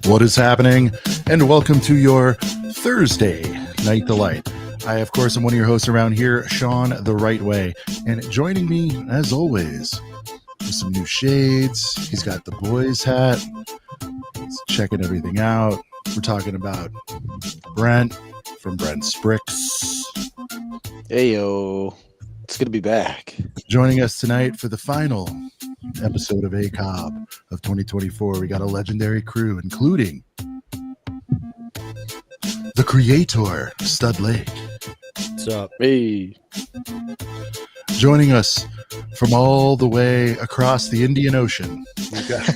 What is happening? And welcome to your Thursday Night Delight. I, of course, am one of your hosts around here, Sean the Right Way. And joining me, as always, with some new shades. He's got the boys hat. He's checking everything out. We're talking about Brent from Brent Spricks. Hey, yo. It's good to be back. Joining us tonight for the final episode of ACOB of 2024. We got a legendary crew, including the creator, Stud Lake. What's up? Hey. Joining us from all the way across the Indian Ocean, we've got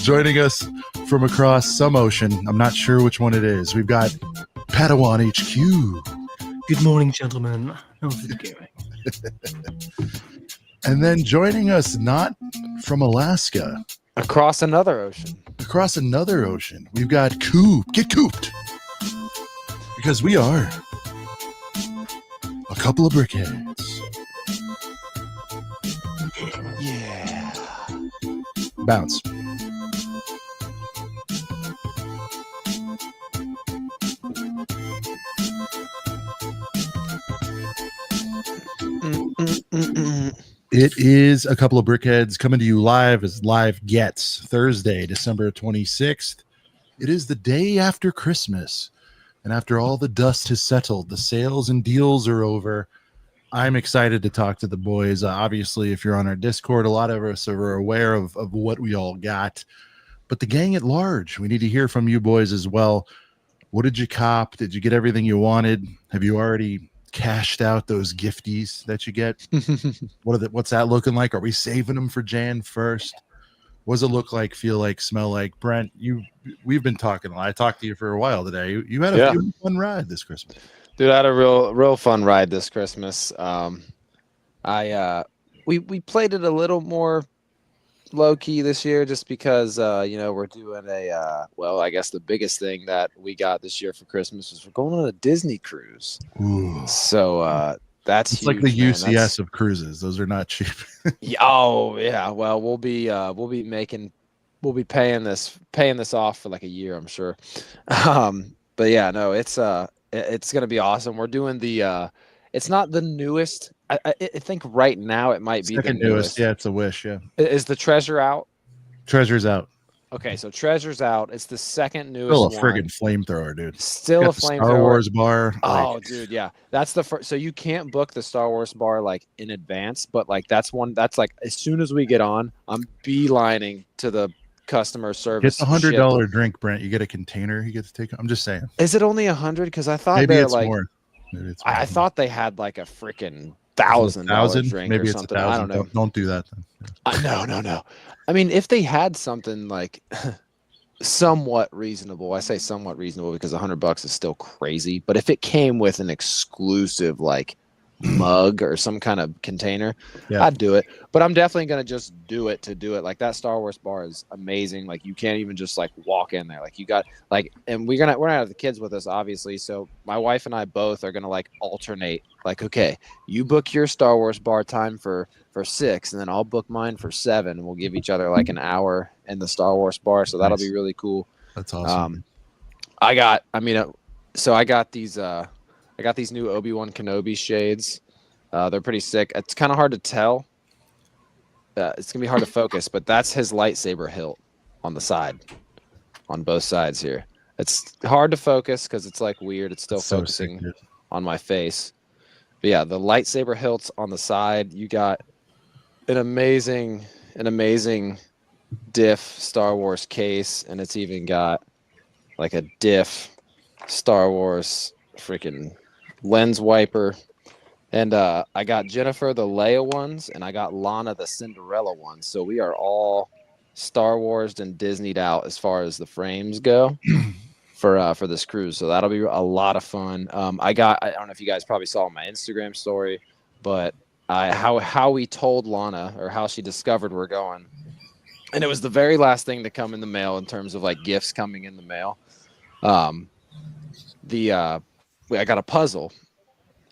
joining us from across some ocean. I'm not sure which one it is. We've got Padawan HQ. Good morning, gentlemen. How's it going? And then joining us, not from Alaska, Across another ocean. across another ocean, we've got Coop. Get cooped. Because we are a couple of brickheads. Yeah. Bounce. It is a couple of brickheads coming to you live as live gets Thursday, December 26th. It is the day after Christmas. And after all the dust has settled, the sales and deals are over. I'm excited to talk to the boys. Obviously, if you're on our Discord, a lot of us are aware of what we all got. But the gang at large, we need to hear from you boys as well. What did you cop? Did you get everything you wanted? Have you already cashed out those gifties that you get? What's that looking like? Are we saving them for Jan 1st? What does it look like, feel like, smell like? Brent, we've been talking. I talked to you for a while today. You had a fun ride this Christmas. Dude, I had a real fun ride this Christmas. We played it a little more low key this year just because we're doing I guess the biggest thing that we got this year for Christmas was we're going on a Disney cruise. Ooh. So that's It's huge, like the man. UCS of cruises. Those are not cheap. Oh yeah, well we'll be paying this off for like a year, I'm sure. But yeah, no, it's gonna be awesome. We're doing it's not the newest. I think right now it might be Second the newest. Yeah, it's a Wish. Yeah, Is the Treasure out? Treasure's out. Okay, so Treasure's out. It's the second newest. Still a one. friggin' flamethrower, dude. Still a flamethrower. Star Wars bar. Oh, dude, yeah, that's the first. So you can't book the Star Wars bar like in advance, but like that's like as soon as we get on, I'm beelining to the customer service. It's $100 drink, Brent. You get a container. You get to take. I'm just saying. Is it only 100? Because I thought Maybe they're it's like more. Maybe it's more. I thought they had like a freaking $1,000 drink Maybe or it's something. 1,000. I don't know. Don't do that then. No. I mean, if they had something like somewhat reasonable, I say somewhat reasonable because $100 is still crazy. But if it came with an exclusive like mug or some kind of container, Yeah. I'd do it. But I'm definitely gonna just do it to do it. Like that Star Wars bar is amazing. Like you can't even just like walk in there. Like you got like, and we're not have the kids with us obviously. So my wife and I both are gonna like alternate. Like, okay, you book your Star Wars bar time for 6, and then I'll book mine for 7. And we'll give each other like an hour in the Star Wars bar. So that'll be really cool. That's awesome. I got these new Obi-Wan Kenobi shades. They're pretty sick. It's kind of hard to tell. It's gonna be hard to focus, but that's his lightsaber hilt on the side, on both sides here. It's hard to focus because it's like weird. It's still focusing on my face. But yeah, the lightsaber hilts on the side. You got an amazing diff Star Wars case, and it's even got like a diff Star Wars freaking lens wiper. And I got Jennifer the Leia ones, and I got Lana the Cinderella ones. So we are all Star Wars and Disneyed out as far as the frames go for this cruise. So that'll be a lot of fun. I don't know if you guys probably saw my Instagram story, but how we told Lana, or how she discovered we're going. And it was the very last thing to come in the mail in terms of like gifts coming in the mail. I got a puzzle,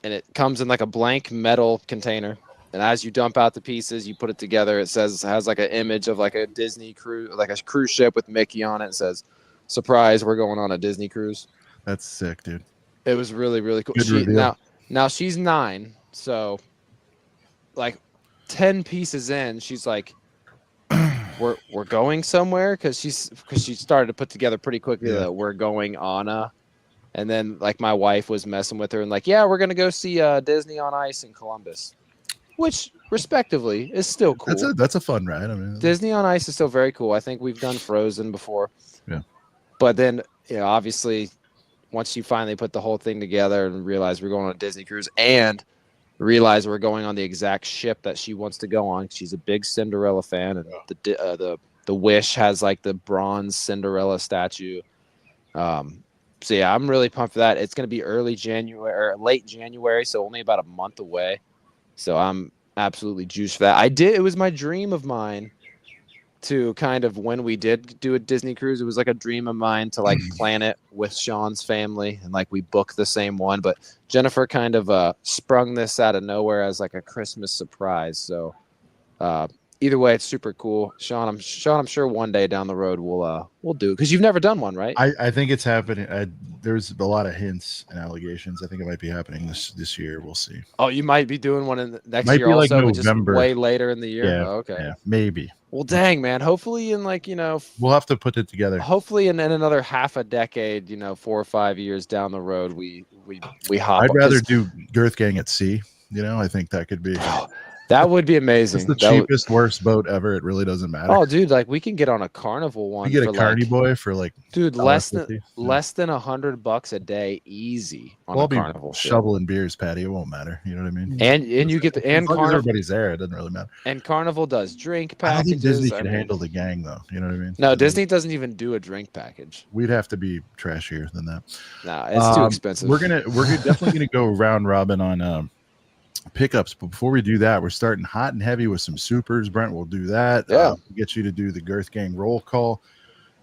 and it comes in like a blank metal container, And as you dump out the pieces, you put it together. It has like an image of like a Disney cruise, like a cruise ship with Mickey on it. It says, "Surprise, we're going on a Disney cruise." That's sick, dude. It was really, really cool. Good reveal. Now she's 9, so like 10 pieces in, she's like, "We're going somewhere," because she started to put together pretty quickly that we're going on a. And then like my wife was messing with her and like, "Yeah, we're gonna go see Disney on Ice in Columbus," which respectively is still cool. That's a fun ride. I mean, Disney on Ice is still very cool. I think we've done Frozen before. Yeah. But then, obviously, once you finally put the whole thing together and realize we're going on a Disney cruise and realize we're going on the exact ship that she wants to go on, she's a big Cinderella fan, and the Wish has like the bronze Cinderella statue. So yeah, I'm really pumped for that. It's going to be early January or late January, so only about a month away. So I'm absolutely juiced for that. It was my dream of mine to kind of, when we did do a Disney cruise, it was like a dream of mine to like plan it with Sean's family and like we booked the same one. But Jennifer kind of sprung this out of nowhere as like a Christmas surprise. So either way, it's super cool. Sean, I'm sure one day down the road we'll do it, because you've never done one, right? I think it's happening. There's a lot of hints and allegations. I think it might be happening this year. We'll see. Oh, you might be doing one in the next Might year be like also, which is November. way later in the year. Yeah, Oh, okay. Yeah, maybe. Well, dang, man. Hopefully in like, we'll have to put it together. Hopefully in another half a decade, 4 or 5 years down the road, we hop. I'd rather do Girth Gang at sea. I think that could be. That would be amazing. It's the cheapest, worst boat ever. It really doesn't matter. Oh, dude, like we can get on a Carnival one. You get a Carney boy for like, dude, less than $100 a day, easy on a Carnival. Shoveling beers, Patty. It won't matter. You know what I mean? And you get Carnival. Everybody's there. It doesn't really matter. And Carnival does drink packages. I don't think Disney can handle the gang, though. You know what I mean? No, Disney doesn't even do a drink package. We'd have to be trashier than that. Nah, it's too expensive. We're definitely gonna go round robin on pickups, but before we do that, we're starting hot and heavy with some supers. Brent will do that. Get you to do the Girth Gang roll call,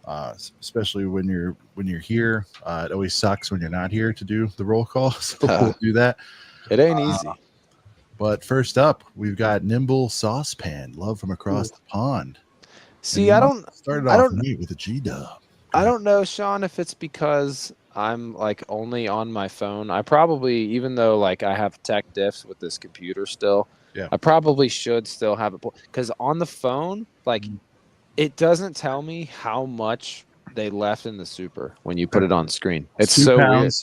especially when you're here. It always sucks when you're not here to do the roll call, so we'll do that. It ain't easy. But first up, we've got Nimble Saucepan, love from across the pond. See, I don't neat with a G-dub. I don't know, Sean, if it's because I'm like only on my phone. I probably, even though like I have tech diffs with this computer still, I probably should still have it, because on the phone, like it doesn't tell me how much they left in the super when you put it on screen. It's so weird.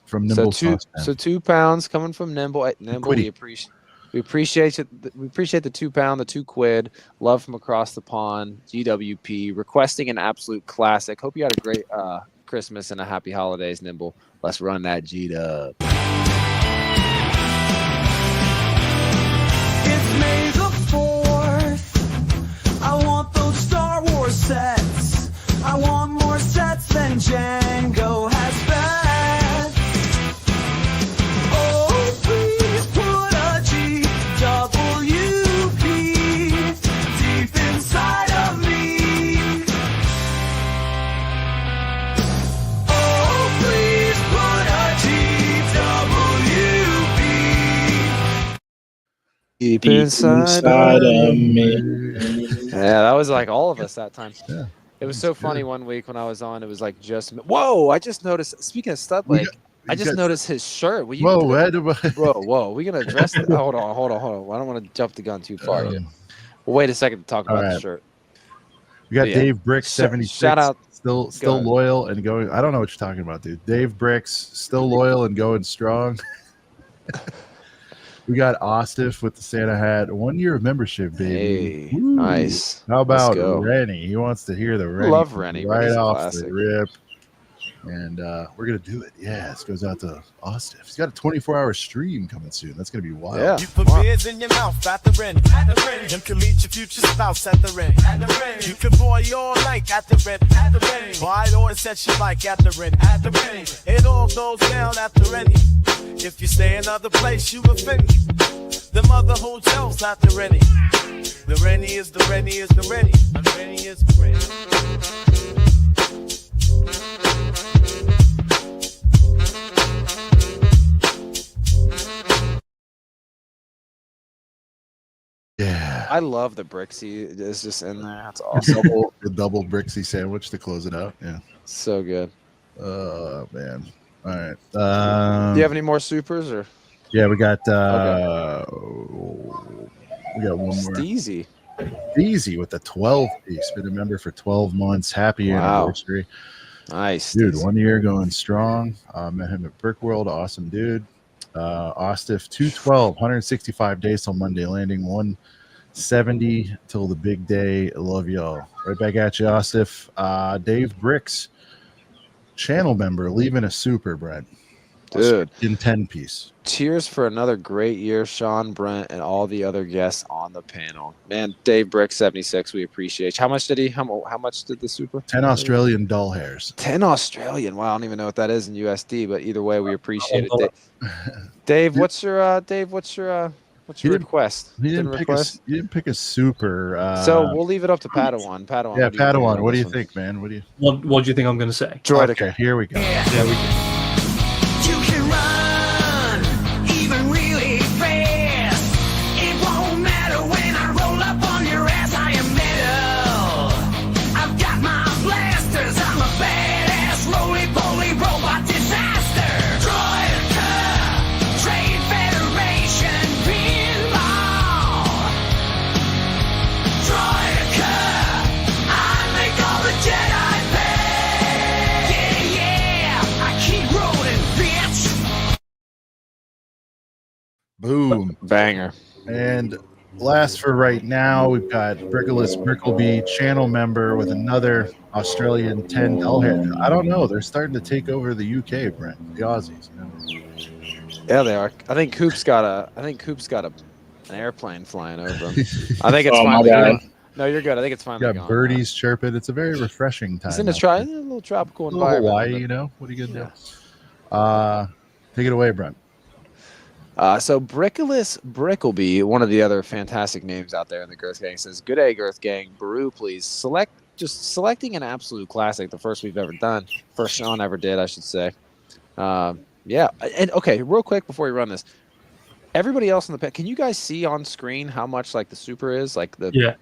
From Nimble Saucepan. So 2 pounds coming from Nimble. We appreciate it. We appreciate the 2 pound, the £2. Love from across the pond. GWP requesting an absolute classic. Hope you had a great Christmas and a happy holidays, Nimble. Let's run that G-dub. It's May the 4th. I want those Star Wars sets. I want more sets than Django has bet. Oh, please put a GWP deep inside of me. Deep inside of me. Yeah, that was like all of us that time. Yeah, it was so funny one week when I was on. It was like whoa! I just noticed. Speaking of Stud Lake, I just noticed his shirt. Whoa! We gonna address it? Hold on. I don't want to jump the gun too far yet. Well, wait a second to talk about the shirt. We got Dave Bricks 76. Shout out. Still loyal and going. I don't know what you're talking about, dude. Dave Bricks still loyal and going strong. We got Ostif with the Santa hat. 1 year of membership, baby. Hey, nice. How about Rennie? He wants to hear the Rennie. Love Rennie. Right off the rip. And we're going to do it. Yeah, this goes out to Ostif. He's got a 24-hour stream coming soon. That's going to be wild. Yeah. You put beers in your mouth at the Rennie. You can meet your future spouse at the Rennie. You can boy all night at the Rennie. Buy all the sets you like at the Rennie. It all goes down at the Rennie. If you stay another place, you offend them other hotels at the Rennie. The Rennie is the Rennie is the Rennie. The Rennie is the Rennie. I love the Brixie. It's just in there. That's awesome. The double Brixie sandwich to close it out. Yeah. So good. Oh man. All right. Do you have any more supers or? Yeah, we got we got one more. Steezy. Easy with the 12 piece. Been a member for 12 months. Happy anniversary. Nice. Dude, Steezy. 1 year going strong. Met him at Brick World. Awesome dude. Ostiff 212, 165 days till Monday landing. 170 till the big day. Love y'all. Right back at you, Ostiff. Dave Bricks, channel member, leaving a super, Brent. Dude. In 10 piece. Cheers for another great year, Sean, Brent, and all the other guests on the panel. Man, Dave Brick 76, we appreciate you. How much did he? How much did the super? 10 Australian dull hairs. 10 Australian. Wow, I don't even know what that is in USD, but either way, we appreciate it. Dave, what's your request? You didn't pick a super. So we'll leave it up to Padawan. Padawan. Yeah, Padawan. What do you think, man? What do you think I'm going to say? Droid. Okay, here we go. There we go. You can run, even really fast. It won't matter when I roll up on your ass. I am metal. I've got my blasters. I'm a badass, roly-poly robot disaster. Droideka, Trade Federation pinball. Droideka, I make all the Jedi pay. Yeah, I keep rolling, bitch. Boom. Banger. And last for right now, we've got Brickless Brickleby, channel member with another Australian 10 dull hair. I don't know. They're starting to take over the UK, Brent. The Aussies. You know? Yeah, they are. I think Coop's got an airplane flying over him. I think it's finally gone. No, you're good. I think it's finally Got gone. birdies chirping. It's a very refreshing time. It's in a out there. little tropical A little environment. Hawaii, you know? What are you going to do? Take it away, Brent. So Brickless Brickleby, one of the other fantastic names out there in the Girth Gang, says, "Good day, Girth Gang. Baru, please selecting an absolute classic, the first we've ever done, first Sean ever did, I should say." Yeah, and okay, real quick before we run this, everybody else in the pit, can you guys see on screen how much like the super is? Like the Yeah.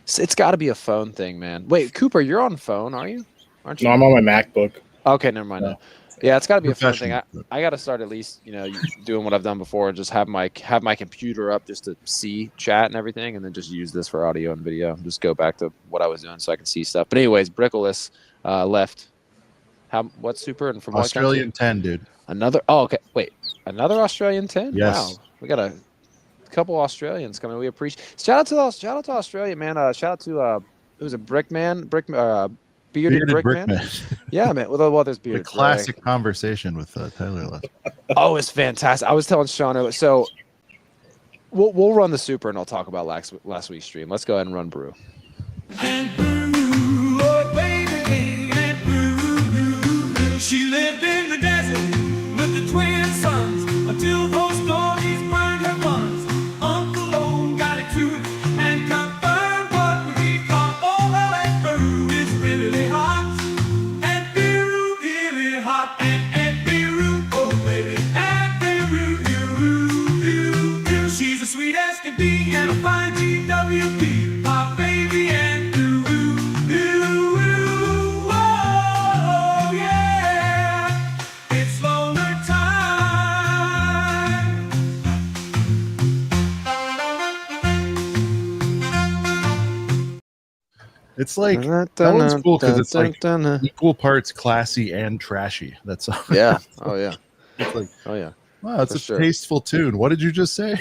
It's got to be a phone thing, man. Wait, Cooper, you're on phone, are you? Aren't you? No, I'm on my MacBook. Okay, never mind. Yeah, it's got to be a phone thing. Professional. I got to start at least, doing what I've done before, and just have my computer up just to see chat and everything, and then just use this for audio and video. Just go back to what I was doing so I can see stuff. But anyways, Brickless left. What super and from what country? Australian 10, dude. Another. Oh, okay. Wait, another Australian 10. Yes. Wow, we got a couple Australians coming. We appreciate. Shout out to Australia, man. Shout out to who's a Brickman, bearded Brickman. Yeah, man. Well, there's The bearded. classic conversation with Tyler left. Oh, it's fantastic. I was telling Sean earlier. So we'll run the super and I'll talk about last week's stream. Let's go ahead and run Brew. She lived in the desert with the twin sons until those stories burned her buns. Uncle Owen got it to it and confirmed what we call all that Peru is really hot. And Peru really hot. And Peru, oh baby. And Peru, Peru. She's a sweet as can be and a fine GWP. My baby and Peru. Oh yeah. It's loner time. It's like that one's cool because it's like equal parts classy and trashy. That's all. Yeah. Oh yeah. It's like, Oh yeah. wow, it's For a sure. tasteful tune. What did you just say?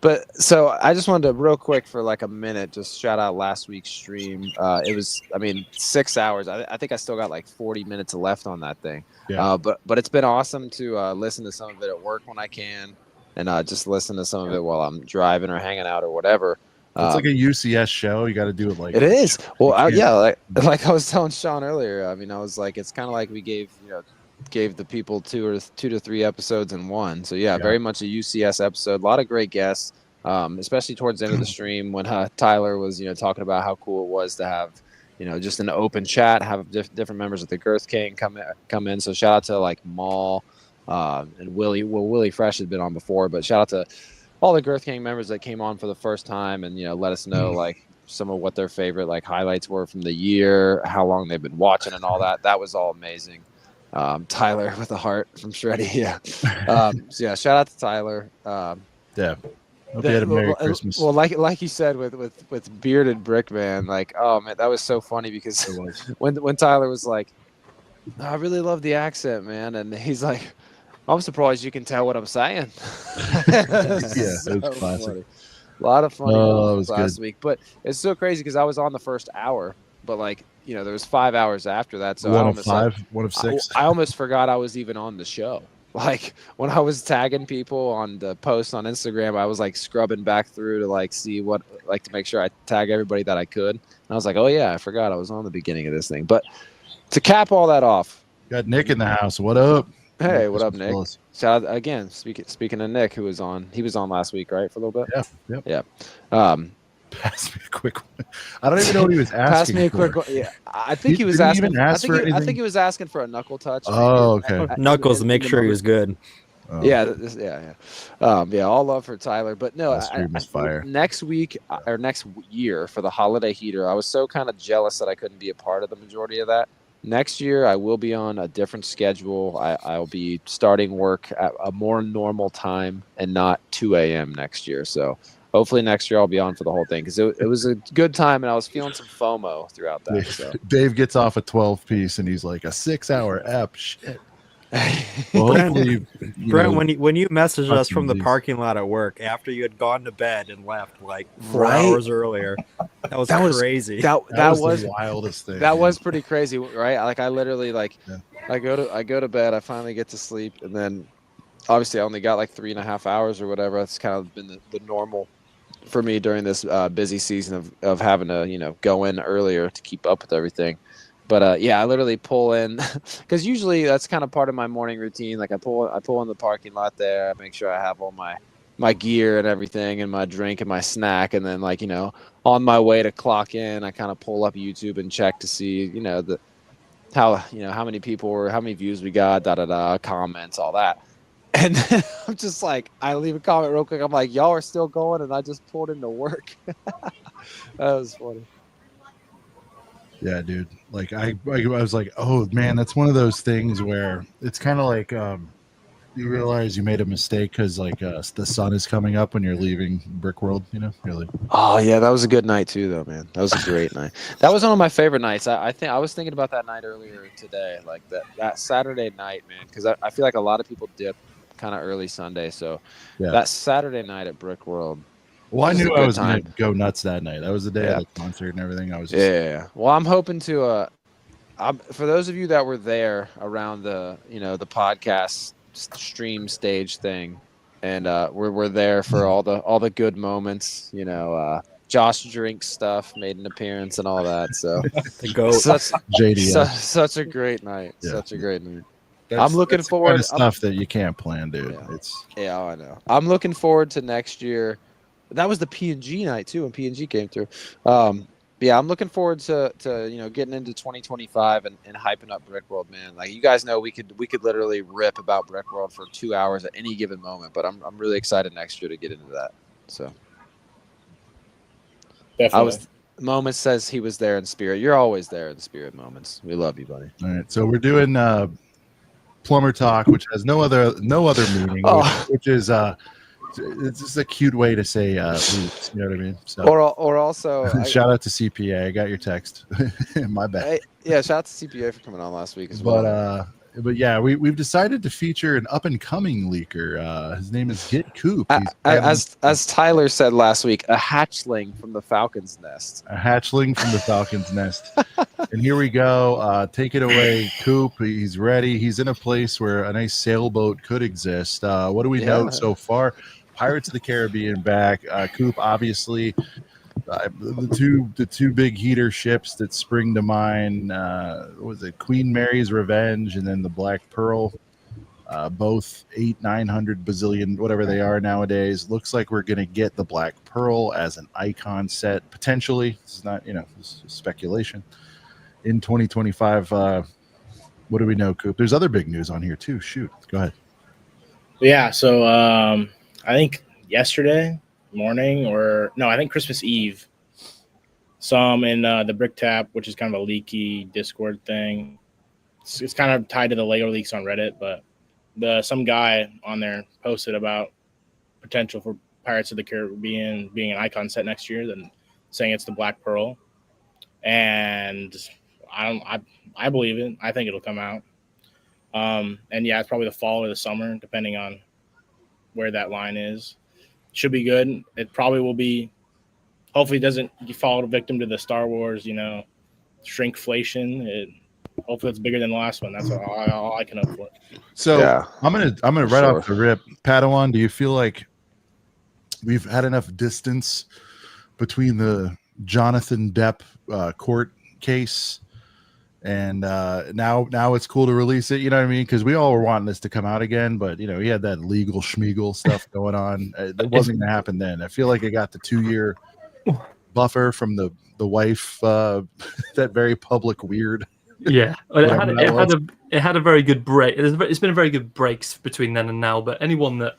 But so I just wanted to real quick for like a minute just shout out last week's stream. It was 6 hours. I think I still got like 40 minutes left on that thing. Yeah. But it's been awesome to listen to some of it at work when I can, and just listen to some of it while I'm driving or hanging out or whatever. It's like a UCS show. You got to do it like It is. Well, You can't- like I was telling Sean earlier. I was like, it's kind of like we gave the people two to three episodes in one. So yeah, very much a UCS episode. A lot of great guests, especially towards the end of the stream when Tyler was talking about how cool it was to have just an open chat, have different members of the Girth Gang come in. So shout out to like Maul and Willie. Well, Willie Fresh had been on before, but shout out to all the Girth Gang members that came on for the first time and let us know like some of what their favorite like highlights were from the year, how long they've been watching, and all that. That was all amazing. Tyler with a heart from Shreddy, yeah. So yeah, shout out to Tyler. Yeah. Hope you had a Merry Christmas. Well, like you said with Bearded Brickman, like, oh man, that was so funny because when Tyler was like, I really love the accent, man, and he's like, I'm surprised you can tell what I'm saying. Yeah, it was classic. Funny. A lot of funny was last good. week, but it's so crazy because I was on the first hour, but like there was 5 hours after that, so One of 5, one of 6. I almost forgot I was even on the show. Like when I was tagging people on the posts on Instagram, I was like scrubbing back through to like see what, like to make sure I tag everybody that I could. And I was like, oh yeah, I forgot I was on the beginning of this thing. But to cap all that off, Got Nick in the house. What up? hey, what up, Nick? Fellas. Shout out again. Speaking of Nick, who was on, he was on last week, right, for a little bit. Yeah. Yeah. Pass me a quick one. I don't even know what he was asking. Pass me a for. quick one. Yeah, I think he was Didn't he asking. even ask for I anything? think he was asking for a knuckle touch. Oh, okay. Knuckles to make sure he was good. Oh, Yeah. All love for Tyler, but no, that stream is fire. next week or next year for the holiday heater, I was so kind of jealous that I couldn't be a part of the majority of that. Next year, I will be on a different schedule. I'll be starting work at a more normal time and not 2 a.m. next year. So hopefully next year I'll be on for the whole thing because it was a good time and I was feeling some FOMO throughout that. So. Dave gets off a 12-piece and he's like, a 6-hour app. Shit. Well, Brent, hopefully, Brent, when you messaged us from the these. parking lot at work after you had gone to bed and left like 4 Right? hours earlier, that was crazy. That was the wildest thing. that man. was pretty crazy, right? Like I literally Yeah. I go to bed, I finally get to sleep, and then obviously I only got like 3.5 hours or whatever. That's kind of been the normal for me during this busy season of having to go in earlier to keep up with everything. But I literally pull in because usually that's kind of part of my morning routine. Like I pull in the parking lot there, I make sure I have all my gear and everything and my drink and my snack, and then on my way to clock in, I kind of pull up YouTube and check to see how many people were, how many views we got, comments, all that. And then I'm just like, I leave a comment real quick. I'm like, y'all are still going, and I just pulled into work. That was funny. Yeah, dude. Like I was like, oh man, that's one of those things where it's kind of like you realize you made a mistake because the sun is coming up when you're leaving Brick World. Really. Oh yeah, that was a good night too, though, man. That was a great night. That was one of my favorite nights. I think I was thinking about that night earlier today, like that Saturday night, man, because I feel like a lot of people dip kind of early Sunday, so that Saturday night at Brick World. Well, I This is knew a I good was going time. to go nuts that night. That was the day of the concert and everything. I was just, Yeah. Well, I'm hoping to. For those of you that were there around the the podcast stream stage thing, and we're there for all the good moments. Josh Drink stuff made an appearance and all that. So The goat. JDS. such a great night. Yeah. Such a great night. That's- I'm looking that's the kind forward- of stuff that you can't plan, dude. Yeah. It's Yeah, I know. I'm looking forward to next year. That was the P&G night too, when P&G came through. Yeah, I'm looking forward to getting into 2025 and hyping up Brick World, man. Like you guys know, we could literally rip about Brick World for 2 hours at any given moment. But I'm really excited next year to get into that. So Definitely. Moments says he was there in spirit. You're always there in spirit, Moments. We love you, buddy. all right. So we're doing plumber talk, which has no other meaning, Oh. which is it's just a cute way to say leaks, you know what I mean? So Or also, shout out to CPA. I got your text. My bad. shout out to CPA for coming on last week as well. But yeah, we've decided to feature an up and coming leaker. His name is Git Coop. As Tyler said last week, a hatchling from the Falcon's nest. A hatchling from the Falcon's nest. And here we go. Take it away, Coop. He's ready. He's in a place where a nice sailboat could exist. What do we know so far? Pirates of the Caribbean back. Coop, obviously. The two big heater ships that spring to mind, was it Queen Mary's Revenge and then the Black Pearl, both 800-900 bazillion, whatever they are nowadays. Looks like we're going to get the Black Pearl as an icon set, potentially. This is not, this is speculation. In 2025, what do we know, Coop? There's other big news on here too. Shoot, go ahead. Yeah, so I think yesterday morning, or no, I think Christmas Eve. Some in the Brick Tap, which is kind of a leaky Discord thing. It's kind of tied to the Lego leaks on Reddit, but some guy on there posted about potential for Pirates of the Caribbean being an icon set next year, then saying it's the Black Pearl. And I believe it. I think it'll come out. And yeah, it's probably the fall or the summer, depending on where that line is. Should be good. It probably will be. Hopefully, it doesn't fall victim to the Star Wars, shrinkflation. Hopefully, it's bigger than the last one. That's all I can hope for. So Yeah, I'm gonna right off the rip, Padawan. Do you feel like we've had enough distance between the Jonathan Depp court case and now it's cool to release it? You know what I mean? Because we all were wanting this to come out again, but he had that legal schmiegel stuff going on. It wasn't gonna happen then. I feel like it got the 2-year buffer from the wife, that very public weird. Yeah, it had a very good break. It's been a very good breaks between then and now. But anyone that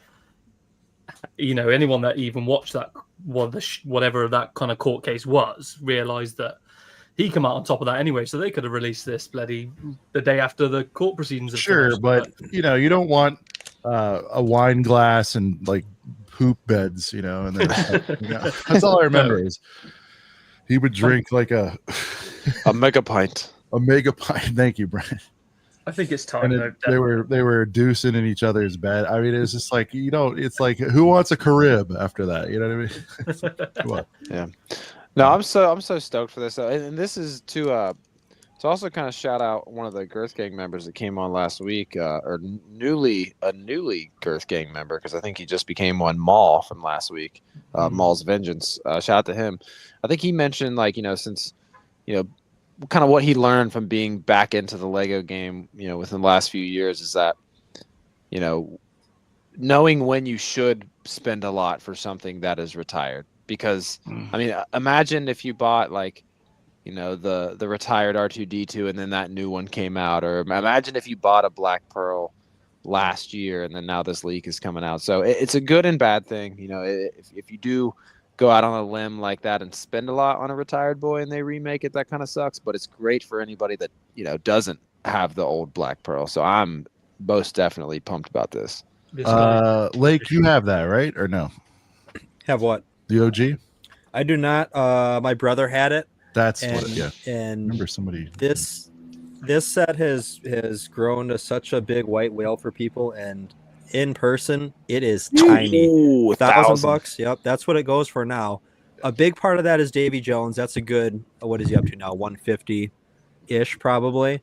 even watched that, whatever that kind of court case was, realized that he came out on top of that anyway. So they could have released this the day after the court proceedings. Sure, finished, but you don't want a wine glass and like poop beds, and then that's all I remember is he would drink like a mega pint. A mega pint. Thank you, Brian. I think it's time. They were deucing in each other's bed. I mean, it's just like it's like who wants a Carib after that? You know what I mean? What? Yeah. No, I'm so stoked for this, and this is to also kind of shout out one of the Girth Gang members that came on last week, or newly Girth Gang member, because I think he just became one. Maul from last week, Maul's Vengeance. Shout out to him. I think he mentioned since kind of what he learned from being back into the Lego game, within the last few years is that, knowing when you should spend a lot for something that is retired. Because, I mean, imagine if you bought the retired R2-D2 and then that new one came out, or imagine if you bought a Black Pearl last year and then now this leak is coming out. So it's a good and bad thing. If you do go out on a limb like that and spend a lot on a retired boy and they remake it, that kind of sucks. But it's great for anybody that doesn't have the old Black Pearl. So I'm most definitely pumped about this. Lake, you have that, right? Or no? Have what? The OG? I do not. My brother had it. That's and, what it, yeah. And remember somebody. This set has grown to such a big white whale for people, and in person it is tiny. Ooh, $1,000. Yep, that's what it goes for now. A big part of that is Davy Jones. That's a good. What is he up to now? 150-ish probably.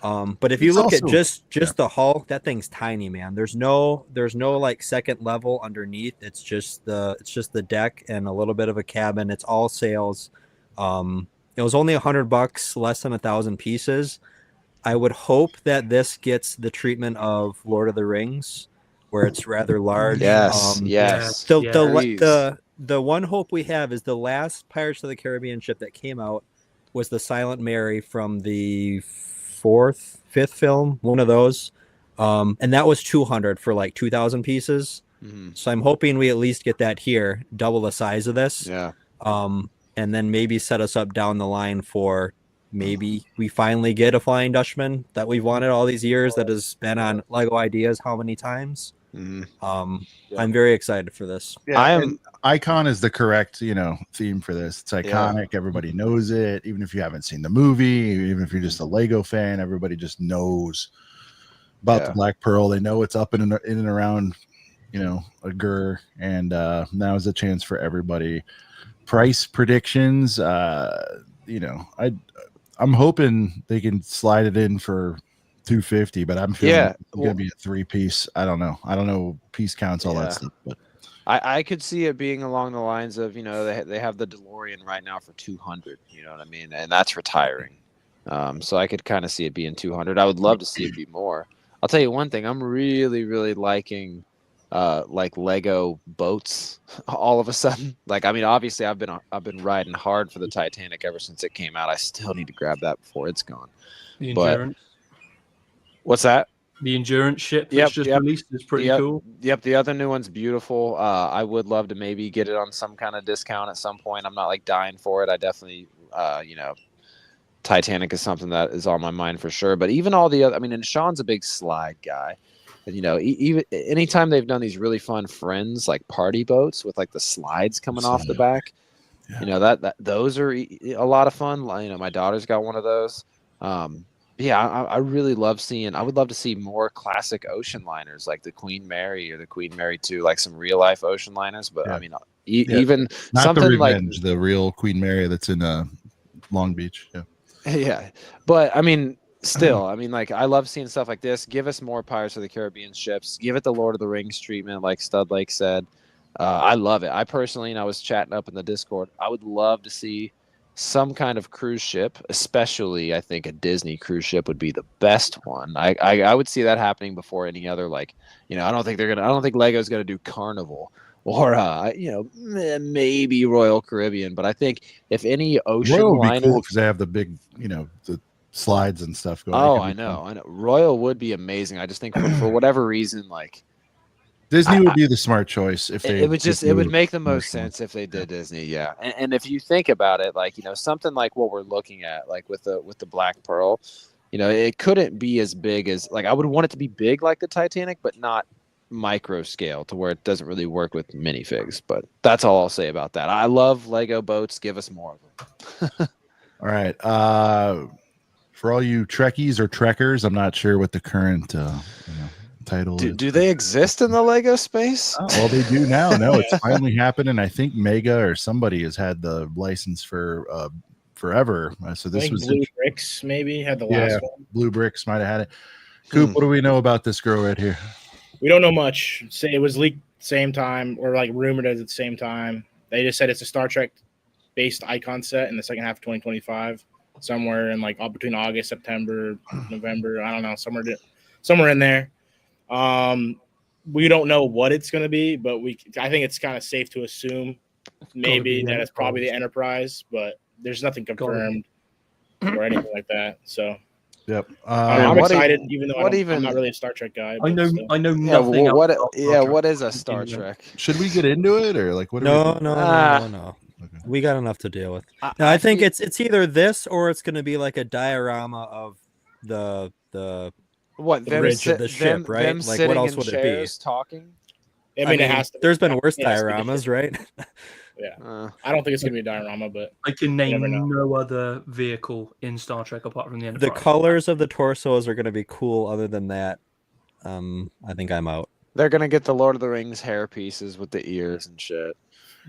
But if you look at just the hull, that thing's tiny, man. There's no like second level underneath. It's just the deck and a little bit of a cabin. It's all sails. It was only $100, less than 1,000 pieces. I would hope that this gets the treatment of Lord of the Rings, where it's rather large. Yes. The one hope we have is the last Pirates of the Caribbean ship that came out was the Silent Mary from the fifth film, one of those, and that was 200 for like 2,000 pieces. So I'm hoping we at least get that here, double the size of this, and then maybe set us up down the line for maybe we finally get a Flying Dutchman that we've wanted all these years, that has been on Lego Ideas how many times. I'm very excited for this. Icon is the correct theme for this. It's iconic. Everybody knows it, even if you haven't seen the movie, even if you're just a Lego fan. Everybody just knows about the Black Pearl. They know it's up in and around a Gur, and now is a chance for everybody. Price predictions, I'm hoping they can slide it in for $250, but I'm feeling it's gonna be a 3-piece. I don't know piece counts, all that stuff, but I could see it being along the lines of they have the DeLorean right now for $200, you know what I mean, and that's retiring. So I could kind of see it being $200. I would love to see it be more. I'll tell you one thing, I'm really, really liking like Lego boats all of a sudden. Like, I mean, obviously I've been riding hard for the Titanic ever since it came out. I still need to grab that before it's gone. The but endurance. What's that? The Endurance ship that's Yep, just yep. released is pretty Yep. cool. Yep, the other new one's beautiful. I would love to maybe get it on some kind of discount at some point. I'm not like dying for it. I definitely, Titanic is something that is on my mind for sure. But even all the other, I mean, and Sean's a big slide guy. And, even anytime they've done these really fun Friends like party boats with like the slides coming off the back, that those are a lot of fun. My daughter's got one of those. I really love seeing. I would love to see more classic ocean liners like the Queen Mary or the Queen Mary 2, like some real life ocean liners. But I mean, even not something the like Revenge, the real Queen Mary that's in Long Beach. Yeah. Yeah, but I mean, still, I mean, like I love seeing stuff like this. Give us more Pirates of the Caribbean ships. Give it the Lord of the Rings treatment, like Stud Lake said. I love it. I personally, and I was chatting up in the Discord, I would love to see some kind of cruise ship, especially I think a Disney cruise ship would be the best one. I would see that happening before any other, like, I don't think Lego's gonna do Carnival or maybe Royal Caribbean, but I think if any ocean Royal would be liner, cool because they have the big, the slides and stuff going. oh, I know. Royal would be amazing. I just think for whatever reason, like Disney would be the smart choice if they. It would make the most sense if they did Disney, yeah. And if you think about it, like something like what we're looking at, like with the Black Pearl, it couldn't be as big as, like, I would want it to be big like the Titanic, but not micro scale to where it doesn't really work with minifigs. But that's all I'll say about that. I love Lego boats. Give us more of them. All right. For all you Trekkies or Trekkers, I'm not sure what the current title is. Do they exist in the Lego space? Oh, well, they do now. No, it's finally happening. I think Mega or somebody has had the license for forever. So this was Blue Bricks maybe had the last one. Blue Bricks might have had it. Coop, what do we know about this girl right here? We don't know much. Say it was leaked same time, or like rumored at the same time. They just said it's a Star Trek based icon set in the second half of 2025, somewhere in like between August, September, November. I don't know, somewhere in there. We don't know what it's going to be, but I think it's kind of safe to assume maybe that it's probably the Enterprise, but there's nothing confirmed or anything like that. So. Yep. I'm excited, even though I'm not really a Star Trek guy. I know nothing. What is a Star Trek? Should we get into it or like what? No. Okay. We got enough to deal with. I think it's either this or it's going to be like a diorama of the bridge of the ship, right? Them like what else would it be? Talking. I mean, it has to. There's been worse dioramas, right? Yeah, I don't think it's gonna be a diorama, but I can name no other vehicle in Star Trek apart from the Enterprise. The colors of the torsos are going to be cool. Other than that, I think I'm out. They're gonna get the Lord of the Rings hair pieces with the ears and shit.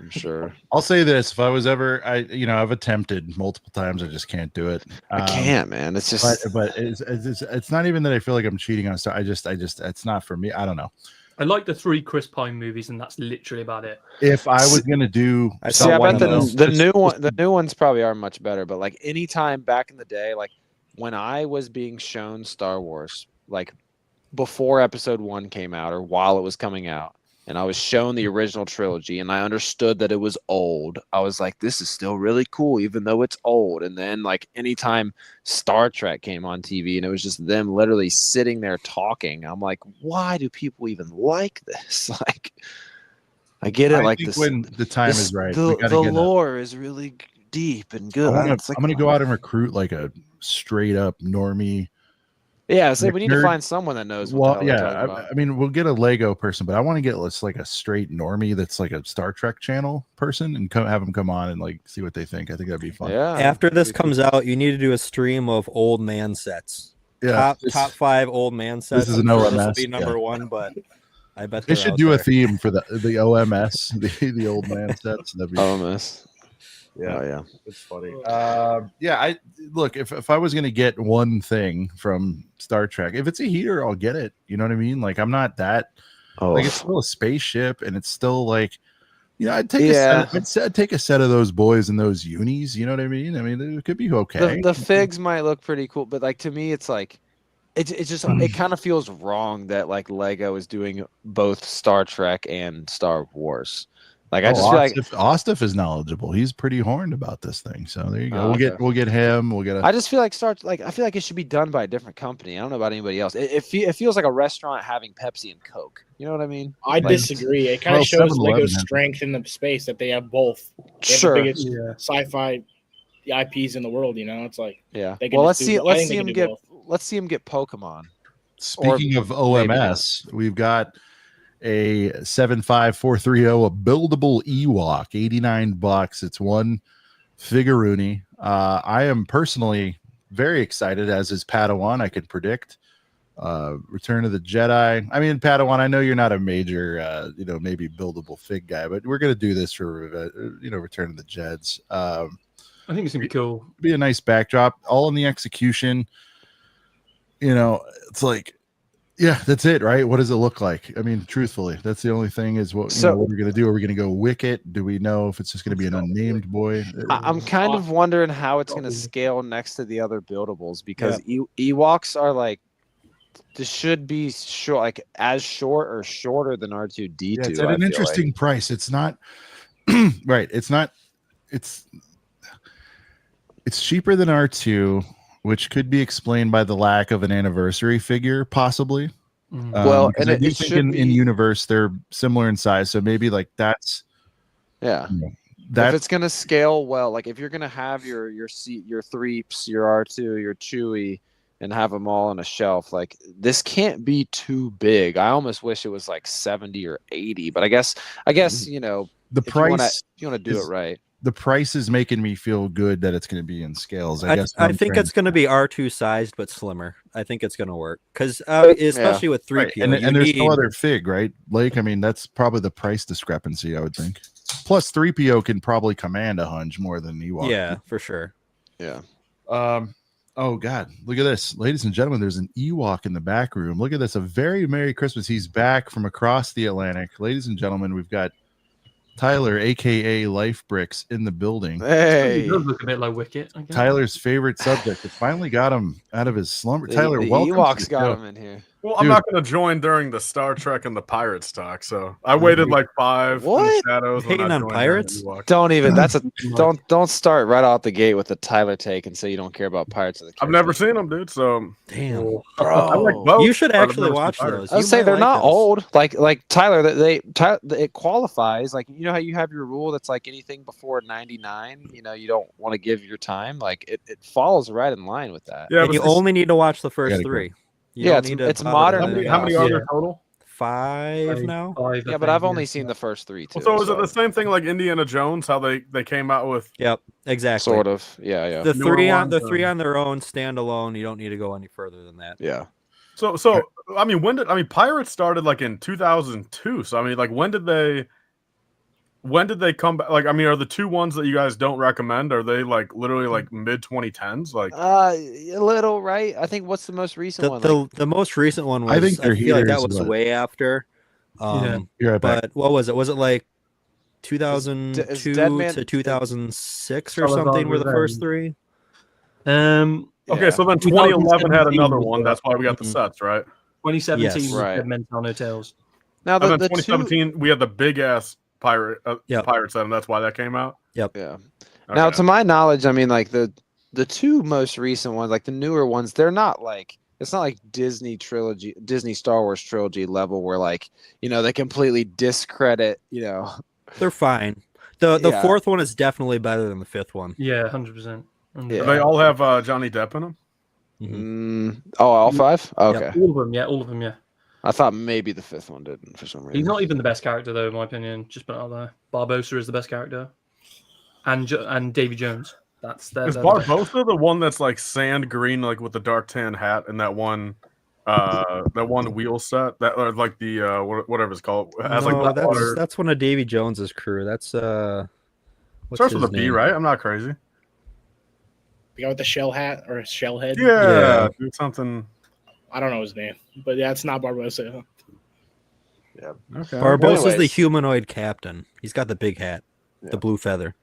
I'm sure. I'll say this: if I was ever, I've attempted multiple times. I just can't do it. I can't, man. It's just, but it's not even that I feel like I'm cheating on Star. I just, it's not for me. I don't know. I like the 3 Chris Pine movies, and that's literally about it. If I was gonna do, I bet the new ones probably are much better. But like anytime back in the day, like when I was being shown Star Wars, like before Episode 1 came out or while it was coming out, and I was shown the original trilogy, and I understood that it was old, I was like, this is still really cool, even though it's old. And then, like, anytime Star Trek came on TV and it was just them literally sitting there talking, I'm like, why do people even like this? Like, I get it. Like, this, when the time is right, the lore is really deep and good. I'm gonna go out and recruit like a straight up normie. Yeah, so we need to find someone that knows what the hell they're talking about. I mean, we'll get a Lego person, but I want to get like a straight normie that's like a Star Trek channel person and have them come on and like see what they think. I think that'd be fun. Yeah. After this comes out, you need to do a stream of old man sets. Yeah, top 5 old man sets. This is an OMS. This will be number 1, but I bet they should do a theme for the OMS, the old man sets. That'd be OMS. Yeah, oh, yeah, it's funny. I look, if I was gonna get one thing from Star Trek, if it's a heater, I'll get it. You know what I mean? Like I'm not that. Like it's still a spaceship, and it's still like, I'd take I'd take a set of those boys and those unis. You know what I mean? I mean, it could be okay. The figs might look pretty cool, but like to me, it's like. It's just it kind of feels wrong that like Lego is doing both Star Trek and Star Wars. Like I just feel like Ostef is knowledgeable. He's pretty horned about this thing. So there you go. Oh, okay. We'll get him. We'll get. I just feel like I feel like it should be done by a different company. I don't know about anybody else. It feels like a restaurant having Pepsi and Coke. You know what I mean? I disagree. It kind of shows 7-Eleven Lego's has- strength in the space that they have both. They have Sure. the biggest Yeah. sci-fi IPs in the world. You know, it's like Yeah. They can Well, just let's do- see. I Let's think see they him can do get. both. Let's see him get Pokemon. Speaking of OMS, we've got a 75430, a buildable Ewok, $89. It's one figurine. I am personally very excited, as is Padawan. I can predict Return of the Jedi. I mean, Padawan, I know you're not a major, maybe buildable fig guy, but we're gonna do this for Return of the Jeds. I think it's gonna be cool. Be a nice backdrop, all in the execution. It's like, yeah, that's it, right? What does it look like? I mean, truthfully, that's the only thing is what we're gonna do. Are we gonna go Wicket? Do we know if it's just gonna be an unnamed boy? I'm kind of wondering how it's going to scale next to the other buildables because Ewoks are like this should be short, like as short or shorter than R2D2. Yeah, it's at an interesting price. It's not right. It's cheaper than R2, which could be explained by the lack of an anniversary figure, possibly. Well, and I it do should think in be- universe they're similar in size, so maybe like that's Yeah. If that. it's gonna scale well, like if you're gonna have your Threeps, your R2, your Chewy, and have them all on a shelf, like this can't be too big. I almost wish it was like 70 or 80, but I guess The if you price. want to do it right. The price is making me feel good that it's going to be in scales. I guess. I think it's going to be R2 sized but slimmer. I think it's going to work because especially with 3PO, right. And there's no other fig, right? Lake. I mean, that's probably the price discrepancy. I would think. Plus, 3PO can probably command a hunch more than Ewok. Yeah, for sure. Yeah. Oh God, look at this, ladies and gentlemen. There's an Ewok in the back room. Look at this. A very Merry Christmas. He's back from across the Atlantic, ladies and gentlemen. We've got Tyler, aka Life Bricks, in the building. Hey, It does look a bit like Wicket. I guess. Tyler's favorite subject. It finally got him out of his slumber. the Tyler, welcome. to Ewoks the got show. him in here. Well, I'm Dude. not going to join during the Star Trek and the Pirates talk, so I waited like 5 in What? the shadows. when Hating I on joined Pirates? Ewok. Don't even. That's a don't start right out the gate with the Tyler take and say you don't care about Pirates of the I've Caribbean. never seen them, dude. So Damn, I like Bro. both. you should but I've actually never seen watch Pirates. those. I would You say might they're like not those. old. Like Tyler, it qualifies. Like you know how you have your rule that's like anything before 99. You don't want to give your time. Like it follows right in line with that. Yeah, And but you this- only need to watch the first gotta go. 3. You Yeah, don't it's- need to it's bother modern with and anything how many else. are there Yeah. total? 5 now. Five, I Yeah, but think, I've only yeah. seen the first 3 too. Well, so is it the same thing like Indiana Jones? How they came out with? Yep, exactly. Sort of. Yeah. The Newer three on ones, their own standalone. You don't need to go any further than that. Yeah. So I mean, Pirates started like in 2002. So I mean, like when did they come back? Like, I mean, are the 2 ones that you guys don't recommend? Are they like literally like mid 2010s? Like, A little, right? I think what's the most recent one? Like, The most recent one was I think they're feel like that heaters, was but- way after. Yeah. Be right back. But what was it? Was it like Is 2002 Dead Man- to 2006 or Salazar something? Were the first Revenge. 3? okay, yeah. so then 2017 2011 had another was one. the- That's why we got the Mhm. sets, right? 2017 Yes. was Right. Dead Men Tell No Tales. Now And the then two, 2017 we had the big ass pirate Yep. set, and that's why that came out. yeah. Okay. Now, to my knowledge, I mean, like the 2 most recent ones, like the newer ones, they're not like it's not like Disney Star Wars trilogy level where like they completely discredit. They're fine. The Yeah. 4th one is definitely better than the 5th one. Yeah, 100%. Yeah. They all have Johnny Depp in them. All 5. Okay, All of them, yeah, all of them, yeah. I thought maybe the 5th one didn't for some reason. He's not even the best character, though, in my opinion. Just put it out there. Barbosa is the best character, and Davy Jones. That's Is they're the best. Barbosa the one that's like sand green, like with the dark tan hat, and that one wheel set that or like the whatever it's called it has No, like the water. that's one of Davy Jones's crew. That's what's Starts with his a B, name? right? I'm not crazy. The guy with the shell hat or shell head. Yeah, dude, something. I don't know his name, but yeah, it's not Barbosa. Okay. Barbosa's the Anyways. humanoid captain. He's got the big hat, Yeah. the blue feather.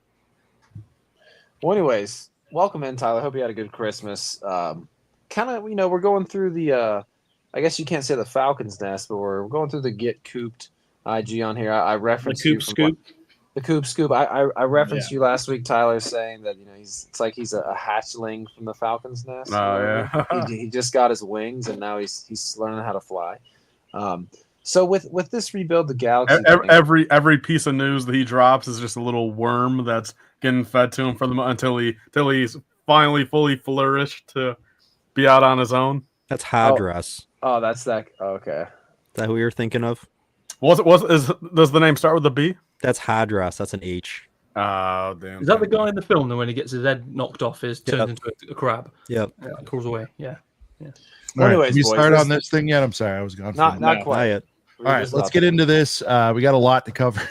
Well, anyways, welcome in, Tyler. Hope you had a good Christmas. Kind of, we're going through the, I guess you can't say the Falcon's Nest, but we're going through the Get Cooped IG on here. I The referenced you Coop from Scoop. The Coop Scoop. I referenced you last week, Tyler, saying that it's like he's a hatchling from the Falcon's nest. Oh yeah. He just got his wings and now he's learning how to fly. So with this Rebuild the Galaxy, every piece of news that he drops is just a little worm that's getting fed to him until he's finally fully flourished to be out on his own. That's Hadras. Oh, that's that. Okay. Is that who you're thinking of? Does the name start with a B? That's Hadras. That's an H. Oh, damn. Is that the guy in the film that when he gets his head knocked off, is turned into a crab? Yep. Yeah, crawls away. Yeah. All right, anyways, you boys, start this- on this thing yet? I'm sorry, I was gone. Not for not Not quite. yet. We All were right, just let's about get to- into this. We got a lot to cover.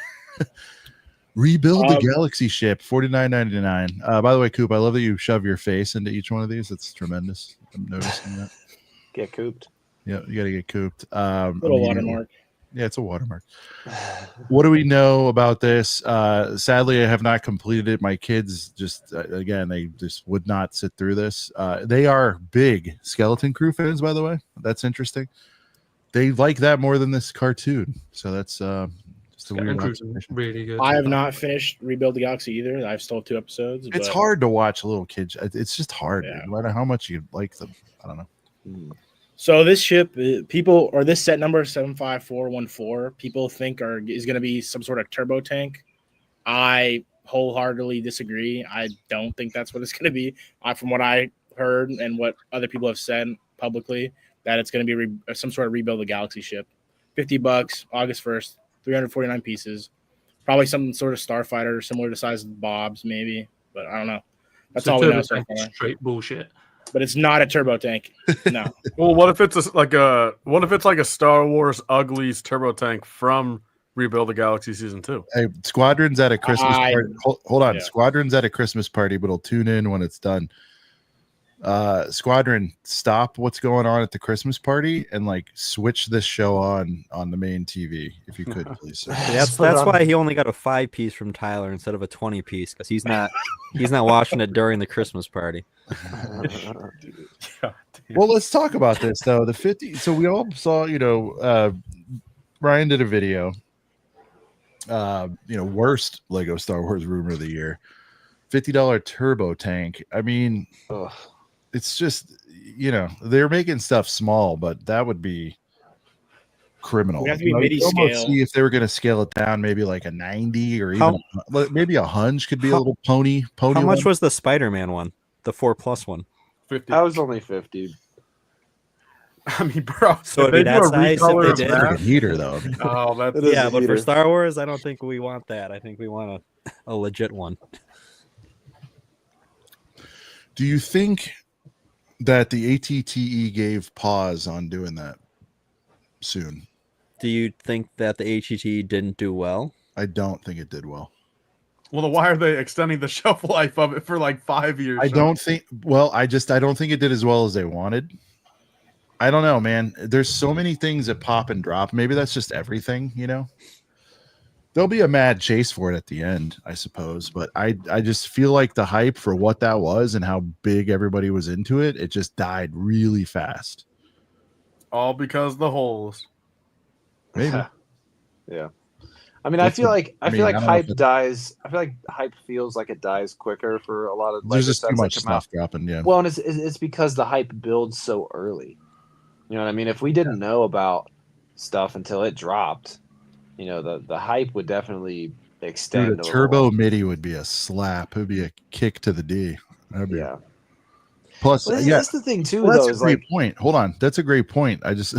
Rebuild the Galaxy ship, $49.99. By the way, Coop, I love that you shove your face into each one of these. That's tremendous. I'm noticing that. Get cooped. Yeah, you got to get cooped. Little watermark. Yeah, it's a watermark. What do we know about this? Sadly, I have not completed it. My kids just, again, they just would not sit through this. They are big Skeleton Crew fans, by the way. That's interesting. They like that more than this cartoon. So that's just a Skeleton weird Crew's observation. really good. I have not finished Rebuild the Galaxy either. I've still 2 episodes. It's but hard to watch little kids. It's just hard, Yeah. no matter how much you like them. I don't know. So this ship, people, or this set number 75414, people think is going to be some sort of turbo tank. I wholeheartedly disagree. I don't think that's what it's going to be. From what I heard and what other people have said publicly, that it's going to be some sort of Rebuild the Galaxy ship. $50, August 1st, 349 pieces. Probably some sort of starfighter similar to size of Bob's, maybe, but I don't know. That's So all we know Turbo so Tank is far. straight bullshit. But it's not a turbo tank. No. Well, what if it's like a Star Wars Uglies turbo tank from Rebuild the Galaxy Season 2? Hey, Squadron's at a Christmas party. Hold on. yeah. Squadron's at a Christmas party, but it'll tune in when it's done. Squadron, stop what's going on at the Christmas party and like switch this show on the main TV if you could, please. Sir. That's why he only got a 5-piece from Tyler instead of a 20-piece because he's not watching it during the Christmas party. Well, let's talk about this though. The 50. So we all saw, Ryan did a video. Worst Lego Star Wars rumor of the year. $50 turbo tank. I mean, Ugh. it's just, they're making stuff small, but that would be criminal. We have to be You MIDI could almost scale. see if they were going to scale it down, maybe like a 90 or even maybe a hunch could be a little pony. How much one. was the Spider-Man one? The 4+ one. 50. That was only 50. I mean, bro. So if it'd be they that do a size if recolor they of did? Like a that- heater though. Oh, that's It is Yeah, a but for heater. Star Wars, I don't think we want that. I think we want a legit one. Do you think that the ATTE gave pause on doing that soon? Do you think that the HET didn't do well? I don't think it did well. Well, then why are they extending the shelf life of it for like 5 years? I don't think. Well, I don't think it did as well as they wanted. I don't know, man. There's so many things that pop and drop. Maybe that's just everything, There'll be a mad chase for it at the end, I suppose. But I just feel like the hype for what that was and how big everybody was into it, it just died really fast. All because the holes. Maybe. Yeah. I mean, I feel like I hype don't know if it- dies. I feel like hype feels like it dies quicker for a lot of. There's Lego just too sets that much come out. stuff dropping. Yeah. Well, and it's because the hype builds so early. You know what I mean? If we didn't know about stuff until it dropped, the hype would definitely extend. Dude, a over turbo MIDI would be a slap. It would be a kick to the D. That'd be, Yeah. Plus, Well, yeah. that's the thing too. Well, though, that's is a great like point. Hold on. That's a great point. I just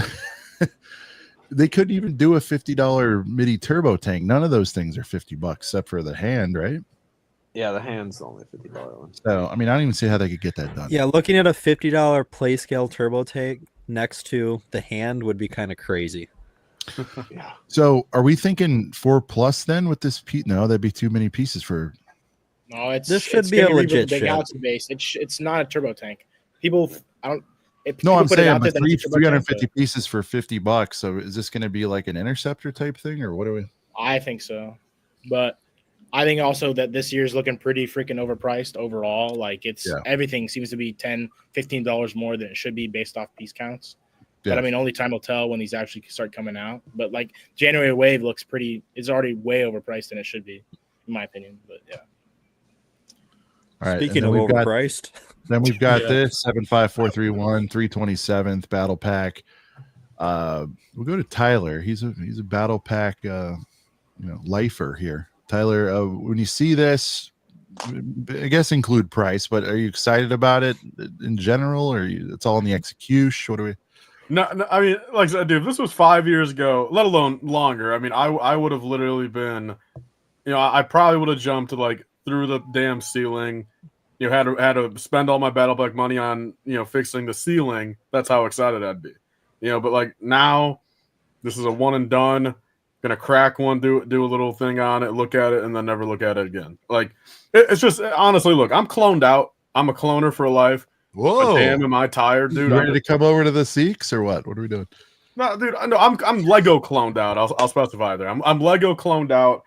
they couldn't even do a $50 MIDI turbo tank. None of those things are $50 except for the hand, right? yeah, the hand's only $50 one. So I mean, I don't even see how they could get that done. Yeah, looking at a $50 play scale turbo tank next to the hand would be kind of crazy. Yeah. So are we thinking 4+ then with this piece? No, that'd be too many pieces for. No, This should be gonna a legit the ship. Galaxy base. It's not a turbo tank. People, I don't. If No, people I'm put it saying out there but that it's a turbo tank, 350 pieces for $50. So is this going to be like an interceptor type thing, or what are we? I think so, but I think also that this year's looking pretty freaking overpriced overall. Like everything seems to be $10, $15 more than it should be based off piece counts. Yeah. But I mean, only time will tell when these actually start coming out. But like January Wave looks pretty. It's already way overpriced than it should be. in my opinion. But yeah. All right. Speaking of overpriced, then we've got Yeah. this 75431 327th battle pack. We'll go to Tyler. He's a battle pack lifer here. Tyler, when you see this, I guess include price, but are you excited about it in general, or it's all in the execution? What do we? No, I mean, like I said, dude, if this was 5 years ago, let alone longer. I mean, I would have literally been, I probably would have jumped like through the damn ceiling. Had to spend all my battle pack money on fixing the ceiling. That's how excited I'd be. But like now, this is a one and done. Gonna crack one, do a little thing on it, look at it, and then never look at it again. Like it's just honestly, look, I'm cloned out. I'm a cloner for life. Whoa! But damn, am I tired, dude? You ready to come over to the Seeks or what? What are we doing? No, dude. No, I'm Lego cloned out. I'll specify there. I'm Lego cloned out.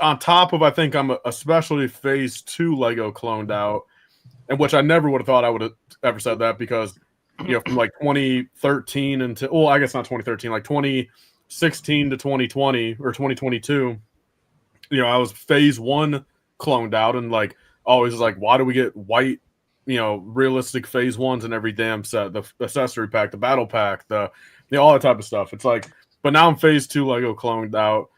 On top of, I think I'm especially phase 2 Lego cloned out, and which I never would have thought I would have ever said that because. From like 2013 until, well, I guess not 2013, like 2016 to 2020 or 2022, I was phase 1 cloned out and like always was like, why do we get white, realistic phase 1s in every damn set, the accessory pack, the battle pack, the all that type of stuff. It's like, but now I'm phase 2 Lego cloned out.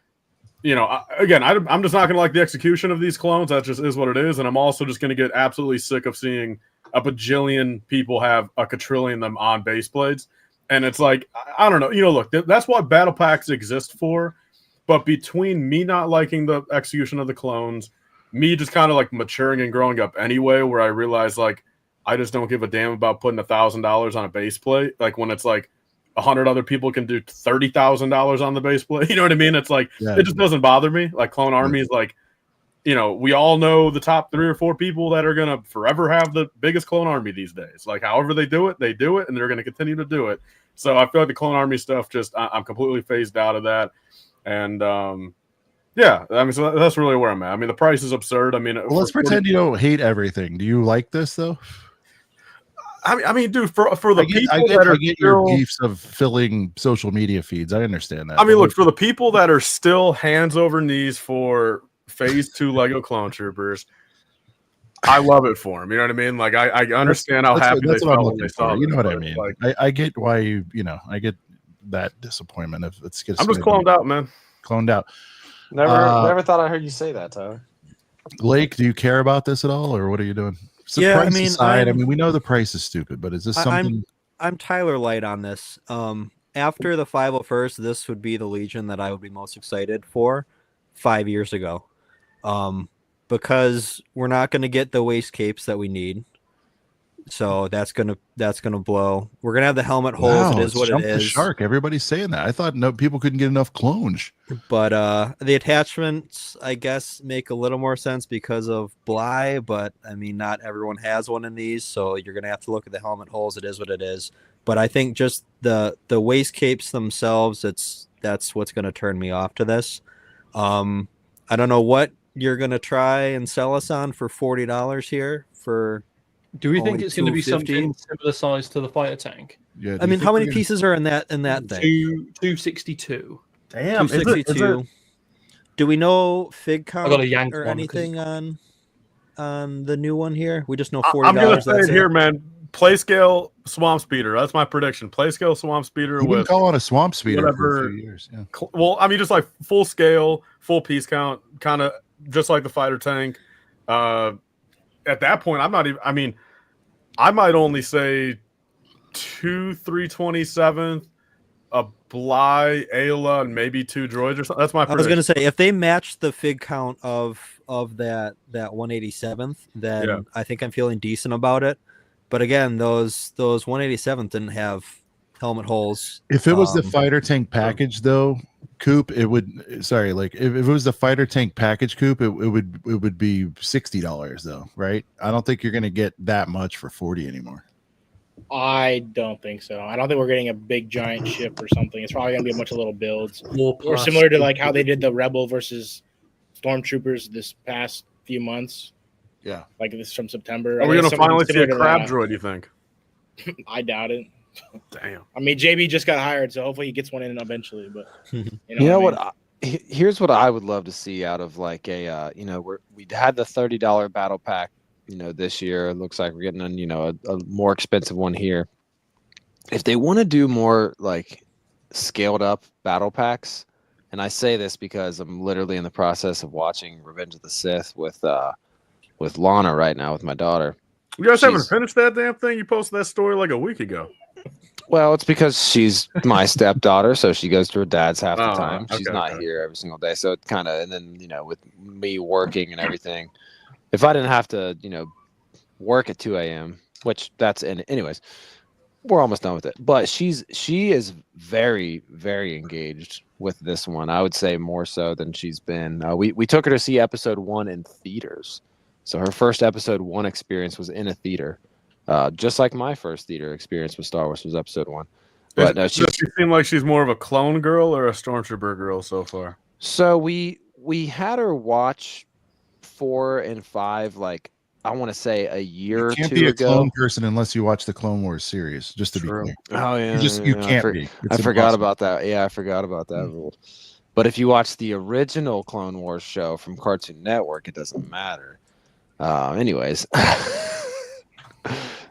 I'm just not going to like the execution of these clones. That just is what it is. And I'm also just going to get absolutely sick of seeing a bajillion people have a quadrillion them on base blades. And it's like, I don't know. Look, that's what battle packs exist for. But between me not liking the execution of the clones, me just kind of like maturing and growing up anyway, where I realized like, I just don't give a damn about putting $1,000 on a base plate. Like when it's like 100 other people can do $30,000 on the base plate. You know what I mean? It's like, it just doesn't bother me. Like Clone Army is like, we all know the top 3 or 4 people that are going to forever have the biggest clone army these days. Like, however they do it, and they're going to continue to do it. So I feel like the clone army stuff, I'm completely phased out of that. And, so that's really where I'm at. I mean, the price is absurd. I mean, well, let's pretend you don't hate everything. Do you like this, though? I mean, dude, for the people I get your beefs of filling social media feeds. I understand that. I mean, look, for the people that are still hands over knees for phase 2 Lego Clone Troopers, I love it for them. You know what I mean? Like I understand how happy they felt when they saw it. You know what I mean? Like, I get why I get that disappointment if it's I'm just cloned out, man. Cloned out. Never thought I heard you say that, Tyler. Lake, do you care about this at all, or what are you doing? Yeah, I mean, aside, we know the price is stupid, but is this something? I'm Tyler Light on this. After the 501st, this would be the Legion that I would be most excited for 5 years ago. Because we're not going to get the waist capes that we need, so that's gonna blow. We're gonna have the helmet holes. Wow, it is what it is. Shark. Everybody's saying that. I thought people couldn't get enough clones. But the attachments, I guess, make a little more sense because of Bly. But I mean, not everyone has one in these, so you're gonna have to look at the helmet holes. It is what it is. But I think just the waist capes themselves, that's what's gonna turn me off to this. I don't know what you're gonna try and sell us on for $40 here for. Do we think it's going to be something similar size to the fighter tank? Yeah. I mean, how many pieces are in that thing? 262. Damn, 262. Do we know fig count got a yank or one anything on the new one here? We just know $40. I'm gonna say it here, man. Play scale swamp speeder. That's my prediction. Play scale swamp speeder. We've been calling a swamp speeder whatever, for a few years. Yeah. Well, I mean, just like full scale, full piece count, kind of just like the fighter tank. At that point, I'm not even. I mean, I might only say 2 327th, a Bly, Ayla, and maybe 2 droids or something. That's my prediction. I was going to say, if they match the fig count of that 187th, then I think I'm feeling decent about it. But again, those 187th didn't have helmet holes. If it was the fighter tank package, though, Coop, it would. Sorry, like if it was the fighter tank package, Coop, it would be $60 though, right? I don't think you're going to get that much for 40 anymore. I don't think so. I don't think we're getting a big giant ship or something. It's probably going to be a bunch of little builds, or similar to like how they did the Rebel versus Stormtroopers this past few months. Yeah, like this from September. Are we going to finally see a crab droid? You think? I doubt it. Damn. I mean, JB just got hired, so hopefully he gets one in eventually. But you know what? Here's what I would love to see out of like a we had the $30 battle pack this year. It looks like we're getting a more expensive one here. If they want to do more like scaled up battle packs, and I say this because I'm literally in the process of watching Revenge of the Sith with Lana right now with my daughter. You guys haven't finished that damn thing? You posted that story like a week ago. Well, it's because she's my stepdaughter, so she goes to her dad's half the time. She's okay, not here every single day, so it kind of, and then with me working and everything, if I didn't have to work at 2 a.m., which that's anyways, we're almost done with it. But she is very, very engaged with this one. I would say more so than she's been. We took her to see episode 1 in theaters, so her first episode 1 experience was in a theater. Just like my first theater experience with Star Wars was episode 1. But does she seem like she's more of a clone girl or a stormtrooper girl so far? So we had her watch 4 and 5, like I want to say a year or two ago. You can't be a clone person unless you watch the Clone Wars series, just to be clear. Oh yeah, you can't be. I forgot about that. Yeah, I forgot about that rule. But if you watch the original Clone Wars show from Cartoon Network, it doesn't matter. Anyways.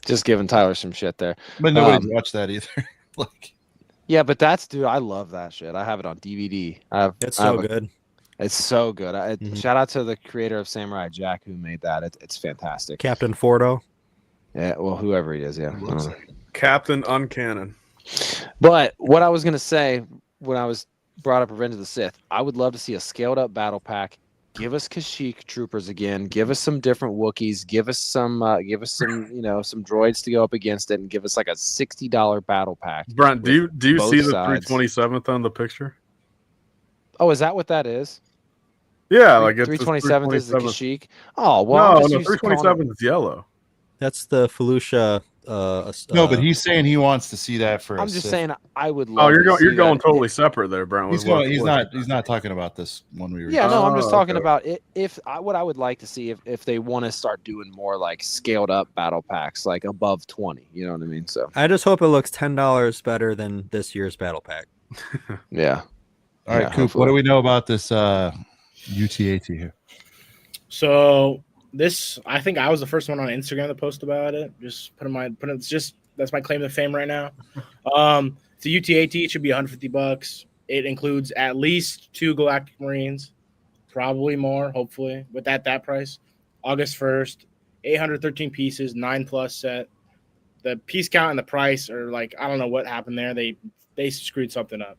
Just giving Tyler some shit there. But nobody's watched that either. Yeah, but dude, I love that shit. I have it on DVD. It's so good. It's so good. Shout out to the creator of Samurai Jack who made that. It's fantastic. Captain Fordo. Yeah, well, whoever he is, yeah. Captain Uncannon. But what I was going to say when I was brought up Revenge of the Sith, I would love to see a scaled up battle pack. Give us Kashyyyk troopers again. Give us some different Wookiees. Give us some some droids to go up against it, and give us like a $60 battle pack. Brent, do you see the sides. 327th on the picture? Oh, is that what that is? Yeah, like it's 327th is the Kashyyyk. Oh well, no, 327th is yellow. That's the Felucia. No, but he's saying he wants to see that for. I'm just saying I would love. Oh, you're going totally separate there, Brent. He's not talking about this one we were. Yeah, no, I'm just talking about it. What I would like to see if they want to start doing more like scaled up battle packs, like above 20. You know what I mean? So I just hope it looks $10 better than this year's battle pack. Yeah. All right, Coop. What do we know about this UTAT here? So this, I think I was the first one on Instagram to post about it. Just that's my claim to fame right now. It's a UTAT. It should be $150. It includes at least 2 Galactic Marines, probably more, hopefully, with that price. August 1st, 813 pieces, 9+ set. The piece count and the price are like, I don't know what happened there. They screwed something up.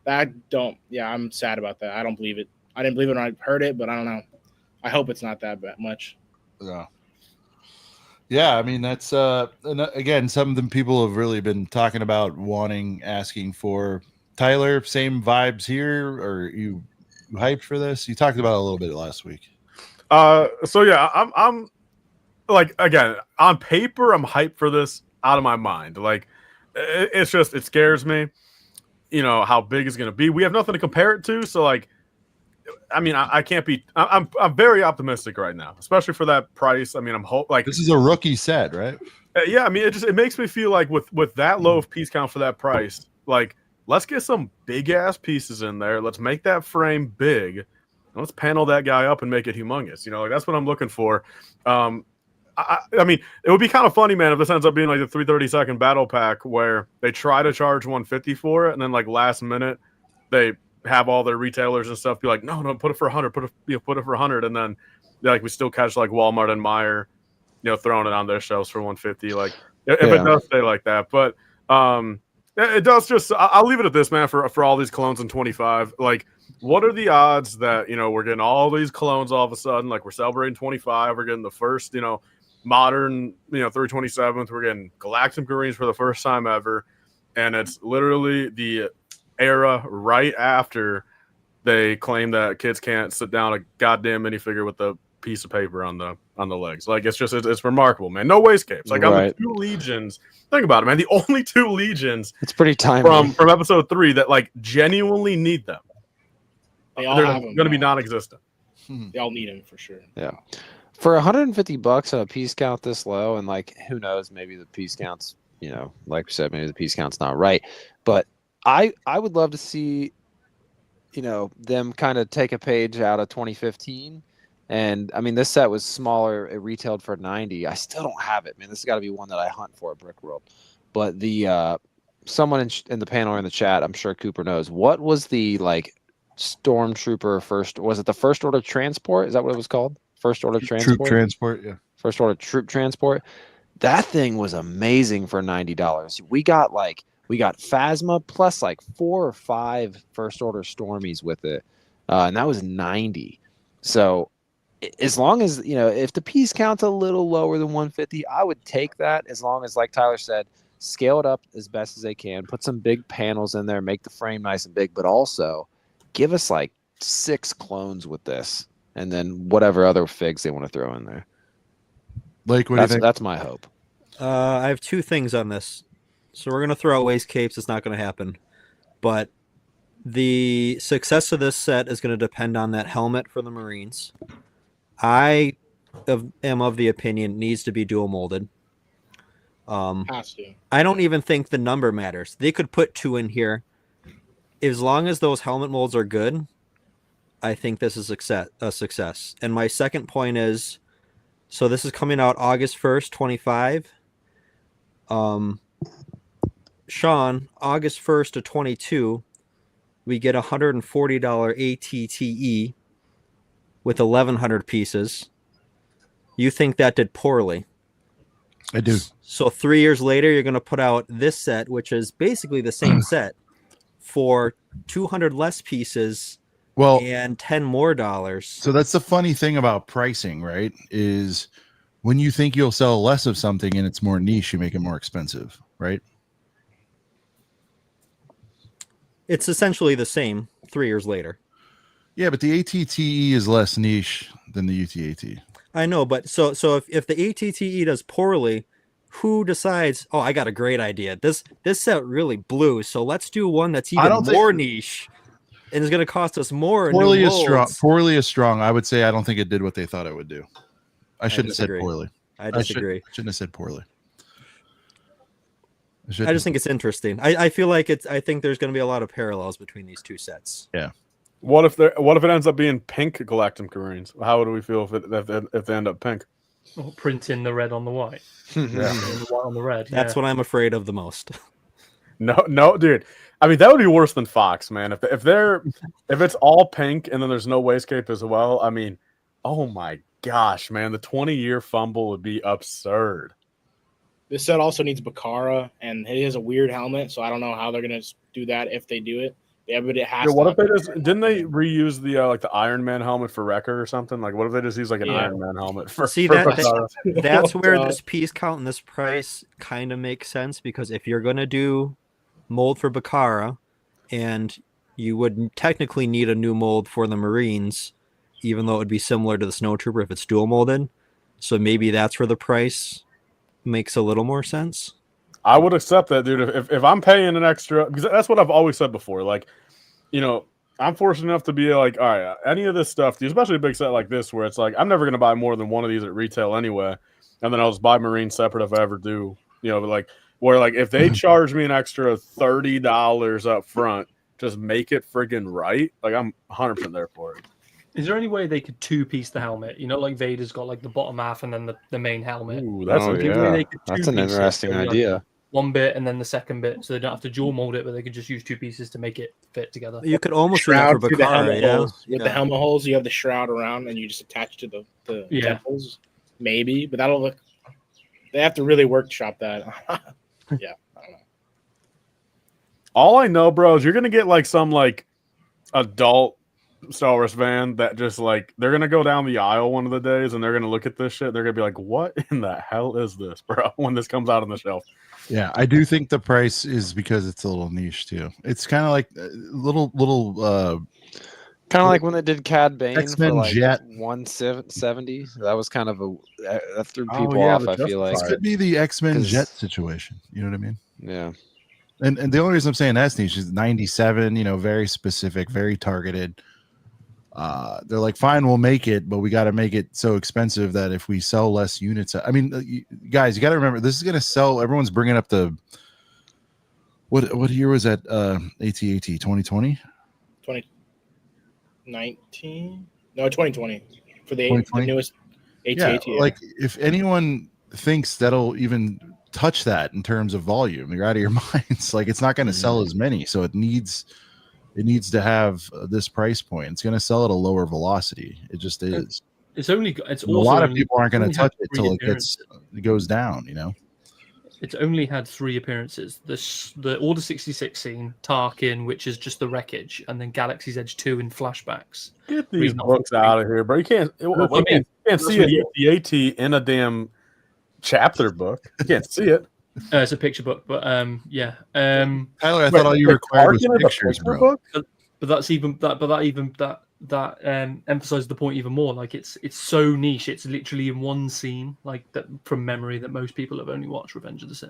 I'm sad about that. I don't believe it. I didn't believe it when I heard it, but I don't know. I hope it's not that much. Yeah, I mean that's again some of the people have really been talking about asking for. Tyler, same vibes here, or you hyped for this? You talked about it a little bit last week. So yeah, I'm like, again, on paper, I'm hyped for this out of my mind. Like, it scares me. How big it's gonna be. We have nothing to compare it to, so like. I mean, I can't be. I'm very optimistic right now, especially for that price. I mean, this is a rookie set, right? Yeah, I mean, it makes me feel like with that low of piece count for that price, like let's get some big ass pieces in there. Let's make that frame big, and let's panel that guy up and make it humongous. Like that's what I'm looking for. I mean, it would be kind of funny, man, if this ends up being like the 332nd battle pack where they try to charge $150 for it, and then like last minute they have all their retailers and stuff be like, no, put it for $100, put it for $100, and then we still catch like Walmart and Meijer, throwing it on their shelves for $150. Like if it does stay like that, but it does just. I'll leave it at this, man. For all these clones in 25, like what are the odds that we're getting all these clones all of a sudden? Like we're celebrating 25, we're getting the first modern 327th, we're getting Galactic Marines for the first time ever, and it's literally the era right after they claim that kids can't sit down a goddamn minifigure with a piece of paper on the legs. Like it's remarkable, man. No waste capes. Like on the 2 legions. Think about it, man. The only 2 legions. It's pretty timely from episode 3 that like genuinely need them. They're going to be non-existent. They all need them for sure. Yeah. For $150 on a piece count this low, and like who knows, maybe the piece counts. Like we said, maybe the piece count's not right, but I would love to see them kind of take a page out of 2015. And I mean, this set was smaller. It retailed for 90. I still don't have it, man. This has got to be one that I hunt for at Brick World. But the someone in the panel or in the chat, I'm sure Cooper knows, what was the like Stormtrooper first? Was it the first order transport? Is that what it was called? First order transport. Troop transport. Yeah. First order troop transport. That thing was amazing for $90. We got Phasma plus like 4 or 5 first order Stormies with it, and that was 90. So as long as if the piece count's a little lower than 150, I would take that. As long as, like Tyler said, scale it up as best as they can, put some big panels in there, make the frame nice and big, but also give us like 6 clones with this, and then whatever other figs they want to throw in there. Blake, what do you think? That's my hope. I have 2 things on this. So we're going to throw out waist capes. It's not going to happen. But the success of this set is going to depend on that helmet for the Marines. I am of the opinion it needs to be dual molded. Has to. I don't even think the number matters. They could put 2 in here. As long as those helmet molds are good, I think this is a success. And my second point is, so this is coming out August 1st, 25. Sean, August 1st to 22, we get $140 ATTE with 1,100 pieces. You think that did poorly? I do. So 3 years later, you're going to put out this set, which is basically the same set, for 200 less pieces and $10 more. So that's the funny thing about pricing, right? Is when you think you'll sell less of something and it's more niche, you make it more expensive, right? It's essentially the same 3 years later. Yeah, but the ATTE is less niche than the UTAT. I know, but so if the ATTE does poorly, who decides, oh, I got a great idea. This set really blew, so let's do one that's even more niche and it's going to cost us more. Poorly is strong. I would say I don't think it did what they thought it would do. I shouldn't have said poorly. I disagree. Shouldn't have said poorly. I just think it's interesting. I feel like I think there's going to be a lot of parallels between these 2 sets. Yeah. What if it ends up being pink Galactic Marines? How do we feel if they end up pink? Or printing the red on the white. Yeah. The white on the red. That's what I'm afraid of the most. No, dude. I mean, that would be worse than Fox, man. If it's all pink and then there's no waist cape as well. I mean, oh my gosh, man, the 20-year fumble would be absurd. This set also needs Bakara, and he has a weird helmet, so I don't know how they're gonna do that if they do it. Yeah, but it has. What if they didn't they reuse the like the Iron Man helmet for Wrecker or something? Like, what if they just use like an Iron Man helmet for? That's where this piece count and this price kind of makes sense, because if you're gonna do mold for Bakara, and you would technically need a new mold for the Marines, even though it would be similar to the Snowtrooper if it's dual molded. So maybe that's where the price makes a little more sense. I would accept that, dude. If I'm paying an extra, because that's what I've always said before. Like, I'm fortunate enough to be like, all right, any of this stuff, especially a big set like this, where it's like, I'm never going to buy more than one of these at retail anyway. And then I'll just buy Marine separate if I ever do, but like, where like, if they charge me an extra $30 up front, just make it friggin' right. Like, I'm 100% there for it. Is there any way they could 2-piece the helmet? Like Vader's got like the bottom half and then the main helmet. Ooh, that's an interesting idea. Like one bit and then the second bit, so they don't have to dual mold it, but they could just use 2 pieces to make it fit together. You could almost shroud the helmet holes. With the helmet holes, you have the shroud around, and you just attach to the temples. Maybe, but that'll look. They have to really workshop that. Yeah, I don't know. All I know, bro, is you're gonna get like some like adult Star Wars fan that just like they're gonna go down the aisle one of the days and they're gonna look at this shit. They're gonna be like, "What in the hell is this, bro?" When this comes out on the shelf. Yeah, I do think the price is because it's a little niche too. It's kind of like little kind of like when they did Cad Bane X-Men for like Jet 170. That was kind of that threw people off. I feel like this could be the X-Men Jet situation. You know what I mean? Yeah. And the only reason I'm saying that's niche is 97. Very specific, very targeted. They're like, fine, we'll make it, but we got to make it so expensive that if we sell less units, I mean, guys, you got to remember this is going to sell. Everyone's bringing up the what year was that? AT-AT 2020. 19? No, 2020 for the 2020? newest Yeah, AT-AT. like if anyone thinks that'll even touch that in terms of volume, you're out of your minds. Like it's not going to sell as many, so it needs to have this price point. It's going to sell at a lower velocity. It just is. It's a lot of people aren't going to touch it till it goes down. You know, it's only had 3 appearances: the Order 66 scene, Tarkin, which is just the wreckage, and then Galaxy's Edge 2 in flashbacks. Get these books out of here, bro. You can't see an AT-AT in a damn chapter book. You can't see it. It's a picture book, but yeah. Tyler, I thought all you required was pictures, bro. But that emphasizes the point even more. Like it's so niche. It's literally in one scene, like that from memory, that most people have only watched Revenge of the Sith.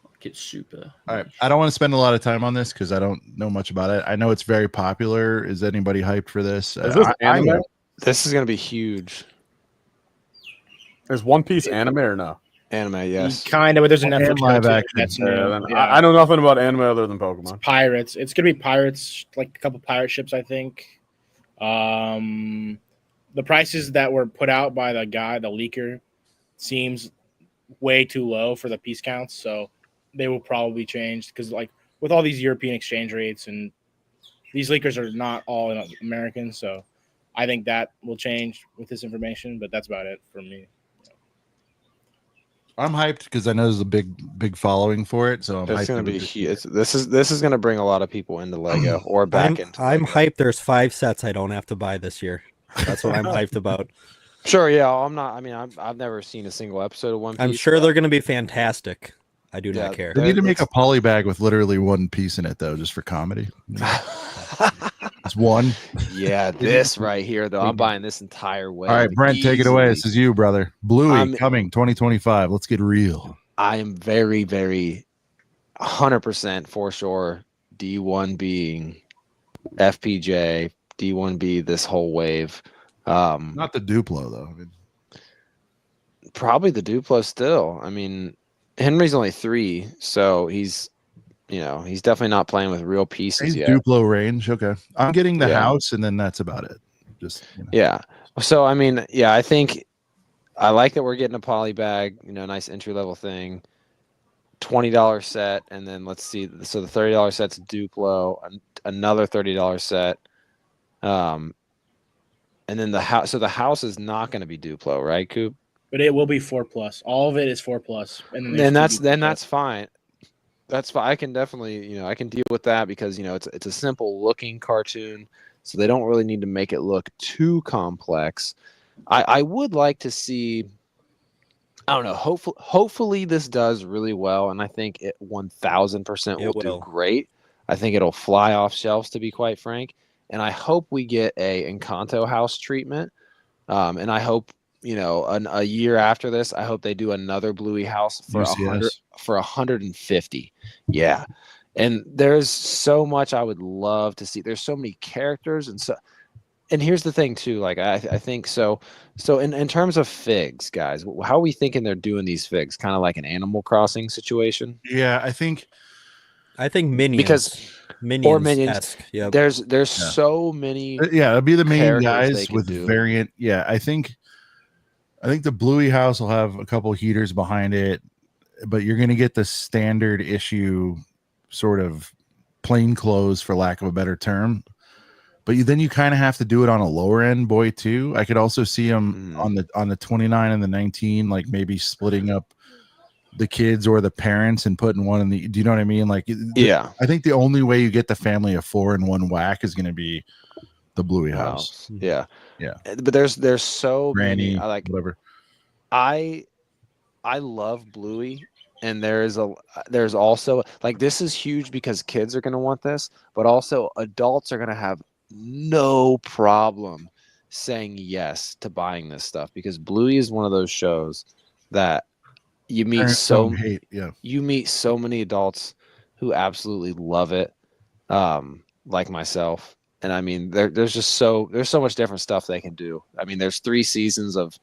Like it's super. All right, I don't want to spend a lot of time on this because I don't know much about it. I know it's very popular. Is anybody hyped for this? Is this anime? This is gonna be huge. Is One Piece anime or no? Anime, yes. Kind of, but there's a Netflix live show too. action. That's Yeah, new. I know nothing about anime other than Pokemon. Pirates. It's gonna be pirates, like a couple pirate ships, I think. The prices that were put out by the guy, the leaker, seems way too low for the piece counts, so they will probably change because, like, with all these European exchange rates, and these leakers are not all American, so I think that will change with this information. But that's about it for me. I'm hyped because I know there's a big following for it. So I'm It's hyped gonna to be just- huge. This is gonna bring a lot of people into Lego or back into. I'm Lego. hyped. There's 5 sets I don't have to buy this year. That's what I'm hyped about. Sure, yeah. I'm not. I mean, I've never seen a single episode of One Piece. I'm sure they're going to be fantastic. I do Yeah, not care. They need to make a poly bag with literally one piece in it, though, just for comedy. It's one. Yeah, this right here, though. I'm buying this entire way. All right, Brent, take it away. This is you, brother. Bluey coming 2025. Let's get real. I am very, very 100% for sure. D1 being FPJ, D1B this whole wave. Not the Duplo though. I mean, probably the Duplo still. I mean, Henry's only 3, so he's definitely not playing with real pieces he's yet. Duplo range. Okay, I'm getting the Yeah. house, and then that's about it. Just Yeah. So I mean, yeah, I think I like that we're getting a poly bag, nice entry level thing. $20 set, and then let's see. So the $30 set's Duplo, another $30 set. And then the house. So the house is not going to be Duplo, right, Coop? But it will be 4+. All of it is 4+. And Then that's fine. That's fine. I can definitely, I can deal with that because it's a simple looking cartoon, so they don't really need to make it look too complex. I would like to see. I don't know. Hopefully this does really well, and I think it 1000% will do great. I think it'll fly off shelves, to be quite frank. And I hope we get a Encanto house treatment. And I hope a year after this, I hope they do another Bluey house for UCS. for 150. Yeah. And there's so much I would love to see. There's so many characters and here's the thing too, like I think so in terms of figs, guys, how are we thinking they're doing these figs? Kind of like an Animal Crossing situation? Yeah, I think Minions. Because Minions. Yep. There's so many. Yeah, it'll be the main characters guys they can with do. variant. Yeah, I think the Bluey house will have a couple heaters behind it, but you're going to get the standard issue sort of plain clothes, for lack of a better term. But then you kind of have to do it on a lower end boy too. I could also see them on the 29 and the 19, like maybe splitting up the kids or the parents and putting one in the. Do you know what I mean? Like, Yeah. I think the only way you get the family of 4 in one whack is going to be the Bluey house. Yeah. Yeah. But there's so Granny, many. I like. whatever. I love Bluey. And there's also like, this is huge because kids are going to want this, but also adults are going to have no problem saying yes to buying this stuff because Bluey is one of those shows that you meet Parents don't hate. Yeah. you meet so many adults who absolutely love it, like myself. And I mean, there's so much different stuff they can do. I mean, there's 3 seasons of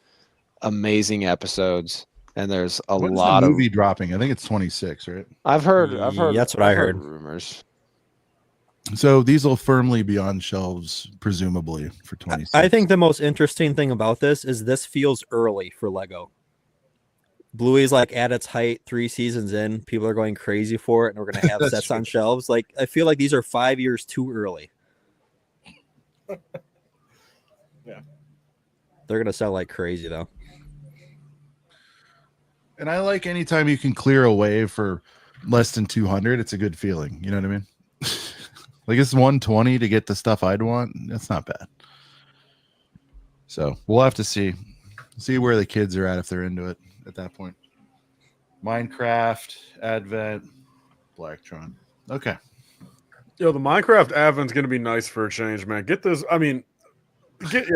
amazing episodes. And there's a When's lot the of movie dropping. I think it's 26, right? I've heard That's what I heard. rumors. So these will firmly be on shelves, presumably for 26. I think the most interesting thing about this feels early for Lego. Bluey's like at its height 3 seasons in. People are going crazy for it, and we're going to have That's sets true. on shelves. Like, I feel like these are 5 years too early. Yeah. They're going to sell like crazy, though. And I like anytime you can clear a wave for less than 200, it's a good feeling. You know what I mean? Like it's 120 to get the stuff I'd want. That's not bad. So we'll have to see where the kids are at if they're into it at that point. Minecraft, Advent, Blacktron. Okay. Yo, the Minecraft Advent's gonna be nice for a change, man. Get this. I mean, get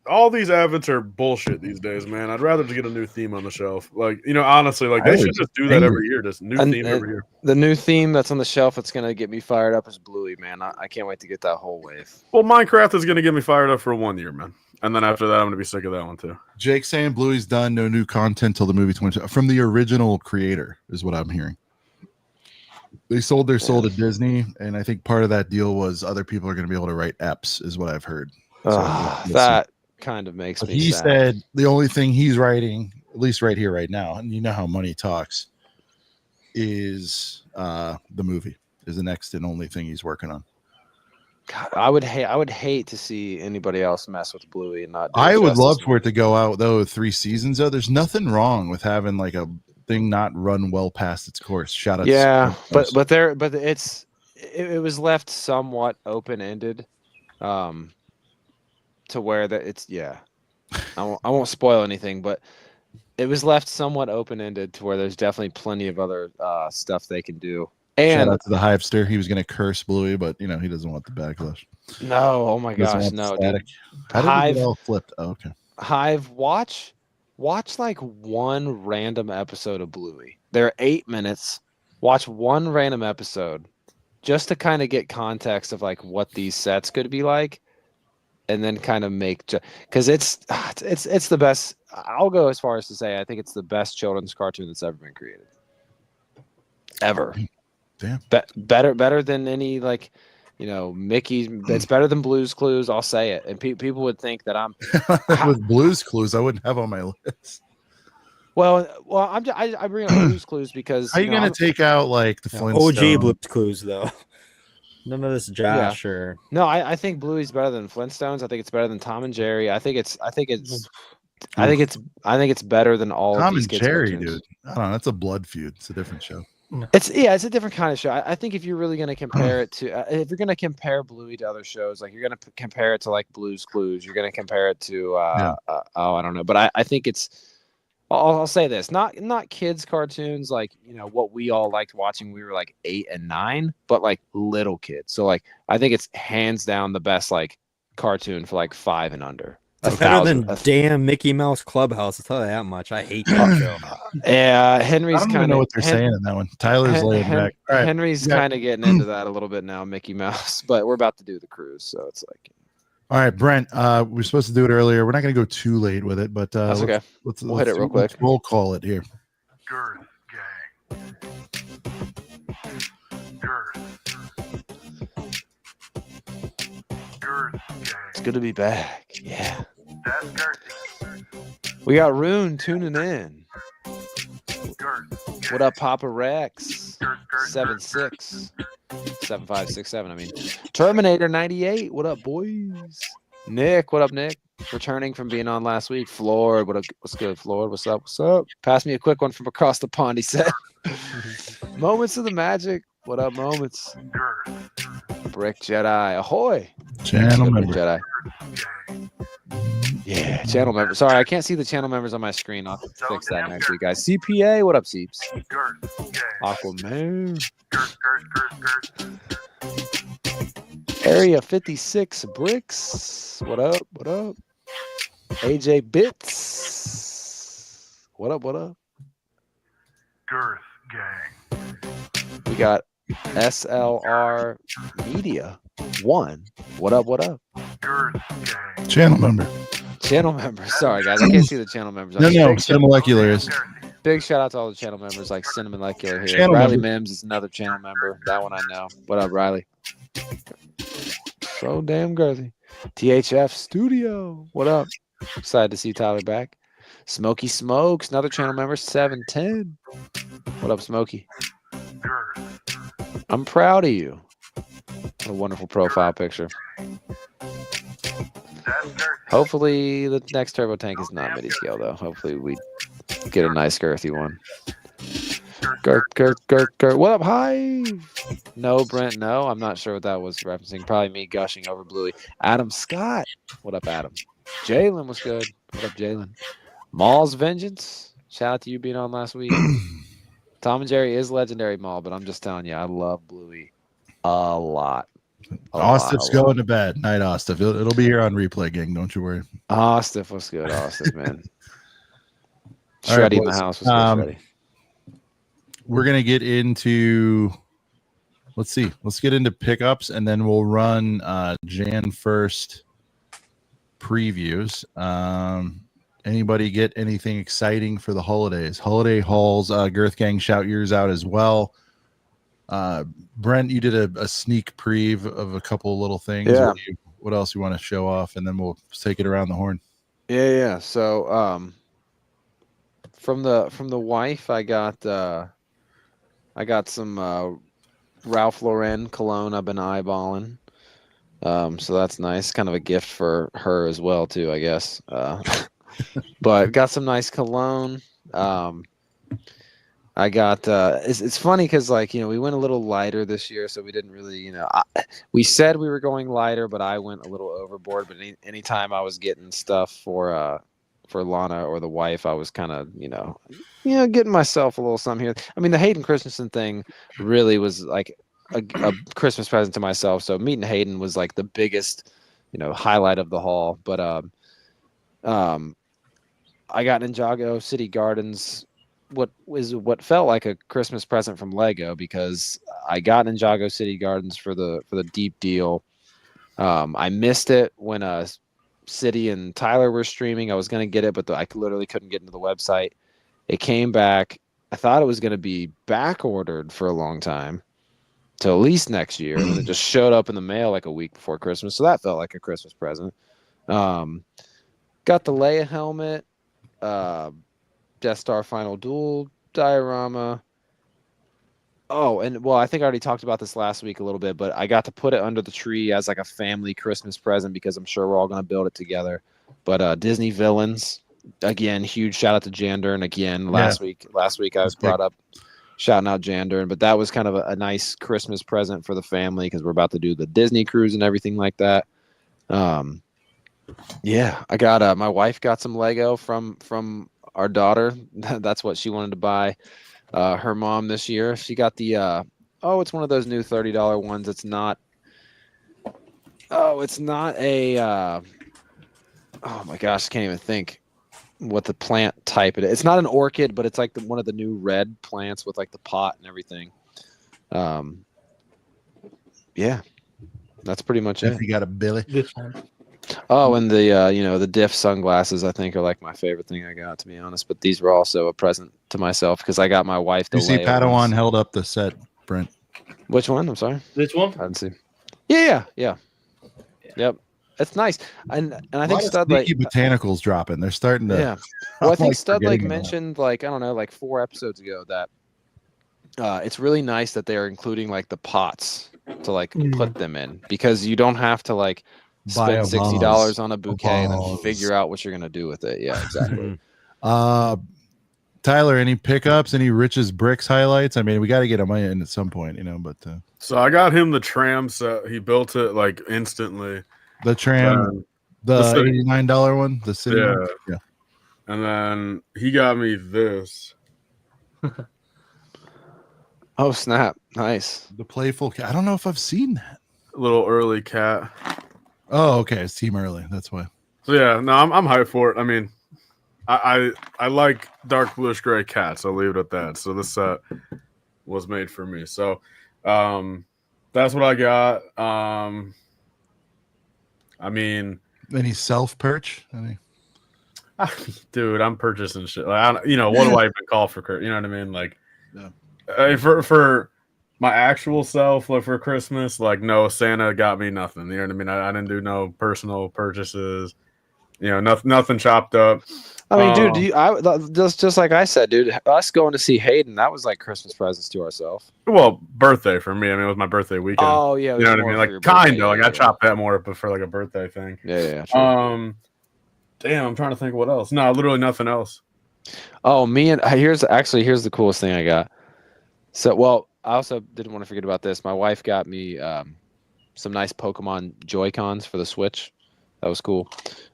all these Advents are bullshit these days, man. I'd rather just get a new theme on the shelf. Like, honestly, like they should just do that every year. Just new theme every year. The new theme that's on the shelf that's gonna get me fired up is Bluey, man. I can't wait to get that whole wave. Well, Minecraft is gonna get me fired up for 1 year, man. And then after that, I'm gonna be sick of that one too. Jake saying Bluey's done, no new content till the movie 20 from the original creator is what I'm hearing. They sold their soul to Disney, and I think part of that deal was other people are going to be able to write EPs, is what I've heard. So That kind of makes but me he sad. said the only thing he's writing, at least right here, right now, and you know how money talks, is the movie is the next and only thing he's working on. God, I would hate to see anybody else mess with Bluey and not do I it would justice, love man. for it to go out though 3 seasons though. There's nothing wrong with having like a thing not run well past its course. Shout out Yeah, to but it was left somewhat open ended, to where that it's I won't spoil anything, but it was left somewhat open ended to where there's definitely plenty of other stuff they can do. shout And out to the Hivester. He was going to curse Bluey, but he doesn't want the backlash. no, oh my He doesn't gosh, want the no, static. dude. How did we Hive- get all flipped? Oh, okay. Hive, watch like one random episode of Bluey. They're 8 minutes. Watch one random episode just to kind of get context of like what these sets could be like, and then kind of make because it's the best. I'll go as far as to say I think it's the best children's cartoon that's ever been created. Ever. Damn. Better than any like. Mickey. It's better than Blue's Clues. I'll say it, and people would think that I'm. With Blue's Clues, I wouldn't have on my list. Well, I bring up Blue's Clues because How are you going to take out like the Flintstones? OG Blue's Clues, though. None of this Josh or No, I think Bluey's better than Flintstones. I think it's better than Tom and Jerry. I think it's better than all Tom of these and kids' Jerry, cartoons. dude. I don't know. That's a blood feud. It's a different show. It's a different kind of show. I think if you're really going to compare it to, if you're going to compare Bluey to other shows, like you're going to compare it to like Blue's Clues, you're going to compare it to, I don't know, but I think it's. I'll say this, not kids cartoons like what we all liked watching when we were like 8 and 9, but like little kids. So like I think it's hands down the best like cartoon for like 5 and under. it's better than damn Mickey Mouse Clubhouse. I'll tell you that much. I hate that show. Yeah, I Henry's don't even kind know of what they're saying in that one. Tyler's laying back. All right. Henry's kind of getting into that a little bit now, Mickey Mouse, but we're about to do the cruise, so it's like. All right, Brent. We were supposed to do it earlier. We're not going to go too late with it, but That's okay. We'll hit it real quick. We'll call it here. Girth Gang. Girth Gang. It's good to be back. Yeah. That's Girthy. We got Rune tuning in. Girth. What up, Papa Rex? Girth, girth, 76 7567. I mean, Terminator 98. What up, boys? Nick, what up, Nick? Returning from being on last week. Floyd, what's good, Floyd? What's up? What's up? Pass me a quick one from across the pond. He said, "Moments of the magic." What up, Moments? Girth. Brick Jedi, ahoy! Channel Brick member. Jedi. Gang. Yeah, channel member. Sorry, I can't see the channel members on my screen. I'll fix that next week, guys. CPA, what up, Seeps? Girth. Gang. Aquaman. Girth, girth, girth, girth. Area 56 Bricks. What up? What up? AJ Bits. What up? What up? Girth Gang. We got SLR Media 1. What up? What up? Girth Gang. Channel member. Channel members. Sorry, guys. I can't see the channel members. No, no. Big, Cinemolecular is. big shout out to all the channel members like Cinemolecular here. Channel Riley member. Mims is another channel member. That one I know. What up, Riley? So damn girthy. THF Studio. What up? Excited to see Tyler back. Smokey Smokes, another channel member, 710. What up, Smokey? Girth. I'm proud of you. What a wonderful profile picture. That's girthy. Hopefully the next turbo tank is not midi scale though. Hopefully we get a nice girthy one. Gert. What up, Hive? No, Brent, no. I'm not sure what that was referencing. Probably me gushing over Bluey. Adam Scott. What up, Adam? Jalen was good. What up, Jalen? Maul's Vengeance. Shout out to you being on last week. Tom and Jerry is legendary, Maul, but I'm just telling you, I love Bluey a lot. Austif's going to bed. Night, Austif. It'll be here on replay, gang. Don't you worry. Austif was good. Austif, man. All right, Shreddy in the boys. house was good. Shreddy. We're gonna get into. Let's get into pickups, and then we'll run Jan 1st previews. Anybody get anything exciting for the holidays? Holiday hauls. Girth Gang, shout yours out as well. Brent, you did a sneak preview of a couple little things. Yeah. What else you want to show off, and then we'll take it around the horn. Yeah. So, from the wife, I got some Ralph Lauren cologne I've been eyeballing. So that's nice. Kind of a gift for her as well too, I guess. But got some nice cologne. I got it's funny because we went a little lighter this year, so we didn't really we said we were going lighter, but I went a little overboard. But anytime I was getting stuff for Lana or the wife, I was kind of getting myself a little something here. I mean, the Hayden Christensen thing really was like a Christmas present to myself. So meeting Hayden was like the biggest highlight of the haul. But I got Ninjago City Gardens. What felt like a Christmas present from Lego, because I got Ninjago City Gardens for the deep deal. I missed it when City and Tyler were streaming. I was going to get it, but I literally couldn't get into the website. It came back. I thought it was going to be back ordered for a long time till at least next year, and it just showed up in the mail like a week before Christmas. So that felt like a Christmas present. Got the Leia helmet. Death Star Final Duel diorama. Oh, and I think I already talked about this last week a little bit, but I got to put it under the tree as like a family Christmas present because I'm sure we're all going to build it together. But Disney Villains, again, huge shout out to Jandern. Again, last week I was brought up shouting out Jandern, but that was kind of a nice Christmas present for the family because we're about to do the Disney cruise and everything like that. Yeah, I got my wife got some Lego from our daughter. That's what she wanted to buy. Her mom this year, she got the it's one of those new $30 ones. It's not a oh my gosh, I can't even think what the plant type it is. It's not an orchid, but it's like one of the new red plants with like the pot and everything. Yeah, that's pretty much it. You got a Billy. This one. Oh, and the Diff sunglasses I think are like my favorite thing I got, to be honest. But these were also a present to myself because I got my wife the You see Leia Padawan ones. held up the set, Brent. Which one? I'm sorry. This one. I didn't see. Yeah. Yep. It's nice. And I think Stud Lake Botanicals dropping. They're starting to. Yeah. Well, I think like Stud Lake forgetting about mentioned I don't know, like 4 episodes ago that it's really nice that they're including like the pots to put them in, because you don't have to Buy a spend $60 vase. on a bouquet and then vase. figure out what you're gonna do with it. Yeah, exactly. Tyler, any pickups? Any Rich's Bricks highlights? I mean, we got to get him in at some point, But So I got him the tram set. He built it instantly. the tram, the city- $89 one, the city. Yeah. one? Yeah. And then he got me this. Oh snap! Nice. The playful. I don't know if I've seen that. Little early cat. Oh, okay. It's Team Early. That's why. So yeah, no, I'm hyped for it. I mean, I like dark bluish gray cats. I'll leave it at that. So this set was made for me. So that's what I got. I mean, Any self perch? dude, I'm purchasing shit. What do I even call for Kurt? You know what I mean? Yeah. For my actual self, like for Christmas, like no, Santa got me nothing. You know what I mean? I didn't do no personal purchases. You know, nothing chopped up. I mean, dude, just like I said, dude, us going to see Hayden, that was like Christmas presents to ourselves. Well, birthday for me. I mean, it was my birthday weekend. Oh yeah, you know what I mean? Like kind of, like I chopped that more up for like a birthday thing. Yeah. True. Damn, I'm trying to think what else. No, literally nothing else. Oh, here's the coolest thing I got. So, well, I also didn't want to forget about this. My wife got me some nice Pokemon Joy-Cons for the Switch. That was cool.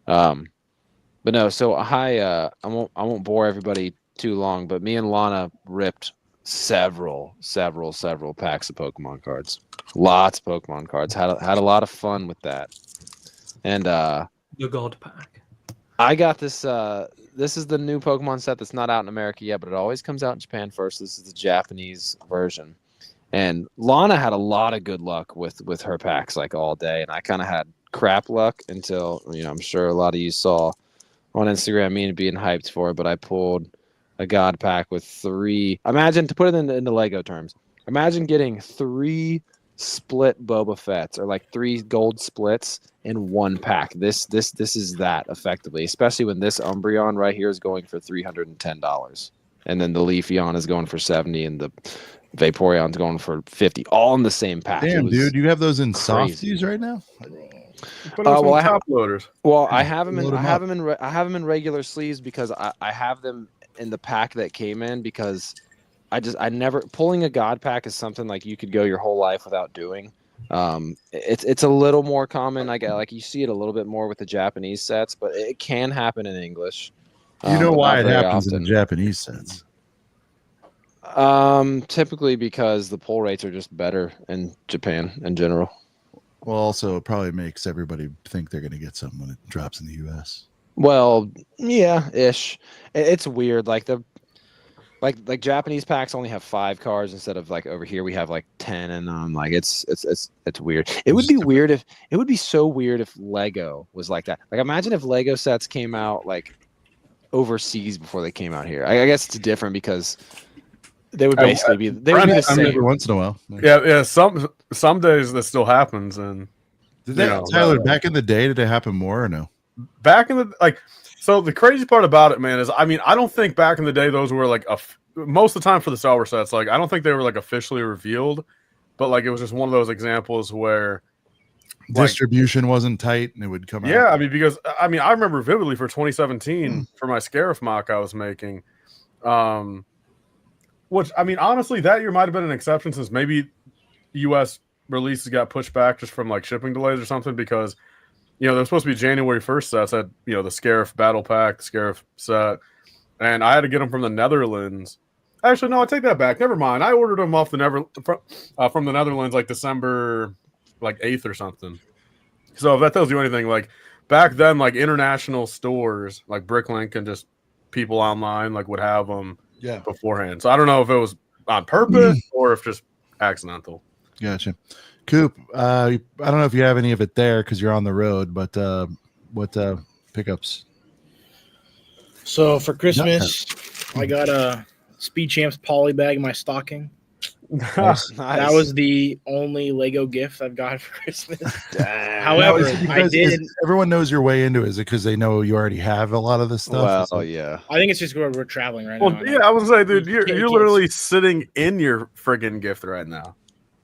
But no, so I won't bore everybody too long, but me and Lana ripped several packs of Pokemon cards. Lots of Pokemon cards. Had a lot of fun with that. And the God Pack. I got this this is the new Pokemon set that's not out in America yet, but it always comes out in Japan first. This is the Japanese version. And Lana had a lot of good luck with her packs like all day, and I kind of had crap luck until, I'm sure a lot of you saw on Instagram me being hyped for it, but I pulled a God pack with 3. Imagine, to put it into Lego terms, imagine getting 3 split Boba Fett's, or like 3 gold splits in one pack. This is that effectively, especially when this Umbreon right here is going for $310, and then the Leafeon is going for $70, and the Vaporeon's going for $50, all in the same pack. Damn, dude, you have those in crazy. softies right now? Top loaders. Well, I have them in regular sleeves because I have them in the pack that came in, because I never, pulling a God pack is something like you could go your whole life without doing. It's a little more common. I get, like, you see it a little bit more with the Japanese sets, but it can happen in English. You know but why not it very happens often. in the Japanese sets? Typically because the pull rates are just better in Japan in general. Well, also it probably makes everybody think they're going to get something when it drops in the U.S. Well, yeah, ish. It's weird. Like like Japanese packs only have 5 cards instead of like over here we have like 10 in them. Like it's weird. It would be so weird if Lego was like that. Like imagine if Lego sets came out like overseas before they came out here. I guess it's different because they would basically be the same. Every once in a while. Yeah. Some days that still happens, and Did that, Tyler, back in the day, did it happen more or no? Back in the so the crazy part about it, man, is I don't think back in the day those were like most of the time for the Star Wars sets. Like I don't think they were like officially revealed, but like it was just one of those examples where distribution wasn't tight and it would come out. Yeah, because I remember vividly for 2017 for my Scarif mock I was making. Which, honestly, that year might have been an exception since maybe U.S. releases got pushed back just from, like, shipping delays or something because, there was supposed to be January 1st sets. I had, the Scarif Battle Pack, the Scarif set, and I had to get them from the Netherlands. Actually, no, I take that back. Never mind. I ordered them off from the Netherlands, like, December, 8th or something. So if that tells you anything, like, back then, like, international stores, like Bricklink and just people online, like, would have them. Yeah, beforehand. So I don't know if it was on purpose or if just accidental. Gotcha. Coop, I don't know if you have any of it there because you're on the road, but what pickups? So for Christmas, I got a Speed Champs poly bag in my stocking. Nice. That was the only Lego gift I've got for Christmas. However, everyone knows your way into it. Is it because they know you already have a lot of this stuff? Well, yeah. I think it's just where we're traveling right now. Yeah, I was gonna say, dude, you're literally sitting in your friggin' gift right now.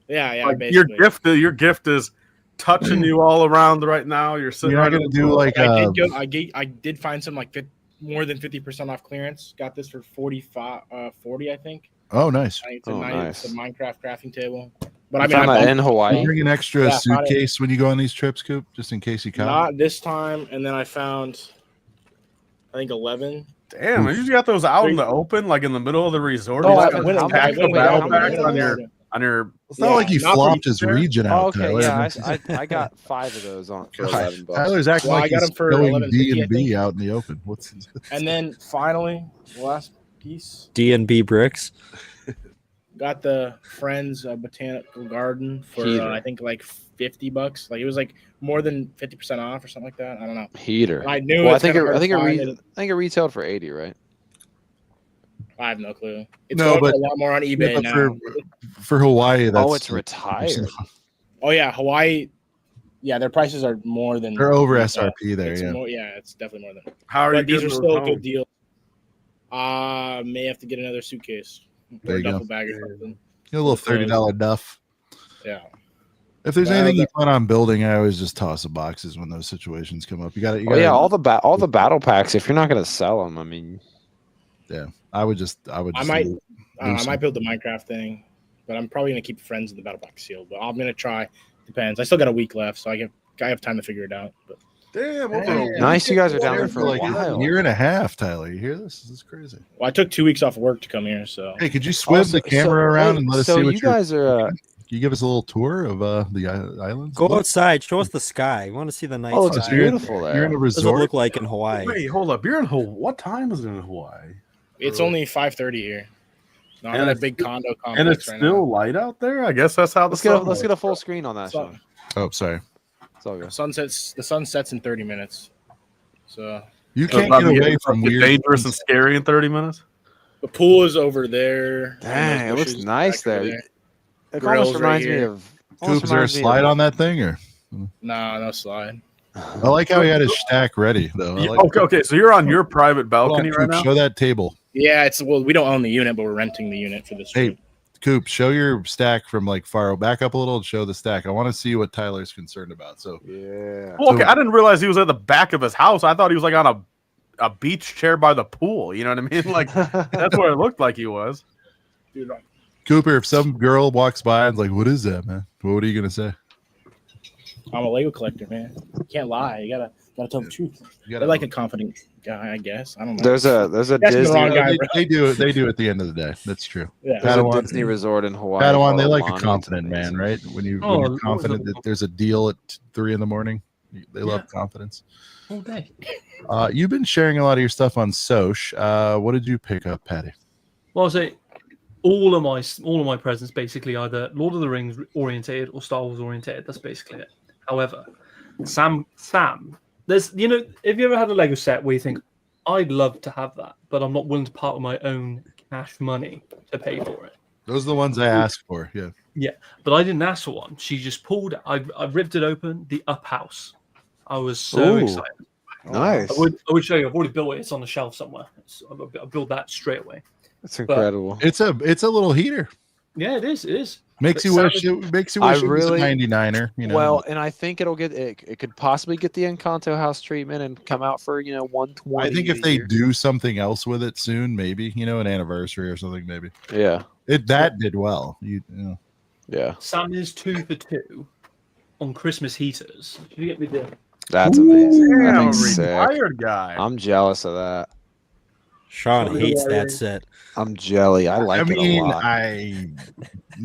Yeah, like basically. Your gift is touching you all around right now. You're sitting. You're not gonna do like I did find some like more than 50% off clearance. Got this for 40, I think. Oh, nice. It's a Minecraft crafting table. But I found that in Hawaii. You bring an extra suitcase when you go on these trips, Coop, just in case you come. Not this time. And then I found, I think 11. Damn, you got those out in the open, like in the middle of the resort. On your. It's not like he flopped his region out. Okay, Tyler. Yeah, I got 5 of those on for $11. Tyler's acting like he's going D&B out in the open. And then finally, last piece. D&B bricks. Got the Friends Botanical Garden for I think like $50. Like it was like more than 50% off or something like that. I don't know. Heater. I knew. Well, I think it retailed for $80, right? I have no clue. It's No, going but- for a lot more on eBay Yeah, but now. for Hawaii, that's Oh, it's retired. Oh yeah, Hawaii. Yeah, their prices are more than. They're over than SRP there. It's Yeah. more, yeah, it's definitely more than. How are you But these getting are those still home? good deals. May have to get another suitcase There or a you go. duffel bag or something. Get a little $30 duff. Yeah. If there's Well, anything you that- plan on building, I always just toss the boxes when those situations come up. You got to. Oh yeah, all the battle packs. If you're not gonna sell them, I mean, I would just. I might. I might build the Minecraft thing, but I'm probably gonna keep friends in the battle pack sealed. But I'm gonna try. Depends. I still got a week left, so I have time to figure it out. But Damn, nice. You guys are down there for for like a while. a year and a half, Tyler. You hear this? This is crazy. well, I took 2 weeks off of work to come here, so Hey, could you swim the camera around and let us so see what you guys are. Can you give us a little tour of the islands? Go outside. Show us the sky. We want to see the night Oh, it's sky. beautiful You're in there. a What does it resort. look like in Hawaii? Wait, hold up. You're in Hawaii. What time is it in Hawaii? it's only 5:30 here. No, I'm And in a it's- big condo complex And it's right still light out there. I guess that's how the Let's get a full screen on that, So- Sean. Oh, sorry. It's all good. The sun sets in 30 minutes. So You So can't about get to away from get weird. dangerous and scary in 30 minutes. the pool is over there. Dang, it Those looks bushes nice back over there. It Grills almost right reminds me here. of. Coop, is there a slide on that thing, or No slide. I like how he had his stack ready though. I like Okay, so you're on your private Hold on, balcony right Coop, now. show that table. Yeah, we don't own the unit, but we're renting the unit for this Hey, trip. Coop, show your stack from like far back up a little and show the stack. I want to see what Tyler's concerned about. So Yeah. Well, okay, I didn't realize he was at the back of his house. I thought he was like on a beach chair by the pool. You know what I mean? Like that's where it looked like he was. Dude, Cooper, if some girl walks by and's like, "What is that, man?" What are you gonna say? I'm a Lego collector, man. You can't lie. You gotta tell the truth. You gotta- They're like a confident guy, I guess. I don't know. There's a That's the Disney. wrong guy, bro. They do it. They do at the end of the day. That's true. Yeah. There's a Padawan- Disney resort in Hawaii. Padawan, they called like a Aulani. confident man, right? When Oh, you're always confident love that there's a deal at 3 a.m, they love confidence. All day. You've been sharing a lot of your stuff on Soch. What did you pick up, Patty? Well, I'll say all of my presents basically either Lord of the Rings orientated or Star Wars orientated. That's basically it. However, Sam, there's have you ever had a Lego set where you think I'd love to have that, but I'm not willing to part with my own cash money to pay for it. Those are the ones I asked for. Yeah. Yeah, but I didn't ask for one. She just pulled it. I ripped it open. The Up House. I was so Ooh. excited. Nice. I would show you. I've already built it. It's on the shelf somewhere. I'll build that straight away. That's incredible. It's a little heater. Yeah, it is. It is. Makes But you wish Sam- it makes you I wish it was a really- 99er. You know. Well, and I think it'll get it could possibly get the Encanto House treatment and come out for 120. I think if a they year. do something else with it soon, maybe an anniversary or something, maybe Yeah. that did well. You know. Yeah. Sam is 2 for 2 on Christmas heaters. Did you get me the? That's amazing. That Damn, thing's sick. retired guy. I'm jealous of that. Sean hates that set. I'm jelly. I like I it mean, a lot.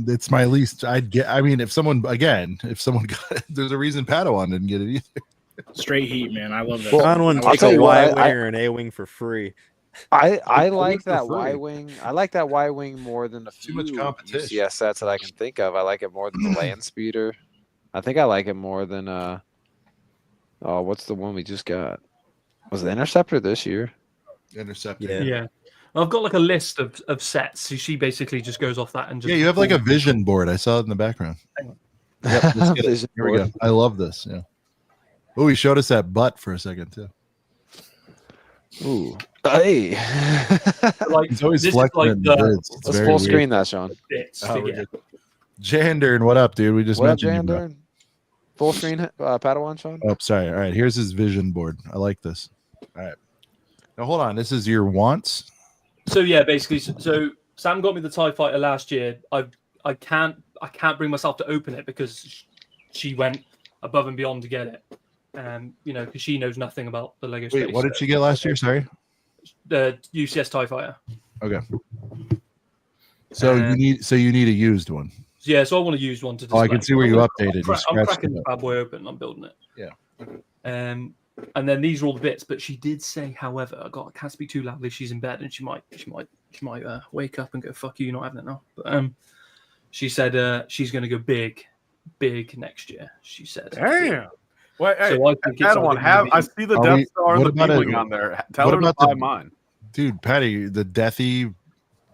it's my least. I'd get. I mean, if someone got, there's a reason Padawan didn't get it either. Straight heat, man. I love that. Sean wouldn't I'll take tell a you what, Y-wing or an A-wing for free. I It's like for that free. Y wing. I like that Y wing more than a Too few much competition. UCS sets that I can think of. I like it more than the Land Speeder. I think I like it more than what's the one we just got? Was the Interceptor this year? Interceptor. Yeah. Yeah. I've got like a list of sets. So she basically just goes off that and just. Yeah, you have like a vision board. I saw it in the background. Yep, let's get it. Vision Here we go. board. I love this. Yeah. Oh, he showed us that butt for a second too. Ooh. Hey. Like, He's always this is flexing like in the the vids. It's Let's very full weird. screen that, Sean. bits Oh, to we're get. good. Jandern, what up, dude? We just What up, mentioned you, bro. Jandern? Full screen Padawan, Sean? Oh, sorry. All right, here's his vision board. I like this. All right. Now hold on. This is your wants. So yeah, basically, so Sam got me the TIE Fighter last year. I can't bring myself to open it because she went above and beyond to get it. Because she knows nothing about the Lego space. Wait, what did she get last year? Sorry. The UCS TIE Fighter. Okay. So you need a used one. Yeah, so I want to use one to. Oh, I display. can see where you updated. You I'm scratched cracking it the up. bad boy open. I'm building it. Yeah. And then these are all the bits. But she did say, however, I can't speak too loudly. She's in bed, and she might wake up and go, "Fuck you, you're not having it now." But she said she's going to go big next year. She said. Damn. Well, hey, So I think it's Padawan, either gonna I be- see the Are Death we- Star and what the about B-Wing a- on there. Tell what her to about buy the- mine. Dude, Patty, the Deathy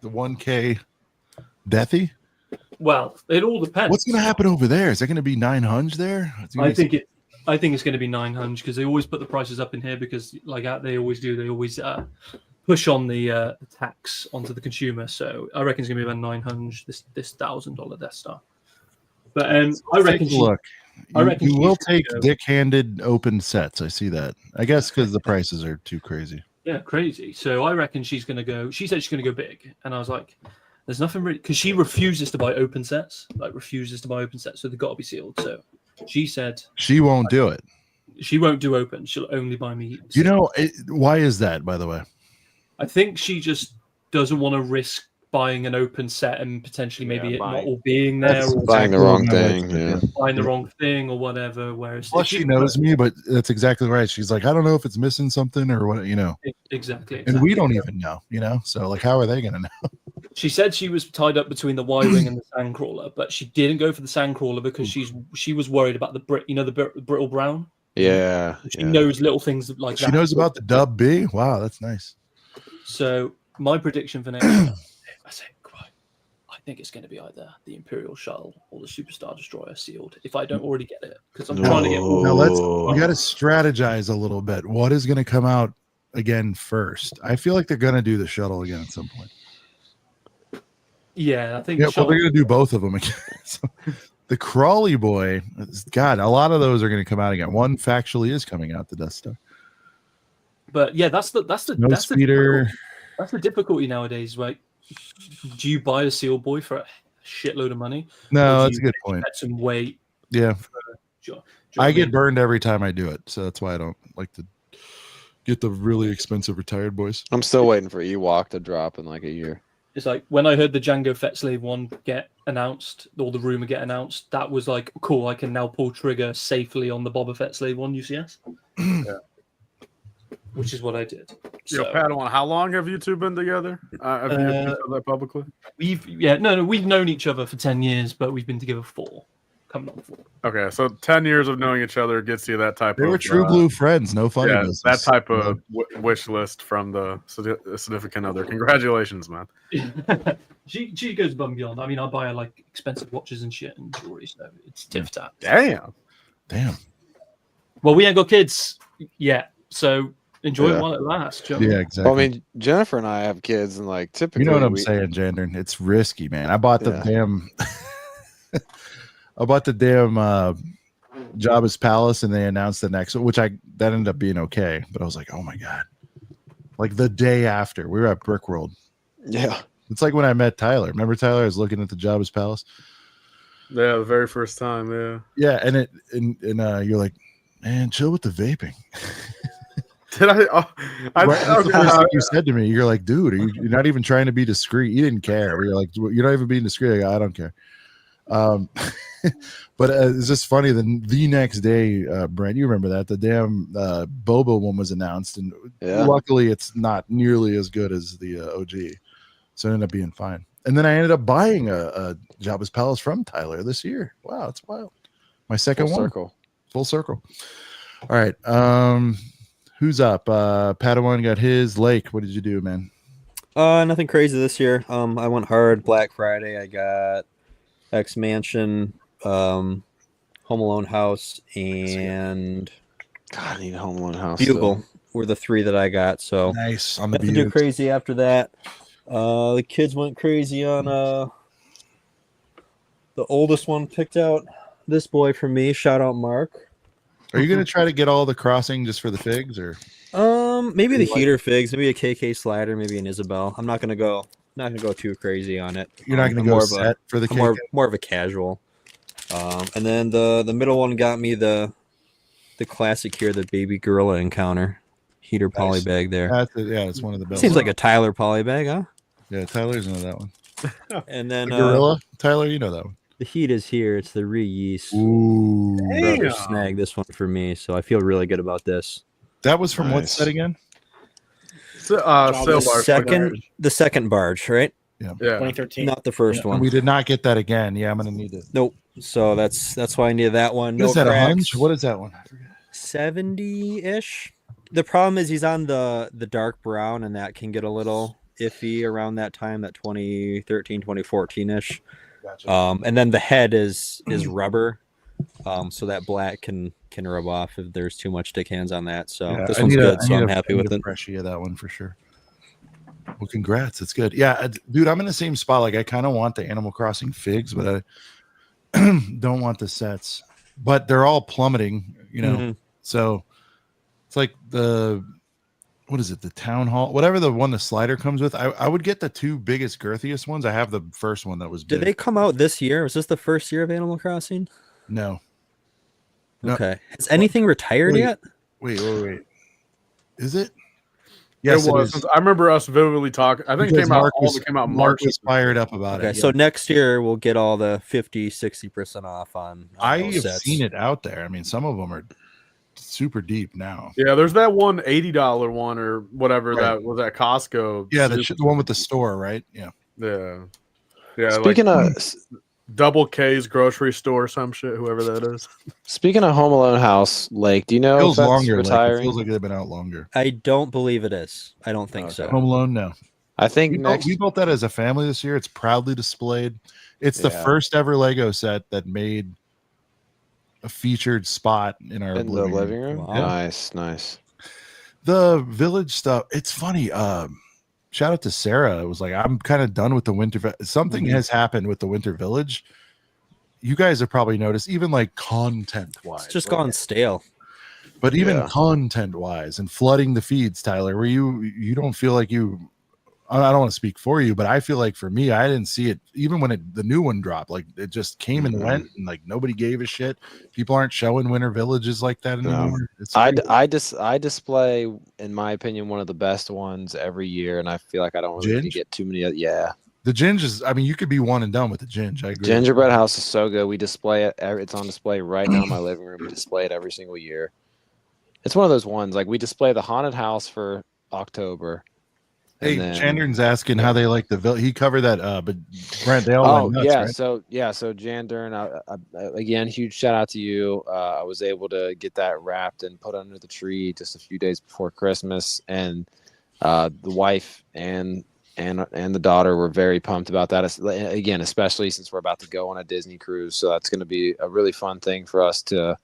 The 1K Deathy. Well, it all depends. What's going to happen over there? Is there going to be 900 there? I think it's going to be 900 because they always put the prices up in here because, like they always do, they always push on the tax onto the consumer. So I reckon it's going to be about 900. This $1,000 Death Star. But I reckon you will take dick-handed open sets. I see that. I guess because the prices are too crazy. Yeah, crazy. So I reckon she's going to go. She said she's going to go big, and I was like, "There's nothing really," because she refuses to buy open sets. So they've got to be sealed. So she said she won't do it. She won't do open. She'll only buy me. You know why is that? By the way, I think she just doesn't want to risk buying an open set and potentially maybe it not all being there, or buying the wrong thing, buying the wrong thing or whatever. Whereas plus she knows me, but that's exactly right. She's like, I don't know if it's missing something or what, Exactly. And we don't even know, So like, how are they gonna know? She said she was tied up between the Y-wing and the Sandcrawler, but she didn't go for the Sandcrawler because she was worried about the brittle brown. Yeah. She knows little things like that. She knows about the Dub B. Wow, that's nice. So my prediction for next year, I think it's going to be either the Imperial Shuttle or the Superstar Destroyer sealed. If I don't already get it, because I'm trying to get. Now we got to strategize a little bit. What is going to come out again first? I feel like they're going to do the shuttle again at some point. Yeah, I think. Yeah, well, they're going to do both of them again. So, the Crawley boy, God, a lot of those are going to come out again. One factually is coming out, the Death Star. But yeah, that's the speeder. That's the difficulty nowadays, right? Do you buy a seal boy for a shitload of money? No, that's a good point. Some weight. Yeah. I get burned every time I do it, so that's why I don't like to get the really expensive retired boys. I'm still waiting for Ewok to drop in like a year. It's like when I heard the Jango Fett Slave one get announced, or the rumor get announced, that was like, cool, I can now pull trigger safely on the Boba Fett Slave one UCS. Yeah. Which is what I did. So, Padawan, how long have you two been together? Have you said that publicly? We've known each other for 10 years, but we've been together 4. Coming on 4. Okay, so 10 years of knowing each other gets you that type of... They were true blue friends, no funny business. That type of wish list from the significant other. Congratulations, man. She goes above and beyond. I mean, I buy her like expensive watches and shit and jewelry, so it's tip-tap. Damn. Well, we ain't got kids yet, so... Enjoy it while it lasts. Yeah, exactly. Well, I mean, Jennifer and I have kids, and like typically, you know what I'm saying, Jandern. It's risky, man. I bought the damn. I bought the damn Jabba's Palace, and they announced the next one, that ended up being okay. But I was like, oh my god! Like the day after, we were at Brick World. Yeah, it's like when I met Tyler. Remember Tyler? I was looking at the Jabba's Palace. Yeah, the very first time. Yeah. Yeah, and you're like, man, chill with the vaping. Did I? That's the first thing you said to me. You're like, dude, you're not even trying to be discreet. You didn't care. You're like, you're not even being discreet. I don't care. But it's just funny. The next day, Brent, you remember that the damn Boba one was announced, and luckily it's not nearly as good as the OG, so it ended up being fine. And then I ended up buying a Jabba's Palace from Tyler this year. Wow, it's wild. My second one. Full circle. All right. Who's up? Padawan got his. Lake, what did you do, man? Nothing crazy this year. I went hard Black Friday. I got X Mansion, Home Alone House, and God, I need a Home Alone House. Bugle were the 3 that I got. So nice on the nothing too crazy after that. The kids went crazy on the oldest one picked out this boy for me. Shout out Mark. Are you going to try to get all the crossing just for the figs, or maybe the heater figs, maybe a KK slider, maybe an Isabel. I'm not going to go too crazy on it. You're not going to go set for the KK? More of a casual. And then the middle one got me the classic here, the Baby Gorilla Encounter heater poly bag there. It's one of the best. Seems like a Tyler poly bag, huh? Yeah, Tyler's know that one. And then the Gorilla, Tyler, you know that one. The heat is here. It's the Reese. Ooh, brother snagged this one for me, so I feel really good about this. That was from what set again? The second barge, right? Yeah. 2013. Not the first one. We did not get that again. Yeah, I'm gonna need it. Nope. So that's why I needed that one. Is that a hunch? What is that one? 70-ish. The problem is he's on the dark brown, and that can get a little iffy around that time, that 2013, 2014-ish. Gotcha. And then the head is rubber, so that black can rub off if there's too much stick hands on that. So Yeah, this I one's need good, I so need I'm a happy with it. freshie of that one for sure. Well, congrats. It's good. Yeah, dude, I'm in the same spot. Like, I kind of want the Animal Crossing figs, but I don't want the sets. But they're all plummeting, you know. Mhm. So it's like what is it? The Town Hall, whatever the one the slider comes with. I would get the two biggest, girthiest ones. I have the first one that was big. Did they come out this year? Was this the first year of Animal Crossing? No. No. Okay. Has anything retired Wait. yet? Wait. Is it? Yes, Yes, it was. is. I remember us vividly talking. I think it Because came out. Mark All of it came out Mark March. was fired up about Okay, it. so yeah. next year we'll get all the 50-60% off on I those have sets. seen it out there. I mean, some of them are super deep now. Yeah, there's that one $80 one or whatever Right. that was at Costco. Yeah, the one with the store, right? Yeah. Yeah. Speaking like of Double K's grocery store, some shit, whoever that is. speaking of Home Alone house, Lake, do you know if Feels that's longer. Like, it retiring? feels like they've been out longer. I don't believe it is. I don't think so. Home Alone, no. I think We next. built that as a family this year. It's proudly displayed. It's the Yeah. first ever Lego set that made a featured spot in our in the living room. Wow. Nice. The village stuff. It's funny. Shout out to Sarah. It was like, I'm kind of done with the winter. Something has happened with the Winter Village. You guys have probably noticed, even like content wise. It's just gone stale. But even Yeah. content wise and flooding the feeds, Tyler, where you don't feel like you. I don't want to speak for you, but I feel like for me, I didn't see it even when the new one dropped. Like, it just came and Mhm. went, and like nobody gave a shit. People aren't showing Winter Villages like that No. anymore. It's I crazy. I display, in my opinion, one of the best ones every year, and I feel like I don't really need to Ginge? get too many. Yeah, The Ginge is. I mean, you could be one and done with the Ginge. I agree. Gingerbread House is so good. We display it. It's on display right now in my living room. We display it every single year. It's one of those ones like we display the haunted house for October. Hey, and then- Chandern's asking how they like the village. He covered that, but Brent, they all went nuts, right? So Jan Dern, again, huge shout out to you. I was able to get that wrapped and put under the tree just a few days before Christmas, and the wife and the daughter were very pumped about that. Again, especially since we're about to go on a Disney cruise, so that's going to be a really fun thing for us to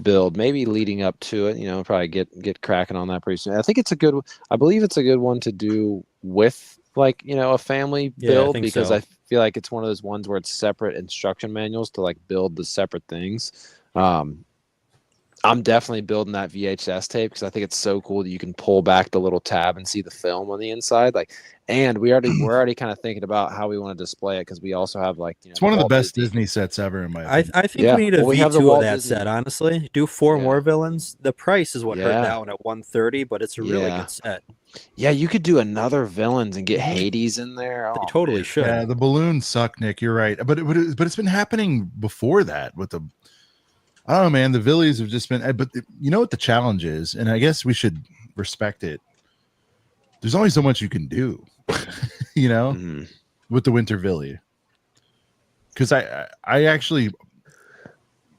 build, maybe leading up to it. Probably get cracking on that pretty soon. I believe it's a good one to do with a family Yeah, I build, think because so. I feel like it's one of those ones where it's separate instruction manuals to build the separate things. I'm definitely building that VHS tape because I think it's so cool that you can pull back the little tab and see the film on the inside. And we're already kind of thinking about how we want to display it, because we also have It's one of the Walt best Disney. Disney sets ever, in my I opinion. think Yeah. we need a Well, we have the V2 Walt of that Disney- set, honestly. Do 4 Yeah. more villains. The price is what hurt Yeah. that one at 130, but it's a really Yeah. good set. Yeah, you could do another villains and get Hades in there. They Oh, totally man. should. Yeah, the balloons suck, Nick. You're right, but it's been happening before that with the. I don't know, man. The Villies have just been, but you know what the challenge is, and I guess we should respect it. There's only so much you can do, Mhm. with the Winter Villy. Because I actually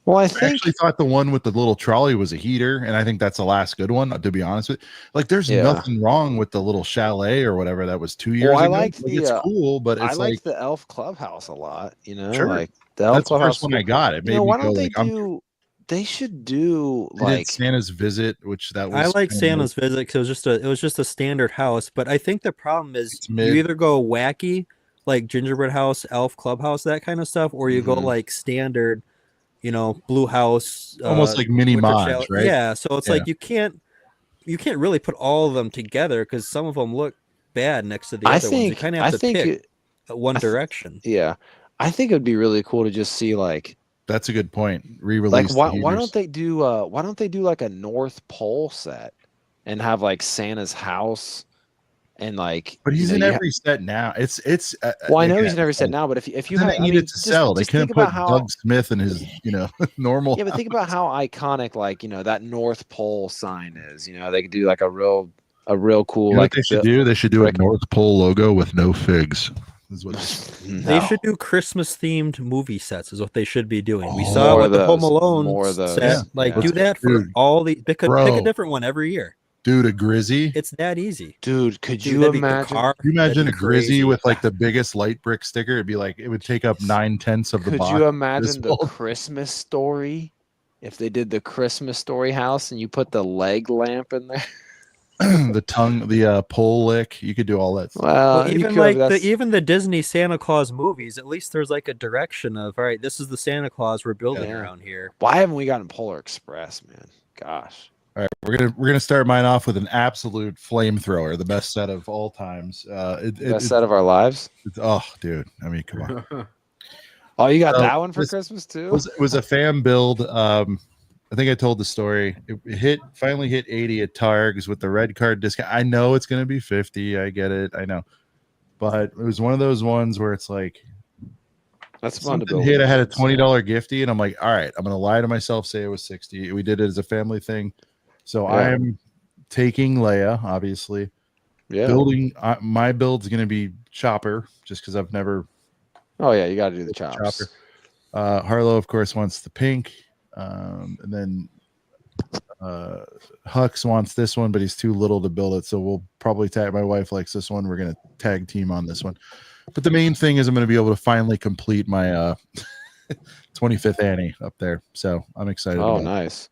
Well, I I think actually thought the one with the little trolley was a heater, and I think that's the last good one. To be honest with you, there's Yeah. nothing wrong with the little chalet or whatever that was 2 years Well, I ago. liked It's the, cool, but I it's like the Elf Clubhouse a lot. Sure. Like the Elf that's the Clubhouse. first one I got. It made me why go don't they like, I'm do? They should do I did Santa's Visit, which that was. I like kinda Santa's Visit because it was just a standard house. But I think the problem is It's you mid. either go wacky, like Gingerbread House, Elf Clubhouse, that kind of stuff, or you go Mhm. like standard, Blue House, Almost like mini Wicker mods, Chalet- right? Yeah, so it's Yeah. like you can't really put all of them together because some of them look bad next to the I other ones. You think. kind of I have to think. pick one I th- direction. Yeah, I think it would be really cool to just see That's a good point. Re-release. why the don't heaters. they do like a North Pole set and have Santa's house and But he's in you every set now. It's. well, I know he's again, in every set now, but if you Then have, they needed to sell. They couldn't think put about how Doug Smith in his, normal. yeah, but think about how iconic that North Pole sign is. They could do a real cool You know what they should do? They should do a brick- North Pole logo with no figs. Is what They No. should do Christmas themed movie sets. Is what they should be doing. We Oh, saw more with of the Home those, Alone more of those, set. yeah. Do that for Dude, all the pick a bro. different one every year. Dude, a Grizzy. It's that easy. Dude, could Dude, you that'd be a imagine? car. Can you imagine a That'd be Grizzy crazy. with like the biggest light brick sticker? It'd be like it would take up 9/10 of the Could box. you of imagine this the bulb. Christmas Story? If they did the Christmas Story house and you put the leg lamp in there. the tongue, the pole lick? You could do all that stuff. Well, Well, you even could, like that's- even the Disney Santa Claus movies, at least there's like a direction of all right, this is the Santa Claus we're building Yeah. around here. Why haven't we gotten Polar Express, man? Gosh. All right, we're gonna start mine off with an absolute flamethrower, the best set of all times. Best set of our lives. Oh, dude, I mean, come on. Oh, you got So, that one for this Christmas too? It was a fan build. I think I told the story. It finally hit 80 at Targs with the red card discount. I know it's gonna be 50. I get it. I know, but it was one of those ones where it's like That's fun to something build. hit. I had a with, $20 gifty, and I'm like, all right, I'm gonna lie to myself, say it was 60. We did it as a family thing, so Yeah. I'm taking Leia, obviously. Yeah. Building my build's gonna be chopper, just because I've never Oh yeah, you got to do the chops. chopper. Harlow, of course, wants the pink, and then Hux wants this one, but he's too little to build it. So we'll probably tag. My wife likes this one. We're gonna tag team on this one. But the main thing is I'm gonna be able to finally complete my 25th Annie up there. So I'm excited. Oh, about it. nice.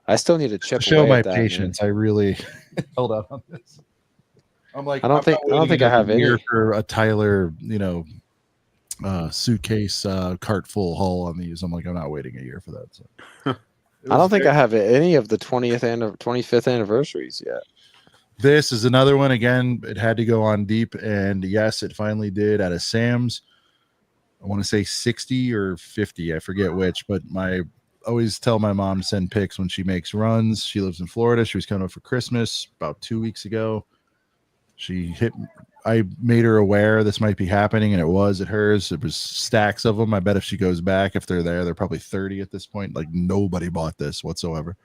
I still need to chip To show away my at that, man. patience. I really held out on this. I'm like, I don't I'm think- not I don't waiting think I another have year any. for a Tyler, suitcase cart full haul on these. I'm like, I'm not waiting a year for that. So. I don't think I have any of the 25th anniversaries yet. This is another one. Again, it had to go on deep, and yes, it finally did at a Sam's. I want to say 60 or 50, I forget which, but always tell my mom to send pics when she makes runs. She lives in Florida. She was coming up for Christmas about 2 weeks ago. I made her aware this might be happening, and it was at hers. It was stacks of them. I bet if she goes back, if they're probably 30 at this point. Like nobody bought this whatsoever.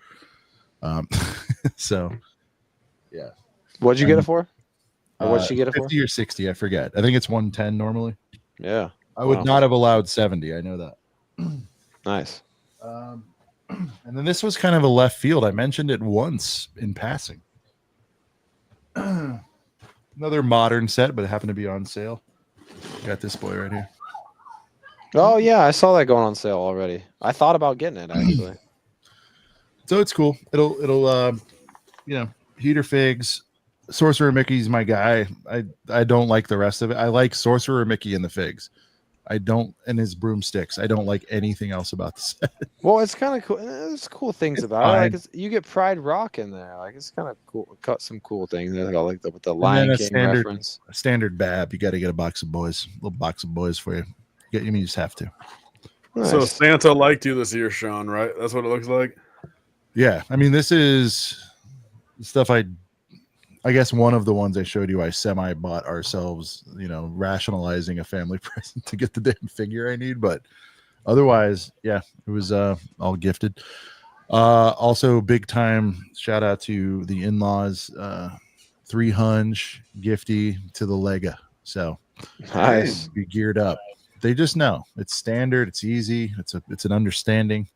So yeah. What'd you get it for? Or what'd she get it for? 50 or 60, I forget. I think it's 110 normally. Yeah. I would Wow. not have allowed 70. I know that. Nice. And then this was kind of a left field. I mentioned it once in passing. Another modern set, but it happened to be on sale. Got this boy right here. Oh yeah, I saw that going on sale already. I thought about getting it actually. So it's cool. It'll Heater Figs. Sorcerer Mickey's my guy. I don't like the rest of it. I like Sorcerer Mickey and the figs. And his broomsticks. I don't like anything else about the set. Well, it's kind of cool. There's cool things It's about it. Like fine. you get Pride Rock in there. Like it's kind of cool. Cut some cool things. Like with the Lion a King standard- reference. Standard Bab. You got to get a box of boys. A little box of boys for you. You just have to. So Nice. Santa liked you this year, Sean, right? That's what it looks like. Yeah, I mean, this is stuff I guess one of the ones I showed you I semi bought ourselves, rationalizing a family present to get the damn figure I need, but otherwise, yeah, it was all gifted. Also big time shout out to the in-laws, 300 gifty to the Lega. So Nice. be geared up. They just know it's standard, it's easy, it's an understanding.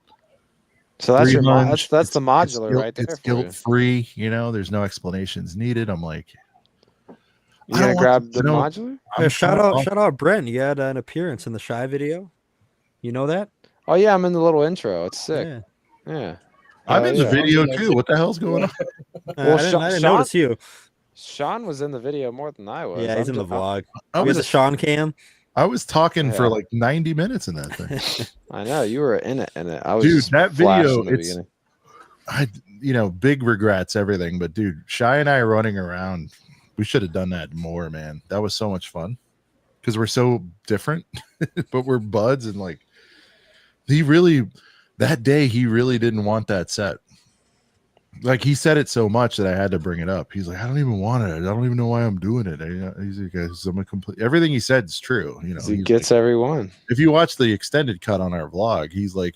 So that's your 300, that's the modular it's right there. It's for you. guilt free, there's no explanations needed. I'm like, You I gonna don't grab want- the you know, modular? I'm shout kinda- out Brent. You had an appearance in the Shy video. You know that? Oh yeah, I'm in the little intro. It's sick. Yeah. Yeah. I'm Hell in the yeah. video too. What the hell's going on? Well, I didn't, Sean- notice you. Sean was in the video more than I was. Yeah, he's I'm in the just- vlog. I We had the was Sean cam. talking for Yeah. like 90 minutes in that thing. I know you were in it. I was Dude, just that flash video, in the it's- beginning. Big regrets, everything. But dude, Shy and I running around, we should have done that more, man. That was so much fun because we're so different, but we're buds. And like, that day, he really didn't want that set. Like, he said it so much that I had to bring it up. He's like, I don't even want it. I don't even know why I'm doing it. He's like, I'm a complete. Everything he said is true. He he's gets like, every one. if you watch the extended cut on our vlog, he's like,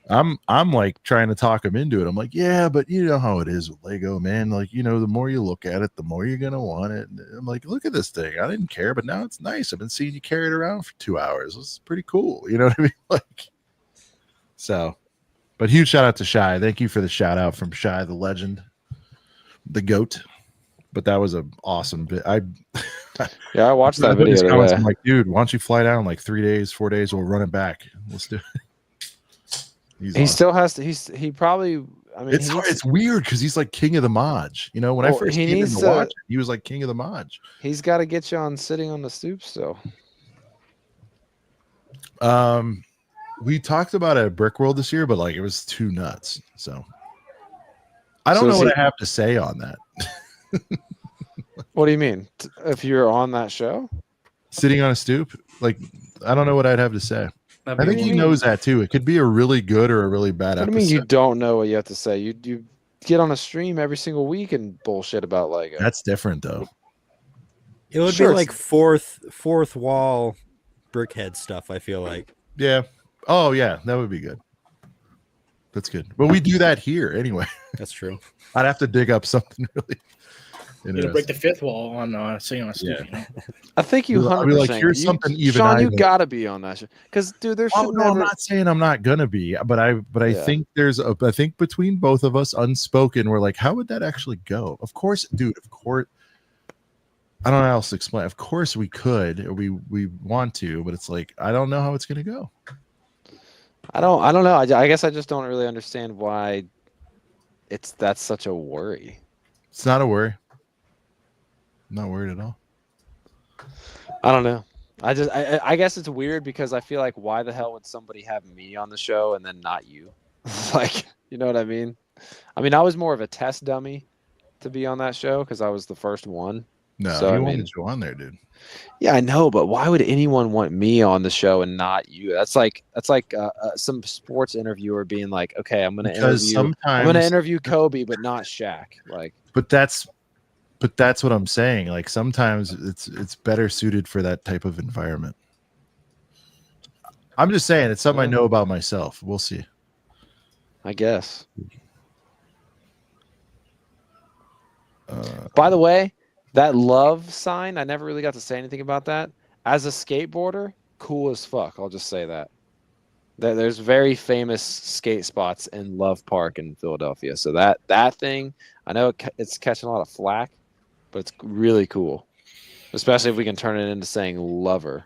I'm like trying to talk him into it. I'm like, yeah, but you know how it is with Lego, man. Like, the more you look at it, the more you're gonna want it. And I'm like, look at this thing. I didn't care, but now it's nice. I've been seeing you carry it around for 2 hours. It's pretty cool. You know what I mean? Like, so, but huge shout out to Shy. Thank you for the shout out from Shy, the legend. the goat. But that was an awesome bit. I watched that I put his video comments, today. I'm like, dude, why don't you fly down in like 3 days, 4 days? We'll run it back. Let's do it. He's He awesome. still has to. He probably. I mean, It's he hard, needs- it's weird because he's like king of the Maj. You know, when I Well, first he came in needs to to- watch, he was like king of the Maj. he's got to get you on sitting on the stoop still. We talked about it at Brick World this year, but like it was too nuts. So I don't So know is what he- I have to say on that. What do you mean? If you're on that show? Sitting on a stoop, like I don't know what I'd have to say. I think he knows that too. It could be a really good or a really bad What do you episode. mean you don't know what you have to say? You get on a stream every single week and bullshit about Lego. That's different though. It would Sure, be it's- like fourth wall brickhead stuff. I feel like. Yeah. Oh yeah, that would be good. That's good. But we do that here anyway. That's true. I'd have to dig up something really You to break the fifth wall on sitting on a stoop. You know? I think you I'll 100%. be like, here's something even Sean, I you don't- got to be on that show because, dude, there should Oh, no, I'm never. not saying I'm not gonna be, but I Yeah. think I think between both of us, unspoken, we're like, how would that actually go? Of course, dude. Of course, I don't know how else to explain. Of course, we could, or we want to, but it's like I don't know how it's gonna go. I don't know. I guess I just don't really understand why that's such a worry. It's not a worry. I'm not worried at all. I don't know. I guess it's weird because I feel like why the hell would somebody have me on the show and then not you? Like, you know what I mean? I mean, I was more of a test dummy to be on that show because I was the first one. No, So, you I wanted mean- to go on there, dude. Yeah, I know, but why would anyone want me on the show and not you? That's like some sports interviewer being like, "Okay, I'm going to Because interview. I'm going to sometimes, interview Kobe, but not Shaq." Like, but that's what I'm saying. Like sometimes it's better suited for that type of environment. I'm just saying it's something I know about myself. We'll see. I guess. By the way, that love sign, I never really got to say anything about that. As a skateboarder, cool as fuck. I'll just say that. There's very famous skate spots in Love Park in Philadelphia. So that thing, I know it's catching a lot of flack, but it's really cool. Especially if we can turn it into saying lover.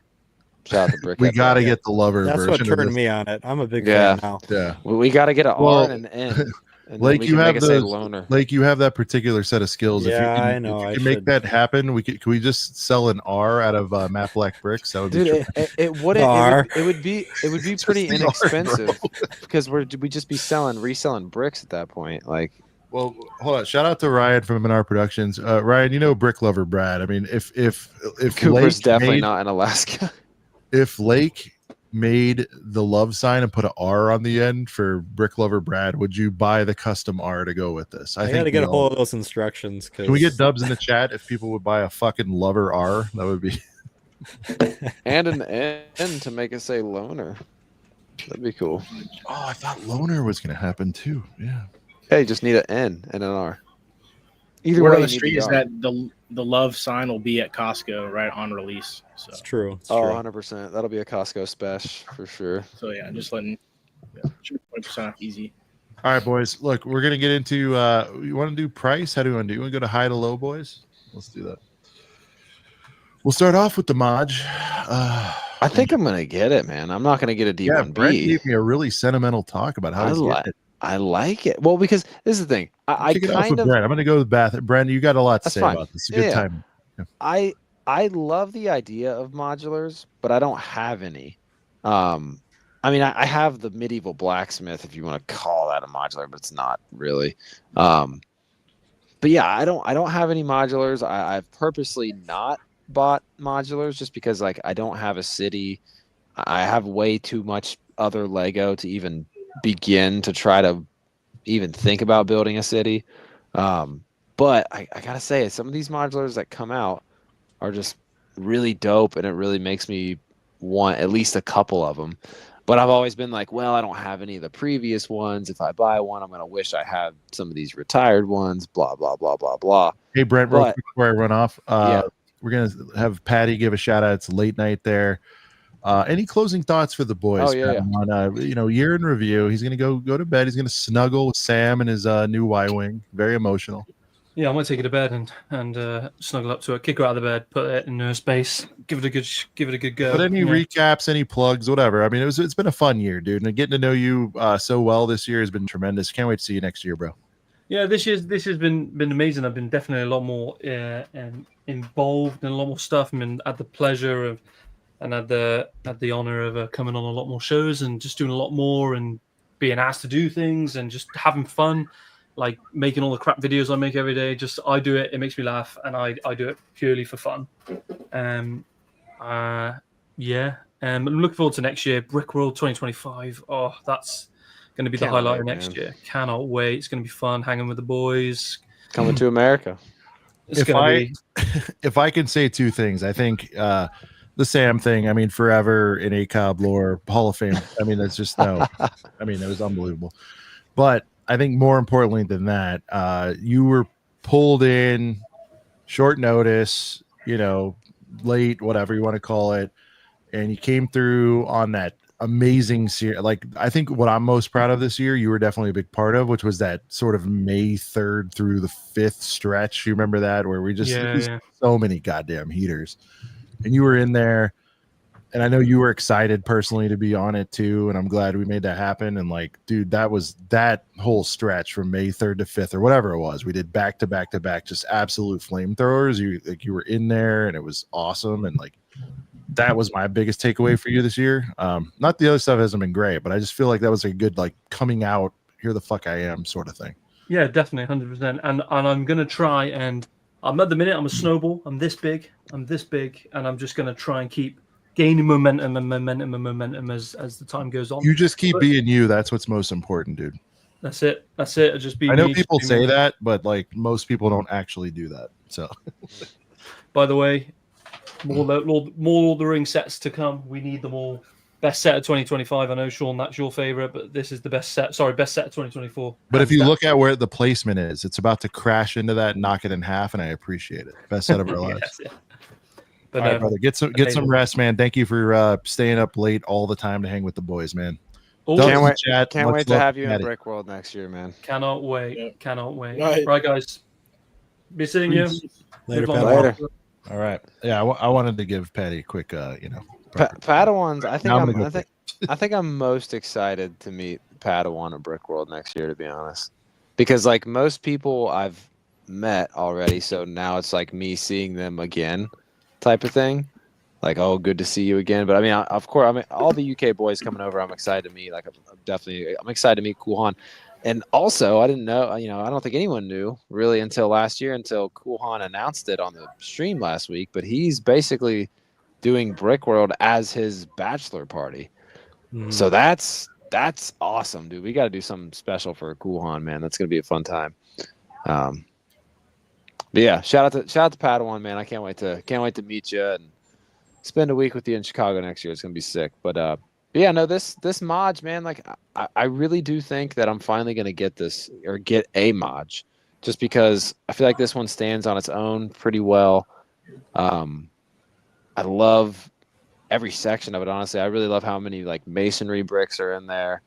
Shout out to Brick. We got to get the lover That's version what of turned this. me on it. I'm a big Yeah. fan now. Yeah. We got to get an Well, R and an N. And then Like we you can have make it say those, loner. like you have that particular set of skills. Yeah, if you can, I know, If I you can make should. that happen, can we just sell an R out of Matte Black bricks? That would be Dude, it wouldn't. R. It would be Just pretty the R, bro. inexpensive because we'd just be reselling bricks at that point. Like, Well, hold on. Shout out to Ryan from Menard Productions. Ryan, you know Brick Lover Brad. I mean, if Cooper's Lake definitely made, not in Alaska. If Lake made the love sign and put an R on the end for Brick Lover Brad, would you buy the custom R to go with this? I think got to get we a hold all- of those instructions. Can we get dubs in the chat if people would buy a fucking lover R? That would be And an N to make it say loner. That'd be cool. Oh, I thought loner was gonna happen too. Yeah. Hey, you just need an N and an R. Either Word way, on you the need street the is R. that the love sign will be at Costco right on release. So It's true. It's Oh, true. 100%. That'll be a Costco special for sure. yeah, just letting 20% off easy. All right, boys. Look, we're gonna get into. You want to do price? How do you want to do? You want to go to high to low, boys? Let's do that. We'll start off with the Maj. I think I'm gonna get it, man. I'm not gonna get a Yeah, Brent D1B. gave me a really sentimental talk about how I he's like getting it. I like it. Well, because this is the thing. I Kick it off kind with of Brent. I'm gonna go with Bath. Brent, you got a lot to That's say fine. about this. It's a good Yeah. time. I love the idea of modulars, but I don't have any. I mean, I have the medieval blacksmith, if you want to call that a modular, but it's not really. But yeah, I don't have any modulars. I've purposely not bought modulars just because like I don't have a city. I have way too much other Lego to even begin to try to even think about building a city. But I gotta say, some of these modulars that come out are just really dope, and it really makes me want at least a couple of them. But I've always been like, well, I don't have any of the previous ones. If I buy one, I'm gonna wish I had some of these retired ones. Blah blah blah blah blah. Hey, Brent, real But- quick before I run off, Yeah. we're gonna have Patty give a shout out. It's late night there. Any closing thoughts for the boys? Oh, yeah, Pat, on year in review. He's gonna go to bed. He's gonna snuggle with Sam and his new Y wing. Very emotional. Yeah, I might take it to bed and snuggle up to it, kick her out of the bed, put it in her space, give it a good go. But any you know? recaps, any plugs, whatever. I mean, it's been a fun year, dude, and getting to know you so well this year has been tremendous. Can't wait to see you next year, bro. Yeah, this has been amazing. I've been definitely a lot more involved in a lot more stuff. I mean, had the pleasure of and had the honor of coming on a lot more shows and just doing a lot more and being asked to do things and just having fun, like making all the crap videos I make every day. Just I do it. It makes me laugh, and I do it purely for fun. Yeah. I'm looking forward to next year, Brickworld 2025. Oh, that's going to be the Can't highlight wait, of next man. year. Cannot wait. It's going to be fun hanging with the boys. Coming to America. It's going to be. If I can say two things, I think the Sam thing, I mean, forever in ACOB lore, Hall of Fame. I mean, that's just no. I mean, it was unbelievable. But I think more importantly than that, you were pulled in short notice, late, whatever you want to call it, and you came through on that amazing series. Like, I think what I'm most proud of this year, you were definitely a big part of, which was that sort of May 3rd through the 5th stretch. You remember that, where we just so many goddamn heaters, and you were in there. And I know you were excited personally to be on it too, and I'm glad we made that happen. And like, dude, that whole stretch from May 3rd to 5th or whatever it was, we did back to back to back, just absolute flamethrowers. You were in there, and it was awesome. And like, that was my biggest takeaway for you this year. Not the other stuff hasn't been great, but I just feel like that was a good, like, coming out, here the fuck I am sort of thing. Yeah, definitely, 100%. And I'm gonna try, and I'm at the minute I'm a snowball. I'm this big, and I'm just gonna try and keep gaining momentum as the time goes on. You just keep being you. That's what's most important, dude. That's it. I just be. I know me, people just be say me. that, but like most people don't actually do that. So, By the way, more Lord of the Ring sets to come. We need them all. Best set of 2025. I know, Sean, that's your favorite, but this is the best set. Sorry, best set of 2024. but if you look at where the placement is, it's about to crash into that and knock it in half, and I appreciate it. Best set of our lives. Yes, yeah. But All right, brother, get some rest, man. Thank you for staying up late all the time to hang with the boys, man. Can't wait, Chat, can't much wait to love, have you in Maddie. Brickworld next year, man. Cannot wait. Yep. Cannot wait. Right. Right, guys. Be seeing you. Later, Live long Pat. Later. All right. Yeah, I wanted to give Patty a quick, Padawans. I think Now I'm gonna go I think I'm most excited to meet Padawan at Brickworld next year, to be honest, because like most people I've met already, so now it's like me seeing them again, type of thing. Like, oh, good to see you again. But I mean, of course, I mean, all the UK boys coming over, I'm excited to meet. Like, I'm excited to meet Kulhan. And also, I didn't know, I don't think anyone knew really until last year, until Kulhan announced it on the stream last week. But he's basically doing Brickworld as his bachelor party. So that's awesome, dude. We got to do something special for Kulhan, man. That's gonna be a fun time. But yeah, shout out to Padawan, man. I can't wait to meet you and spend a week with you in Chicago next year. It's gonna be sick. But yeah, no, this Maj, man, like I really do think that I'm finally gonna get this or get a Maj, just because I feel like this one stands on its own pretty well. I love every section of it, honestly. I really love how many like masonry bricks are in there.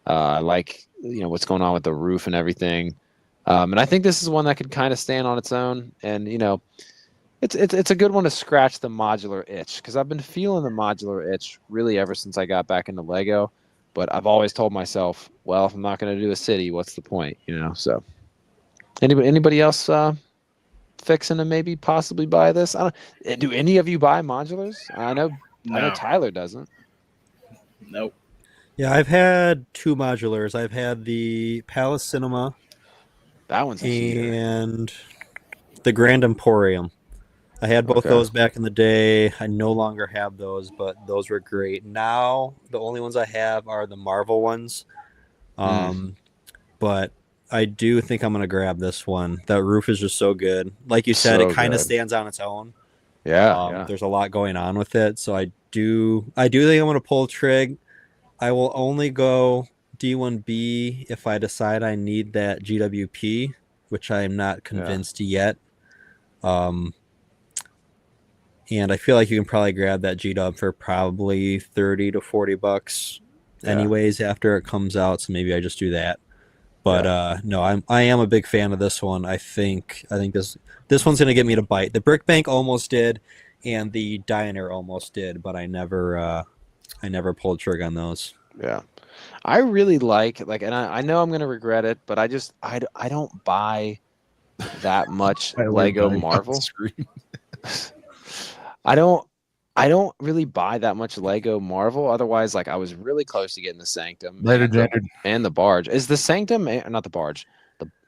I like what's going on with the roof and everything. And I think this is one that could kind of stand on its own. And it's a good one to scratch the modular itch, because I've been feeling the modular itch really ever since I got back into Lego. But I've always told myself, well, if I'm not going to do a city, what's the point? So anybody else fixing to maybe possibly buy this? Do any of you buy modulars? I know Tyler doesn't. Nope. Yeah, I've had two modulars. I've had the Palace Cinema That one's a heater. and the Grand Emporium. I had both Okay. those back in the day. I no longer have those, but those were great. Now the only ones I have are the Marvel ones. But I do think I'm gonna grab this one. That roof is just so good. Like you said, So it kind of good. stands on its own. Yeah. There's a lot going on with it, so I do think I'm gonna pull trig. I will only go D1B if I decide I need that GWP, which I am not convinced yet. And I feel like you can probably grab that G-Dub for probably $30 to $40 anyways after it comes out, so maybe I just do that. But no, I am a big fan of this one. I think this one's gonna get me to bite. The Brick Bank almost did, and the Diner almost did, but I never pulled trigger on those. Yeah. I really like, and I know I'm gonna regret it, but I don't buy that much Lego Marvel. I don't really buy that much Lego Marvel. Otherwise, like I was really close to getting the Sanctum and the Barge. Is the Sanctum not the Barge?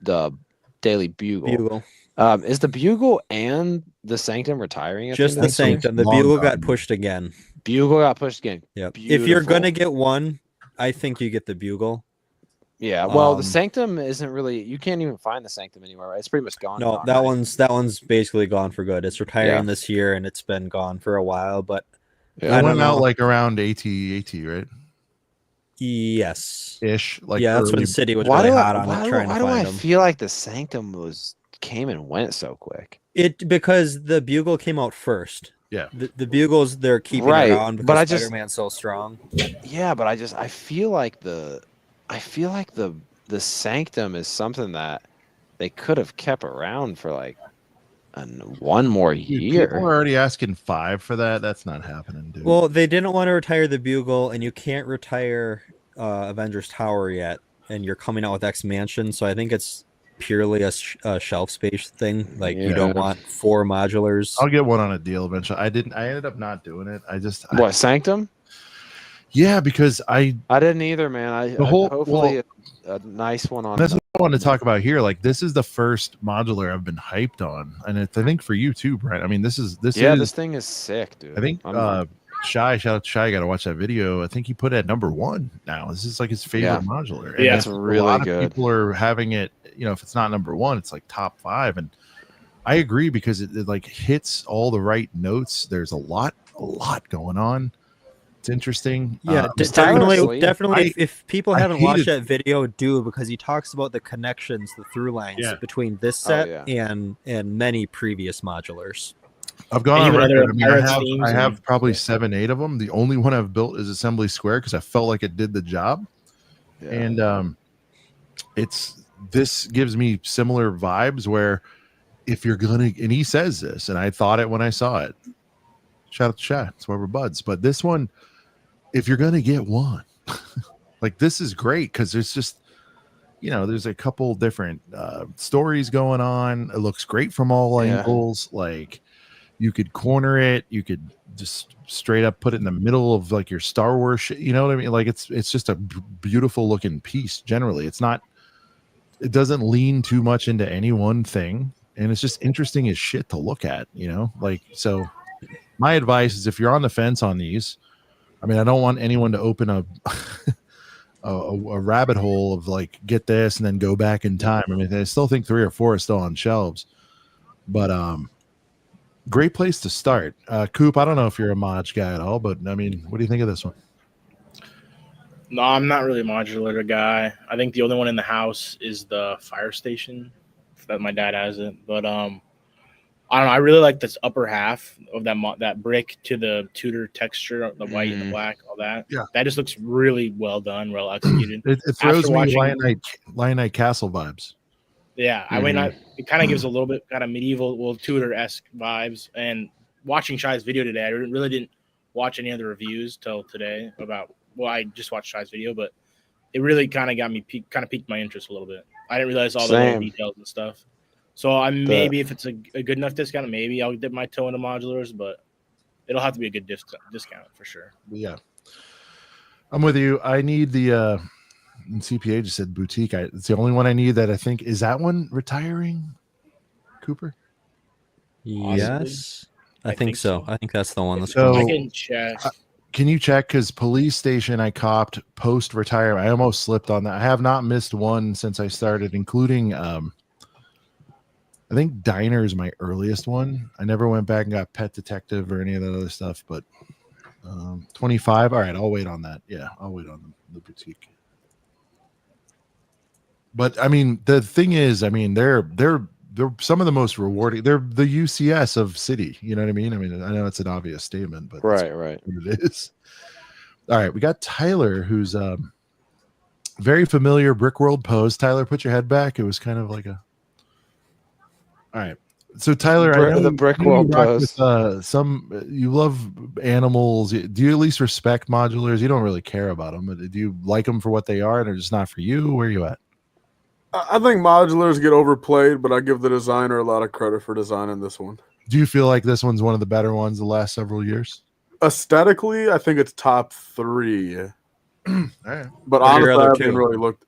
The Daily Bugle. Is the Bugle and the Sanctum retiring? Just the Sanctum. The Bugle got pushed again. Bugle got pushed again. Yep. If you're gonna get one, I think you get the Bugle. Yeah. Well, the Sanctum isn't really. You can't even find the Sanctum anywhere. Right? It's pretty much gone. No, that one's basically gone for good. It's retiring this year, and it's been gone for a while. But I went out like around AT, right? Yes. Ish. Like that's when City was really hot on it. Why do I feel like the Sanctum came and went so quick? Because the Bugle came out first. Yeah. The Bugles they're keeping around because Spider-Man's so strong. Yeah, but I feel like the Sanctum is something that they could have kept around for like one more year. People are already asking 5 for that. That's not happening, dude. Well, they didn't want to retire the Bugle, and you can't retire Avengers Tower yet, and you're coming out with X Mansion, so I think it's purely a shelf space thing. Like you don't want 4 modulars. I'll get one on a deal eventually. I ended up not doing it. What, Sanctum? Yeah, because I didn't either, man. Hopefully a nice one on. That's what I wanted to talk about here. Like this is the first modular I've been hyped on, and I think for you too, Brent. I mean, this thing is sick, dude. I think Shy, shout out to Shy, got to watch that video. I think he put it at number 1 now. This is like his favorite modular. And it's really a lot good. Of people are having it. You know, if it's not number 1, it's like top 5, and I agree because it like hits all the right notes. There's a lot going on. It's interesting. Yeah, definitely. If people haven't watched that video, do, because he talks about the connections, the through lines between this set and many previous modulars. I've gone on record. I mean, I have probably 7, 8 of them. The only one I've built is Assembly Square because I felt like it did the job, and this gives me similar vibes where if you're gonna, and he says this, and I thought it when I saw it. Shout out to chat. That's why we're buds. But this one, if you're gonna get one, like this is great because there's just, there's a couple different stories going on. It looks great from all angles. Like you could corner it, you could just straight up put it in the middle of like your Star Wars shit. You know what I mean? Like it's just a beautiful looking piece. Generally, it doesn't lean too much into any one thing, and it's just interesting as shit to look at. Like so. My advice is if you're on the fence on these, I mean, I don't want anyone to open a rabbit hole of like, get this and then go back in time. I mean, I still think 3 or 4 are still on shelves, but great place to start. Coop, I don't know if you're a mod guy at all, but I mean, what do you think of this one? No, I'm not really a modular guy. I think the only one in the house is the fire station that my dad has it, but I don't know. I really like this upper half of that brick to the Tudor texture, the white and the black, all that. Yeah, that just looks really well done, well executed. It throws me Lionite Castle vibes. Yeah, I mean, it kind of gives a little bit kind of medieval, Tudor-esque vibes. And watching Shy's video today, I really didn't watch any other reviews till today about. Well, I just watched Shy's video, but it really kind of got me piqued my interest a little bit. I didn't realize all the little details and stuff. So maybe if it's a good enough discount, maybe I'll dip my toe into modulars, but it'll have to be a good discount for sure. Yeah, I'm with you. I need the CPA just said boutique. It's the only one I need that I think is that one retiring. Cooper. Yes, I think so. I think that's the one. I can check. Can you check? Because Police Station I copped post retirement. I almost slipped on that. I have not missed one since I started, including I think Diner is my earliest one. I never went back and got Pet Detective or any of that other stuff, but 25. All right, I'll wait on that. Yeah, I'll wait on the boutique. But I mean, the thing is, I mean, they're some of the most rewarding. They're the UCS of City. You know what I mean? I mean, I know it's an obvious statement, but right, what it is. All right, we got Tyler, who's very familiar Brick World pose. Tyler, put your head back. It was kind of like a. All right. So Tyler, I know The Brick I know you World rock pose. with, you love animals. Do you at least respect modulars? You don't really care about them, but do you like them for what they are, and they're just not for you? Where are you at? I think modulars get overplayed, but I give the designer a lot of credit for designing this one. Do you feel like this one's one of the better ones the last several years? Aesthetically, I think it's top 3. All right. But What are your honestly, I other haven't two? really looked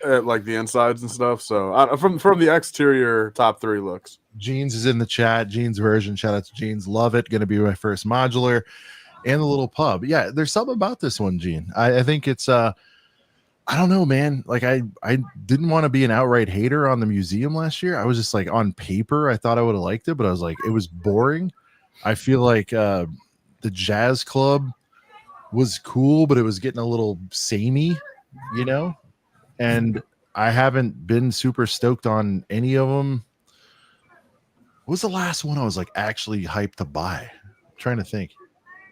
at like the insides and stuff. So from the exterior, top 3 looks. Jeans is in the chat. Jeans version. Shout out to Jeans. Love it. Going to be my first modular, and the little pub. Yeah, there's something about this one, Gene. I think it's I don't know, man. Like I didn't want to be an outright hater on the museum last year. I was just like, on paper, I thought I would have liked it, but I was like, it was boring. I feel like the Jazz Club was cool, but it was getting a little samey, you know. And I haven't been super stoked on any of them. What was the last one I was like actually hyped to buy? I'm trying to think.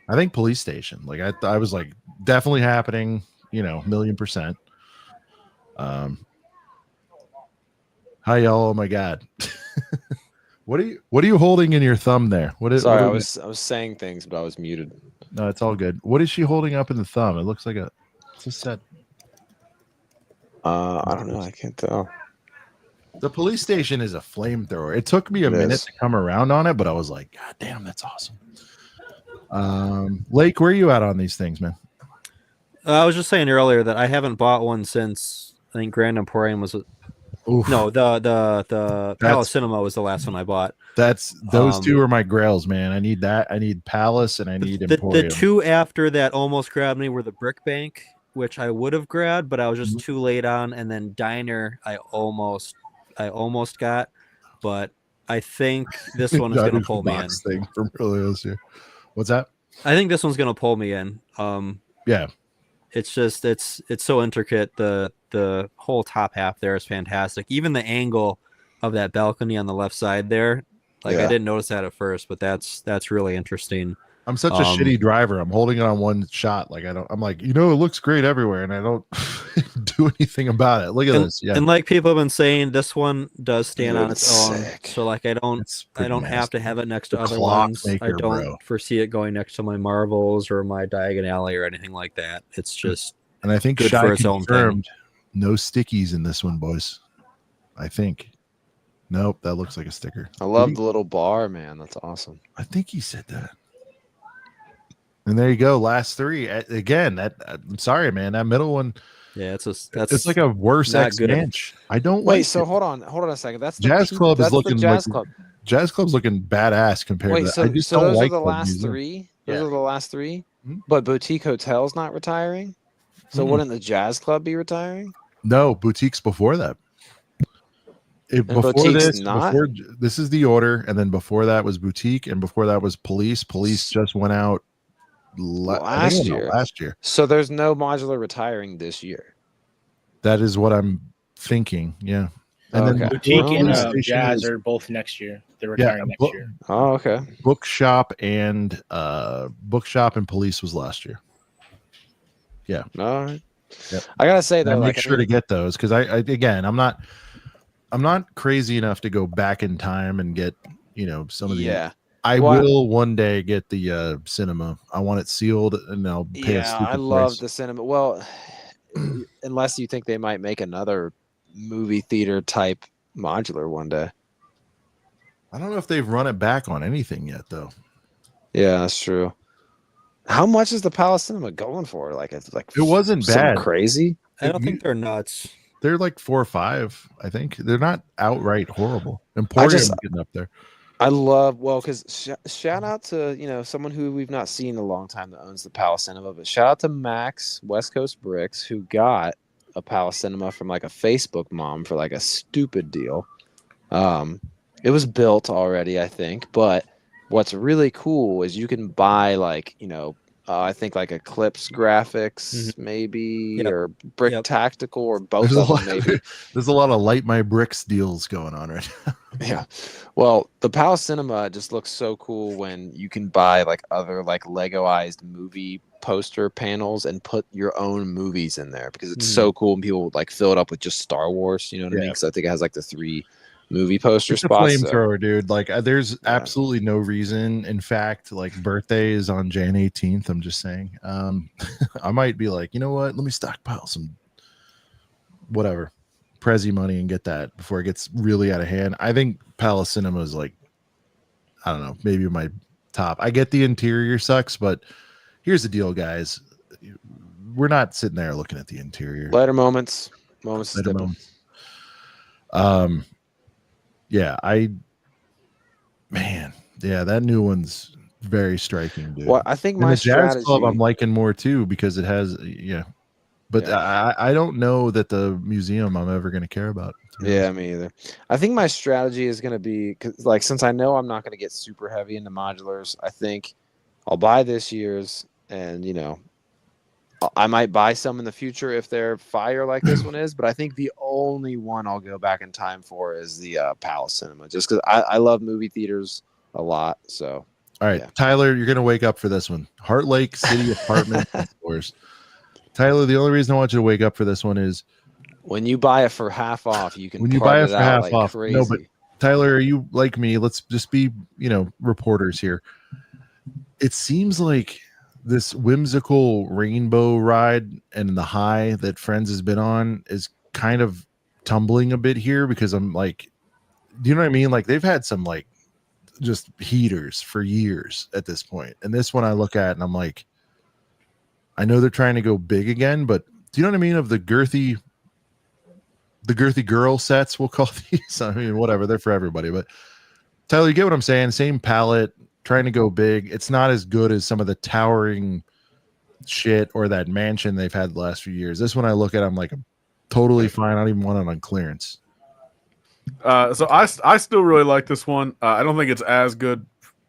I think Police Station. Like I was like, definitely happening. You know, 1,000,000%. Hi y'all. Oh my god. What are you holding in your thumb there? Sorry, what I was saying things, but I was muted. No, it's all good. What is she holding up in the thumb? It looks like it's a set. I don't know. I can't tell. The Police Station is a flamethrower. It took me a It minute is. to come around on it, but I was like, God damn, that's awesome. Lake, where are you at on these things, man? I was just saying earlier that I haven't bought one since I think Grand Emporium was. Oof. No, the Palace Cinema was the last one I bought. Those two are my grails, man. I need that. I need Palace and I need Emporium. The two after that almost grabbed me were the Brick Bank, which I would have grabbed, but I was just too late on, and then Diner I almost got, but I think this one is going to pull me in. Thing from earlier this year. What's that? I think this one's going to pull me in. Yeah. It's just it's so intricate. The whole top half there is fantastic. Even the angle of that balcony on the left side there, like I didn't notice that at first, but that's really interesting. I'm such a shitty driver. I'm holding it on one shot. Like I'm like, it looks great everywhere, and I don't do anything about it. Look at this. Yeah. And like people have been saying, this one does stand on its It's own. sick. So like I don't pretty have to have it next to The other clock ones. maker, I don't bro. foresee it going next to my Marvels or my Diagon Alley or anything like that. It's just And I think good Shy for its own thing. confirmed no stickies in this one, boys. I think. Nope, that looks like a sticker. I love the little bar, man. That's awesome. I think he said that. And there you go, last 3. Again, I'm sorry, man. That middle one, yeah, it's like a worse not X good. Manch. I don't Wait, like so it. hold on a second. That's the Jazz Club is that's looking the Jazz like- Club. Jazz Club's looking badass compared Wait, to that. so I just so don't those like are the the last museum. 3. Those Yeah. are the last 3. Mhm. But Boutique Hotel's not retiring. So Mhm. wouldn't the Jazz Club be retiring? No, boutiques before that. Before boutique's this, not? this is the order, and then before that was boutique, and before that was police. Police just went out I think it was Last year. So there's no modular retiring this year. That is what I'm thinking. Yeah. And Okay. then Boutique Police and Station Jazz is- are both next year. They're retiring next book- year. Oh, okay. Bookshop and Bookshop and Police was last year. Yeah. All right. Yep. I gotta say And though, make like, sure to get those because I again I'm not crazy enough to go back in time and get some of the yeah, I Well, will one day get the cinema. I want it sealed and I'll pay a yeah, stupid I love price. the cinema. Well, unless you think they might make another movie theater type modular one day. I don't know if they've run it back on anything yet though. Yeah, that's true. How much is the Palace Cinema going for? Like it's like It wasn't something bad. crazy. I don't think they're nuts. They're like 4 or 5, I think. They're not outright horrible. Emporium's just- getting up there. I love because shout out to someone who we've not seen in a long time that owns the Palace Cinema, but shout out to Max West Coast Bricks who got a Palace Cinema from like a Facebook mom for like a stupid deal. It was built already, I think, but what's really cool is you can buy like I think like Eclipse Graphics maybe Yep. or Brick Yep. Tactical or both There's a of them lot, maybe. there's a lot of light my bricks deals going on right now. Yeah. Well, the Palace Cinema just looks so cool when you can buy like other like Legoized movie poster panels and put your own movies in there because it's so cool and people like fill it up with just Star Wars. You know what I mean? Because I think it has like the 3 movie poster It's a spots. flamethrower, dude. Like, there's absolutely no reason. In fact, like, birthday is on Jan 18th. I'm just saying. I might be like, you know what? Let me stockpile some whatever Prezi money and get that before it gets really out of hand. I think Palace Cinema is like, I don't know, maybe my top. I get the interior sucks, but here's the deal, guys. We're not sitting there looking at the interior. Lighter moments. Lighter moments. Yeah, that new one's very striking, dude. Well, I think And my the Jazz Club I'm strategy. liking more too because it has but I don't know that the museum I'm ever going to care about. Yeah, me either. I think my strategy is going to be cause, like, since I know I'm not going to get super heavy into modulars, I think I'll buy this year's, and I might buy some in the future if they're fire like this one is. But I think the only one I'll go back in time for is the Palace Cinema, just because I love movie theaters a lot. So, all right, Tyler, you're going to wake up for this one. Heart Lake City Apartment Stores. Tyler, the only reason I want you to wake up for this one is when you buy it for half off, you can when you buy it for half like off. crazy. No, but Tyler, are you like me? Let's just be, reporters here. It seems like this whimsical rainbow ride and the high that Friends has been on is kind of tumbling a bit here because I'm like, do you know what I mean? Like, they've had some like just heaters for years at this point. And this one I look at and I'm like, I know they're trying to go big again, but do you know what I mean? Of the girthy girl sets, we'll call these. I mean, whatever, they're for everybody. But Tyler, you get what I'm saying? Same palette, trying to go big. It's not as good as some of the towering shit or that mansion they've had the last few years. This one I look at, I'm like, I'm totally fine. I don't even want it on clearance. So I still really like this one. I don't think it's as good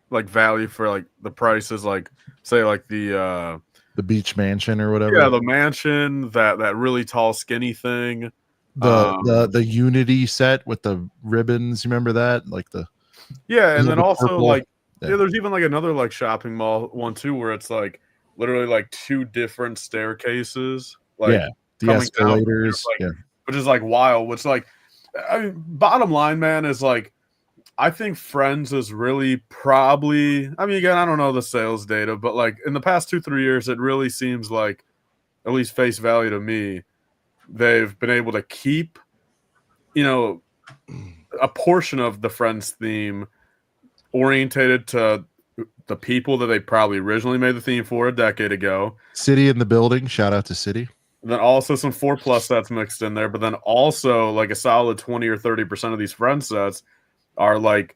like value for like the prices, like say like the beach mansion or whatever. Yeah, the mansion, that really tall skinny thing. The Unity set with the ribbons. You remember that? Like the and then also purple. like there's even like another like shopping mall one too where it's like literally like 2 different staircases. Like the coming escalators. down, which is like wild. Which like, I mean, bottom line, man, is like I think Friends is really probably. I mean, again, I don't know the sales data, but like in the past 2-3 years, it really seems like, at least face value to me, they've been able to keep, a portion of the Friends theme orientated to the people that they probably originally made the theme for a decade ago. City in the building. Shout out to City. Then also some 4+ sets mixed in there, but then also like a solid 20 or 30% of these Friends sets are like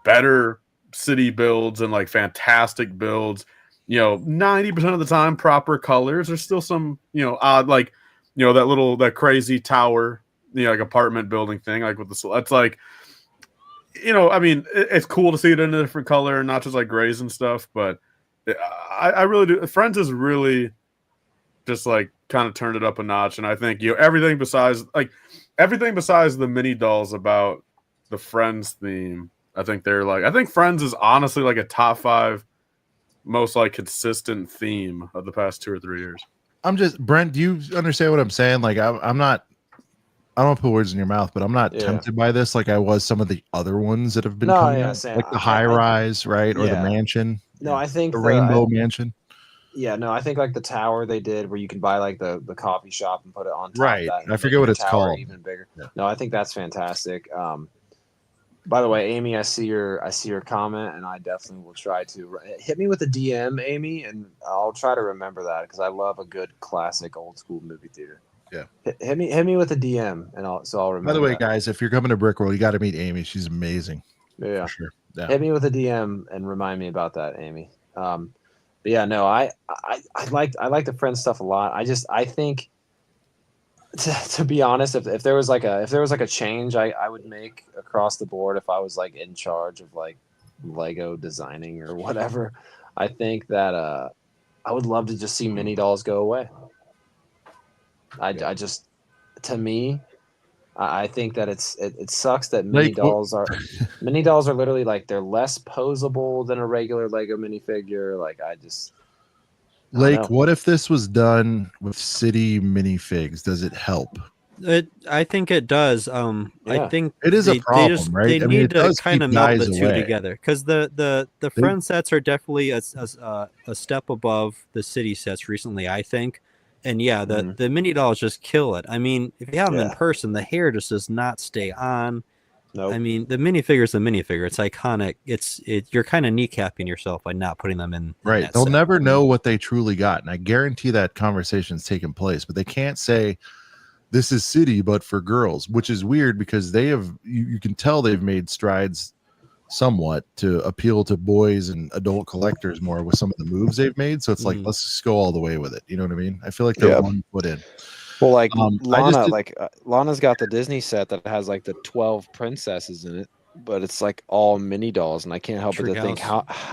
better city builds and like fantastic builds. 90% of the time proper colors. There's still some odd like that crazy tower like apartment building thing like with the that's like I mean it's cool to see it in a different color and not just like grays and stuff, but I really do. Friends is really just like kind of turned it up a notch, and I think everything besides the mini dolls about the Friends theme, I think Friends is honestly like a top 5 most like consistent theme of the past 2 or 3 years. I'm just Brent. Do you understand what I'm saying? Like I'm not. I don't put words in your mouth, but I'm not tempted by this like I was some of the other ones that have been coming out, like the high rise, right, or the mansion. No, I think the rainbow mansion. Yeah, no, I think like the tower they did where you can buy like the coffee shop and put it on top. Right, of that I forget what it's called. Even bigger. Yeah. No, I think that's fantastic. By the way, Amy, I see your comment, and I definitely will try to hit me with a DM, Amy, and I'll try to remember that because I love a good classic old school movie theater. Yeah, hit me with a DM, and I'll remember. By the way, that. guys, if you're coming to Brickworld, you got to meet Amy. She's amazing. Yeah, for sure. Yeah. Hit me with a DM and remind me about that, Amy. But yeah, no, I like the Friends stuff a lot. I think. To be honest, if there was like a change I would make across the board if I was like in charge of like Lego designing or whatever, I think that I would love to just see mini dolls go away. I just, to me, I think that it sucks that mini dolls are literally like they're less posable than a regular Lego minifigure. Like Lake, know. what if this was done with city minifigs? Does it help? I think it does. Yeah. I think It is a problem, right? They I mean, need it to does kind keep of meld guys the two away. together because the friend sets are definitely a step above the city sets recently, I think. And yeah, the mini dolls just kill it. I mean, if you have them in Yeah. person, the hair just does not stay on. Nope. I mean, the minifigure is the minifigure. It's iconic. You're kind of kneecapping yourself by not putting them in. Right. that They'll set. never know what they truly got. And I guarantee that conversation's taken place, but they can't say this is city, but for girls, which is weird because they have, you can tell they've made strides somewhat to appeal to boys and adult collectors more with some of the moves they've made. So it's like, let's just go all the way with it. You know what I mean? I feel like they're Yeah. 1 foot in. Well, like I just Lana, did- Lana's got the Disney set that has like the 12 princesses in it, but it's like all mini dolls, and I can't help but to think Treehouse. how.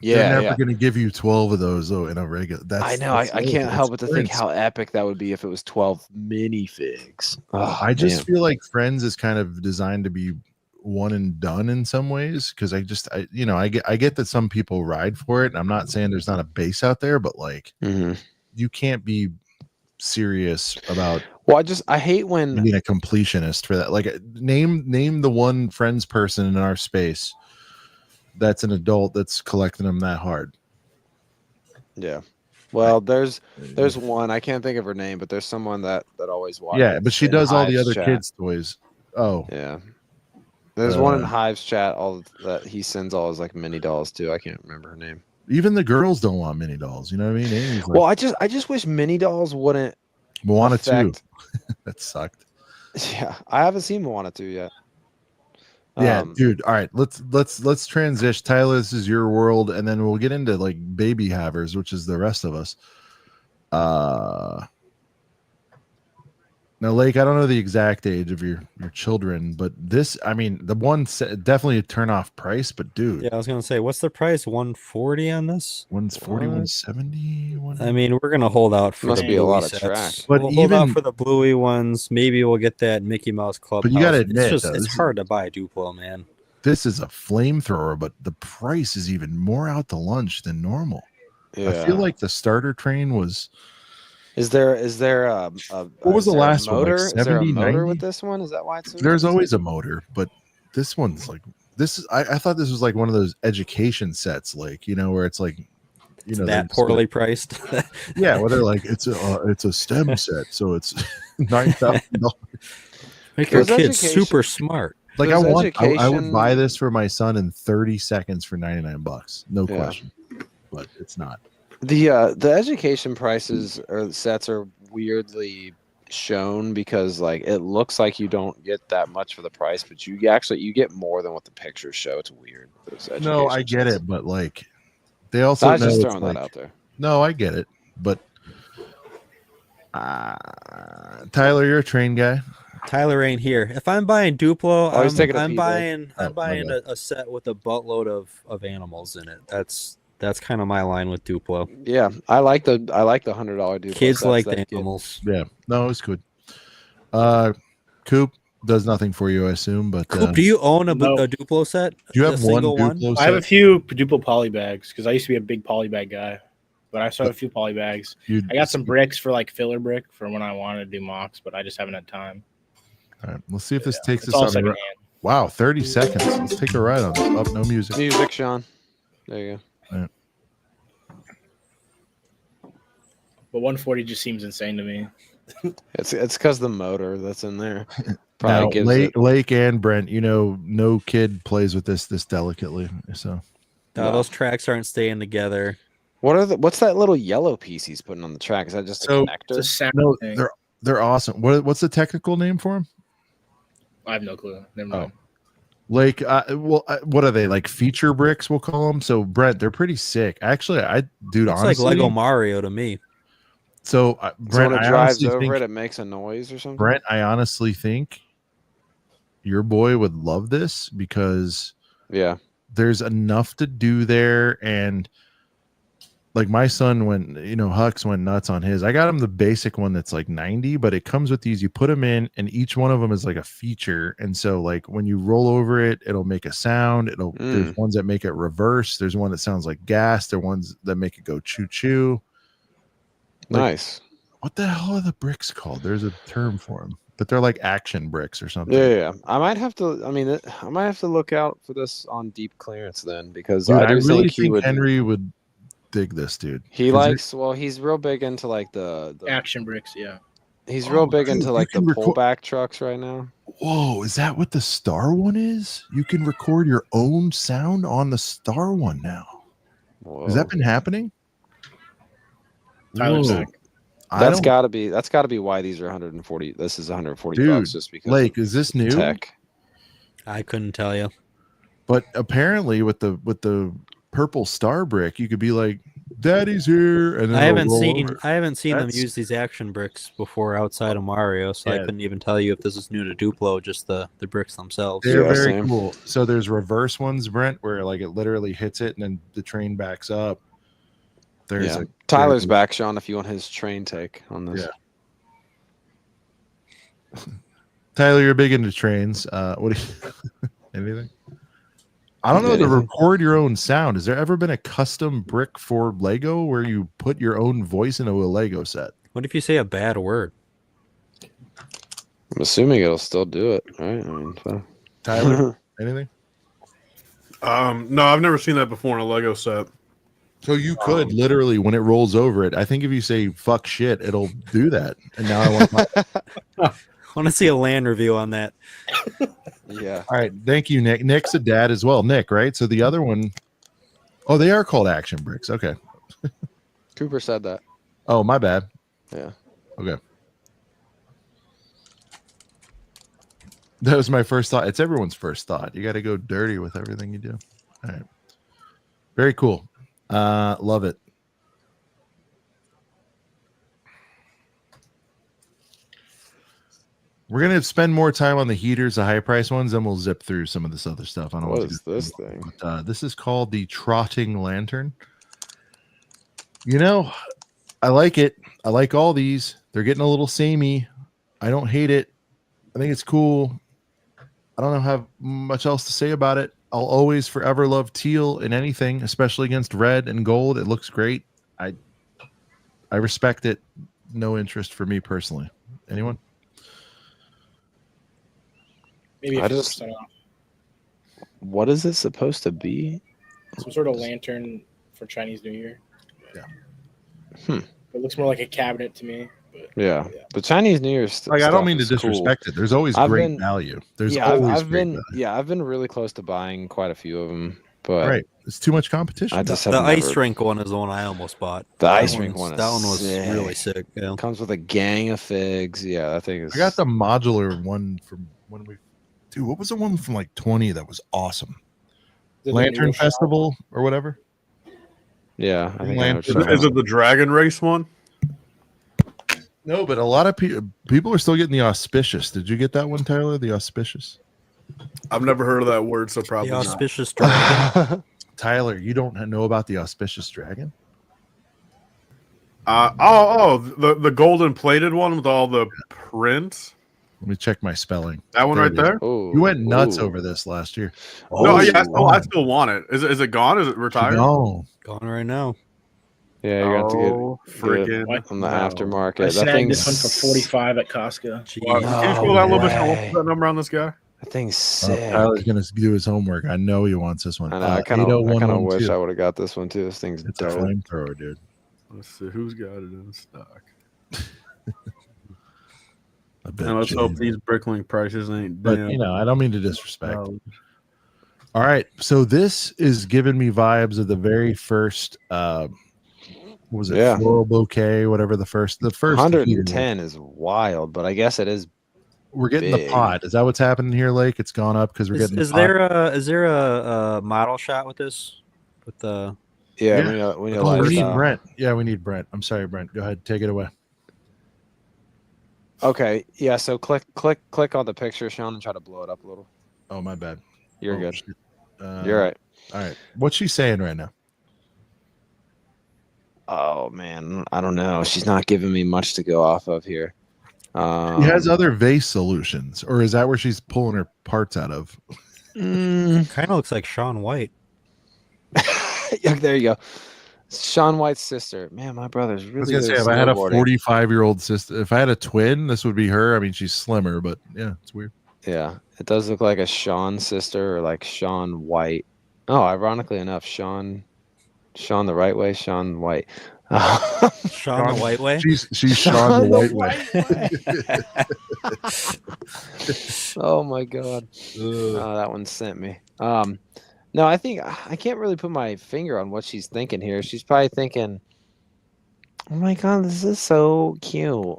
They're Yeah, never yeah. going to give you 12 of those though in a regular. I know. I can't help but to think how epic that would be if it was 12 minifigs. Oh, I just man. feel like Friends is kind of designed to be one and done in some ways because I get that some people ride for it, and I'm not saying there's not a base out there, but like Mhm. you can't be serious about Well, I hate when being a completionist for that. Like name the one Friends person in our space that's an adult that's collecting them that hard. yeah. Well, there's one I can't think of her name, but there's someone that always watches. Yeah, but she in does all the Hive's other chat. kids' toys. Oh, Yeah. There's one in Uh, Hive's chat all that he sends all his like mini dolls to. I can't remember her name. even the girls don't want mini dolls. You know what I mean? Amy's like, Well, I just wish mini dolls wouldn't Moana 2. affect. That sucked. Yeah, I haven't seen Moana 2 yet. Yeah, dude. All right, let's transition. Tyler, this is your world, and then we'll get into like baby havers, which is the rest of us. Now, Lake, I don't know the exact age of your children, but this, I mean, the one definitely a turn off price, but dude, Yeah, I was gonna say, what's the price? 140 on this? one's 40, 170. I mean, we're gonna hold out for Must the be a Bluey lot of sets. track. But We'll hold out even- for the Bluey ones. Maybe we'll get that Mickey Mouse Club. But you gotta admit, it's though, it's this is- hard to buy Duplo, man. This is a flamethrower, but the price is even more out to lunch than normal. Yeah. I feel like the starter train was. Is there What was the last one, like motor? Is there a 70, motor 90? with this one? Is that why it's so There's expensive? always a motor, but this one's like this is. I thought this was like one of those education sets, like where it's like, That they're poorly priced. yeah, where they're like it's a STEM set, so it's $9,000. Make your Those kids education- super smart. Like Those I would education- buy this for my son in 30 seconds for $99, no Yeah. question, but it's not. The education prices or sets are weirdly shown because like it looks like you don't get that much for the price, but you get more than what the pictures show. It's weird. those No, I education get sets. it, but like they also I was know just it's throwing that like- out there. No, I get it, but Tyler, you're a train guy. Tyler ain't here. If I'm buying Duplo, Oh, he's taking a I'm pee buying Oh, I'm buying my a set with a buttload of animals in it. That's kind of my line with Duplo. Yeah, I like the $100 Duplo Kids sets like that the get- animals. Yeah, no, it's good. Coop does nothing for you, I assume, but Coop, do you own a No. Duplo set? do you A have one single Duplo I have a set? few Duplo poly bags because I used to be a big poly bag guy. But I still have a few poly bags. You- I got some bricks for like filler brick for when I wanted to do mocks, but I just haven't had time. All right, let's see if this takes It's us all on the secondhand. Wow, 30 seconds. Let's take a ride on this. Oh, no music. Music, Sean. There you go. But 140 just seems insane to me. It's because the motor that's in there Now, probably gives Lake, it. Lake and Brent, no kid plays with this delicately. So No. Those tracks aren't staying together. What's that little yellow piece he's putting on the track? Is that just a So- It's a connector? sound no, thing. they're awesome. What's the technical name for them? I have no clue. Never Oh. mind. Like, what are they, like feature bricks? We'll call them. So Brent, they're pretty sick. Actually, dude, It's honestly, like Lego Mario to me. So So Brent, when it I drives honestly over think, it, it makes a noise or something. Brent, I honestly think your boy would love this because Yeah. there's enough to do there. And like my son, when Hux went nuts on his, I got him the basic one that's like 90, but it comes with these. You put them in, and each one of them is like a feature. And so, like when you roll over it, it'll make a sound. There's ones that make it reverse. There's one that sounds like gas. There are ones that make it go choo choo. Nice. What the hell are the bricks called? There's a term for them, but they're like action bricks or something. Yeah. I might have to. I mean, I might have to look out for this on deep clearance then, because Dude, I I do really think he would. Henry would dig this, dude. He 'Cause likes. Well, he's real big into like the Action bricks, yeah. he's Oh, real big dude, into you like the can record- pullback trucks right now. Whoa, is that what the Star one is? You can record your own sound on the Star one now. Whoa. Has that been happening? Tyler's Whoa. back. That's got to be why these are 140. This is 140 Dude, bucks just because Lake, is this new? tech. I couldn't tell you. But apparently with the purple star brick, you could be like, Daddy's here, and then I it'll haven't roll seen over. them That's- use these action bricks before outside of Mario, so I Yeah. couldn't even tell you if this is new to Duplo, just the bricks themselves. They're Yeah, very same. cool. So there's reverse ones, Brent, where like it literally hits it and then the train backs up. There's Yeah. a Tyler's back, Sean, if you want his train take on this. Yeah. Tyler, you're big into trains. What do you anything? I don't know, to Anything. record your own sound. Has there ever been a custom brick for Lego where you put your own voice into a Lego set? What if you say a bad word? I'm assuming it'll still do it, right? I mean, Tyler, anything? No, I've never seen that before in a Lego set. So you could literally, when it rolls over it, I think if you say fuck shit, it'll do that. And now I want my I want to see a land review on that. yeah. all right. Thank you, Nick. Nick's a dad as well. Nick, right? So the other one, oh, they are called action bricks. Okay. Cooper said that. Oh, my bad. Yeah. Okay. That was my first thought. It's everyone's first thought. You got to go dirty with everything you do. All right. Very cool. Love it. We're going to spend more time on the heaters, the high price ones, then we'll zip through some of this other stuff. I don't know What what to is go this through. thing? But, this is called the Trotting Lantern. You know, I like it. I like all these. They're getting a little samey. I don't hate it. I think it's cool. I don't have much else to say about it. I'll always forever love teal in anything, especially against red and gold. It looks great. I respect it. No interest for me personally. Anyone? Maybe I 50% off. What is it supposed to be? Some sort of lantern for Chinese New Year. Yeah. It looks more like a cabinet to me. But Yeah. The Chinese New Year's Like, I don't stuff mean to is cool. disrespect it. There's always I've great been- value. There's Yeah, always I've great been value. yeah, I've been really close to buying quite a few of them, but Right. It's too much competition. I just The have ice never- rink one is the one I almost bought. The That ice rink one. That one was sick. really sick. Yeah. Comes with a gang of figs. Yeah, I think it's. I got the modular one from when we. Dude, what was the one from like 20 that was awesome? the Lantern noodle shop. Festival or whatever. Yeah, I think I know what Lantern- you're Is talking it about. the Dragon Race one? No, but a lot of people are still getting the auspicious. Did you get that one, Tyler? The auspicious? I've never heard of that word, so The probably not. auspicious dragon. Tyler, you don't know about the auspicious dragon? The golden plated one with all the prints. Let me check my spelling. That one There right it is. there. Oh, You went nuts ooh. over this last year. No, yeah, Oh, I still want it. Is it gone? Is it retired? no. Going right now. Yeah, you're going to have Oh, to freaking get What? it from the no. I aftermarket. That snagged this one thing's for 45 at Costco. Gee. What? Can you scroll No down a little bit? way. What's that number on this guy? That thing's Oh, sick. Tyler's gonna do his homework. I know he wants this one. I know. I kind of 80112. wish I would have got this one too. This thing's It's a dope. flamethrower, dude. Let's see who's got it in stock. I bet And let's hope Jay- these Bricklink prices ain't But down. you know, I don't mean to disrespect. All right, so this is giving me vibes of the very first. What was it? Yeah. Floral bouquet, whatever the first. 110 is wild, but I guess it is. We're getting big. the pod. Is that what's happening here, Lake? It's gone up because we're Is, getting. the is pod. there a model shot with this? With the Yeah, Yeah. we need a Oh, we need lifestyle. Brent. Yeah, we need Brent. I'm sorry, Brent. Go ahead, take it away. Okay, yeah. So click on the picture, Sean, and try to blow it up a little. Oh, my bad. You're Oh, good. shit. You're right. All right. What's she saying right now? Oh man, I don't know. She's not giving me much to go off of here. She has other vase solutions, or is that where she's pulling her parts out of? mm, kind of looks like Sean White. yeah, there you go. Shaun White's sister. Man, my brother's I was really gonna good say, at if I had a snowboarding. 45-year-old sister, if I had a twin, this would be her. I mean, she's slimmer, but yeah, it's weird. Yeah, it does look like a Shaun sister or like Shaun White. Oh, ironically enough, Shaun the right way, Shaun White. Sean the White Way. She's Sean the White Way. Oh my god. Oh, that one sent me. No, I think I can't really put my finger on what she's thinking here. She's probably thinking, "Oh my god, this is so cute."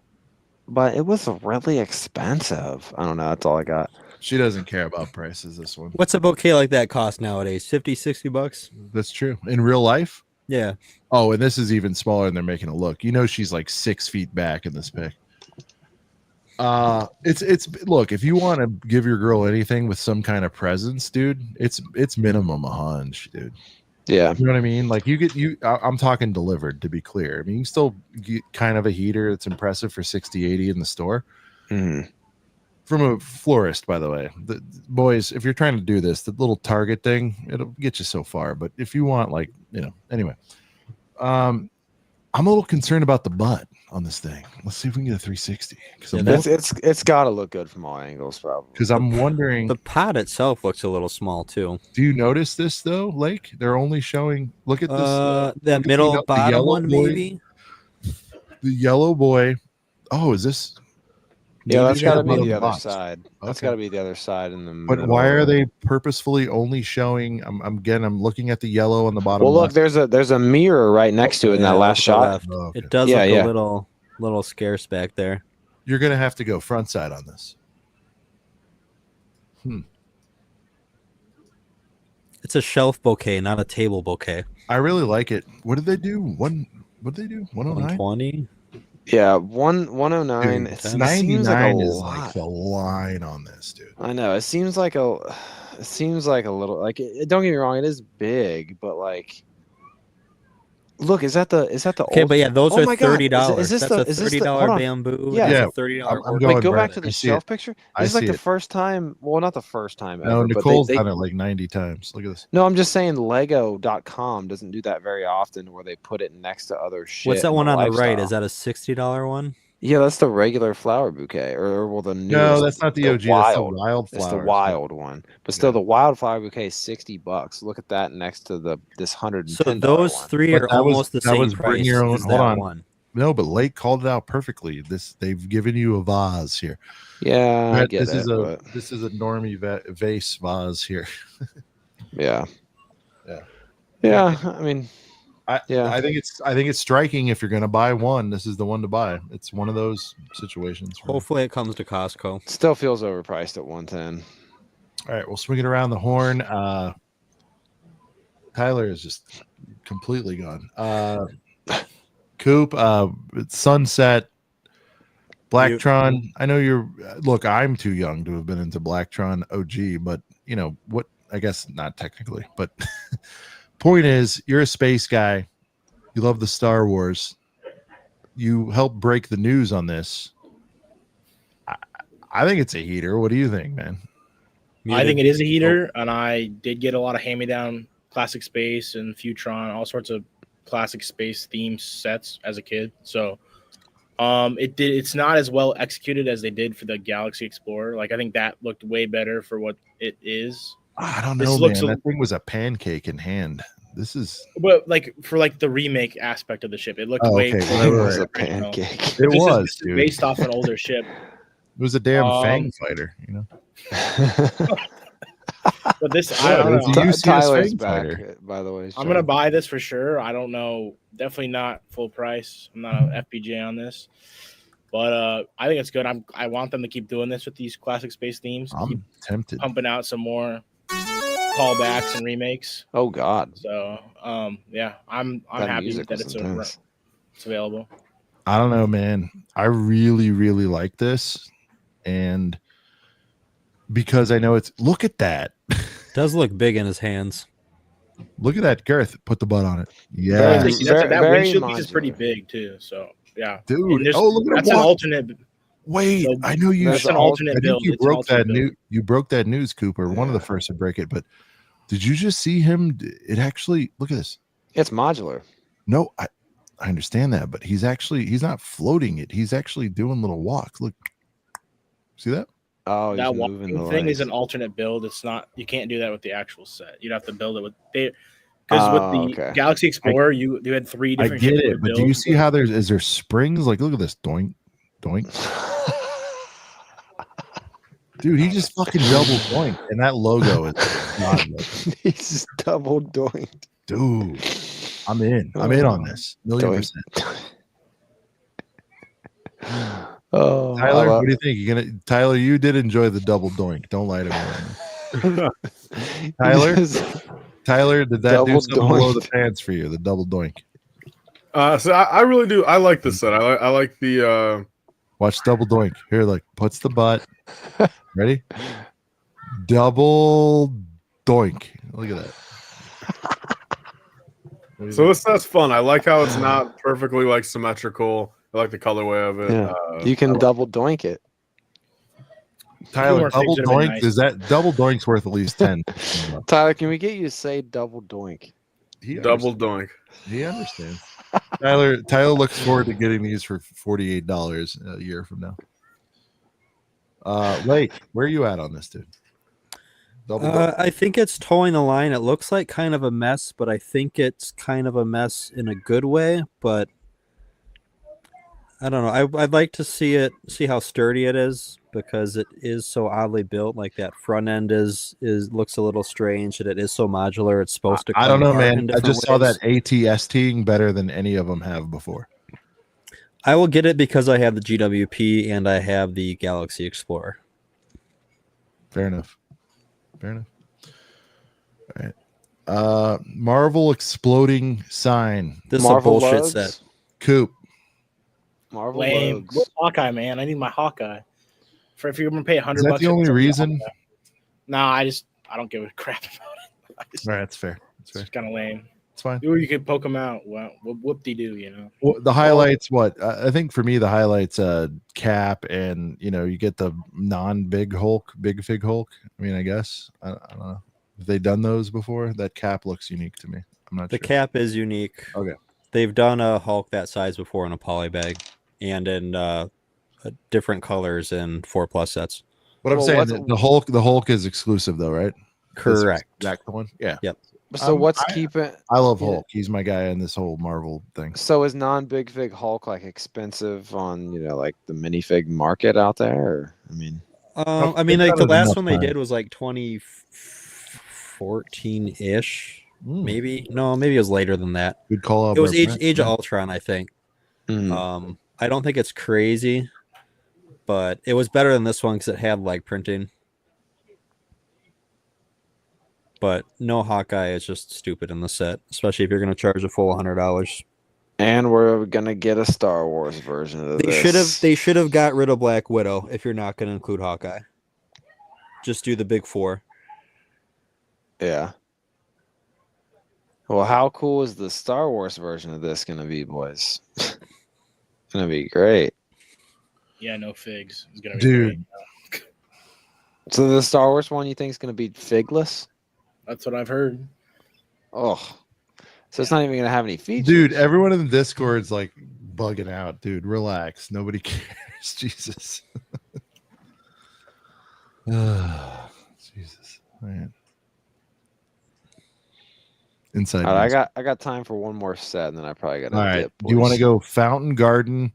But it was really expensive. I don't know, that's all I got. She doesn't care about prices. This one. What's a bouquet like that cost nowadays? 50, 60 bucks? That's true. In real life. Yeah. Oh, and this is even smaller than they're making it look. You know, she's like 6 feet back in this pic. It's look, if you want to give your girl anything with some kind of presence, dude, it's minimum a hunch, dude. Yeah. You know what I mean? Like I'm talking delivered, to be clear. I mean, you can still get kind of a heater that's impressive for 60-80 in the store. Mhm. From a florist, by the way. The boys, if you're trying to do this, the little Target thing, it'll get you so far. But if you want, like, anyway, I'm a little concerned about the butt on this thing. Let's see if we can get a 360. It's got to look good from all angles, probably. Because I'm wondering, The pod itself looks a little small too. do you notice this though, Lake? They're only showing. Look at this. That look at middle the bottom yellow one, boy. maybe. The yellow boy. Oh, is this? Yeah, that's maybe got to that be bottom the other box. side. That's Okay. got to be the other side in the But middle. why are they purposefully only showing? I'm looking at the yellow on the bottom. Well, look, left. there's a mirror right next to it in that Yeah, last to the shot. left. Oh, okay. It does Yeah, look yeah. a little scarce back there. You're gonna have to go front side on this. It's a shelf bouquet, not a table bouquet. I really like it. What did they do? What did they do? 109? 120. Yeah, 109. Dude, It seems like a 99 is lot. like the line on this, dude. I know. It seems like a little like. Don't get me wrong. It is big, but like. Look, is that the Okay, old? but yeah, those Oh are my God. $30. Is this That's the- a is this the- $30 hold on. bamboo. Yeah. That's Yeah, a $30 I'm order. going Wait, go Brandon. back to I the see shelf it. picture. I This is like see the it. first time. Well, not the first time ever. No, but Nicole's they, done it like 90 times. Look at this. No, I'm just saying Lego.com doesn't do that very often where they put it next to other shit. What's that in one on the right? lifestyle. Is that a $60 one? Yeah, that's the regular flower bouquet, or well, the newest. No, that's not the OG. That's the wild. wildflower. It's the wild one, but still, the wildflower bouquet is $60. Look at that next to this $110. So those one. three But are that was- almost the that same was price bring your own- as hold that on. one. No, but Lake called it out perfectly. They've given you a vase here. Yeah, I That- get this it. is but this is a normie vase vase here. yeah, Yeah. yeah. I mean, yeah. I think it's striking. If you're going to buy one, this is the one to buy. It's one of those situations. where- Hopefully, it comes to Costco. Still feels overpriced at 110. All right, we'll swing it around the horn. Tyler is just completely gone. Coop, Sunset, Blacktron. I know you're. Look, I'm too young to have been into Blacktron OG, but you know what? I guess not technically, but point is, you're a space guy. You love the Star Wars. You helped break the news on this. I think it's a heater. What do you think, man? I think it is a heater, and I did get a lot of hand-me-down classic space and Futron, all sorts of classic space theme sets as a kid. So it's not as well executed as they did for the Galaxy Explorer. Like I think that looked way better for what it is. I don't This know, looks man. a- That thing was a pancake in hand. This is But like for like the remake aspect of the ship, it looked Oh, way okay. cooler Well, than it was the a original. pancake. it This is- was, this is dude. based off an older ship. It was a damn Fang Um, fighter, you know. But this, Yeah, I don't it's know. a UCS Tyler's Fang back, fighter. by the way. I'm gonna buy this for sure. I don't know. Definitely not full price. I'm not an FPJ on this, but I think it's good. I want them to keep doing this with these classic space themes. Keep I'm tempted. pumping out some more callbacks and remakes. Oh God, So yeah, I'm that happy music that was it's intense. it's available. I don't know, man. I really, really like this, and because I know it's. Look at that. Does look big in his hands. Look at that girth. Put the butt on it. Yeah, Very- That very windshield piece is pretty modular. big too. So yeah, dude. And there's- Oh, look at that's it an walk. alternate. Wait, So I know you. that's an alternate I think build. you It's an broke that alternate build. You broke that news, Cooper. One of the first to break it. But did you just see him? It actually. Look at this. It's modular. No, I understand that, but he's not floating it. He's actually doing little walks. Look, see that? Oh, he's That moving the walking thing is legs. an alternate build. It's not. You can't do that with the actual set. You'd have to build it with because with the okay. Galaxy Explorer, you had 3 I different. get ships it, to but do you build. see how is there springs? Like, look at this, doink, doink. Dude, he just fucking double doink, and that logo is godless. He's double doinked. Dude, I'm in on this. Doink. 1,000,000%. Oh, Tyler, what do you think? Tyler, you did enjoy the double doink. Don't lie to me. Tyler, Tyler, did that do Double something below the doinked. pants for you? The double doink. So I really do. I like this set. I like the. Watch double doink. Here, like, puts the butt. Ready? Double doink. Look at that. So this set's fun. I like how it's not perfectly like symmetrical. I like the colorway of it. Yeah. You can double doink it. Tyler, more double things that have been doink. nice. Is that double doink's worth at least 10? Tyler, can we get you to say double doink? Double doink. He understands. Tyler looks forward to getting these for $48 a year from now. Wait, where are you at on this, dude? Double doink. I think it's towing the line. It looks like kind of a mess, but I think it's kind of a mess in a good way. But I don't know. I'd like to see how sturdy it is, because it is so oddly built. Like that front end looks a little strange, and it is so modular. It's supposed to. I don't know, come apart in man. I different just saw ways. that ATSTing better than any of them have before. I will get it because I have the GWP and I have the Galaxy Explorer. Fair enough. All right. Marvel exploding sign. This Marvel is a bullshit Lugs? set. Coop. Marvel Lame. Lugs. Where's Hawkeye, man? I need my Hawkeye. If you're gonna pay $100, Is that the only reason? No, I don't give a crap about it. All right, that's fair. That's fair. It's kind of lame. It's fine. Or you could poke them out. Well, whoop-de-doo, you know. Well, the highlights, I think for me, the highlights, Cap, and you get the non-big Hulk, big Fig Hulk. I mean, I guess I don't know. Have they done those before? That Cap looks unique to me. I'm not The sure. cap is unique. Okay. They've done a Hulk that size before in a poly bag and in different colors in 4+ sets. What I'm Well, saying, what's- the Hulk is exclusive though, right? Correct. Exact one. Yeah. Yep. So what's I keeping? love Yeah. Hulk. He's my guy in this whole Marvel thing. So is non-big fig Hulk like expensive on like the minifig market out there? Or, I mean, I mean, it's like the better than last one they enough did was like 2014-ish, Mm, maybe. No, maybe it was later than that. Good call out. It was by Age Brent. of Ultron, I think. mm, I don't think it's crazy, but it was better than this one because it had like printing. But no Hawkeye is just stupid in the set, especially if you're going to charge a full $100. and we're gonna get a Star Wars version of this. They should have got rid of Black Widow if you're not going to include Hawkeye. Just do the big 4. Yeah. Well, how cool is the Star Wars version of this gonna be, boys? Gonna be great. Yeah, no figs. It's gonna be Dude. great. So the Star Wars one, you think is gonna be figless? That's what I've heard. Oh, so it's not even gonna have any features. Dude, everyone in the Discord's like bugging out. Dude, relax. Nobody cares. Jesus. Jesus, man. Inside. All right, news. I got time for one more set, and then I probably got. All right. Do you want to go Fountain Garden?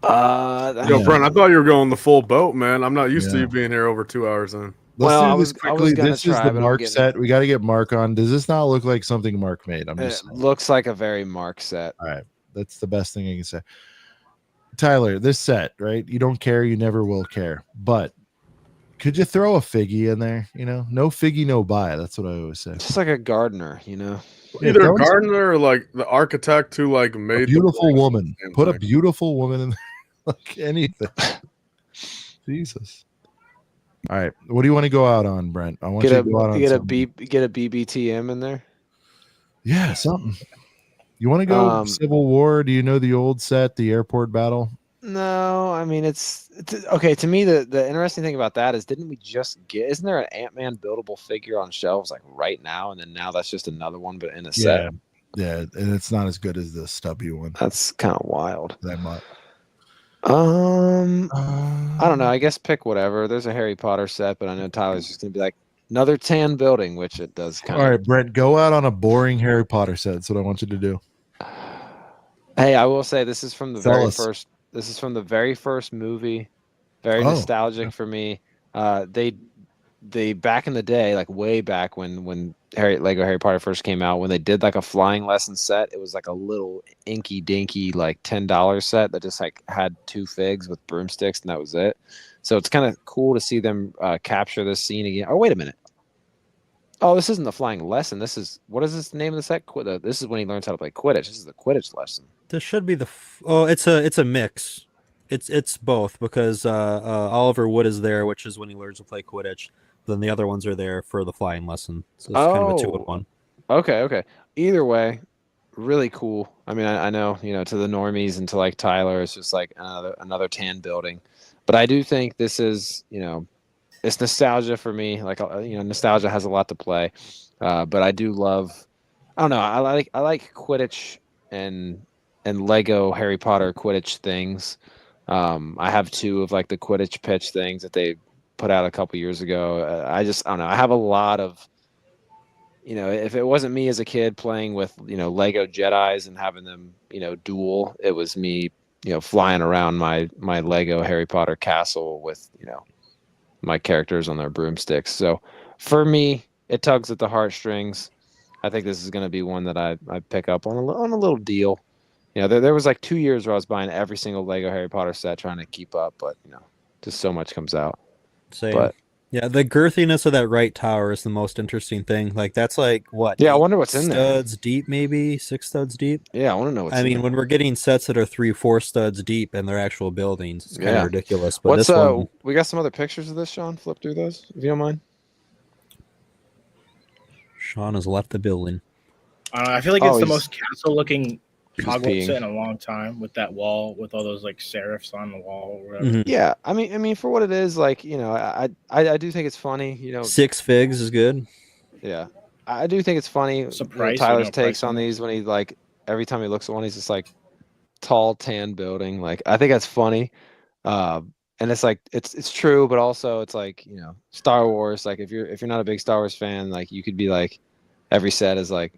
Yo, Yeah. Brent, I thought you were going the full boat, man. I'm not used to Yeah. you being here over 2 hours in. Let's Well, do I this was quickly. gonna This try, is but the I'm Mark getting- set. We got to get Mark on. Does this not look like something Mark made? I'm It just saying. looks like a very Mark set. All right. That's the best thing I can say. Tyler, this set, right? You don't care. You never will care. But could you throw a figgy in there? No figgy, no buy. That's what I always say. Just like a gardener, Yeah, Either throw in Gardner or like the architect who like a made the beautiful thing. woman. Same Put a thing. beautiful woman in there. Like anything. Jesus. All right. What do you want to go out on, Brent? I want get you a to go out on something. get a BBTM in there. Yeah, something. You want to go Civil War? Do you know the old set, the airport battle? No, I mean it's okay. To me, the interesting thing about that is, didn't we just get? Isn't there an Ant-Man buildable figure on shelves like right now? And then now that's just another one, but in a set. Yeah, and it's not as good as the stubby one. That's kind of wild. That much. I don't know. I guess pick whatever. There's a Harry Potter set, but I know Tyler's just gonna be like another tan building, which it does kind All of. right, Brent, go out on a boring Harry Potter set. That's what I want you to do. Hey, I will say this is from the Tell very us. first. This is from the very first movie. Very Oh, nostalgic for me. They back in the day, like way back when Lego Harry Potter first came out, when they did like a flying lesson set, it was like a little inky dinky like $10 set that just like had 2 figs with broomsticks and that was it. So it's kind of cool to see them capture this scene again. Oh, wait a minute. Oh, this isn't the flying lesson. This is, what is this name of the set? This is when he learns how to play Quidditch. This is the Quidditch lesson. This should be the. It's a mix. It's both because Oliver Wood is there, which is when he learns to play Quidditch. Then the other ones are there for the flying lesson. So it's kind of a 2-in-1. Okay. Either way, really cool. I mean, I know, to the normies and to like Tyler, it's just like another tan building. But I do think this is, it's nostalgia for me. Like, nostalgia has a lot to play. But I do love, I don't know, I like Quidditch and Lego Harry Potter Quidditch things. I have 2 of like the Quidditch pitch things that they put out a couple years ago. I don't know. I have a lot of, if it wasn't me as a kid playing with, Lego Jedis and having them, duel, it was me, flying around my Lego Harry Potter castle with, my characters on their broomsticks. So for me, it tugs at the heartstrings. I think this is going to be one that I pick up on a little deal. There was like 2 years where I was buying every single Lego Harry Potter set trying to keep up, but just so much comes out. Same. But yeah, the girthiness of that right tower is the most interesting thing. Like that's like what? Yeah, I wonder what's in there. Studs deep, maybe 6 studs deep. Yeah, I want to know what's I in mean, there. when we're getting sets that are 3-4 studs deep and they're actual buildings, it's kind of Yeah. ridiculous. But What's this one, we got some other pictures of this, Sean? Flip through those, if you don't mind. Sean has left the building. I feel like it's the he's- most castle-looking He's Hogwarts peeing. set in a long time with that wall with all those like serifs on the wall. Or whatever. Mhm. Yeah, I mean, for what it is, like I do think it's funny. 6 figs is good. Yeah, I do think it's funny. Surprise, Tyler's price takes on on these when he like every time he looks at one, he's just like tall tan building. Like I think that's funny, and it's like it's true, but also it's like Star Wars. Like if you're not a big Star Wars fan, like you could be like every set is like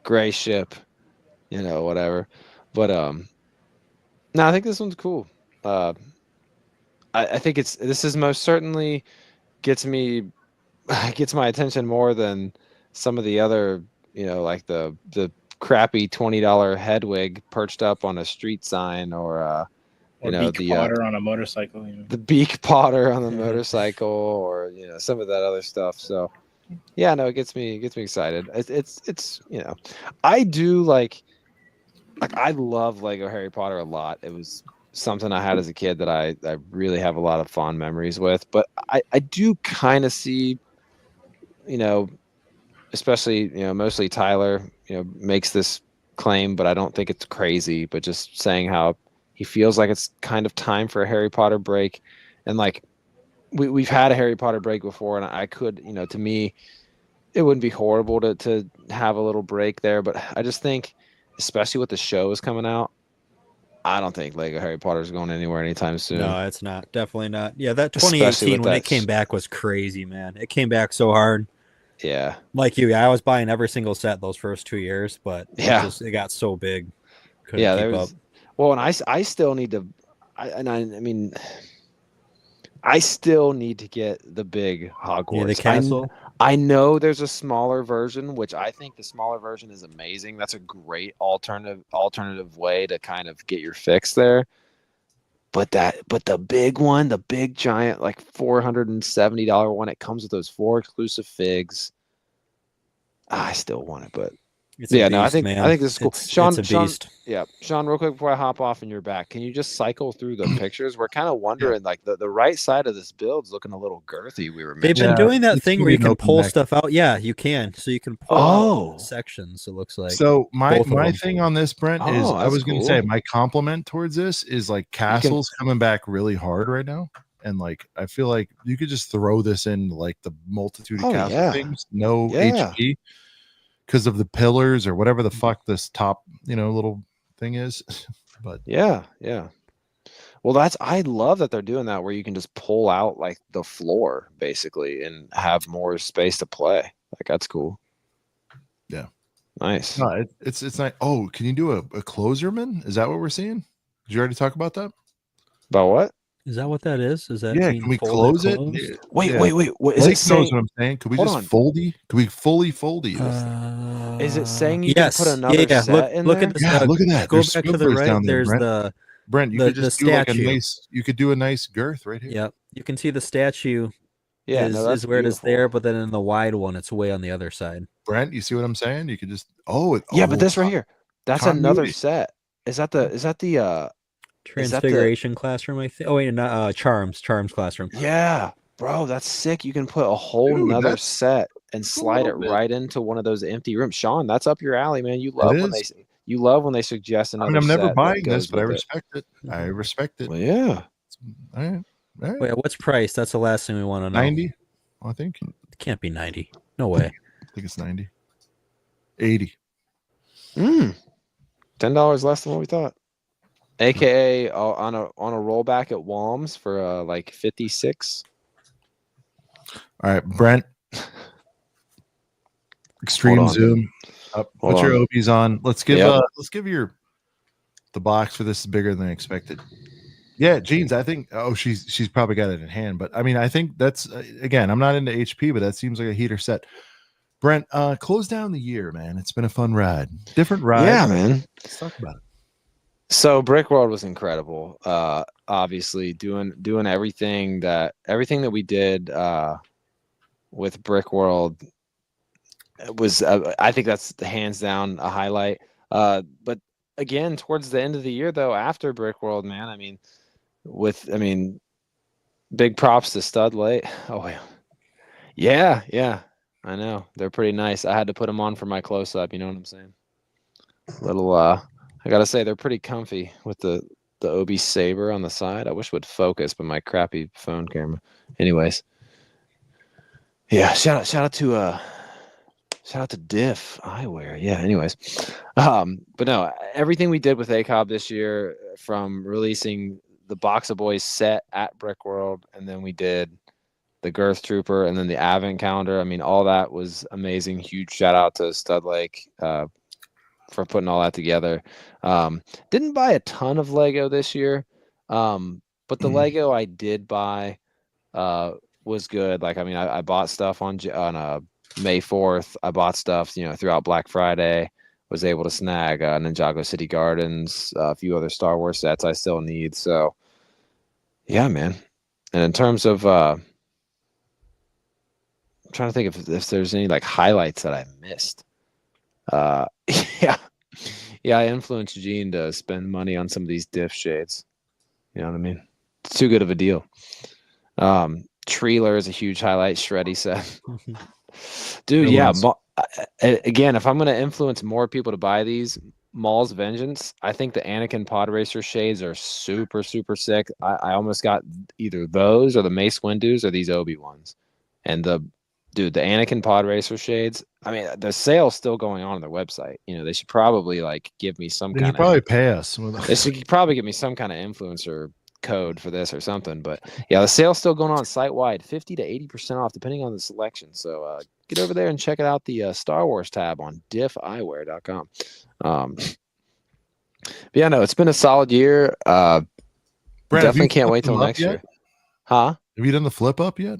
gray ship, whatever. But no, I think this one's cool. I think this is most certainly gets my attention more than some of the other, like the crappy $20 Hedwig perched up on a street sign or Beak Potter on a motorcycle. the Beak Potter on the motorcycle or some of that other stuff. So yeah, no, it gets me excited. It's I do like I love Lego Harry Potter a lot. It was something I had as a kid that I really have a lot of fond memories with. But I do kind of see, especially mostly Tyler, makes this claim, but I don't think it's crazy. But just saying how he feels like it's kind of time for a Harry Potter break, and like we've had a Harry Potter break before, and I could, to me, it wouldn't be horrible to have a little break there. But I just think, especially with the shows coming out, I don't think Lego Harry Potter is going anywhere anytime soon. No, it's not. Definitely not. Yeah, that Especially 2018 with when that it came back was crazy, man. It came back so hard. Yeah. Like you, I was buying every single set those first 2 years, but Yeah. it got so big. Couldn't Yeah, keep there up. was. Well, and I still need to. I still need to get the big Hogwarts. Yeah, the castle. I know there's a smaller version, which I think the smaller version is amazing. That's a great alternative way to kind of get your fix there. But the big one, the big giant like $470 one, it comes with those 4 exclusive figs. I still want it, but It's a yeah, no, I beast, think man. I think this is cool. It's a Sean, beast. yeah, Sean, real quick before I hop off and you're back, can you just cycle through the pictures? We're kind of wondering, like the right side of this build's looking a little girthy. We were They've mentioning. been doing that it's thing gonna where you be an can open pull deck. stuff out. Yeah, you can. So you can pull Oh. out sections, it looks like. So my both of them. thing on this, Brent, is Oh, I that's was going to cool. say my compliment towards this is like castles coming back really hard right now, and like I feel like you could just throw this in like the multitude of Oh, castle yeah. things, no Yeah. HP, because of the pillars or whatever the fuck this top, little thing is. But Yeah. Well, I love that they're doing that where you can just pull out like the floor basically and have more space to play. Like that's cool. Yeah. Nice. no, it's not. Oh, can you do a closerman? Is that what we're seeing? Did you already talk about that? About what? Is that what that is? Is that Yeah. being Can we folded close it? closed? Yeah. Wait. Yeah. What is Blake it saying? knows what I'm saying. Could we Hold just on. foldy? Could we fully foldy this? Is it saying you yes. can put another yeah. set in Look there? at this. Yeah, look at that. Go There's back to the squigglers right. down there, There's Brent. the Brent, you the- could just the do like a statue. nice. You could do a nice girth right here. Yep. You can see the statue Yeah, is, no, that's is where it is beautiful. there, but then in the wide one, it's way on the other side. Brent, you see what I'm saying? You could just. Yeah, but this right here, that's another continuity. set. Is that the Transfiguration classroom, I think. Oh wait, not Charms classroom. Yeah, bro, that's sick. You can put a whole Dude, nother that's set and slide it little bit. right into one of those empty rooms. Sean, that's up your alley, man. You love when is. they suggest I another mean, I'm never set that buying goes this, but I with it. respect it. I respect it. Well, yeah. All right. All right. Wait, what's price? That's the last thing we want to know. 90, I think. It can't be 90. No way. I think it's 90. 80. $10 less than what we thought. AKA on a rollback at Walm's for like 56. All right, Brent. Extreme Hold on. zoom. Up. Hold Put your on. Obies on. Let's give Yep. the box for this is bigger than expected. Yeah, jeans. I think. Oh, she's probably got it in hand, but I mean, I think that's again. I'm not into HP, but that seems like a heater set. Brent, close down the year, man. It's been a fun ride. Different ride. Yeah, man. Let's talk about it. So Brick World was incredible. Obviously doing everything that we did with Brick World was I think that's hands down a highlight. But again, towards the end of the year though, after Brick World, man, I mean, big props to Stud Lake. Oh yeah, I know they're pretty nice. I had to put them on for my close up. You know what I'm saying? Little I gotta say they're pretty comfy with the Obi Saber on the side. I wish it would focus, but my crappy phone camera. Anyways, yeah. Shout out to Diff Eyewear. Yeah. Anyways, but no, everything we did with ACOB this year, from releasing the Box of Boys set at Brick World, and then we did the Girth Trooper, and then the Advent calendar. I mean, all that was amazing. Huge shout out to Stud Lake for putting all that together. Didn't buy a ton of Lego this year, but the Lego I did buy was good. Like, I mean, I bought stuff on May 4th. I bought stuff, throughout Black Friday. Was able to snag Ninjago City Gardens, a few other Star Wars sets I still need. So, yeah, man. And in terms of, I'm trying to think if there's any like highlights that I missed. Yeah, I influenced Gene to spend money on some of these diff shades. You know what I mean? It's too good of a deal. Treeler is a huge highlight. Shreddy set. Dude, yeah. Again, if I'm going to influence more people to buy these, Maul's Vengeance, I think the Anakin Pod Racer shades are super, super sick. I almost got either those or the Mace Windu's or these Obi ones. And the Anakin Pod Racer shades, I mean, the sale's still going on their website. They should probably like give me some They kind should of probably pay us. they should probably give me some kind of influencer code for this or something. But yeah, the sale's still going on site wide, 50 to 80% off depending on the selection. So get over there and check it out, the Star Wars tab on diffeyewear.com. But yeah, no, it's been a solid year. Brad, Definitely can't wait till next year. Huh? Have you done the flip up yet?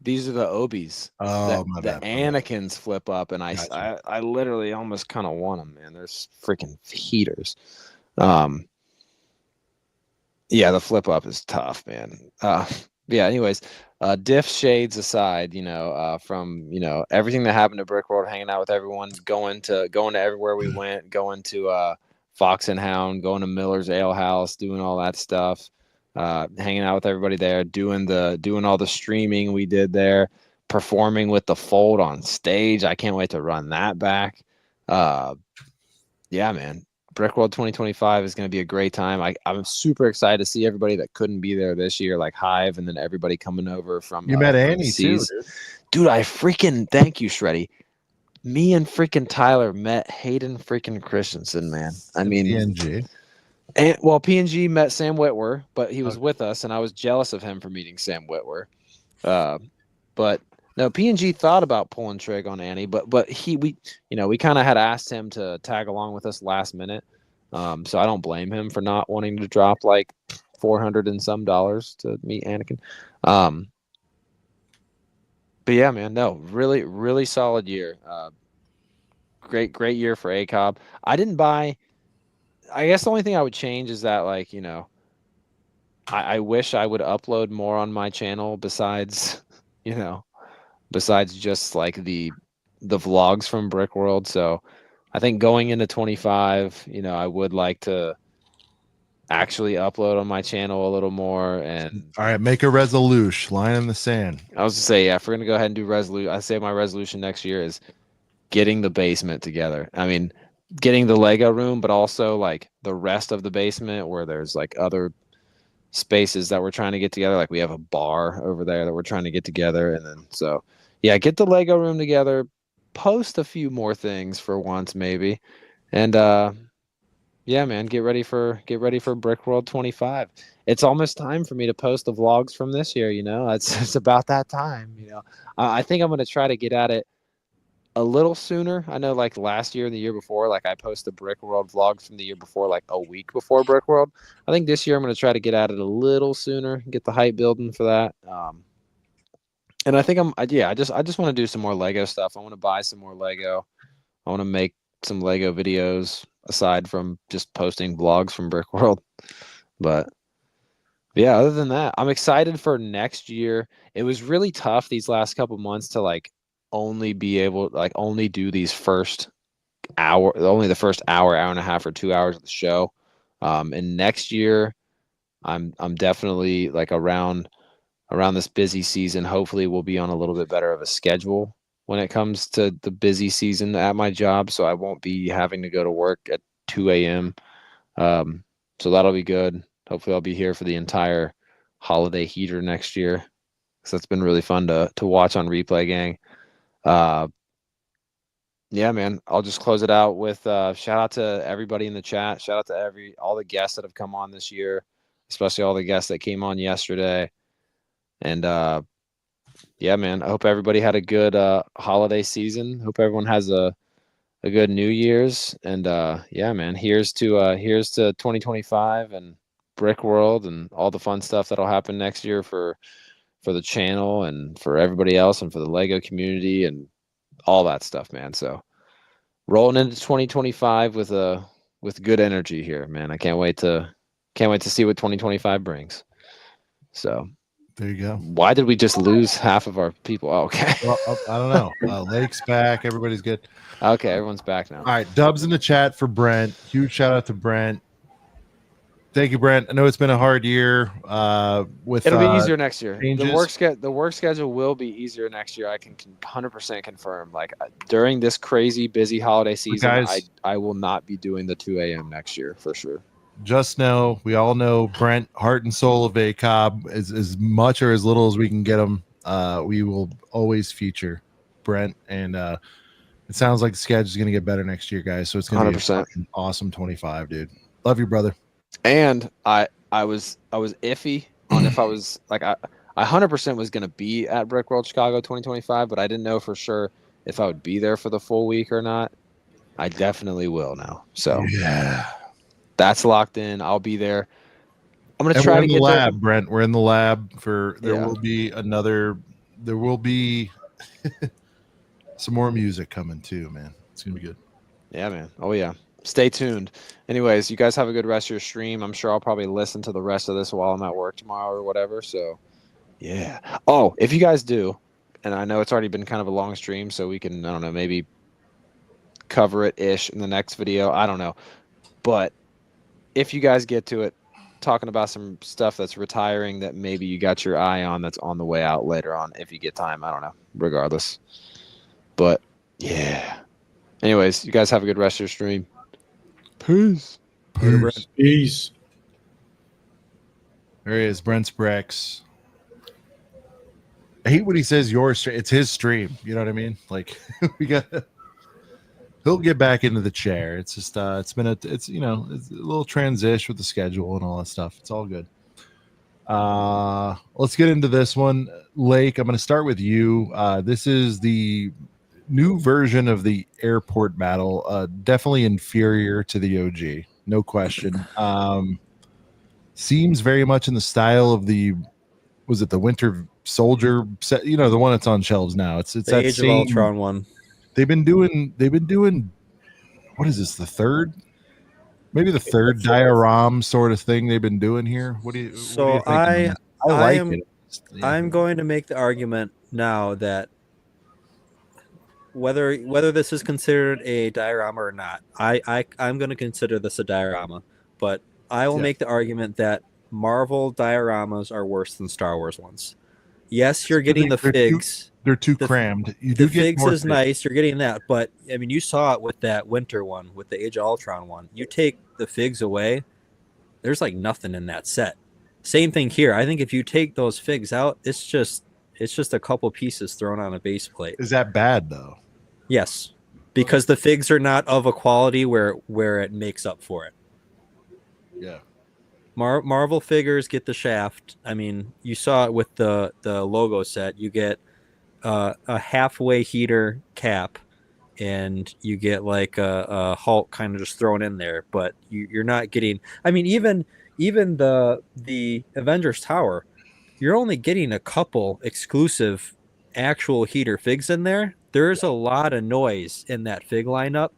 These are the Obies. Oh, my the bad. Anakins flip up, and Gotcha. I literally almost kind of want them, man. There's freaking heaters. Yeah, the flip up is tough, man. Yeah. Anyways, diff shades aside, from everything that happened to Brick World, hanging out with everyone, going to everywhere we went, going to Fox and Hound, going to Miller's Ale House, doing all that stuff. Hanging out with everybody there, doing all the streaming we did there, performing with the Fold on stage. I can't wait to run that back. Yeah, man. Brick World 2025 is going to be a great time. I'm super excited to see everybody that couldn't be there this year, like Hive, and then everybody coming over from. You met Annie too, dude. I freaking thank you, Shreddy. me and freaking Tyler met Hayden freaking Christensen, man. I mean, PNG. and well, PNG met Sam Whitwer, but he was with us, and I was jealous of him for meeting Sam Whitwer. But no, PNG thought about pulling trig on Annie, but we kind of had asked him to tag along with us last minute. So I don't blame him for not wanting to drop like $400 and some to meet Anakin. But yeah, man, no, really, really solid year. Great year for ACOB. I didn't buy. I guess the only thing I would change is that, like, I wish I would upload more on my channel besides just like the vlogs from Brick World. So I think going into 25, I would like to actually upload on my channel a little more. And All right, make a resolution. Line in the sand. I was to say, yeah, if we're gonna go ahead and do resolution, I say my resolution next year is getting the basement together. I mean, getting the Lego room, but also like the rest of the basement where there's like other spaces that we're trying to get together. Like we have a bar over there that we're trying to get together. And then, so yeah, get the Lego room together, post a few more things for once, maybe. And, yeah, man, get ready for Brick World 25. It's almost time for me to post the vlogs from this year. It's about that time. I think I'm going to try to get at it a little sooner. I know, like last year and the year before, like I posted Brick World vlogs from the year before, like a week before Brick World. I think this year I'm going to try to get at it a little sooner, get the hype building for that. And I think I just want to do some more Lego stuff. I want to buy some more Lego. I want to make some Lego videos aside from just posting vlogs from Brick World. But yeah, other than that, I'm excited for next year. It was really tough these last couple months to like only be able like only do these first hour, only the first hour and a half or 2 hours of the show. And next year I'm definitely like around this busy season. Hopefully we'll be on a little bit better of a schedule when it comes to the busy season at my job. So I won't be having to go to work at 2 a.m. So that'll be good. Hopefully I'll be here for the entire holiday heater next year. So it's been really fun to watch on Replay Gang. Yeah, man, I'll just close it out with shout out to everybody in the chat. Shout out to all the guests that have come on this year, especially all the guests that came on yesterday. And yeah, man, I hope everybody had a good holiday season. Hope everyone has a good New Year's. And yeah, man, here's to 2025 and Brick World and all the fun stuff that'll happen next year for the channel and for everybody else and for the Lego community and all that stuff, man. So rolling into 2025 with good energy here, man. I can't wait to see what 2025 brings. So there you go. Why did we just lose half of our people? Oh, okay. Well, I don't know. Lake's back. Everybody's good. Okay, everyone's back now. All right, Dubs in the chat for Brent. Huge shout out to Brent. Thank you, Brent. I know it's been a hard year. It'll be easier next year. Changes. The work schedule will be easier next year. I can 100% confirm. Like during this crazy busy holiday season, guys, I will not be doing the 2 a.m. next year for sure. Just know, we all know Brent, heart and soul of ACOB, as much or as little as we can get him. We will always feature Brent, and it sounds like the schedule is going to get better next year, guys. So it's going to be a fucking awesome 25, dude. Love you, brother. And I was iffy on if I was like I 100% was going to be at Brick World Chicago 2025, but I didn't know for sure if I would be there for the full week or not. I definitely will now. So yeah, that's locked in. I'll be there. I'm going to try to get lab, there. Brent. We're in the lab for there will be some more music coming too, man. It's going to be good. Yeah, man. Oh yeah. Stay tuned. Anyways, you guys have a good rest of your stream. I'm sure I'll probably listen to the rest of this while I'm at work tomorrow or whatever. So, yeah. Oh, if you guys do, and I know it's already been kind of a long stream, so we can, I don't know, maybe cover it-ish in the next video. I don't know. But if you guys get to it, talking about some stuff that's retiring that maybe you got your eye on that's on the way out later on, if you get time. I don't know. Regardless. But, yeah. Anyways, you guys have a good rest of your stream. Peace. Peace. There he is, Brent's Brex. I hate when he says your stream. It's his stream. You know what I mean? Like we got. he'll get back into the chair. It's just it's a little transition with the schedule and all that stuff. It's all good. Let's get into this one. Lake, I'm going to start with you. This is the new version of the airport battle. Definitely inferior to the OG, no question. Seems very much in the style of the Winter Soldier set, the one that's on shelves now. It's The that Age same, of Ultron one. They've been doing what is this, the third diorama sort of thing they've been doing here? What do you So I like it. I'm going to make the argument now that whether this is considered a diorama or not, I'm going to consider this a diorama, but I will make the argument that Marvel dioramas are worse than Star Wars ones. Yes, you're getting the figs. They're too crammed. You do the get figs more is figs. nice. You're getting that, but I mean, you saw it with that winter one, with the Age of Ultron one. You take the figs away, there's like nothing in that set. Same thing here. I think if you take those figs out, it's just a couple pieces thrown on a base plate. Is that bad though? Yes, because the figs are not of a quality where it makes up for it. Yeah. Marvel figures get the shaft. I mean, you saw it with the logo set. You get a halfway heater cap, and you get like a Hulk kind of just thrown in there. But you're not getting. I mean, even the Avengers Tower, you're only getting a couple exclusive actual heater figs in there. There's a lot of noise in that fig lineup,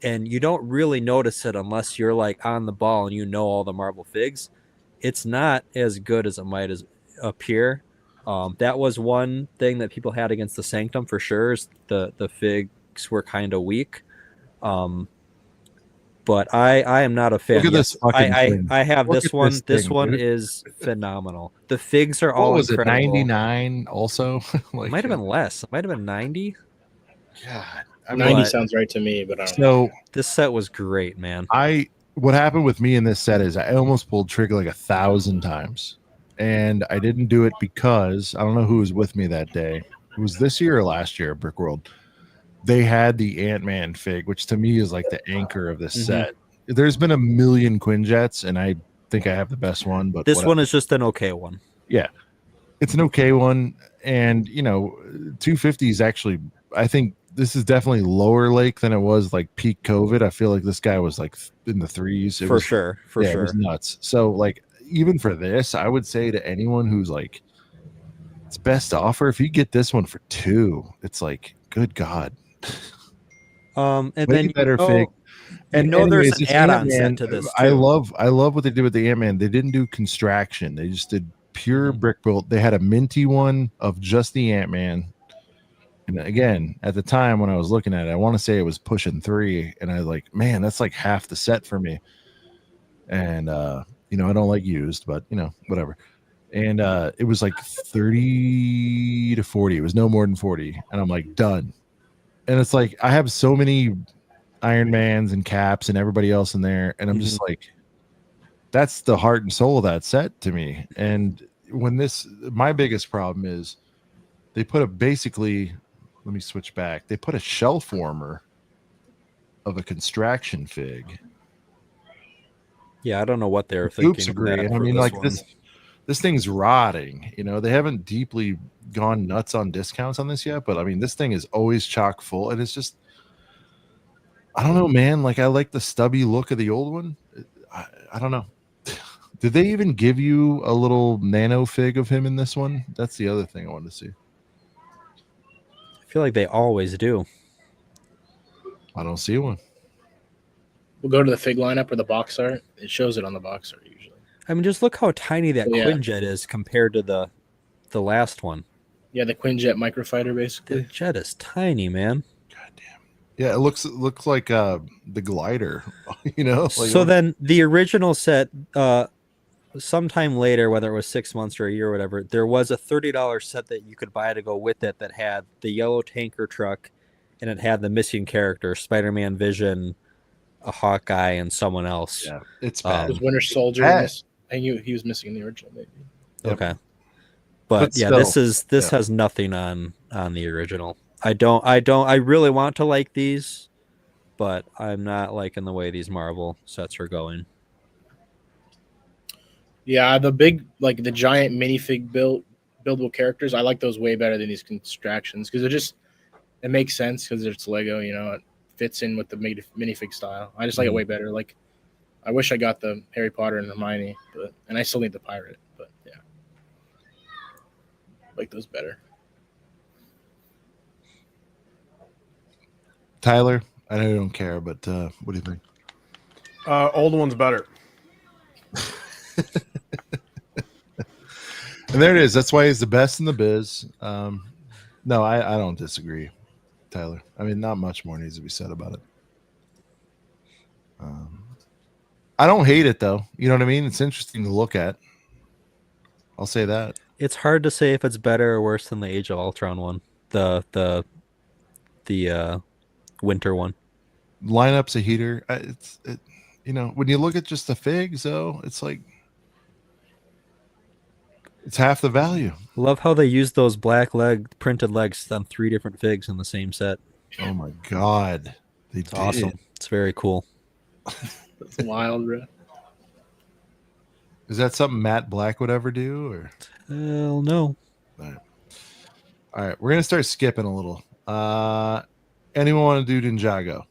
and you don't really notice it unless you're like on the ball and you know all the Marvel figs. It's not as good as it might appear. That was one thing that people had against the Sanctum for sure. Is the figs were kind of weak. But I am not a fan. Look at this fucking thing. I have Look this at one. this This thing, one dude. is phenomenal. The figs are all What was incredible. it? 99 also? Like, Might have been less. It might have been 90. God. I mean, 90 But- sounds right to me, but I don't know. so This set was great, man. what happened with me in this set is I almost pulled trigger like 1,000 times, and I didn't do it because I don't know who was with me that day. It was this year or last year at Brick World. They had the Ant-Man fig, which to me is like the anchor of this Mhm. set. There's been a million Quinjets, and I think I have the best one, but This whatever. one is just an okay one. It's an okay one, and 250 is actually, I think this is definitely lower Lake than it was like peak COVID. I feel like this guy was like in the threes. For sure. It was nuts. So like even for this, I would say to anyone who's like, it's best offer if you get this one for 2. It's like, good God. And Way then better you know, fig. And there's anyways, an this add-on Ant-Man, set to this. I too. love what they did with the Ant-Man. They didn't do construction. They just did pure brick built. They had a minty one of just the Ant-Man. And again, at the time when I was looking at it, I want to say it was pushing 3, and I was like, man, that's like half the set for me. And I don't like used, but whatever. And it was like 30 to 40. It was no more than 40, and I'm like, done. And it's like I have so many Iron Mans and Caps and everybody else in there, and I'm just like, that's the heart and soul of that set to me. And when my biggest problem is they put let me switch back. They put a shell former of a construction fig. Yeah, I don't know what they're Oops, thinking. agree. of that And I for mean, like one. this thing's rotting. They haven't deeply gone nuts on discounts on this yet, but I mean, this thing is always chock full, and it's just, I don't know, man. Like, I like the stubby look of the old one. I don't know. Did they even give you a little nano fig of him in this one? That's the other thing I wanted to see. I feel like they always do. I don't see one. We'll go to the fig lineup or the box art. It shows it on the box art usually. I mean, just look how tiny that Yeah. Quinjet is compared to the last one. Yeah, the Quinjet microfighter The basically. jet is tiny, man. Yeah, it looks like the glider, Like, So then the original set, sometime later, whether it was 6 months or a year or whatever, there was a $30 set that you could buy to go with it that had the yellow tanker truck, and it had the missing character, Spider-Man, Vision, a Hawkeye, and someone else. yeah, it's It bad. was Winter Soldier. That- I knew he was missing in the original, maybe. Yep. Okay. But But yeah, still, this has nothing on the original. I really want to like these. but I'm not liking the way these Marvel sets are going. Yeah, the big, like the giant minifig buildable characters, I like those way better than these constructions because it makes sense because it's Lego, you know, it fits in with the minifig style. I just like it way better. Like, I wish I got the Harry Potter and Hermione, and I still need the pirate, but yeah, I like those better. Tyler, I know you don't care, but what do you think? Old one's better. And there it is. That's why he's the best in the biz. No, I don't disagree, Tyler. I mean, not much more needs to be said about it. I don't hate it though. You know what I mean? It's interesting to look at. I'll say that. It's hard to say if it's better or worse than the Age of Ultron one, the winter one. Lineup's a heater. You know, when you look at just the figs, though, it's like it's half the value. Love how they used those black printed legs on 3 different figs in the same set. Oh my god, It's awesome. It's very cool. That's wild, bro. Is that something Matt Black would ever do, or? Hell no. All right, we're gonna start skipping a little. Anyone want to do Ninjago?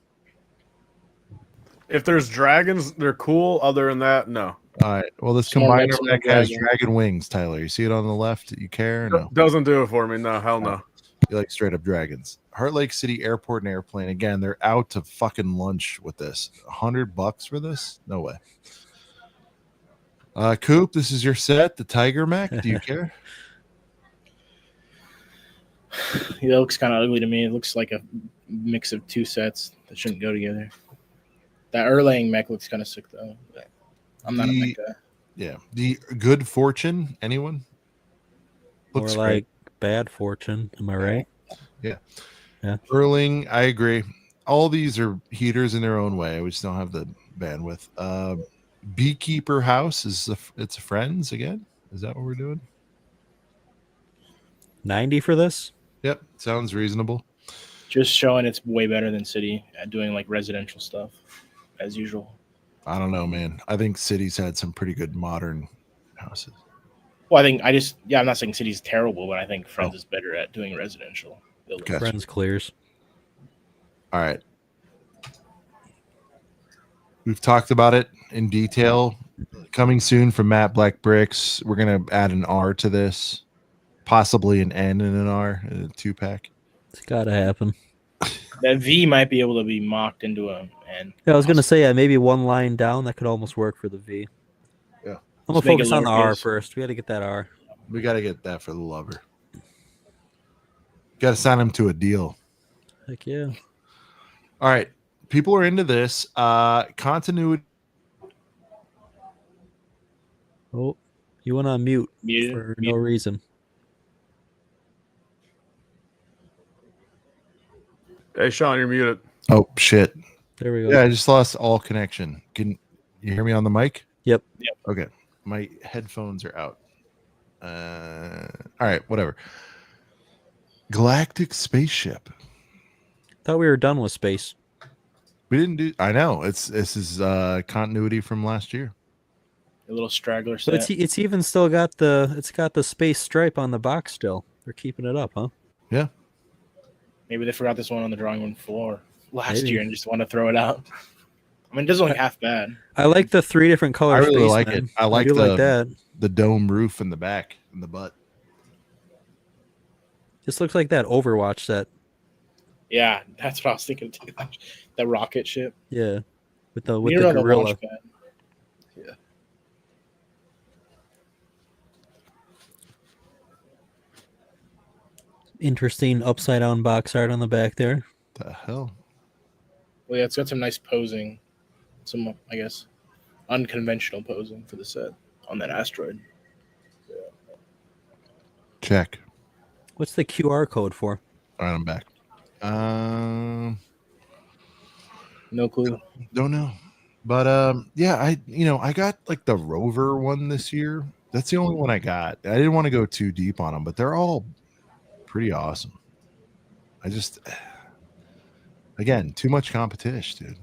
If there's dragons, they're cool. Other than that, no. All right. Well, this Small combiner Mexican deck has dragon. dragon wings, Tyler. You see it on the left? You care or no? Doesn't do it for me. No, hell no. You like straight up dragons. Heart Lake City Airport and Airplane. Again, they're out to fucking lunch with this. $100 for this? No way. Coop, this is your set, the Tiger Mech. Do you care? Yeah, it looks kind of ugly to me. It looks like a mix of 2 sets that shouldn't go together. That Erlang mech looks kind of sick though. But I'm not a mech guy. Yeah. The Good Fortune. Anyone? Looks More like great. Bad Fortune. Am I right? Yeah. Yeah. Erling, I agree. All these are heaters in their own way. We just don't have the bandwidth. Beekeeper House it's a Friends again. Is that what we're doing? 90 for this? Yep, sounds reasonable. Just showing it's way better than City at doing like residential stuff as usual. I don't know, man. I think City's had some pretty good modern houses. Well, I'm not saying City's terrible, but I think Friends is better at doing residential buildings. Gotcha. Friends clears. All right. We've talked about it in detail. Coming soon from Matt Black Bricks. We're going to add an R to this, possibly an N and an R in a 2-pack. It's got to happen. That V might be able to be mocked into an N. Yeah, I was going to say, maybe one line down. That could almost work for the V. Yeah. I'm going Just to make it focus on the R lowercase. first. We got to get that R. We got to get that for the lover. Got to sign him to a deal. Heck yeah. All right. People are into this. Continuity. Oh, you went on mute Muted. for no reason. Hey, Sean, you're muted. Oh, shit. There we go. Yeah, I just lost all connection. Can you hear me on the mic? Yep. Okay. My headphones are out. All right, whatever. Galactic spaceship. Thought we were done with space. We didn't do. I know this is continuity from last year. A little straggler But set. it's even still got the space stripe on the box still. They're keeping it up, huh? Yeah. Maybe they forgot this one on the drawing room floor last Maybe. year and just want to throw it out. I mean, it doesn't look half bad. I like the 3 different color. I really spacemen. like it. I like do the like that. the dome roof in the back and the butt. This looks like that Overwatch set. Yeah, that's what I was thinking too. That rocket ship. Yeah, with the You know the gorilla. launch pad. Yeah. Interesting upside down box art on the back there. The hell? Well, yeah, it's got some nice posing. Some, I guess, unconventional posing for the set on that asteroid. Check. What's the QR code for? All right, I'm back. No clue. Don't know. But yeah, I got like the Rover one this year. That's the only one I got. I didn't want to go too deep on them, but they're all pretty awesome. I again, too much competition, dude.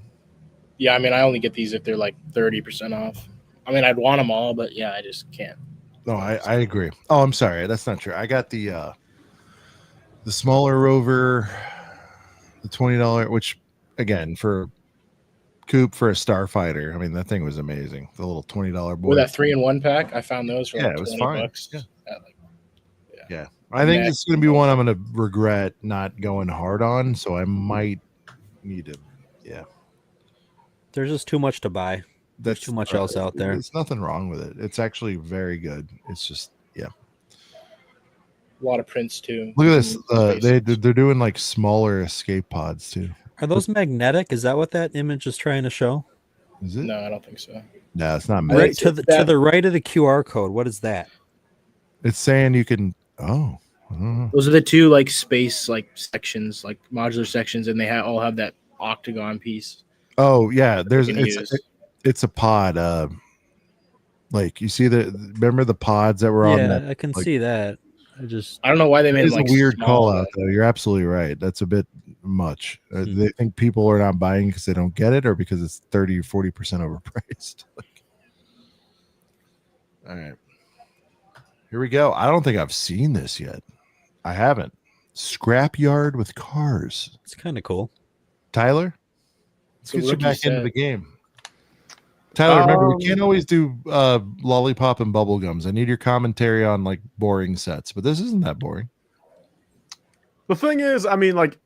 Yeah, I mean, I only get these if they're like 30% off. I mean, I'd want them all, but yeah, I just can't. No, I agree. Oh, I'm sorry, that's not true. I got the smaller Rover, the $20, which again for coupe for a Starfighter. I mean, that thing was amazing. The little $20 boy. With that 3-in-1 pack, I found those for Yeah, like it was 20 fine. bucks. Yeah. At, like, Yeah, I think it's going to be one I'm going to regret not going hard on. So I might need to. Yeah, There's just too much to buy. There's too much else out there. There's nothing wrong with it. It's actually very good. It's just a lot of prints too. look at this. They're doing like smaller escape pods too. Are those magnetic? Is that what that image is trying to show? Is it? No, I don't think so. No, it's not. Right Magnetic. to the right of the QR code. What is that? It's saying you can. Oh, I don't know. Those are the two like space like sections, like modular sections, and they all have that octagon piece. Oh yeah, there's You can use. it's a pod. Like you see remember the pods that were on Yeah, that. I can like- see that. I don't know why they made It's it like a weird small, call out but- though. You're absolutely right. That's a bit much. Hmm. They think people are not buying because they don't get it, or because it's 30 or 40% overpriced. All right, here we go. I don't think I've seen this yet. I haven't. Scrapyard with cars. It's kind of cool. Tyler, let's It's a get you rookie back into set. the game. Tyler, remember we can't always do lollipop and bubble gums. I need your commentary on like boring sets, but this isn't that boring. The thing is, I mean, like,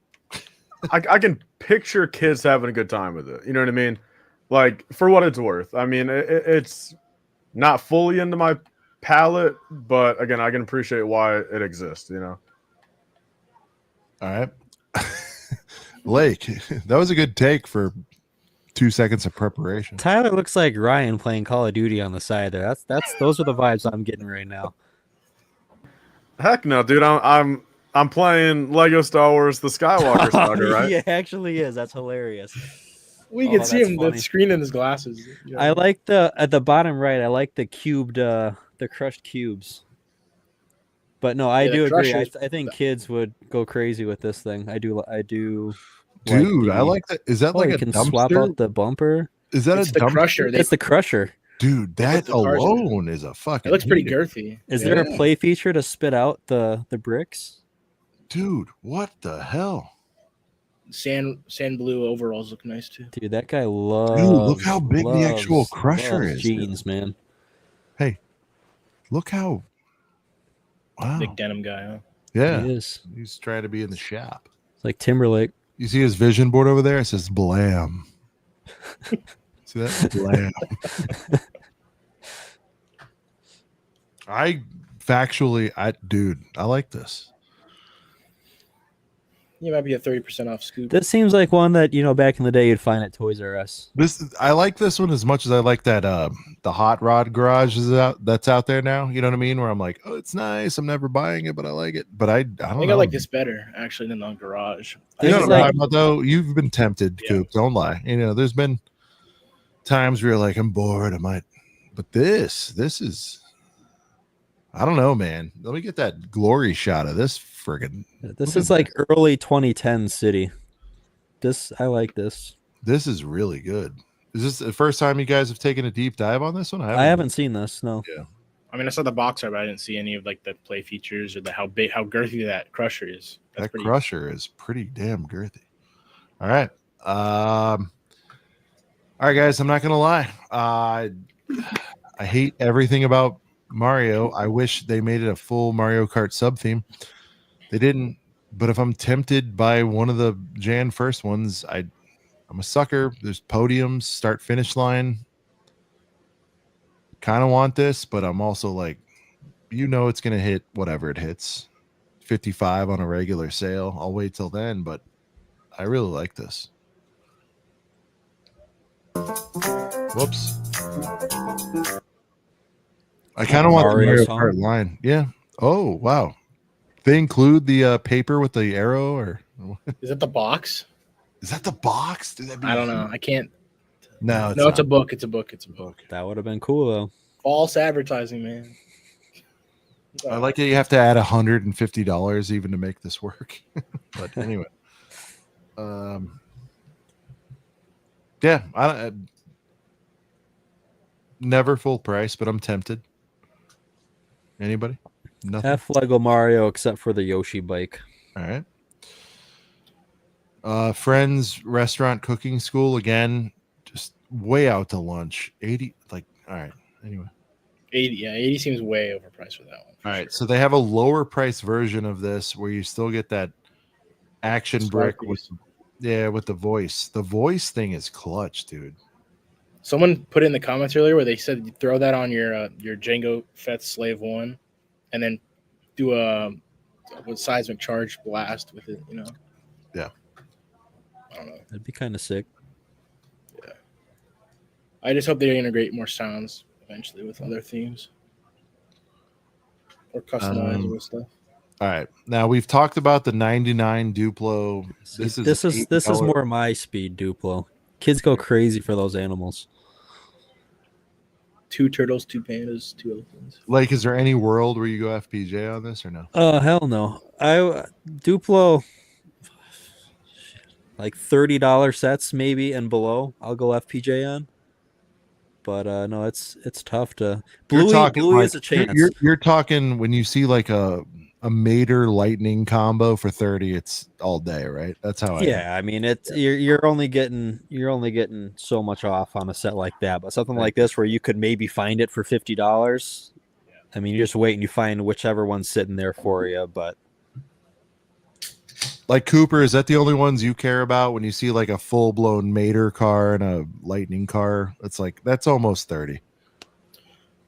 I can picture kids having a good time with it. You know what I mean? Like, for what it's worth. I mean, it's not fully into my palate, but again, I can appreciate why it exists. You know. All right. Lake, that was a good take for 2 seconds of preparation. Tyler looks like Ryan playing Call of Duty on the side there. Those are the vibes I'm getting right now. Heck no, dude. I'm playing Lego Star Wars: The Skywalker Saga, right? He actually is. That's hilarious. We Oh, can see that's him funny. the screen in his glasses. Yeah. I like at the bottom right. I like the cubed, the crushed cubes. But no, I Yeah, do the agree. crushers- I think kids would go crazy with this thing. I do. Dude, I like that. Is that Oh, like you a can dumpster? swap out the bumper. Is that It's a the dumpster? crusher. It's the crusher. Dude, that the cars in it. alone is a fucking. It looks pretty heater. girthy. Is there a Yeah. play feature to spit out the bricks? Dude, what the hell? Sand blue overalls look nice too. Dude, that guy loves. look how big the actual loves- crusher loves is, dude. Jeans, man. Hey, look how. Wow. Big denim guy, huh? Yeah, He is. he's trying to be in the shop. It's like Timberlake. You see his vision board over there? It says Blam. See that? Blam. Dude, I like this. You might be a 30% off scoop. This seems like one that back in the day you'd find at Toys R Us. I like this one as much as I like that the hot rod garage that's out there now. You know what I mean? Where I'm like, oh, it's nice. I'm never buying it, but I like it. But I don't I think know. I like this better actually than the garage. You know This what is I'm like- talking about, though? You've been tempted, Yeah. Coop. Don't lie. There's been times where you're like, I'm bored. I might. But this is. I don't know, man. Let me get that glory shot of this friggin'. This Look is at like early 2010 city. I like this. This is really good. Is this the first time you guys have taken a deep dive on this one? I haven't seen this. No. I mean, I saw the box art, but I didn't see any of like the play features or how girthy that crusher is. That's That pretty. crusher is pretty damn girthy. All right. All right, guys. I'm not gonna lie. I hate everything about Mario. I wish they made it a full Mario Kart sub theme. They didn't. But if I'm tempted by one of the Jan first ones, I'm a sucker. There's podiums, start finish line. Kind of want this, but I'm also like, it's gonna hit whatever it hits. 55 on a regular sale. I'll wait till then, but I really like this. Whoops. I kind of want the Mario Mario song? Kart line. Yeah. Oh, wow. They include the paper with the arrow, or Is that the box? is that the box? Dude, that'd be I don't know. I can't. No, No, it's a not. book. It's a book. It's a book. That would have been cool though. False advertising, man. I like that you have to add $150 even to make this work. But anyway, Yeah, never full price, but I'm tempted. Anybody? Nothing. F Lego Mario, except for the Yoshi bike. All right. Friends Restaurant Cooking School again, just way out to lunch. 80. Like, all right. Anyway. 80. Yeah, 80 seems way overpriced for that one. All right. So they have a lower price version of this where you still get that action brick with the voice. The voice thing is clutch, dude. Someone put it in the comments earlier where they said you throw that on your Jango Fett Slave 1 and then do a seismic charge blast with it, Yeah. I don't know. That'd be kind of sick. Yeah. I just hope they integrate more sounds eventually with other themes. Or customize with stuff. All right. Now we've talked about the 99 Duplo. This is more my speed Duplo. Kids go crazy for those animals. 2 turtles, 2 pandas, 2 elephants. Like, is there any world where you go FPJ on this or no? Hell no. Duplo, like $30 sets maybe and below. I'll go FPJ on. But no, it's tough to. Bluey is a chance. You're talking when you see like a Mater Lightning combo for 30, it's all day, right? That's how I mean it's you're only getting so much off on a set like that, but something like this where you could maybe find it for $50. I mean, you just wait and you find whichever one's sitting there for you. But like Cooper, is that the only ones you care about when you see like a full blown Mater car and a Lightning car? It's like that's almost 30.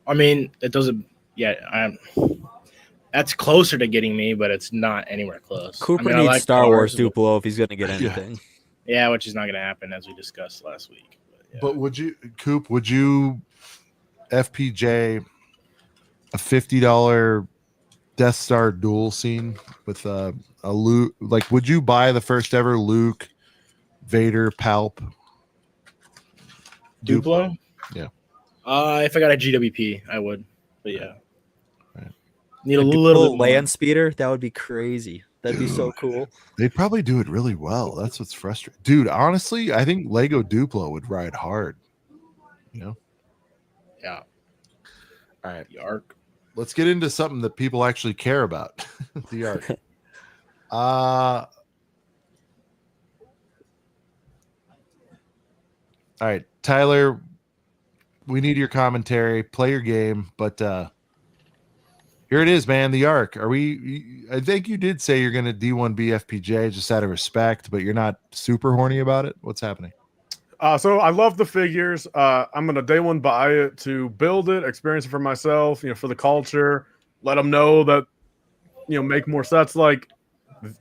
I mean, it doesn't. Yeah, that's closer to getting me, but it's not anywhere close. Cooper I needs like Star Wars cars, Duplo if he's going to get anything. Yeah, which is not going to happen as we discussed last week. But would you FPJ a $50 Death Star duel scene with a Luke? Like, would you buy the first ever Luke Vader Palp Duplo? Yeah. If I got a GWP, I would. But yeah. Right. Need a little bit more. land speeder. That would be crazy. That'd be so cool. They'd probably do it really well. That's what's frustrating. Dude, honestly, I think Lego Duplo would ride hard. Yeah. All right. The Arc. Let's get into something that people actually care about. The Arc. All right, Tyler, we need your commentary. Play your game, but here it is, man. The Arc. I think you did say you're going to D1B FPJ just out of respect, but you're not super horny about it. What's happening? So I love the figures. I'm going to day one buy it to build it, experience it for myself, for the culture, let them know that, make more sets like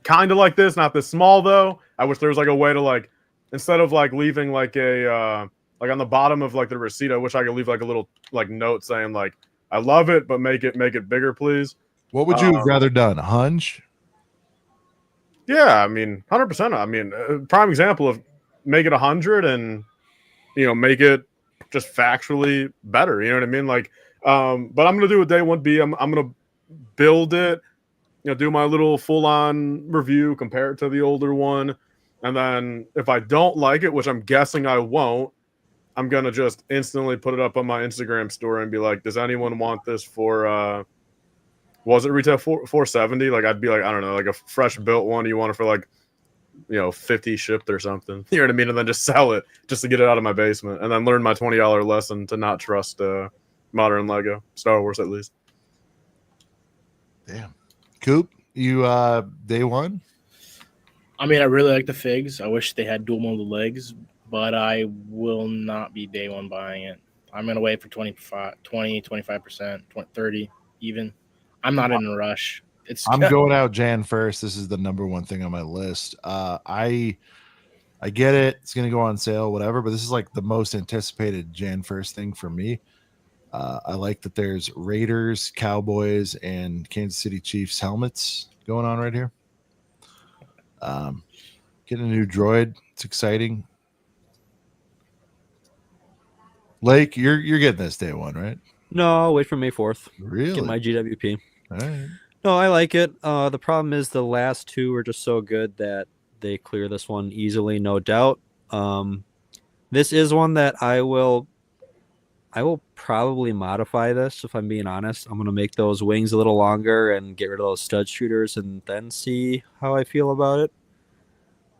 kind of like this, not this small though. I wish there was like a way to like, instead of like leaving like a, like on the bottom of like the receipt, I wish I could leave like a little like note saying like, I love it, but make it bigger, please. What would you have rather done? A hunch? Yeah, I mean, 100%. I mean, prime example of make it 100 and, make it just factually better. You know what I mean? Like, but I'm going to do a day 1B. I'm going to build it, do my little full on review, compare it to the older one. And then if I don't like it, which I'm guessing I won't, I'm going to just instantly put it up on my Instagram story and be like, does anyone want this for, was it retail 470? Like, I'd be like, I don't know, like a fresh built one. You want it for like, 50 shipped or something. You know what I mean? And then just sell it just to get it out of my basement and then learn my $20 lesson to not trust modern Lego, Star Wars at least. Damn. Coop, you day one? I mean, I really like the figs. I wish they had dual molded legs, but I will not be day one buying it. I'm going to wait for 25%, 30 even. I'm not in a rush. I'm going out Jan 1st. This is the number one thing on my list. I get it. It's going to go on sale, whatever, but this is like the most anticipated Jan 1st thing for me. I like that there's Raiders, Cowboys, and Kansas City Chiefs helmets going on right here. Getting a new droid. It's exciting. Lake, you're getting this day one, right? No, I'll wait for May 4th. Really? Get my GWP. All right. No, I like it. The problem is the last two are just so good that they clear this one easily, no doubt. This is one that I will probably modify this if I'm being honest. I'm gonna make those wings a little longer and get rid of those stud shooters and then see how I feel about it.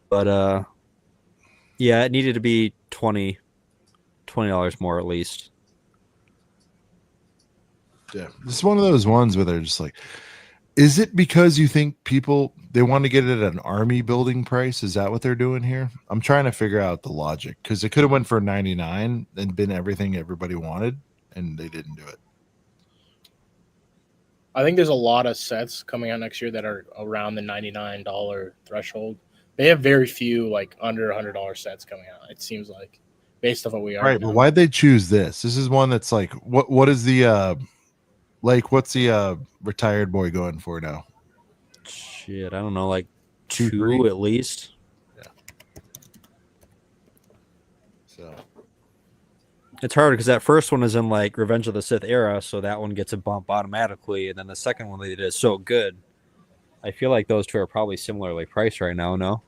But yeah, it needed to be $20 more at least. Yeah, this is one of those ones where they're just like, is it because you think people they want to get it at an army building price? Is that what they're doing here? I'm trying to figure out the logic because it could have went for 99 and been everything everybody wanted, and they didn't do it. I think there's a lot of sets coming out next year that are around the $99 threshold. They have very few like under $100 sets coming out. It seems like, based off what we are. Right, but why'd they choose this? This is one that's like, what is the what's the retired boy going for now? Shit, I don't know, like 2, two 3? at least. Yeah. So It's hard because that first one is in like Revenge of the Sith era, so that one gets a bump automatically, and then the second one they did is so good. I feel like those two are probably similarly priced right now. No.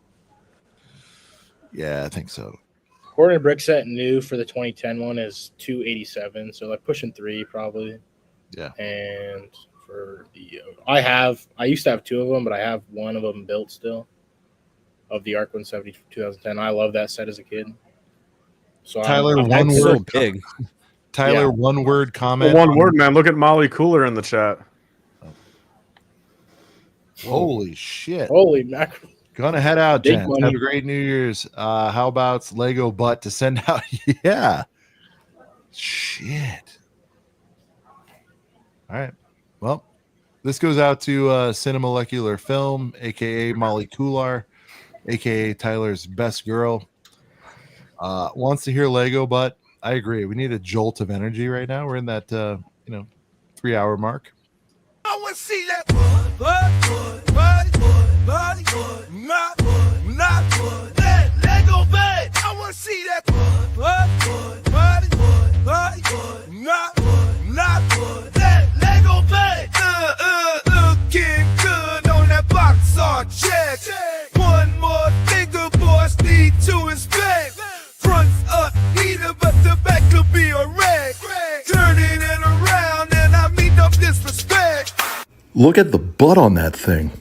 yeah, I think so. According to Brickset, new for the 2010 one is $287, so like pushing $3 probably. Yeah. And for the I used to have 2 of them, but I have one of them built still of the Arc 170 2010. I love that set as a kid. So Tyler, I'm one so word. big. Tyler, Yeah. one word comment. Well, one word, man. Look at Molly Cooler in the chat. Holy shit. Holy mackerel. Gonna head out, Big gents. money. Have a great New Year's. How about Lego butt to send out? Yeah. Shit. All right. Well, this goes out to Cinemolecular Film, aka Molly Kular, aka Tyler's best girl. Wants to hear Lego butt. I agree. We need a jolt of energy right now. We're in that 3-hour mark. I want to see that Lego bed. I want to see that Lego bed. Looking good on that box art check. One more finger, boys need to inspect. Front's up either, but the back could be a wreck. Turning it around and I mean no disrespect. Look at the butt on that thing.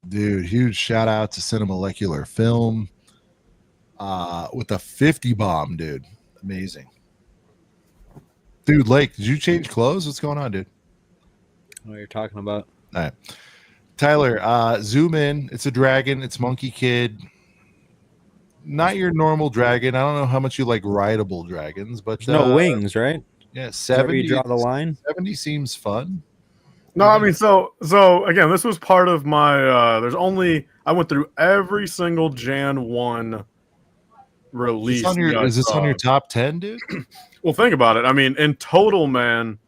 Dude, huge shout out to Cinemolecular Film with a 50 bomb, dude. Amazing. Dude, Lake, did you change clothes? What's going on, dude? What you're talking about? All right. Tyler, zoom in. It's a dragon. It's Monkey Kid. Not your normal dragon. I don't know how much you like rideable dragons, but There's no wings, right? Yeah, Is that where 70. you draw the line? 70 seems fun. No, I mean, so again, this was part of my. I went through every single Jan 1 release. Is this on your top 10, dude? Well, think about it. I mean, in total, man,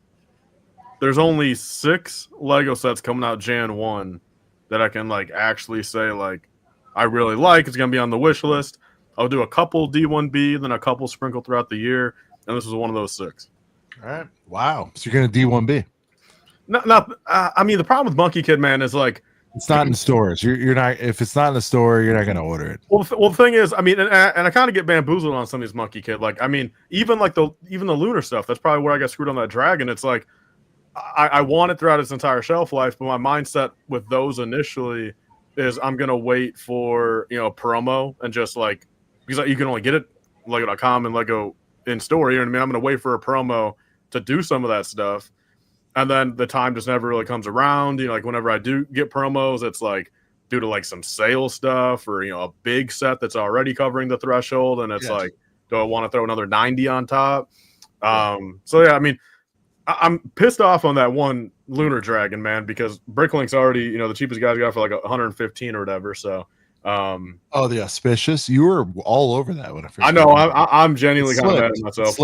there's only 6 Lego sets coming out Jan 1 that I can like actually say like I really like. It's gonna be on the wish list. I'll do a couple D1B, then a couple sprinkled throughout the year, and this was one of those 6. All right. Wow. So you're gonna D1B. I mean, the problem with Monkey Kid, man, is like It's not in stores. You're not. If it's not in the store, you're not gonna order it. Well, the thing is, I mean, and I kind of get bamboozled on some of these Monkey Kid. Like, I mean, even the lunar stuff. That's probably where I got screwed on that dragon. It's like I want it throughout its entire shelf life, but my mindset with those initially is I'm gonna wait for promo and just like because you can only get it Lego.com and Lego in store. You know what I mean? I'm gonna wait for a promo to do some of that stuff. And then the time just never really comes around. Like whenever I do get promos, it's like due to like some sale stuff or a big set that's already covering the threshold, and it's like, do I want to throw another 90 on top? So yeah, I mean, I'm pissed off on that one lunar dragon, man, because Bricklink's already the cheapest guys got for like 115 or whatever. So the auspicious, you were all over that when I first. I know I'm genuinely kind of mad at myself.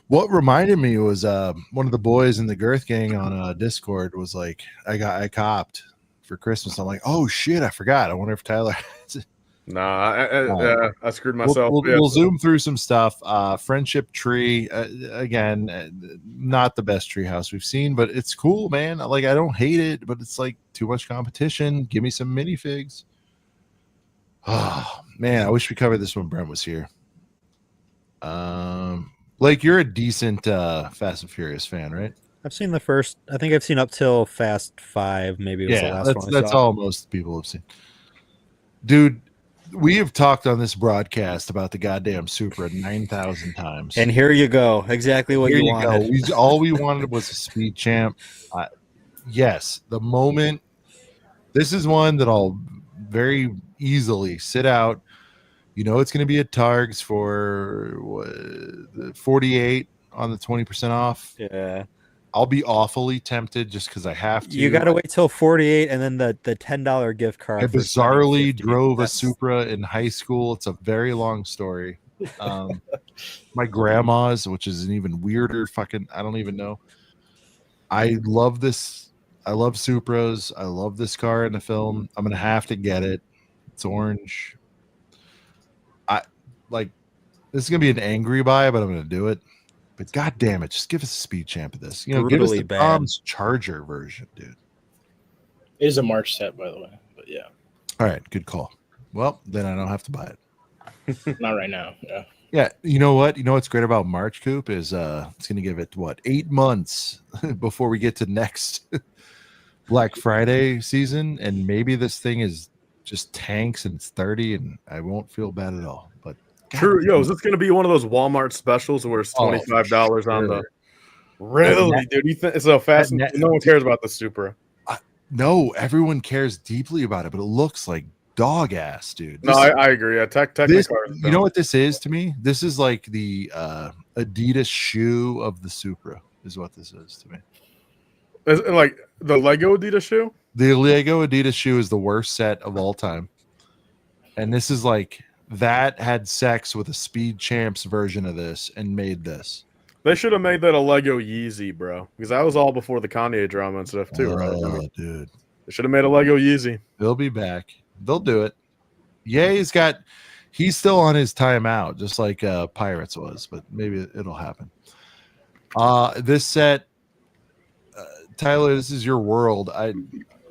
What reminded me was one of the boys in the Girth gang on Discord was like, I copped for Christmas. I'm like, oh shit, I forgot. I wonder if Tyler. Nah, I screwed myself. We'll zoom through some stuff. Friendship Tree, again, not the best tree house we've seen, but it's cool, man. Like I don't hate it, but it's like too much competition. Give me some minifigs. Oh man, I wish we covered this when Brent was here. Blake, you're a decent Fast and Furious fan, right? I've seen the first. I think I've seen up till Fast 5. Maybe it was the last one. That's all most people have seen. Dude, we have talked on this broadcast about the goddamn Supra 9,000 times. And here you go. Exactly what Here you you wanted. go. All we wanted was a speed champ. Yes, the moment. This is one that I'll very easily sit out. You know, it's going to be at Targs for 48 on the 20% off. Yeah. I'll be awfully tempted just because I have to. You got to wait till 48 and then the $10 gift card. I for bizarrely $7.50. drove a Supra in high school. It's a very long story. My grandma's, which is an even weirder fucking, I don't even know. I love this. I love Supras. I love this car in the film. I'm going to have to get it. It's orange. This is going to be an angry buy, but I'm going to do it. But god damn it, just give us a speed champ of this. You know, give us the Tom's Charger version, dude. It is a March set, by the way. But yeah. All right, good call. Well, then I don't have to buy it. Not right now. Yeah. Yeah, you know what? You know what's great about March Coop is it's going to give it 8 months before we get to next Black Friday season, and maybe this thing is just tanks and it's 30, and I won't feel bad at all. But true, yo, is this going to be one of those Walmart specials where it's $25 on the? Really, dude? You think it's so fast? No one cares about the Supra. No, everyone cares deeply about it, but it looks like dog ass, dude. No, I agree. Yeah, this, you know what this is to me? This is like the Adidas shoe of the Supra, is what this is to me. Is it like the Lego Adidas shoe? The Lego Adidas shoe is the worst set of all time, and this is like that had sex with a Speed Champs version of this and made this. They should have made that a Lego Yeezy, bro, because that was all before the Kanye drama and stuff too, right? Oh, dude, they should have made a Lego Yeezy. They'll be back. They'll do it. He's still on his timeout, just like Pirates was, but maybe it'll happen. This set, Tyler, this is your world.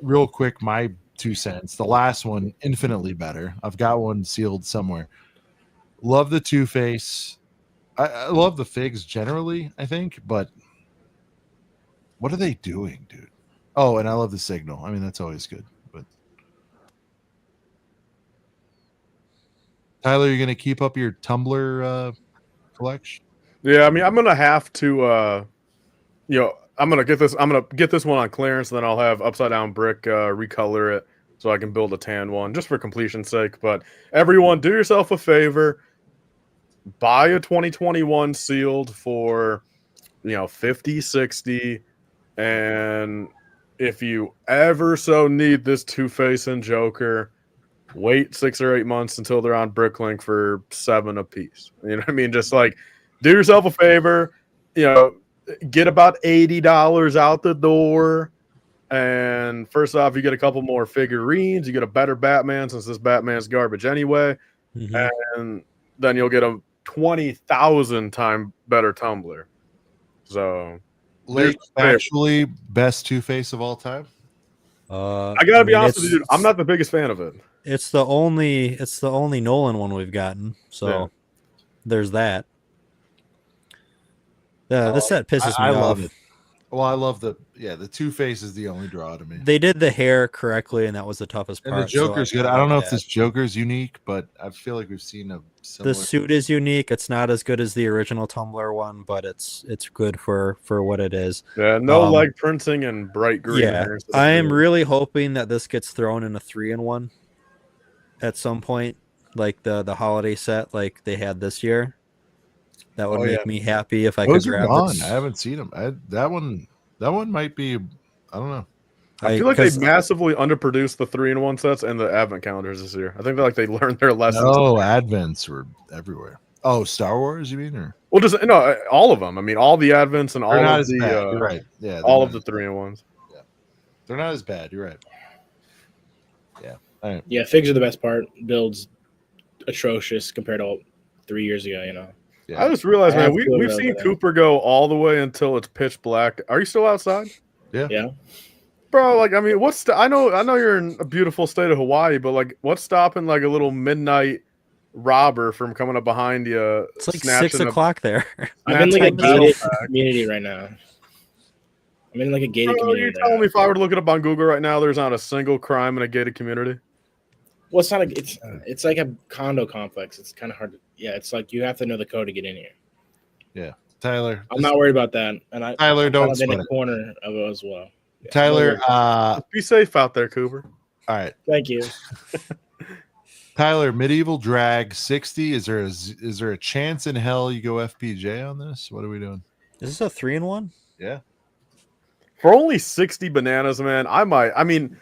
Real quick, my 2 cents. The last one, infinitely better. I've got one sealed somewhere. Love the Two-Face. I love the figs generally, I think, but what are they doing, dude? Oh, and I love the Signal. I mean, that's always good. But Tyler, you're gonna keep up your Tumblr collection? Yeah, I mean, I'm gonna have to, I'm gonna get this one on clearance, and then I'll have Upside Down Brick recolor it so I can build a tan one just for completion's sake. But everyone, do yourself a favor. Buy a 2021 sealed for, 50, 60. And if you ever so need this Two-Face and Joker, wait 6 or 8 months until they're on Bricklink for $7 a piece. You know what I mean? Just like do yourself a favor, get about $80 out the door. And first off, you get a couple more figurines. You get a better Batman since this Batman's garbage anyway. Mm-hmm. And then you'll get a 20,000 time better tumbler. So, Lake, actually, best Two-Face of all time. I gotta be honest with you, dude, I'm not the biggest fan of it. It's the only Nolan one we've gotten. So there's that. This set pisses me off. Love it. Well, I love the Two-Face is the only draw to me. They did the hair correctly, and that was the toughest part. And the Joker's good. I don't know if this Joker's unique, but I feel like we've seen a similar. The suit is unique. It's not as good as the original Tumblr one, but it's good for what it is. Yeah, no leg printing and bright green. Yeah, I am really hoping that this gets thrown in a 3-in-1 at some point, like the holiday set, like they had this year. That would make me happy if I could grab it. I haven't seen them. That one might be. I don't know. I feel like they massively underproduced the 3-in-1 sets and the advent calendars this year. I think they learned their lessons. No, advents were everywhere. Oh, Star Wars, you mean? Or well, just all of them. I mean, all the advents and all of the you're right. Yeah, all of the 3-in-1s. Yeah, they're not as bad. You're right. Yeah. All right. Yeah, figs are the best part. Builds atrocious compared to 3 years ago. Yeah. I just realized, man, we've seen Cooper go all the way until it's pitch black. Are you still outside? Yeah. Yeah. Bro, I mean, I know you're in a beautiful state of Hawaii, but what's stopping a little midnight, robber from coming up behind you. It's like snatching 6 o'clock there. I'm in like a Snatching gated battle pack. community right now. I'm in like a gated Bro, community. you're right telling now. me if I were to look it up on Google right now, there's not a single crime in a gated community? Well, it's not a, it's like a condo complex. It's kind of hard to, yeah, it's like you have to know the code to get in here. Tyler. I'm not worried about that. And Tyler, I'm don't kind of in sweat a it. corner of it as well. Yeah, Tyler, no worries. Be safe out there, Cooper. all right. Thank you. Tyler, Medieval Drag 60. Is there a chance in hell you go FPJ on this? What are we doing? Is this a 3-in-1? Yeah. For only 60 bananas, man, I might. I mean,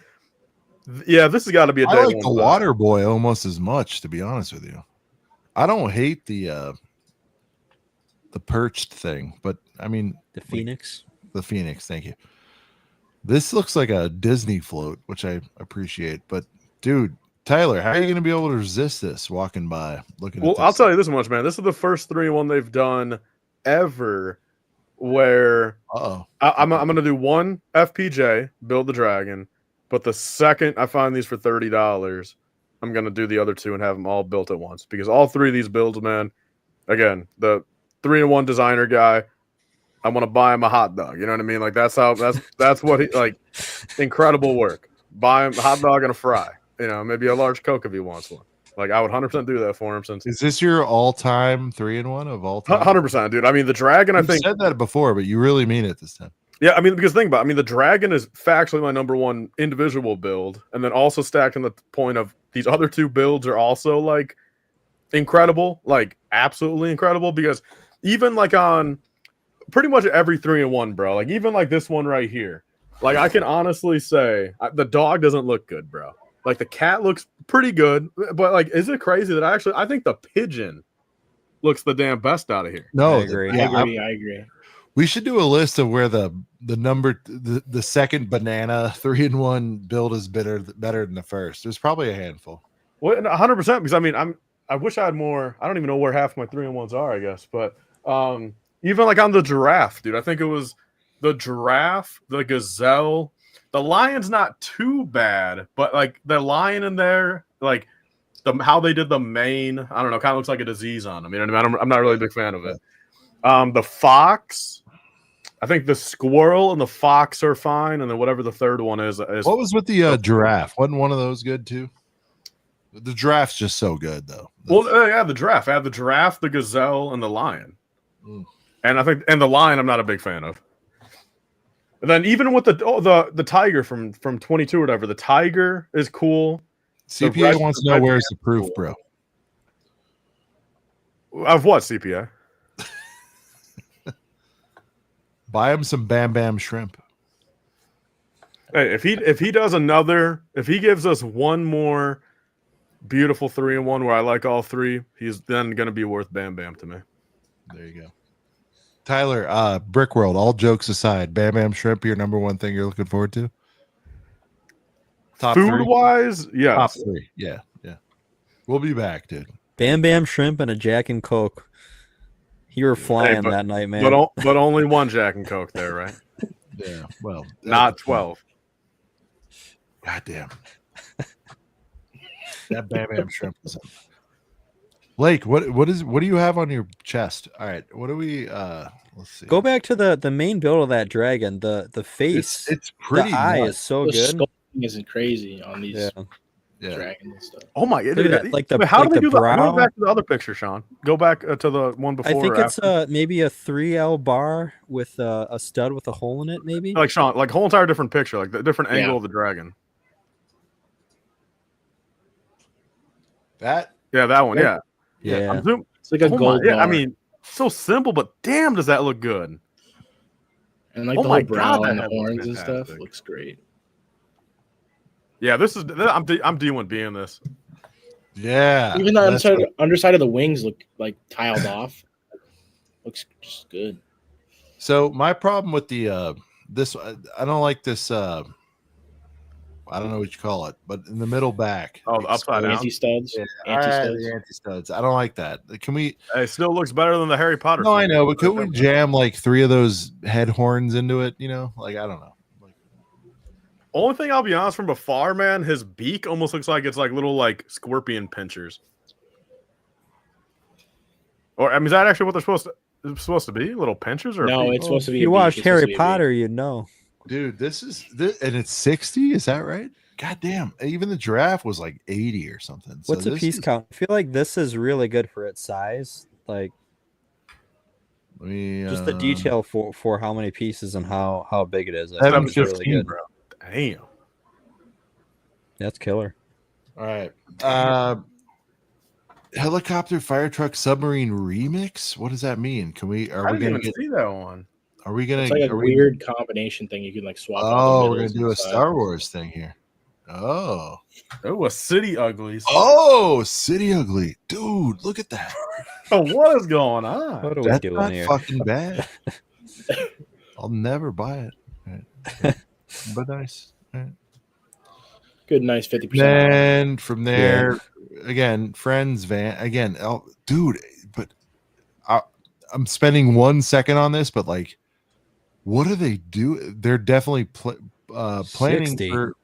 yeah, this has got to be a day I like one the buy. Water Boy almost as much, to be honest with you. I don't hate the perched thing, but I mean The Phoenix? the Phoenix. Thank you. This looks like a Disney float, which I appreciate. But dude, Tyler, how are you going to be able to resist this walking by looking? Well, at this? I'll tell you this much, man. This is the first 3-in-1 they've done ever where Uh-oh. I'm going to do one FPJ, build the dragon, but the second I find these for $30, I'm going to do the other two and have them all built at once because all three of these builds, man, again, the 3-in-1 designer guy, I want to buy him a hot dog. You know what I mean? Like that's what he like. Incredible work. Buy him a hot dog and a fry. You know, maybe a large Coke if he wants one. Like I would 100% do that for him since Is this your all-time 3-in-1 of all time? 100%, dude. I mean, the dragon. I You've think said that before, but you really mean it this time. Yeah, I mean, because think about it. I mean, the dragon is factually my number one individual build, and then also stacked on the point of these other two builds are also like incredible, like absolutely incredible. Because even like on pretty much every 3-in-1, bro, like even like this one right here, like I can honestly say the dog doesn't look good, bro. Like the cat looks pretty good, but like, is it crazy that I think the pigeon looks the damn best out of here? No, I agree. yeah, I agree. we should do a list of where the second banana 3-in-1 build is better than the first. There's probably a handful. Well, 100%. Because I mean, I wish I had more. I don't even know where half my 3-in-1s are. I guess, but even like on the giraffe, dude. I think it was the giraffe, the gazelle, the lion's not too bad, but like the lion in there, like how they did the mane, I don't know, kind of looks like a disease on them. You know what I mean? I'm not really a big fan of it. The fox, I think the squirrel and the fox are fine, and then whatever the third one is What was with the giraffe? Wasn't one of those good too? The giraffe's just so good though. well, yeah, the giraffe. I have the giraffe, the gazelle, and the lion. And I think the lion I'm not a big fan of. And then even with the tiger from 22 or whatever, the tiger is cool. CPA wants to know where's the proof, bro. Of what, CPA? Buy him some Bam Bam shrimp. Hey, if he does if he gives us one more beautiful 3-in-1 where I like all three, he's then going to be worth Bam Bam to me. There you go. Tyler, Brick World, all jokes aside, Bam Bam shrimp, your number one thing you're looking forward to? Top Food three? wise, yes. Top three. Yeah. We'll be back, dude. Bam Bam shrimp and a Jack and Coke. You were flying that night, man. But only one Jack and Coke there, right? Yeah. Well, Not 12. God damn. That Bam Bam shrimp is up. Blake, what do you have on your chest? All right, what do we let's see. Go back to the main build of that dragon. The face, It's pretty the eye nuts. is so The good. sculpting isn't crazy on these Yeah. dragons and stuff. Oh my god! Look at that, like the- Wait, how like do they the do that? Go brow. back to the other picture, Sean. Go back to the one before. I think or it's after. maybe a 3L bar with a stud with a hole in it, maybe. Like Sean, like whole entire different picture, like the different angle Yeah. of the dragon. That Yeah, that one. Yeah, Yeah. I'm zoom- It's like a oh my- gold yeah, I bar. mean, so simple, but damn, does that look good? And like oh the my whole brow God, that and the head looks horns and stuff fantastic. looks great. Yeah, this is. I'm D1B in this. yeah. Even the that's underside of the wings look like tiled off. Looks just good. So my problem with the this I don't like this I don't know what you call it, but in the middle back. Oh, the upside down. Anti studs. Yeah, Anti studs. the anti-studs. I don't like that. Can we It still looks better than the Harry Potter. No, I figure. know, but could we jam like 3 of those head horns into it, you know? Like I don't know. Like, Only thing I'll be honest, from afar, man, his beak almost looks like it's like little like scorpion pinchers. Or I mean, is that actually what they're supposed to be? Little pinchers or a No, beak? it's supposed to be. If you a beak. watched It's supposed to Harry be a beak. Potter, you'd know. Dude, this and it's 60. Is that right? God damn! Even the giraffe was like 80 or something. So What's a this piece is- count? I feel like this is really good for its size. Like Let me, just the detail for how many pieces and how big it is. I Seven think it's really 15, good. bro. Damn. That's killer. All right. Helicopter, fire truck, submarine remix. What does that mean? Can we? Are I we didn't gonna even get? see that one. Are we gonna? It's like a are we- weird combination thing. You can like swap. out the Oh, we're middles gonna do a and stuff. Star Wars thing here. Oh. Oh, a City Uglies. Oh, City Ugly, dude! Look at that. What is going on? What are we That's doing not here? fucking bad. I'll never buy it. Right. But nice. Right. Good, nice 50%. Then from there, again, friends van again. Oh, dude, but I'm spending 1 second on this, but like, what do they do? They're definitely planning 60. for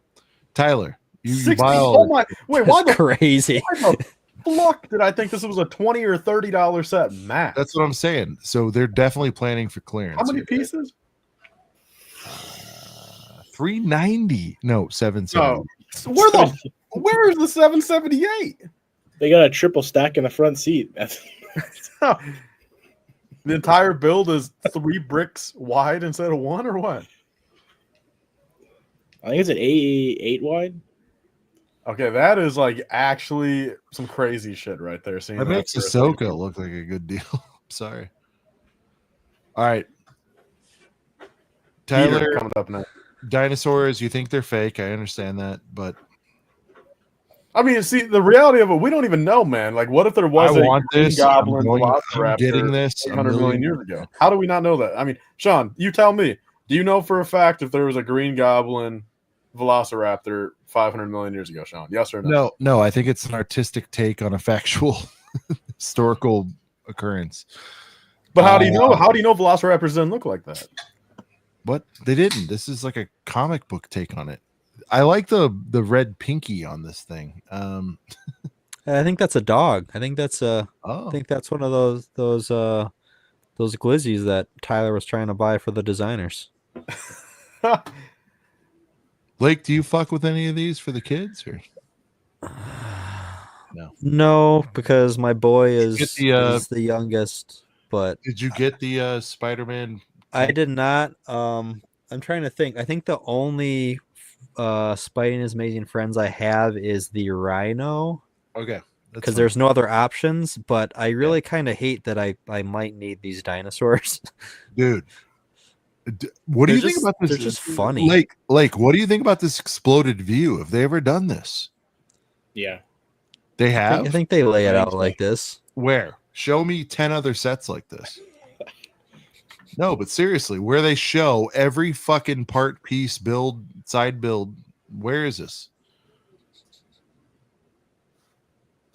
Tyler. You 60? buy all. Oh my! Wait, why That's the crazy. why the fuck did I think this was a $20 or $30 set max? That's what I'm saying. So they're definitely planning for clearance. How many here, right? pieces? 390. No, 770. Where is the 778? They got a triple stack in the front seat. That's The entire build is 3 bricks wide instead of 1, or what? I think it's an 8 wide. Okay, that is like actually some crazy shit right there. Seeing That makes for a second. Ahsoka look like a good deal. Sorry. All right. Peter Tyler, coming up next. dinosaurs, you think they're fake. I understand that, but I mean, see, the reality of it, we don't even know, man. Like, what if there was I a want Green this. Goblin I'm Velociraptor getting this. 800 million years ago? How do we not know that? I mean, Sean, you tell me. Do you know for a fact if there was a Green Goblin Velociraptor 500 million years ago, Sean? Yes or no? No. I think it's an artistic take on a factual historical occurrence. But how do you know? How do you know Velociraptors didn't look like that? But they didn't. This is like a comic book take on it. I like the red pinky on this thing. I think that's a dog. I think that's Oh, I think that's one of those glizzies that Tyler was trying to buy for the designers. Blake, do you fuck with any of these for the kids or? No, because my boy is Get the, the youngest, but Did you get the Spider-Man? I did not. I'm trying to think. I think the only Spidey and His Amazing Friends I have is the Rhino, Okay, because there's no other options. But I really kind of hate that I might need these dinosaurs. dude. What do you They're think just- about this? they're just funny. Like, what do you think about this exploded view? Have they ever done this? Yeah. They I have. think they lay it I out think so. like this. Where? Show me 10 other sets like this. No, but seriously, where they show every fucking part, piece, build, side build. Where is this?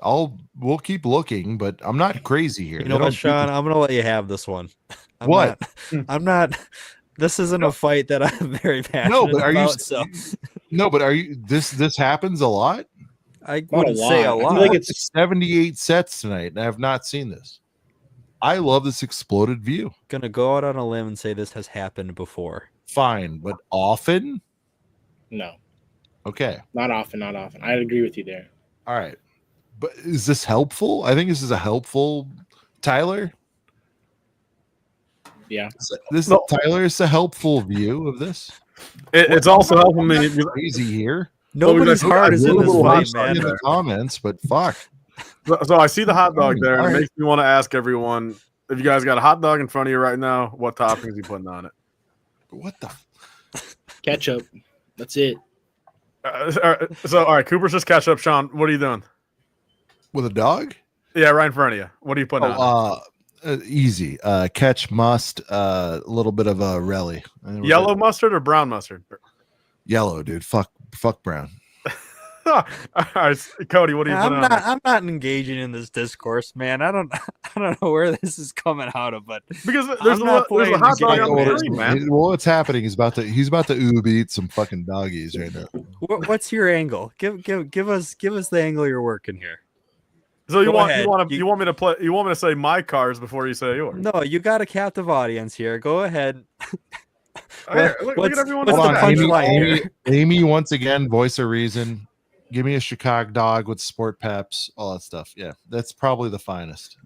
We'll keep looking, but I'm not crazy here. You They know don't what, do Sean? this- I'm gonna let you have this one. What? I'm not. This isn't a fight that I'm very passionate No, but are you? about. So No, but are you? This happens a lot. I Not a wouldn't say a lot. I feel lot. like It's 78 sets tonight, and I have not seen this. I love this exploded view. Gonna go out on a limb and say this has happened before. Fine, but often? No, Okay. not often. Not often. I agree with you there. All right. But is this helpful? I think this is a helpful Tyler. Yeah. This No. Tyler is a helpful view of this. It's also helping me. Crazy here. Nobody's we got- heart is in this Little fight, hot man. in the comments, but fuck. So I see the hot dog there, and All it right. makes me want to ask everyone if you guys got a hot dog in front of you right now, what toppings are you putting on it? What the? Ketchup. That's it. All right, Cooper's just catch up. Sean, what are you doing? With a dog? Yeah, right in front of you. What are you putting on? Easy. Catch must. A little bit of a relly. And we're Yellow good. mustard or brown mustard? Yellow, dude. Fuck brown. All right, Cody, what are you putting on? I'm not engaging in this discourse, man. I don't know where this is coming out of, but Because I'm there's not a playing hot the dog game, on man. the screen, man. Well, what's happening? He's about to oob eat some fucking doggies right now. what's your angle? Give us the angle you're working here. So you Go want ahead. you want me to play? You want me to say my cards before you say yours? No, you got a captive audience here. Go ahead. Here, look at everyone. what's in the chat. punchline? Amy, once again, voice of reason. Give me a Chicago dog with sport peps, all that stuff. Yeah, that's probably the finest.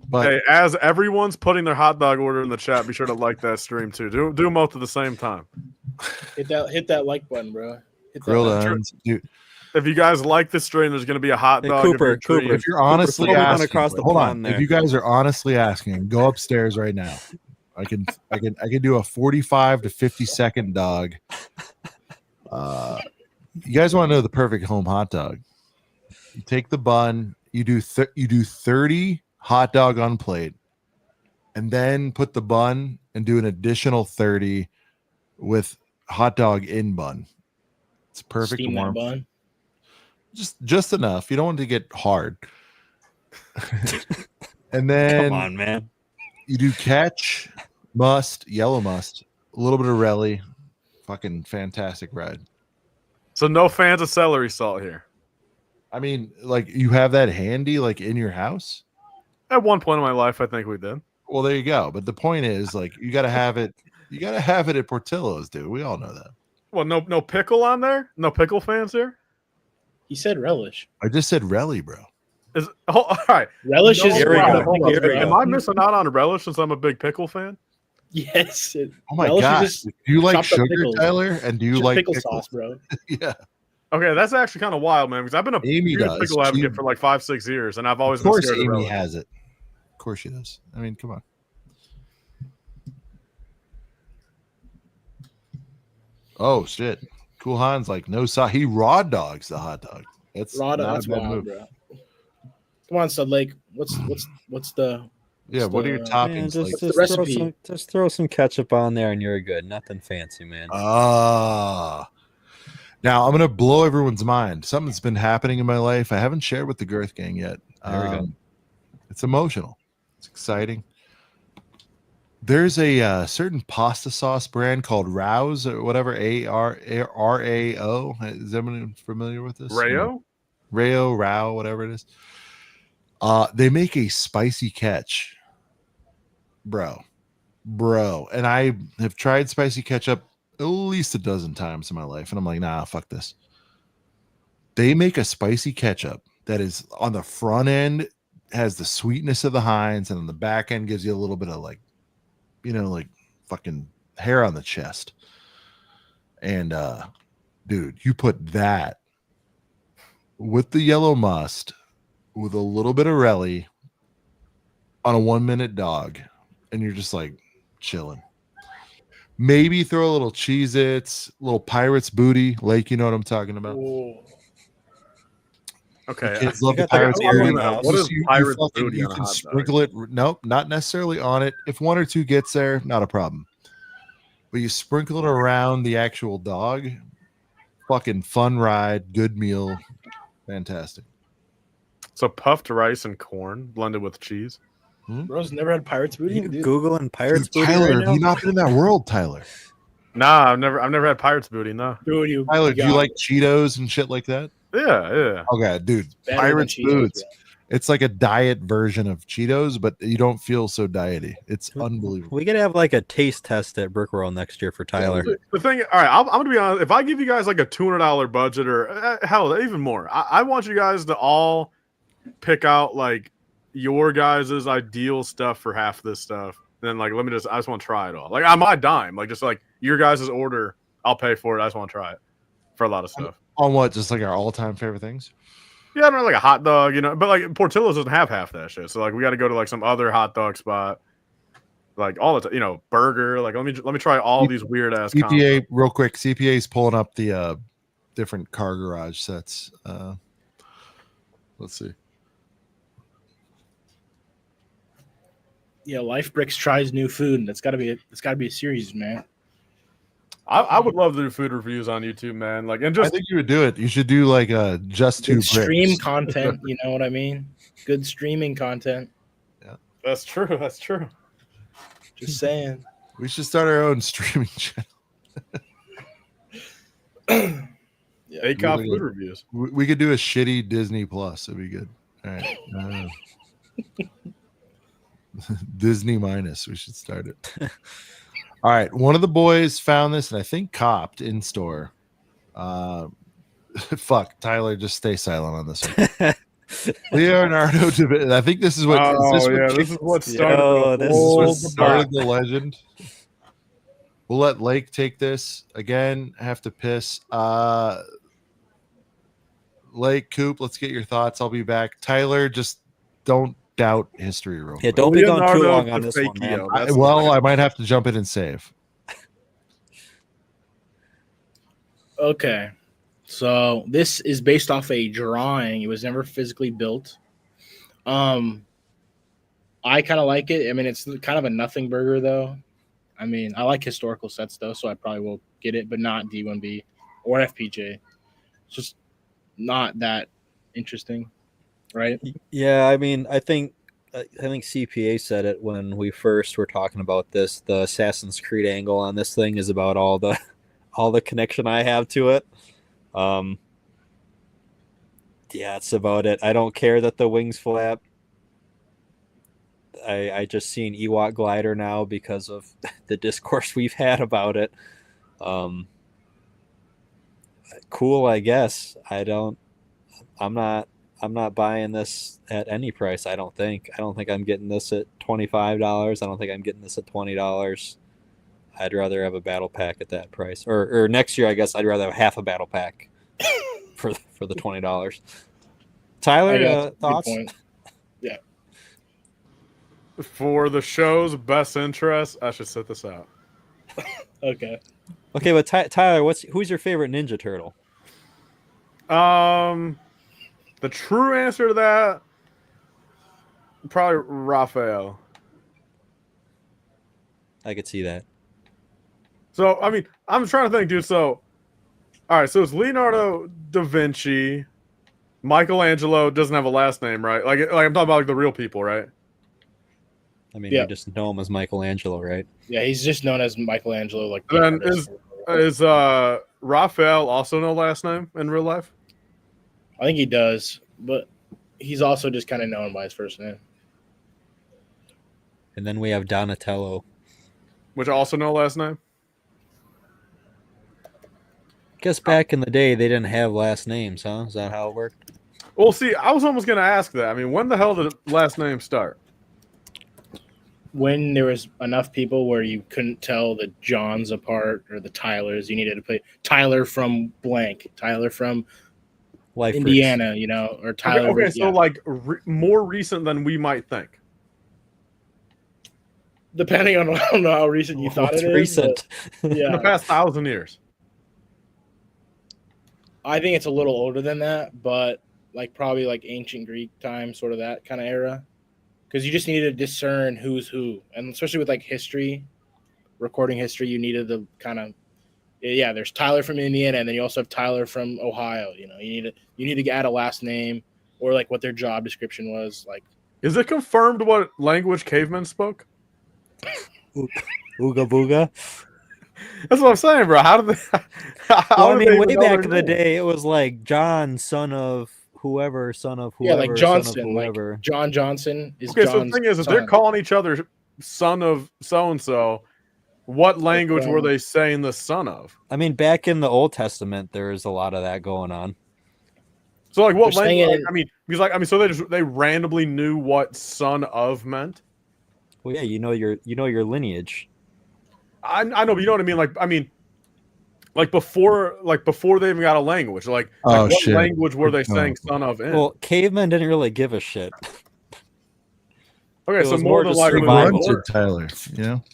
But Hey, as everyone's putting their hot dog order in the chat, be sure to like that stream too. Do them both at the same time. Hit that like button, bro. Hit that grilled like. onions, dude. If you guys like this stream, there's going to be a hot Hey, dog. Cooper, of your Cooper, dreams. If you're honestly throw me one asking, across the hold on. pond there. If you guys are honestly asking, go upstairs right now. I can do a 45 to 50-second dog. You guys want to know the perfect home hot dog? You take the bun, you do 30 hot dog on plate, and then put the bun and do an additional 30 with hot dog in bun. It's perfect Steam that warmth. bun. Just enough. You don't want it to get hard. And then Come on, man. you do catch, must, yellow must, a little bit of Relly. Fucking fantastic ride. So no fans of celery salt here. I mean, like, you have that handy, like, in your house? At one point in my life, I think we did. Well, there you go. But the point is, like, you got to have it. You got to have it at Portillo's, dude. We all know that. Well, no pickle on there. No pickle fans here. He said relish. I just said Relly, bro. All right. Relish No, is Here we hold go. on, hold on. Here we Am go. I missing out on relish since I'm a big pickle fan? Yes. Oh my Relish is god. just Do you like chopped up sugar, pickles. Tyler? And do you just like pickle pickles? sauce, bro. Yeah. Okay, that's actually kind of wild, man. Because I've been a Amy huge does. pickle advocate She- for like 5-6 years, and I've always Of been course, scared of Amy relish. has it. Of course, she does. I mean, come on. Oh shit! Cool Hans like no sauce. He raw dogs the hot dog. That's Raw not that's a bad wild, move. bro. Come on, Stud Lake. What's the Yeah. what's What are your the- toppings? Man, like? the recipe? just throw some ketchup on there and you're good. Nothing fancy, man. Ah. Now I'm gonna blow everyone's mind. Something's been happening in my life. I haven't shared with the Girth Gang yet. There we go. It's emotional. It's exciting. There's a certain pasta sauce brand called Rouse or whatever. RAO. Is anyone familiar with this? Rayo? Rao, whatever it is. They make a spicy catch, bro. And I have tried spicy ketchup at least a dozen times in my life, and I'm like, nah, fuck this. They make a spicy ketchup that is on the front end has the sweetness of the Heinz, and on the back end gives you a little bit of like, like fucking hair on the chest. And dude, you put that with the yellow must, with a little bit of Relly on a 1-minute dog, and you're just like chilling. Maybe throw a little Cheez-Its, little Pirates booty, Lake, you know what I'm talking about. Okay. Kids love the got that Pirates going booty. in the house. What is Pirates fucking- booty you on a can hot dog? sprinkle it. Nope, not necessarily on it. If one or two gets there, not a problem. But you sprinkle it around the actual dog. Fucking fun ride, good meal, fantastic. So puffed rice and corn blended with cheese. Bro's never had Pirates booty? You Dude. Googling Pirates Dude, booty Tyler, right have you now? not been in that world, Tyler? Nah, I've never had Pirates booty. No. Dude, you Tyler, do you got like Cheetos and shit like that? Yeah. Okay, dude. better than Pirates Cheetos, Foods. bro. It's like a diet version of Cheetos, but you don't feel so diety. It's unbelievable. We gotta have like a taste test at Brickworld next year for Tyler. The thing, all right, I'm gonna be honest. If I give you guys like a $200 budget, or hell, even more, I want you guys to all pick out like your guys' ideal stuff for half this stuff. Then like, I just want to try it all. Like on my dime, like just like your guys' order, I'll pay for it. I just want to try it for a lot of stuff. On what? Just like our all-time favorite things? Yeah, I don't know, like a hot dog, but like Portillo's doesn't have half that shit. So like we got to go to like some other hot dog spot, like all the burger. Like let me try all these weird ass. CPA, real quick. CPA's pulling up the different car garage sets. Let's see. Yeah, Life Bricks tries new food, and it's gotta be a series, man. I would love to do food reviews on YouTube, man. Like, and I just think you would do it. You should do like just two Good stream bricks. content, you know what I mean? Good streaming content. that's true. That's true. Just saying. We should start our own streaming channel. ACOP really food good. reviews. We could do a shitty Disney Plus. It'd be good. All right. Disney minus. We should start it. All right. One of the boys found this and I think copped in store. Fuck, Tyler, just stay silent on this one. Leonardo da Vinci. I think this is what. This is what started. Started the legend. We'll let Lake take this again. I have to piss. Lake, Coop, let's get your thoughts. I'll be back. Tyler, just don't doubt history real quick. Don't be going too long on this one, man. I might have to jump in and save. Okay. So this is based off a drawing. It was never physically built. I kind of like it. I mean, it's kind of a nothing burger, though. I mean, I like historical sets, though, so I probably will get it, but not D1B or FPJ. It's just not that interesting, right? Yeah, I mean, I think CPA said it when we first were talking about this. The Assassin's Creed angle on this thing is about all the connection I have to it. Yeah, that's about it. I don't care that the wings flap. I just seen Ewok glider now because of the discourse we've had about it. Cool, I guess. I'm not buying this at any price. I don't think I'm getting this at $25. I don't think I'm getting this at $20. I'd rather have a battle pack at that price, or next year, I guess I'd rather have half a battle pack for the $20. Tyler, thoughts? Yeah. For the show's best interest, I should set this out. Okay. Okay, but Tyler, who's your favorite Ninja Turtle? The true answer to that, probably Raphael. I could see that. So, I mean, I'm trying to think, dude. So, all right. So it's Leonardo da Vinci. Michelangelo doesn't have a last name, right? Like I'm talking about like the real people, right? I mean, you just know him as Michelangelo, right? Yeah, he's just known as Michelangelo. Like, then is Raphael also no last name in real life? I think he does, but he's also just kind of known by his first name. And then we have Donatello, which also no last name. Guess back in the day they didn't have last names, huh? Is that how it worked? Well, see, I was almost going to ask that. I mean, when the hell did last names start? When there was enough people where you couldn't tell the Johns apart or the Tylers, you needed to put Tyler from blank, Tyler from Indiana, you know, or Tyler. Okay, so like more recent than we might think. Depending on, I don't know how recent you thought it is. Recent. Yeah. In the past 1,000 years. I think it's a little older than that, but like probably like ancient Greek time, sort of that kind of era. Because you just needed to discern who's who. And especially with like history, recording history, you needed to kind of, yeah, there's Tyler from Indiana, and then you also have Tyler from Ohio. You know, you need to add a last name or like what their job description was. Like, is it confirmed what language cavemen spoke? Ooga booga. That's what I'm saying, bro. How did they? Well, I mean, way back in the day, it was like John, son of whoever, yeah, like Johnson, like John Johnson is. Okay, John's so the thing is, if they're calling each other son of so and so, what language were they saying the son of? I mean, back in the Old Testament, there's a lot of that going on. So, like, what language? So they randomly knew what son of meant. Well, yeah, you know your lineage. I know, but you know what I mean. Like before they even got a language. What language were they saying "son of" in? Well, cavemen didn't really give a shit. Okay, so more than just likely, survival. Tyler, you know.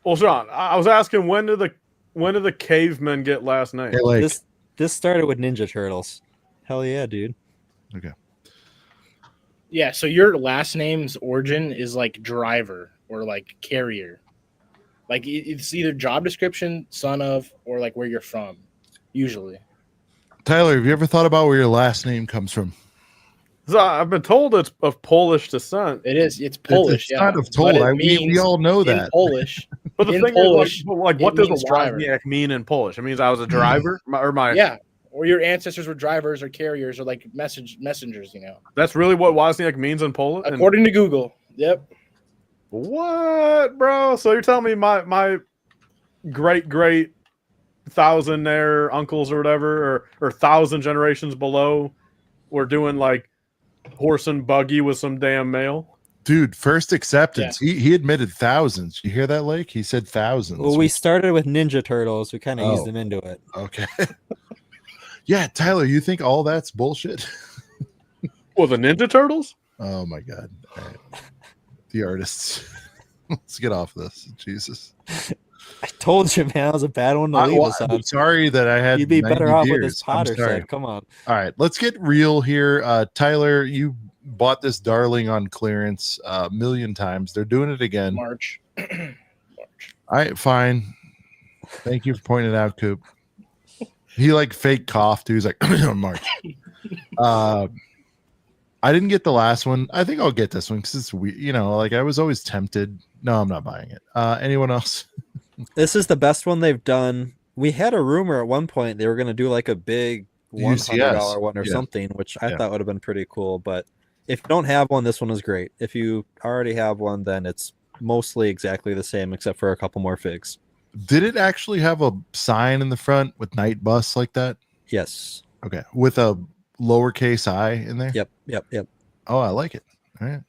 Well, Sean, I was asking when did the cavemen get last names? Hey, like, this started with Ninja Turtles. Hell yeah, dude. Okay. Yeah, so your last name's origin is like driver or like carrier. Like it's either job description, son of, or like where you're from, usually. Tyler, have you ever thought about where your last name comes from? So I've been told it's of Polish descent. It is. It's Polish. It's not of told. We all know that. Polish. But the thing Polish, is, what does a Wozniak mean in Polish? It means I was a driver, or my. Yeah, or your ancestors were drivers or carriers or like messengers. That's really what Wozniak means in Polish. According to Google. Yep. What, bro? So you're telling me my great 1,000 there uncles or whatever, or 1,000 generations below, were doing like horse and buggy with some damn mail? Dude, first acceptance. He admitted thousands. You hear that, Lake? He said thousands. Well, we started with Ninja Turtles. We kind of eased them into it. Okay. Yeah, Tyler, you think all that's bullshit? Well, the Ninja Turtles? Oh my god. All right. The artists. Let's get off this. Jesus. I told you, man, I was a bad one to leave us on. I'm sorry that I had. You'd be better off with beers. this Potter set. Come on. All right, let's get real here. Tyler, you bought this darling on clearance a million times. They're doing it again. March. All right, fine. Thank you for pointing it out, Coop. He like fake coughed. He was like, March. I didn't get the last one. I think I'll get this one because it's weird. Like I was always tempted. No, I'm not buying it. Anyone else? This is the best one they've done. We had a rumor at one point they were going to do like a big $100 one or something, which I thought would have been pretty cool. But if you don't have one, this one is great. If you already have one, then it's mostly exactly the same except for a couple more figs. Did it actually have a sign in the front with Night Bus like that? Yes. Okay. With a lowercase I in there? Yep. Oh, I like it. All right.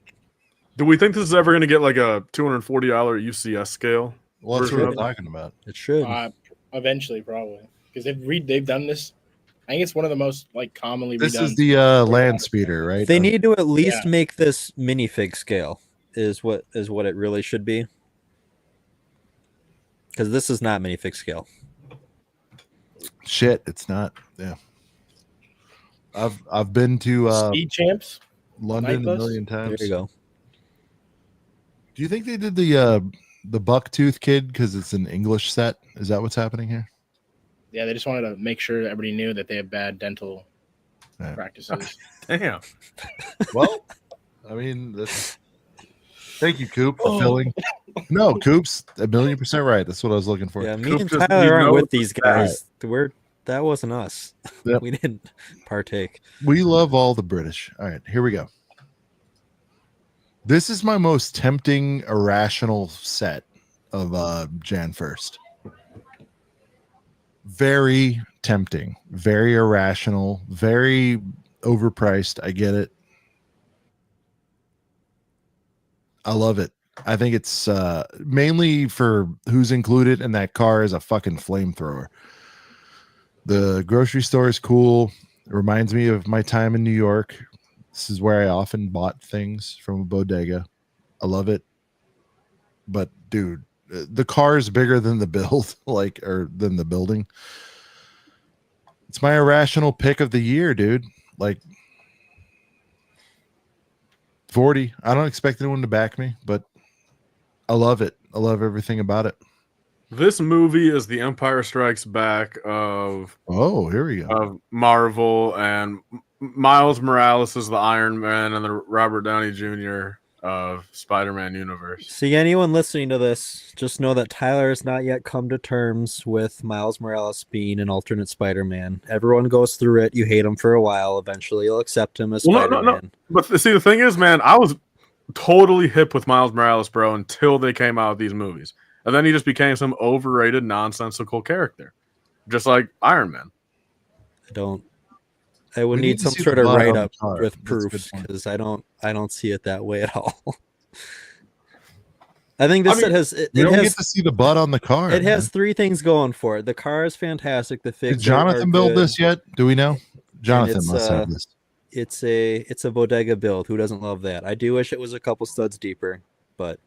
Do we think this is ever going to get like a $240 UCS scale? Well, that's what I'm talking about. It should. Eventually, probably. Because they've done this. I think it's one of the most like commonly This redone. is the land speeder, right? They need to at least make this minifig scale is what it really should be. Because this is not minifig scale. Shit, it's not. Yeah. I've been to Speed Champs, London a million times. There you go. Do you think they did the Bucktooth Kid because it's an English set? Is that what's happening here? Yeah, they just wanted to make sure everybody knew that they have bad dental practices. Damn. Well, I mean, thank you, Coop, for filling. No, Coop's 1,000,000% right. That's what I was looking for. Yeah, me and Tyler aren't with these guys. That wasn't us. Yep. We didn't partake. We love all the British. All right, here we go. This is my most tempting, irrational set of Jan 1st. Very tempting, very irrational, very overpriced. I get it. I love it. I think it's mainly for who's included in that car is a fucking flamethrower. The grocery store is cool. It reminds me of my time in New York. This is where I often bought things from a bodega. I love it. But dude, the car is bigger than the build, or than the building. It's my irrational pick of the year, dude. 40. I don't expect anyone to back me, but I love it. I love everything about it. This movie is the Empire Strikes Back of here we go. Of Marvel, and Miles Morales is the Iron Man, and the Robert Downey Jr. of Spider-Man universe. See, anyone listening to this, just know that Tyler has not yet come to terms with Miles Morales being an alternate Spider-Man. Everyone goes through it. You hate him for a while. Eventually, you'll accept him as Spider-Man. No. But see, the thing is, man, I was totally hip with Miles Morales, bro, until they came out with these movies. And then he just became some overrated, nonsensical character. Just like Iron Man. I would need some sort of write-up with proof, because I don't see it that way at all. I think this set has. You don't get to see the butt on the car. It has three things going for it. The car is fantastic. The figs. Did Jonathan build this yet? Do we know? Jonathan must have this. It's a bodega build. Who doesn't love that? I do wish it was a couple studs deeper, but.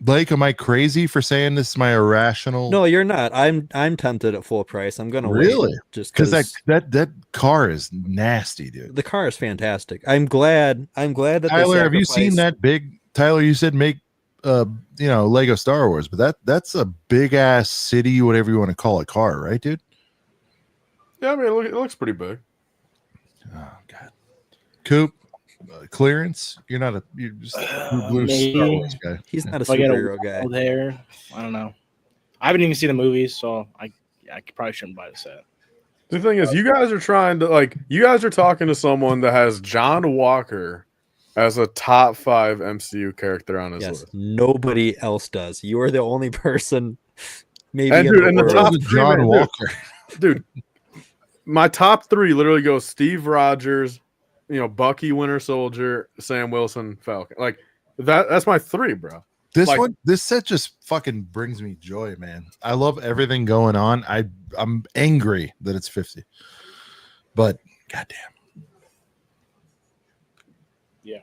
Blake, am I crazy for saying this is my irrational? No, you're not. I'm tempted at full price. I'm gonna really wait just because that car is nasty, dude. The car is fantastic. I'm glad that Tyler, have you seen that big? Tyler, you said make Lego Star Wars, but that's a big ass city, whatever you want to call it, car, right, dude? Yeah, I mean it looks pretty big. Oh god, Coop. Clearance? You're just a blue Star Wars guy. He's not a superhero guy. There, I don't know. I haven't even seen the movies, so I probably shouldn't buy the set. The thing is, you guys are trying to you guys are talking to someone that has John Walker as a top 5 MCU character on his Yes, list. nobody else does. You are the only person, maybe And in dude, the in the world. top John man, Walker. Dude, my top 3 literally goes Steve Rogers, Bucky, Winter Soldier, Sam Wilson, Falcon. Like that's my 3, bro. This set just fucking brings me joy, man. I love everything going on. I'm angry that it's 50, but goddamn. Yeah.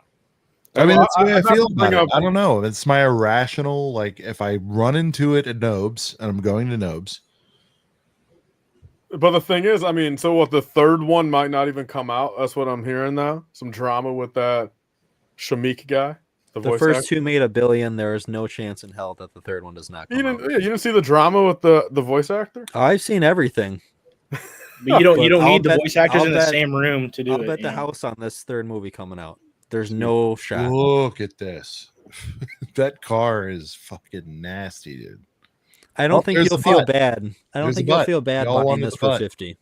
I mean, that's the way I I'm not feel bring about it. up- I don't know. It's my irrational. Like, if I run into it at Nobes, and I'm going to Nobes. But the thing is, I mean, so what? The third one might not even come out. That's what I'm hearing now. Some drama with that Shamik guy. The The voice first actor. 2 made $1 billion. There is no chance in hell that the third one does not come out. You didn't see the drama with the voice actor? I've seen everything. But you don't But I'll need the bet- voice actors I'll in the bet- same room to do I'll it. bet you the know? house on this third movie coming out. There's no shot. Look at this. That car is fucking nasty, dude. I don't Oh, think there's you'll the feel butt. bad. I don't There's think the you'll butt. feel bad Y'all buying wanted this the for butt. 50.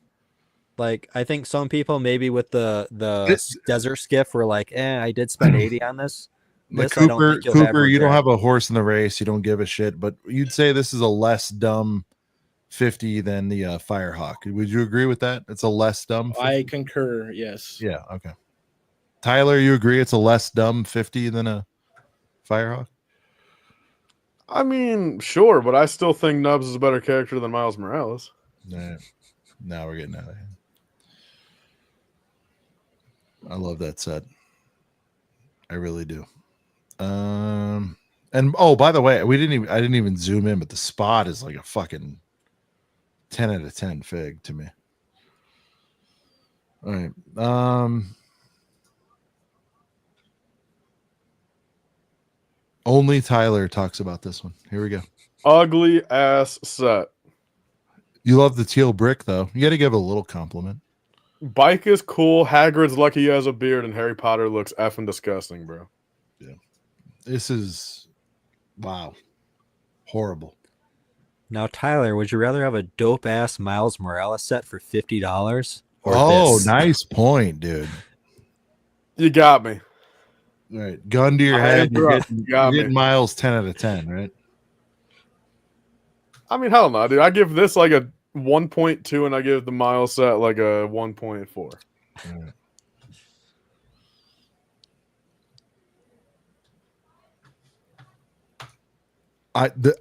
Like, I think some people maybe with the This- desert skiff were like, I did spend 80 on this. Like This I don't think you'll have Cooper, you don't regret. have a horse in the race. You don't give a shit. But you'd say this is a less dumb 50 than the Firehawk. Would you agree with that? It's a less dumb 50? I concur. Yes. Yeah, okay. Tyler, you agree it's a less dumb 50 than a Firehawk? I mean, sure, but I still think Nubs is a better character than Miles Morales. Nah. Now we're getting out of hand. I love that set. I really do. And oh, by the way, I didn't even zoom in, but the spot is like a fucking 10 out of 10 fig to me. All right. Only Tyler talks about this one. Here we go. Ugly ass set. You love the teal brick, though. You got to give it a little compliment. Bike is cool. Hagrid's lucky he has a beard, and Harry Potter looks effing disgusting, bro. This is wow, horrible. Now, Tyler, would you rather have a dope ass Miles Morales set for $50? Oh, this? nice point, dude. You got me. All right, gun to your I head. You're interrupt. getting, You got you're getting me. Miles 10 out of 10, right? I mean, hell no, dude. I give this like a 1.2, and I give the Miles set like a 1.4. All right.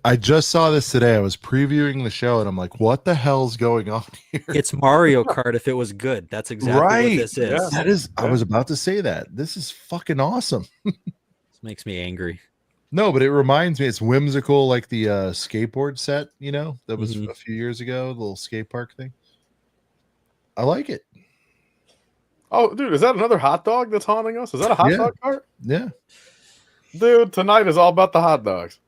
I just saw this today. I was previewing the show, and I'm like, "What the hell's going on here?" It's Mario Kart if it was good. That's exactly right. what this is. Yeah. That is. I Yeah. was about to say that. This is fucking awesome. This makes me angry. No, but it reminds me. It's whimsical, like the skateboard set. You know, that was Mhm. a few years ago. The little skate park thing. I like it. Oh, dude, is that another hot dog that's haunting us? Is that a hot Yeah. dog cart? Yeah. Dude, tonight is all about the hot dogs.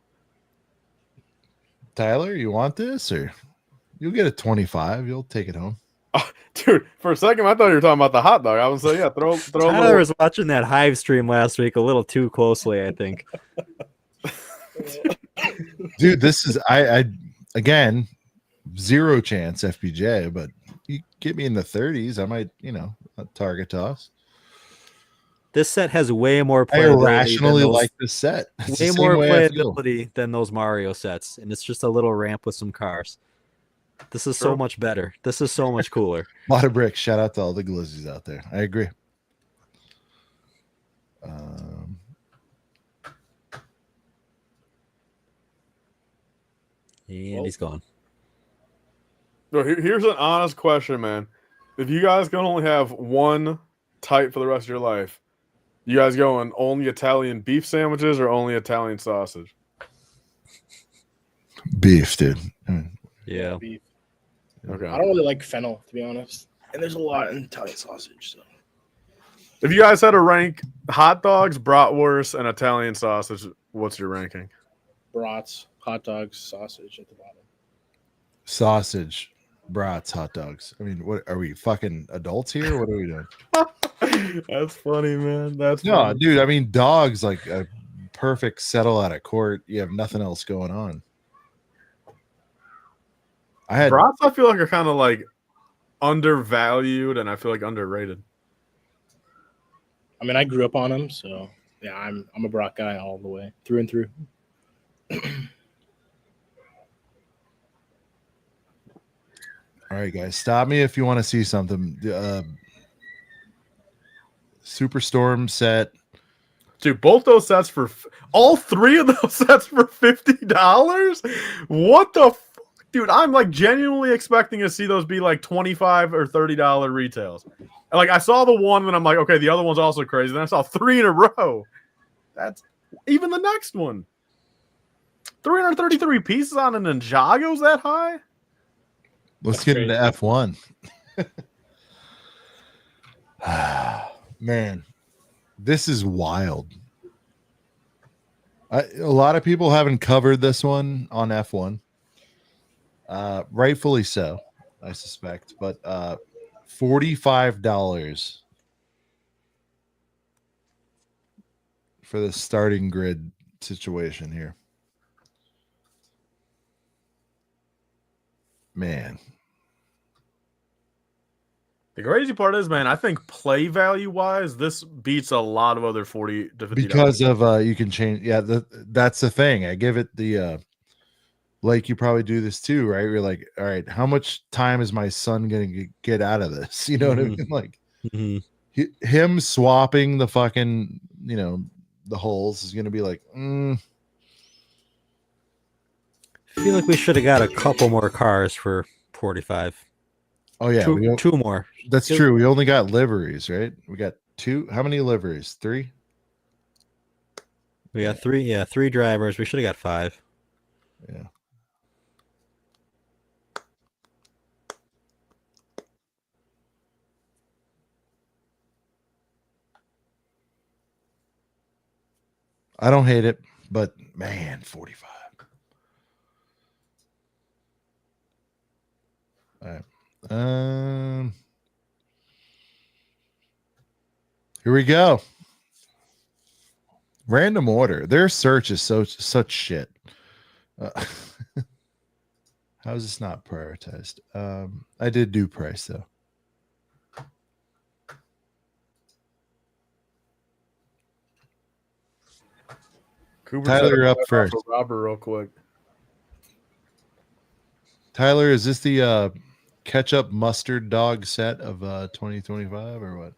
Tyler, you want this, or you'll get a 25. You'll take it home. Dude, for a second, I thought you were talking about the hot dog. I was like, yeah, throw a Tyler little. was watching that Hive stream last week a little too closely, I think. Dude, this is I again, zero chance FPJ, but you get me in the 30s, I might, a target toss. This set has way more I playability. irrationally than those, like this set. It's the way same more way I feel. playability than those Mario sets, and it's just a little ramp with some cars. This is so True. much better. This is so much cooler. A lot of bricks. Shout out to all the glizzies out there. I agree. And he's gone. No, here's an honest question, man. If you guys can only have one type for the rest of your life, you guys going only Italian beef sandwiches or only Italian sausage? Beef, dude. Yeah. Beef. Okay. I don't really like fennel, to be honest. And there's a lot in Italian sausage. So If you guys had to rank hot dogs, bratwurst, and Italian sausage, what's your ranking? brats, hot dogs, sausage at the bottom. Sausage, brats, hot dogs. I mean, what are we fucking adults here? What are we doing? That's funny, man. That's No, funny. dude. I mean, dogs like a perfect settle out of court. You have nothing else going on. I had Brats, I feel like are kind of like undervalued and I feel like underrated. I mean, I grew up on them, so yeah, I'm a Brock guy all the way through and through. All right, guys, stop me if you want to see something. Superstorm set. Dude, both those sets for all three of those sets for $50. What the fuck? Dude, I'm like genuinely expecting to see those be like $25 or $30 retails. Like I saw the one and I'm like, okay, the other one's also crazy. Then I saw 3 in a row. That's even the next one. 333 pieces on an Ninjago's that high? Let's get into F1. Man, this is wild. A lot of people haven't covered this one on F1. Rightfully so, I suspect. But $45 for the starting grid situation here. Man. The crazy part is, man, I think play value wise, this beats a lot of other $40 to $50 because of you can change. Yeah, that's the thing. I give it the like you probably do this too, right? You're like, all right, how much time is my son gonna get out of this? You know what I mean? Like him swapping the fucking, the holes is gonna be like, I feel like we should have got a couple more cars for 45. Oh yeah, two more. That's true. We only got liveries, right? We got 2. How many liveries? 3? We got 3. Yeah, 3 drivers. We should have got 5. Yeah. I don't hate it, but man, 45. All right. Here we go. Random order. Their search is such shit. How is this not prioritized? I did do price though. Cooper Tyler, you're up first. Robert, real quick. Tyler, is this the ketchup mustard dog set of 2025 or what?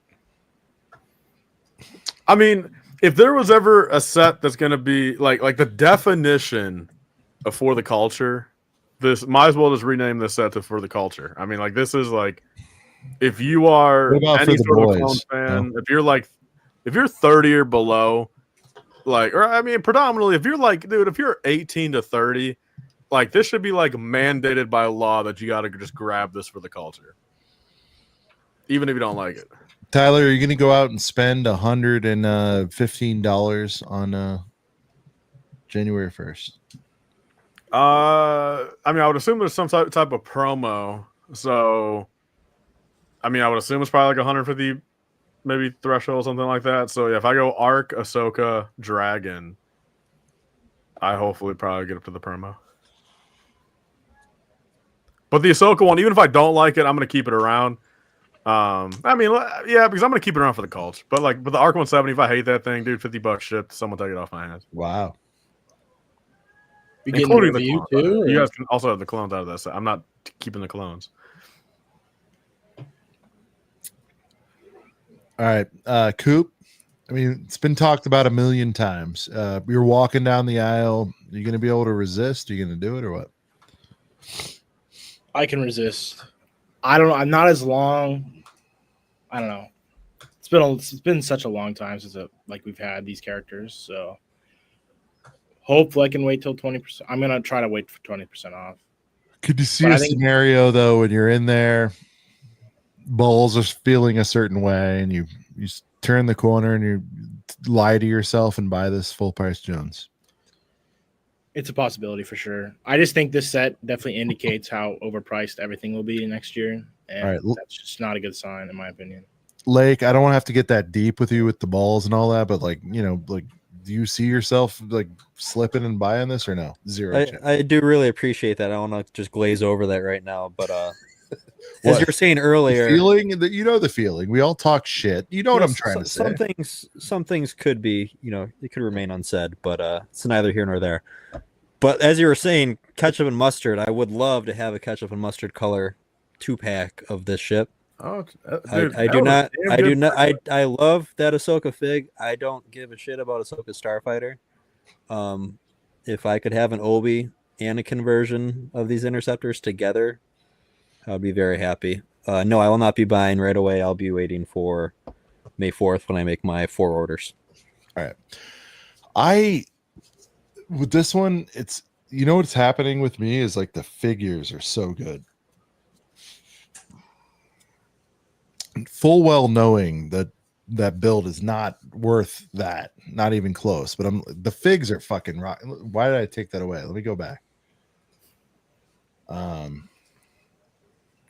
I mean, if there was ever a set that's going to be like the definition of For the Culture, this might as well just rename this set to For the Culture. I mean, like this is like if you are any sort of clone fan, if you're 30 or below, like, or I mean, predominantly if you're like, dude, if you're 18 to 30, like this should be like mandated by law that you got to just grab this For the Culture, even if you don't like it. Tyler, are you going to go out and spend $115 on January 1st? I mean, I would assume there's some type of promo. So, I mean, I would assume it's probably like 150, maybe threshold, something like that. So, yeah, if I go Arc, Ahsoka, Dragon, I hopefully probably get up to the promo. But the Ahsoka one, even if I don't like it, I'm going to keep it around. I mean, yeah, because I'm going to keep it around for the cult. But the Arc 170, if I hate that thing, dude, $50 shipped, someone take it off my hands. Wow. Including the clone, too? You guys can also have the clones out of that set. I'm not keeping the clones. All right. Coop, I mean, it's been talked about a million times. You're walking down the aisle. Are you going to be able to resist? Are you going to do it or what? I can resist. I don't know. I'm not as long. I don't know. It's been such a long time since we've had these characters. So hopefully I can wait till 20%. I'm gonna try to wait for 20% off. Could you see a scenario though when you're in there, balls are feeling a certain way, and you turn the corner and you lie to yourself and buy this full price Jones? It's a possibility for sure. I just think this set definitely indicates how overpriced everything will be next year, and that's just not a good sign in my opinion. Lake, I don't want to have to get that deep with you with the balls and all that, but do you see yourself slipping and buying this or no? Zero. I do really appreciate that. I don't want to just glaze over that right now, but As What? you were saying earlier, Feeling that, you know, the feeling. We all talk shit. You know what I'm trying to say. Some things could be, they could remain unsaid, but it's neither here nor there. But as you were saying, ketchup and mustard, I would love to have a ketchup and mustard color 2-pack of this ship. Oh, I do not. I love that Ahsoka fig. I don't give a shit about Ahsoka Starfighter. If I could have an Obi and a conversion of these interceptors together, I would be very happy. No, I will not be buying right away. I'll be waiting for May 4th when I make my 4 orders. All right. With this one, it's, you know what's happening with me is like the figures are so good. Full well knowing that that build is not worth that, not even close. But the figs are fucking rock. Why did I take that away? Let me go back.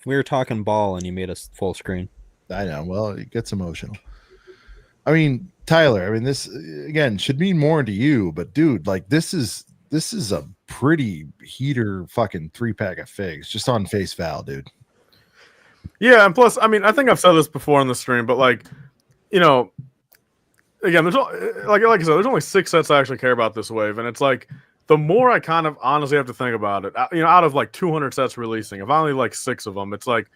We were talking ball and you made us full screen. I know. Well, it gets emotional. I mean, Tyler, I mean, this again should mean more to you, but dude, like this is a pretty heater fucking 3-pack of figs just on face value, dude. Yeah, and plus, I mean, I think I've said this before on the stream, but like, again, there's like I said, there's only 6 sets I actually care about this wave, and it's like the more I kind of honestly have to think about it, out of like 200 sets releasing, if I only like 6 of them, it's like,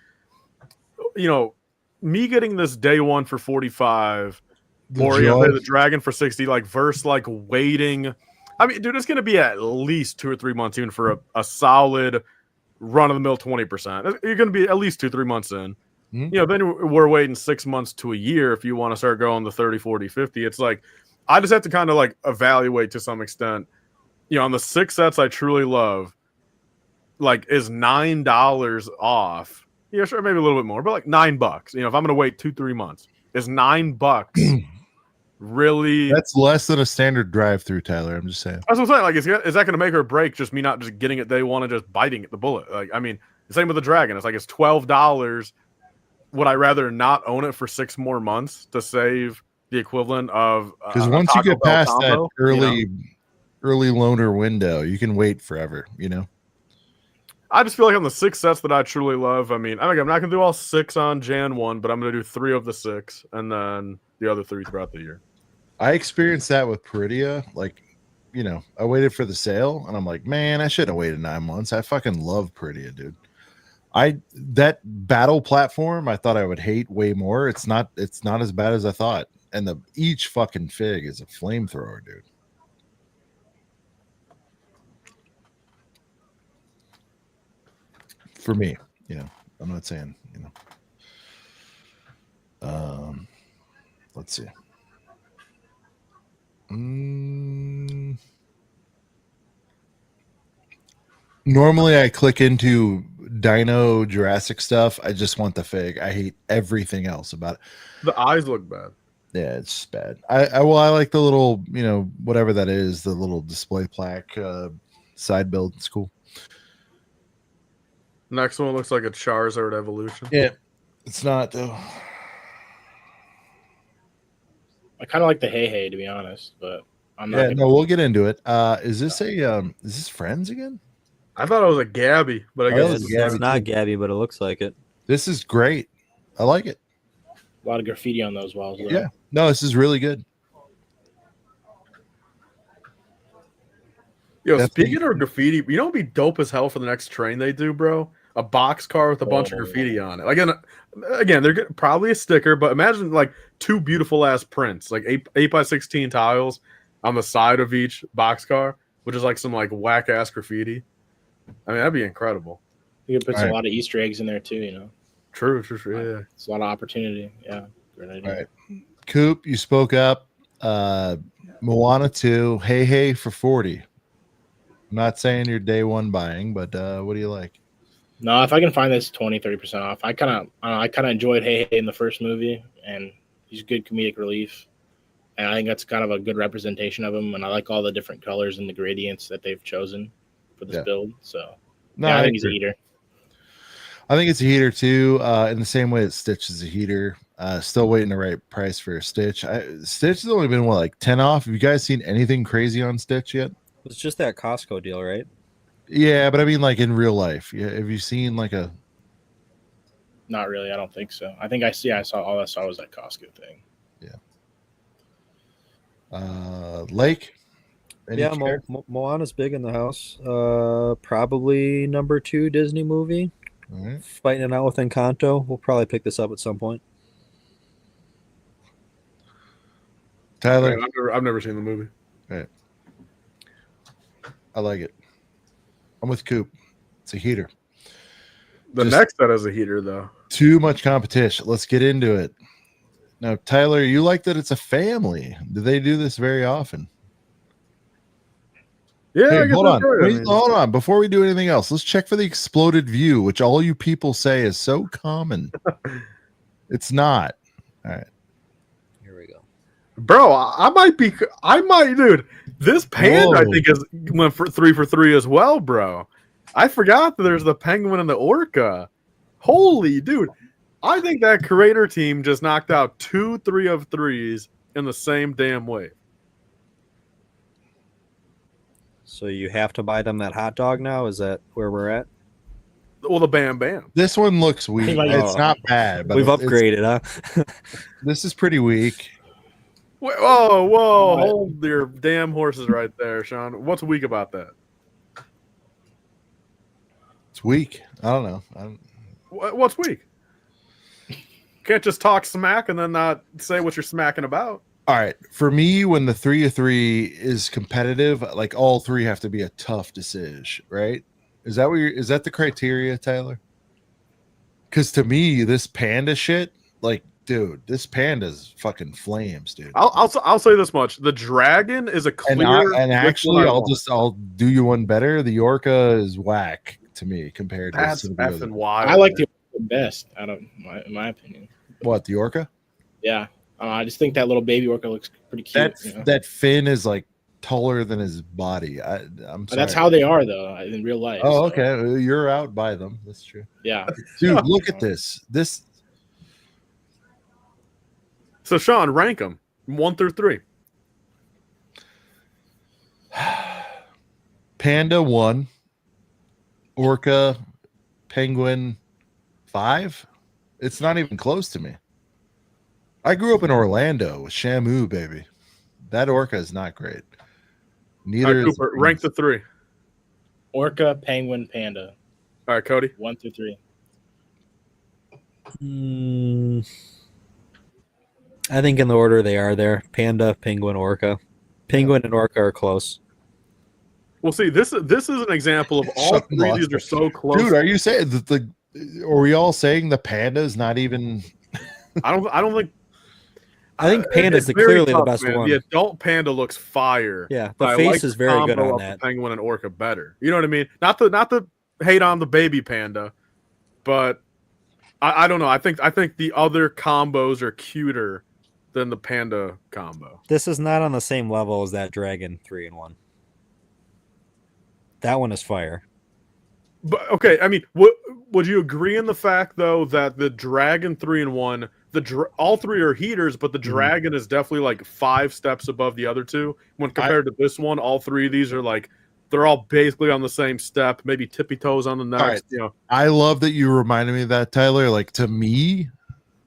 me getting this day one for 45, or the dragon for 60, like versus like waiting. I mean, dude, it's gonna be at least 2 or 3 months even for a solid run of the mill 20%. You're going to be at least 2-3 months in. Mm-hmm. Then we're waiting 6 months to a year if you want to start going to 30, 40, 50. It's like I just have to kind of like evaluate to some extent. On the 6 sets I truly love, like is $9 off. Yeah, sure, maybe a little bit more, but like $9. If I'm going to wait 2-3 months, is $9 really? That's less than a standard drive-through, Tyler. I'm just saying. That's what I'm saying. Like, is that going to make or break just me not just getting it day one and just biting at the bullet? Like, I mean, the same with the dragon. It's like it's $12. Would I rather not own it for 6 more months to save the equivalent of? Because once you get past that early loaner window, you can wait forever. I just feel like on the 6 sets that I truly love. I mean, I'm not going to do all 6 on Jan 1, but I'm going to do 3 of the 6, and then the other 3 throughout the year. I experienced that with Peridia. Like, I waited for the sale, and I'm like, man, I should have waited 9 months. I fucking love Peridia, dude. That battle platform, I thought I would hate way more. It's not as bad as I thought. And each fucking fig is a flamethrower, dude. For me, I'm not saying, let's see. Normally I click into Dino Jurassic stuff. I just want the fig. I hate everything else about it. The eyes look bad. Yeah, it's bad. I like the little, whatever that is, the little display plaque side build. It's cool. Next one looks like a Charizard evolution. Yeah, it's not though. I kind of like the Hey, to be honest, but I'm not. Yeah, no, we'll get into it. Is this Friends again? I thought it was a Gabby, but I guess it's not Gabby, but it looks like it. This is great. I like it. A lot of graffiti on those walls. Though. Yeah, no, this is really good. Speaking of graffiti, it'd be dope as hell for the next train they do, bro. A box car with a bunch of graffiti on it. Again, they're probably a sticker, but imagine like 2 beautiful ass prints, like 8x16 tiles on the side of each box car, which is like some like whack ass graffiti. I mean, that'd be incredible. You could put a lot of Easter eggs in there too, True. Yeah, it's a lot of opportunity. Yeah, great idea. All right, Coop, you spoke up. Moana 2, hey for 40. I'm not saying you're day one buying, but what do you like? No, if I can find this 20-30% off, I kind of enjoyed Hey in the first movie, and he's good comedic relief, and I think that's kind of a good representation of him. And I like all the different colors and the gradients that they've chosen for this build. So, I think he's a heater. I think it's a heater too. In the same way that Stitch is a heater. Still waiting the right price for a Stitch. Stitch has only been like 10 off. Have you guys seen anything crazy on Stitch yet? It's just that Costco deal, right? Yeah, but I mean, like in real life, have you seen like a Not really. I don't think so. I think I saw all I saw was that Costco thing. Lake. Any Yeah, care? Moana's big in the house. Probably number 2 Disney movie. All right. Fighting it out with Encanto. We'll probably pick this up at some point. Tyler. I've never seen the movie. I like it. I'm with Coop. It's a heater. The Just- next set is a heater, though. Too much competition. Let's get into it. Now, Tyler, you like that it's a family. Do they do this very often? Yeah, Hey, I guess hold that's on. right. I Wait, mean, hold on. Before we do anything else, let's check for the exploded view, which all you people say is so common. It's not. All right. Here we go. bro, I might, dude. This panda, I Whoa. think, went for 3 for 3 as well, bro. I forgot that there's the penguin and the orca. Holy dude. I think that creator team just knocked out 2 3 of 3s in the same damn way. So you have to buy them that hot dog now? Is that where we're at? Well, the Bam Bam. This one looks weak. Like- It's not bad, but We've it's- upgraded, huh? This is pretty weak. Whoa, whoa, What? hold your damn horses right there, Sean. What's weak about that? It's weak. I don't know. What's weak? Can't just talk smack and then not say what you're smacking about. All right. For me, when the 3 of 3 is competitive, like all 3 have to be a tough decision, right? Is that the criteria, Tyler? Because to me, this panda shit, like, dude, this panda's fucking flames, dude. I'll say this much: the dragon is a And, clear. actually, I'll do you one better. The orca is whack to me compared to That's some of the other- effing wild. I like the best out of in my opinion. what, the orca. Yeah, I just think that little baby orca looks pretty cute. That you know? that fin is like taller than his body. I'm But sorry. that's how they are though in real life. Oh, so, okay. You're out by them. That's true. Yeah, Dude, look at this. This So, Sean, rank them 1 through 3. panda 1, orca, penguin 5. It's not even close to me. I grew up in Orlando with Shamu, baby. That orca is not great. Neither is Cooper, rank the 3. orca, penguin, panda, All right, Cody. 1 through 3. I think in the order they are there: panda, penguin, orca. Penguin and orca are close. Well, see, this is an example of all Sean 3 lost of these are it. so close. Dude, are you saying that are we all saying the panda is not even I don't think. I think panda's It's very clearly the tough, best man. one. The adult panda looks fire. Yeah, the but I face like is the very good combo on of that. The penguin and orca better. You know what I mean? Not the hate on the baby panda, but I don't know. I think the other combos are cuter than the panda combo. This is not on the same level as that dragon 3-in-1. That one is fire. But okay, I mean, would you agree in the fact though that the dragon 3-in-1, all 3 are heaters, but the dragon is definitely like 5 steps above the other 2 when compared to this one. All 3 of these are like they're all basically on the same step, maybe tippy toes on the next. right. You know, I love that you reminded me of that, Tyler. Like, to me,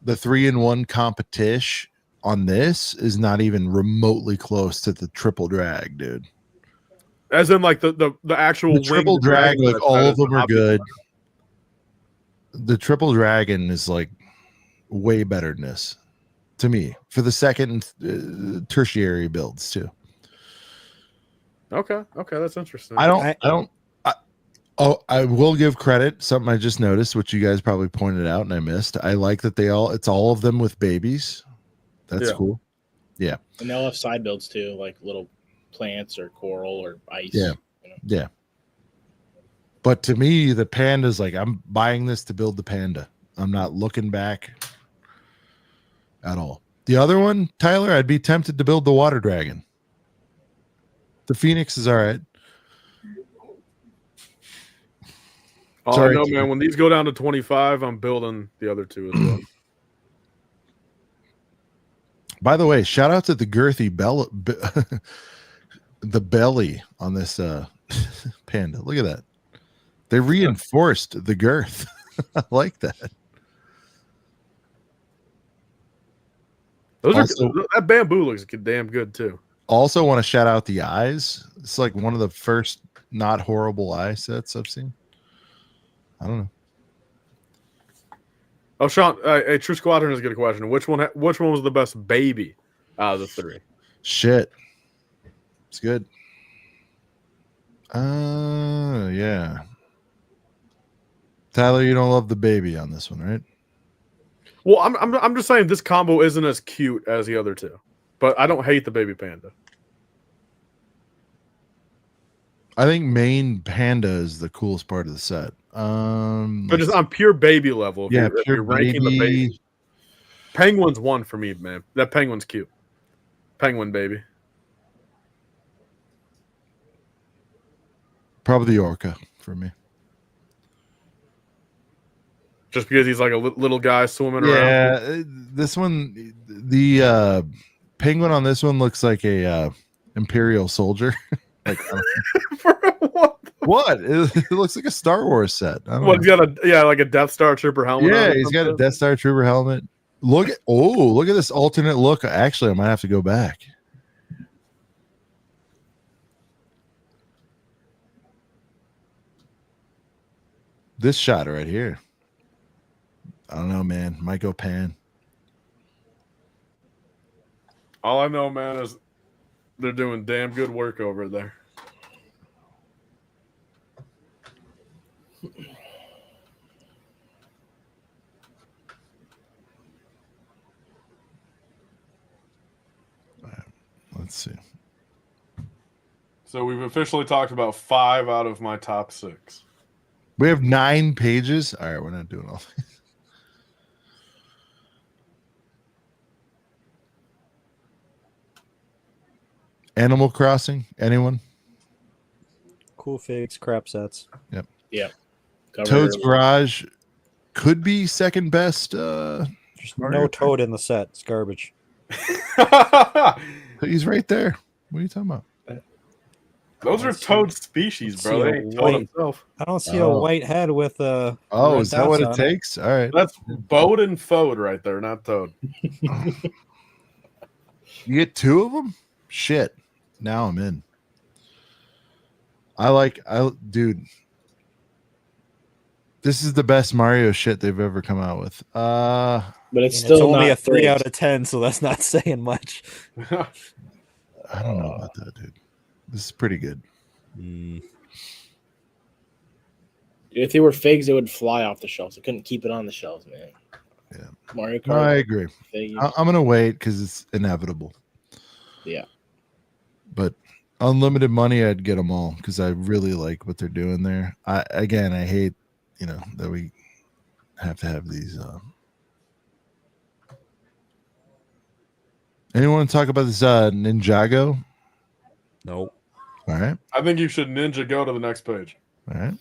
the 3-in-1 competition on this is not even remotely close to the triple drag, dude. as in like the actual The triple winged drag, dragon like that all is of them are obviously good. The triple dragon is like way better than this to me for the second tertiary builds too. Okay, that's interesting. I will give credit. Something I just noticed, which you guys probably pointed out and I missed. I like that it's all of them with babies. That's Yeah. cool. Yeah. And they'll have side builds too, like little plants or coral or ice. Yeah. you know. Yeah. But to me, the panda's like, I'm buying this to build the panda. I'm not looking back at all. The other one, Tyler, I'd be tempted to build the water dragon. The Phoenix is all right. Oh, Sorry, no, Keith. man. When these go down to 25, I'm building the other 2 as well. By the way, shout out to the girthy the belly on this panda. Look at that. They reinforced the girth. I like that. Those Also- are that bamboo looks damn good too. Also, want to shout out the eyes. It's like one of the first not horrible eye sets I've seen. I don't know. Oh, Sean, hey, True Squadron is a good question. Which one was the best baby out of the three? Shit. It's good. Yeah. Tyler, you don't love the baby on this one, right? Well, I'm just saying this combo isn't as cute as the other two, but I don't hate the baby panda. I think main panda is the coolest part of the set. But just on pure baby level, if pure you're ranking the baby, penguin's one for me, man. That penguin's cute. Penguin baby. Probably the orca for me. Just because he's like a little guy swimming around. Yeah, this one, the penguin on this one looks like a Imperial soldier. Like, what? It looks like a Star Wars set. I don't What, know. he's got like a Death Star trooper helmet. Yeah, on or he's got a something? Death Star Trooper helmet. Look at this alternate look. Actually, I might have to go back. This shot right here. I don't know, man. Might go pan. All I know, man, is they're doing damn good work over there. Let's see. So we've officially talked about 5 out of my top 6. We have 9 pages. All right, we're not doing all these. Animal Crossing. Anyone? Cool figs, crap sets. Yep. Yeah. Toad's Garage could be second best. There's Mario no Kart. Toad in the set. It's garbage. He's right there. What are you talking about? Those are toad species, bro. See They a ain't Toad white- himself. I don't see a Oh. white head with a. Oh, red is that what dots it on takes? All right. That's Bode and Fode right there, not Toad. You get 2 of them? Shit. Now I'm in. Dude. This is the best Mario shit they've ever come out with. But it's And still it's only not a 3 great. out of 10, so that's not saying much. I don't know about that, dude. This is pretty good. If they were figs, they would fly off the shelves. They couldn't keep it on the shelves, man. Yeah. Mario No, Kart. I agree. Fig, I'm gonna wait because it's inevitable. yeah. But unlimited money, I'd get them all because I really like what they're doing there. I hate, that we have to have these. Anyone talk about this Ninjago? Nope. All right, I think you should ninja go to the next page. all right.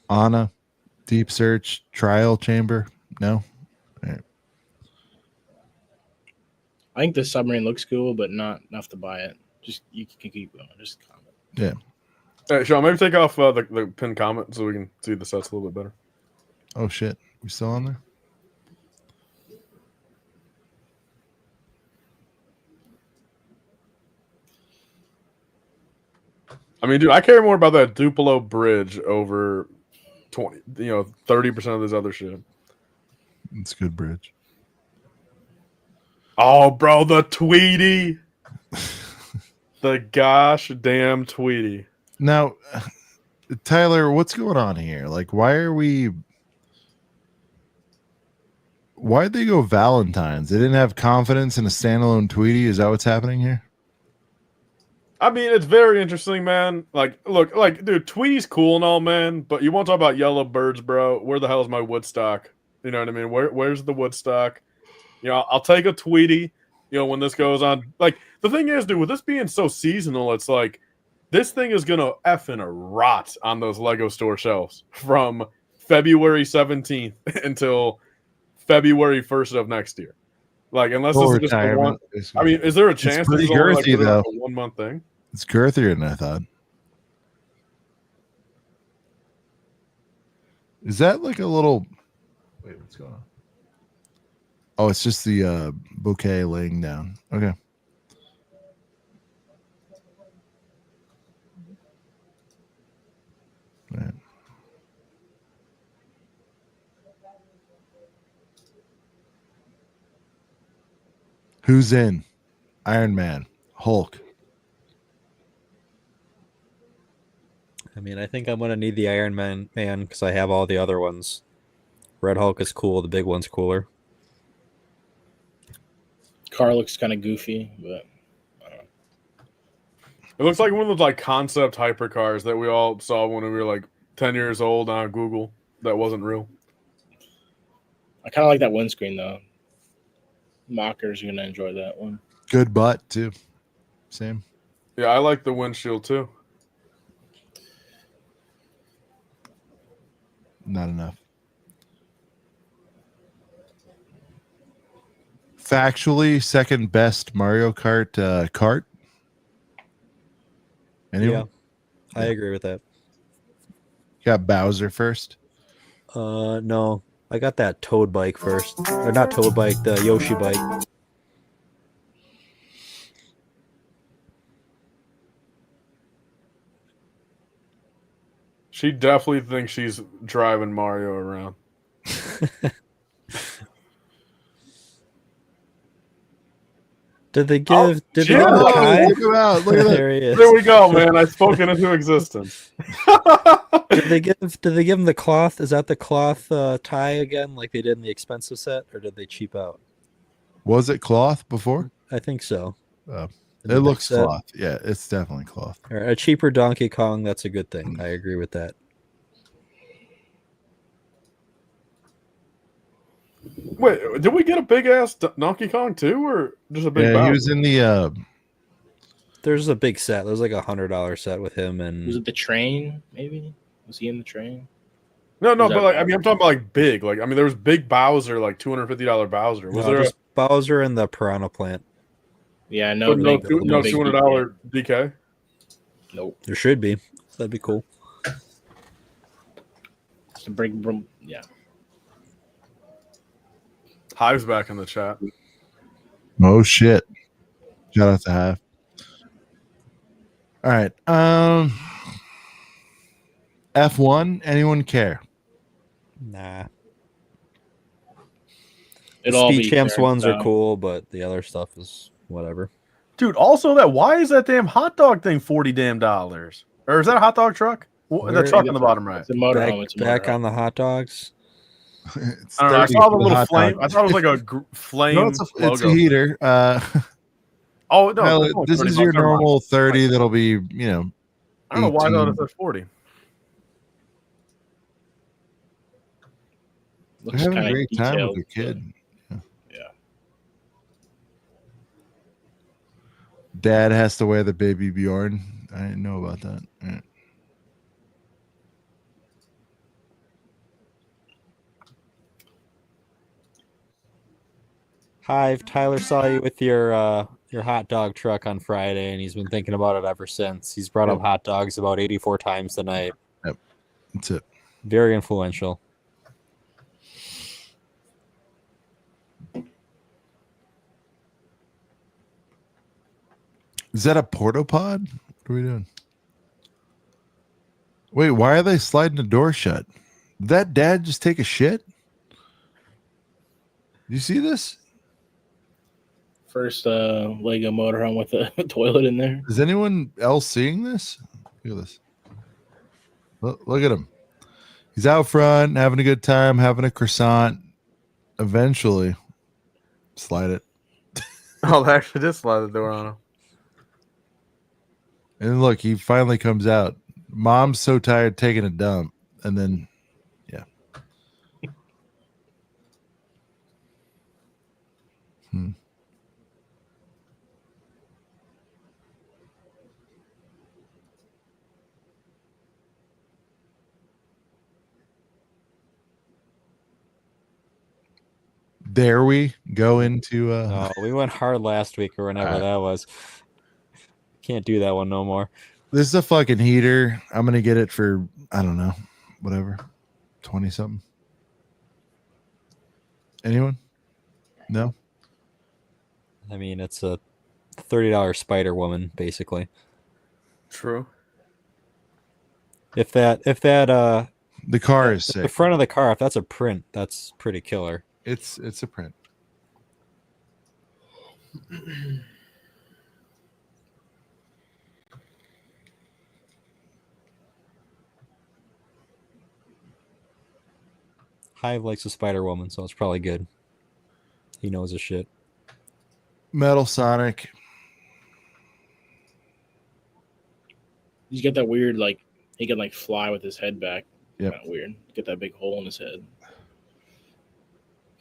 Anna, Deep Search, Trial Chamber. No. I think the submarine looks cool, but not enough to buy it. Just you can keep going. Just comment. Hey, Sean, maybe take off the pinned comment so we can see the sets a little bit better. Oh shit, we still on there? I mean, dude, I care more about that Duplo bridge over 30% of this other shit. It's good bridge. Oh, bro, the Tweety. The gosh damn Tweety. Now, Tyler, what's going on here? Like, why'd they go Valentine's? They didn't have confidence in a standalone Tweety? Is that what's happening here? I mean, it's very interesting, man. Like, look, dude, Tweety's cool and all, man, but you want to talk about yellow birds, bro? Where the hell is my Woodstock? You know what I mean? Where's the Woodstock? I'll take a Tweety, when this goes on. Like, the thing is, dude, with this being so seasonal, it's like, this thing is going to effing rot on those Lego store shelves from February 17th until February 1st of next year. Like, unless this is just a one. I mean, is there a chance pretty this is only girthy, though. a 1 month thing? It's girthier than I thought. Is that like a little? Wait, what's going on? Oh, it's just the bouquet laying down. Okay. Right. Who's in? Iron Man, Hulk. I mean, I think I'm gonna need the Iron Man because I have all the other ones. Red Hulk is cool. The big one's cooler. Car looks kind of goofy, but It looks like one of those like concept hypercars that we all saw when we were like 10 years old on Google. That wasn't real. I kind of like that windscreen though. Mockers are gonna enjoy that one. Good butt too. Same. Yeah, I like the windshield too. Not enough. Factually, second best Mario Kart kart. Anyone? Yeah, I agree with that. Got Bowser first. No, I got that Toad bike first, or not Toad bike, the Yoshi bike. She definitely thinks she's driving Mario around. Did they give? Did they give yeah, him the Kai? Look him out. Look at that. There he is. There we go, man. I spoke it into existence. Did they give him the cloth? Is that the cloth tie again, like they did in the expensive set, or did they cheap out? Was it cloth before? I think so. It In the looks big set. cloth. Yeah, it's definitely cloth. Or a cheaper Donkey Kong, that's a good thing. I agree with that. Wait, did we get a big ass Donkey Kong too, or just a big? Yeah, Bowser? he was in the. There's a big set. There's like $100 set with him, Was and it the train? Maybe was he in the train? No, Was but that like I mean, I'm talking about like big. Like I mean, there was big Bowser, like $250 Bowser. Was no, there just Bowser and the Piranha Plant? Yeah, no, no big $200 DK? Nope. There should be. That'd be cool. It's the big, yeah. Hive's back in the chat. Oh shit! Shout out to Hive. All right. F1. Anyone care? Nah. It'll all Speed be Champs fair ones and are sound. cool, but the other stuff is whatever. Dude, also that why is that damn hot dog thing $40 damn? Or is that a hot dog truck? Where- The truck on the bottom right. It's a motorhome. It's a Back motorhome. on the hot dogs. It's I don't know. I 30 saw the for little hot flame. dog. I thought it was like a flame. No, it's a logo. heater. Oh no, Well, it's only this 30 is your bucks. Never mind. normal 30. That'll be, you know. I don't know why I thought 18. it said 40. They're Looks having a kinda great time with detailed, their kid. Yeah. Dad has to wear the baby Bjorn. I didn't know about that. All right. Hive, Tyler saw you with your hot dog truck on Friday, and he's been thinking about it ever since. He's brought up hot dogs about 84 times tonight. That's it. Very influential. Is that a portopod? What are we doing? Wait, why are they sliding the door shut? Did that dad just take a shit? You see this? First Lego motorhome with a toilet in there. Is anyone else seeing this? Look at this. Look at him. He's out front, having a good time, having a croissant. Eventually, slide it. Oh, they actually did slide the door on him. And look, he finally comes out. Mom's so tired taking a dump. And then, yeah. There we go into Oh, we went hard last week or whenever that was. Can't do that one no more. this is a fucking heater. I'm gonna get it for I don't know, whatever. 20 something. Anyone? No. I mean, it's a $30 Spider Woman, basically. True. If that The car is the sick. front of the car, if that's a print, that's pretty killer. It's a print. Hive likes a Spider Woman, so it's probably good. He knows his shit. Metal Sonic. He's got that weird, like, he can, like, fly with his head back. Yep. Kind of weird. Get that big hole in his head.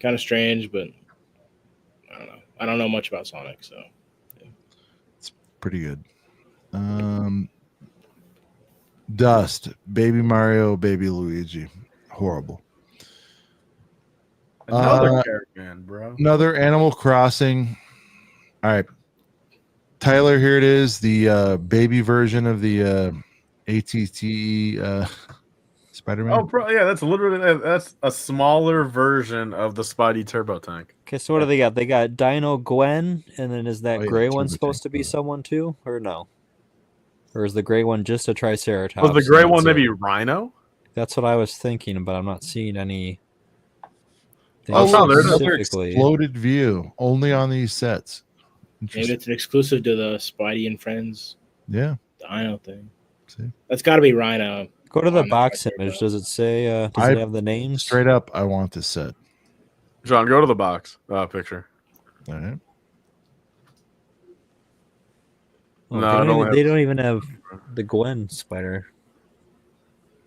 Kind of strange, but I don't know. I don't know much about Sonic, so. It's pretty good. Dust. Baby Mario, Baby Luigi. Horrible. Another Caravan, bro. Another Animal Crossing. All right. Tyler, here it is. The baby version of the ATT Spider-Man. Oh, bro, yeah, that's a smaller version of the Spidey Turbo Tank. Okay, so what do they got? They got Dino Gwen, and then is that Oh, yeah, gray one Turbo supposed Tank. to be someone too, or no? Or is the gray one just a Triceratops? Was the gray and one that's it? maybe Rhino? That's what I was thinking, but I'm not seeing any. Oh, no, look, there's another specifically. exploded view. Only on these sets. Maybe Interesting. it's an exclusive to the Spidey and Friends Yeah. Dino thing. See? That's got to be Rhino. Go to the I'm not box sure image. about- Does it say? Does I- it have the names? Straight up, I want this set. John, go to the box picture. All right. Oh, No, I don't they have- don't even have the Gwen spider.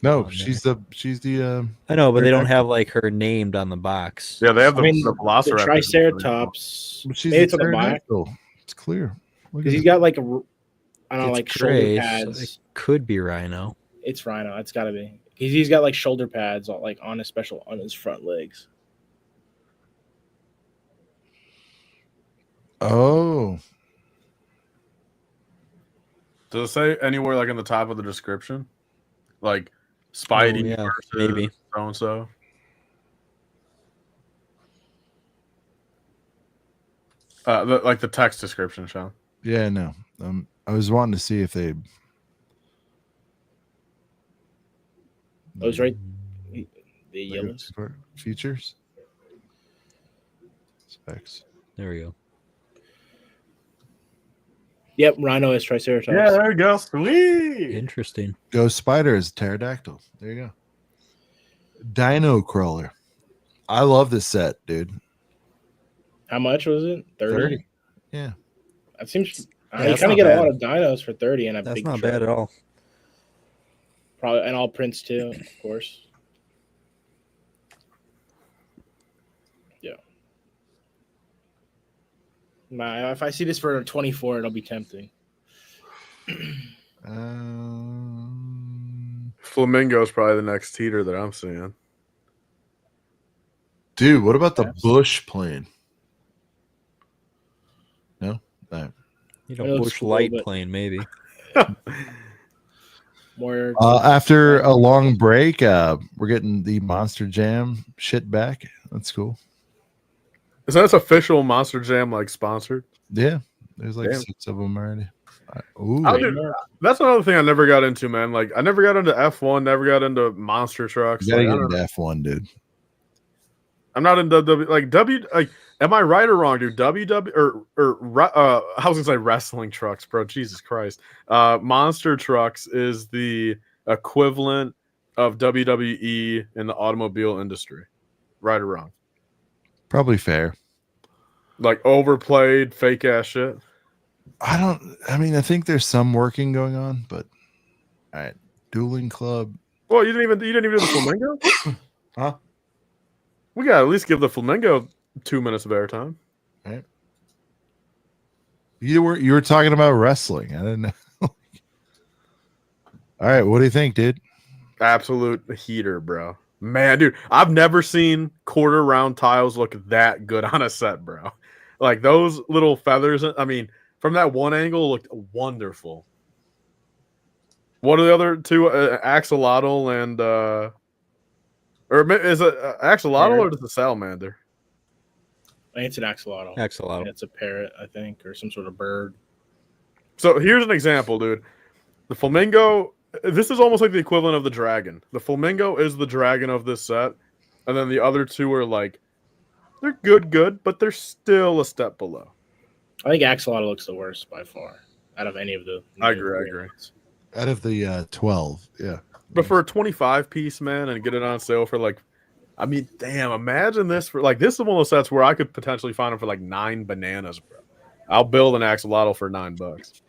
No, Oh, she's the I know, but they don't They're- have like her named on the box. Yeah, they have I mean, the the Velociraptor. Triceratops. she's Maybe a it's on the back. pterodactyl. It's clear. Look Because at he's it. got like a, I don't know, It's like gray, shoulder so pads. it could be Rhino. It's Rhino. It's got to be. He's got like shoulder pads like on his front legs. Oh, Does it say anywhere like in the top of the description? Like Spidey Oh, yeah, versus maybe. so and so. Like the text description, Sean. yeah, no. I was wanting to see if they. Oh, it's right. The like, yellows. features. Specs. There we go. Yep, Rhino is Triceratops. Yeah, there you go. Sweet. Interesting. Ghost Spider is pterodactyl. There you go. Dino Crawler. I love this set, dude. How much was it? 30? Yeah. That seems. Yeah, you that's kind of not get bad. a lot of dinos for 30 and a That's big not truck. bad at all. Probably, and all prints too, of course. Yeah. If I see this for 24, it'll be tempting. Flamingo's probably the next heater that I'm seeing. Dude, what about the Bush plane? No? All You It know, looks Bush cool, light but- plane maybe. More. After a long break, we're getting the Monster Jam shit back. That's cool. Is that official Monster Jam like sponsored? Yeah. There's like Damn. 6 of them already. Ooh. I'll do- That's another thing I never got into, man. Like I never got into F1, never got into monster trucks. You gotta Like, I get don't into know. F1, dude. I'm not into W. Am I right or wrong, dude? I was gonna say wrestling trucks, bro. Jesus Christ. Monster trucks is the equivalent of WWE in the automobile industry. Right or wrong? Probably fair. Like overplayed, fake ass shit. I mean, I think there's some working going on, but all right. Dueling Club. Well, you didn't even do the flamingo? Huh? We gotta at least give the flamingo 2 minutes of airtime. You were talking about wrestling. I didn't know. All right, what do you think, dude? Absolute heater, bro. Man, dude, I've never seen quarter round tiles look that good on a set, bro. Like those little feathers. I mean, from that one angle, looked wonderful. What are the other two? Axolotl and Or is it axolotl Parrot. or just a salamander? I think it's an axolotl. Axolotl. And it's a parrot, I think, or some sort of bird. So here's an example, dude. The flamingo. This is almost like the equivalent of the dragon. The flamingo is the dragon of this set, and then the other two are like, they're good, but they're still a step below. I think axolotl looks the worst by far out of any of the. I agree. Out of the 12, yeah. But for a 25 piece, man, and get it on sale for like, I mean, damn, imagine this for like, this is one of those sets where I could potentially find them for like 9 bananas, bro. I'll build an axolotl for $9.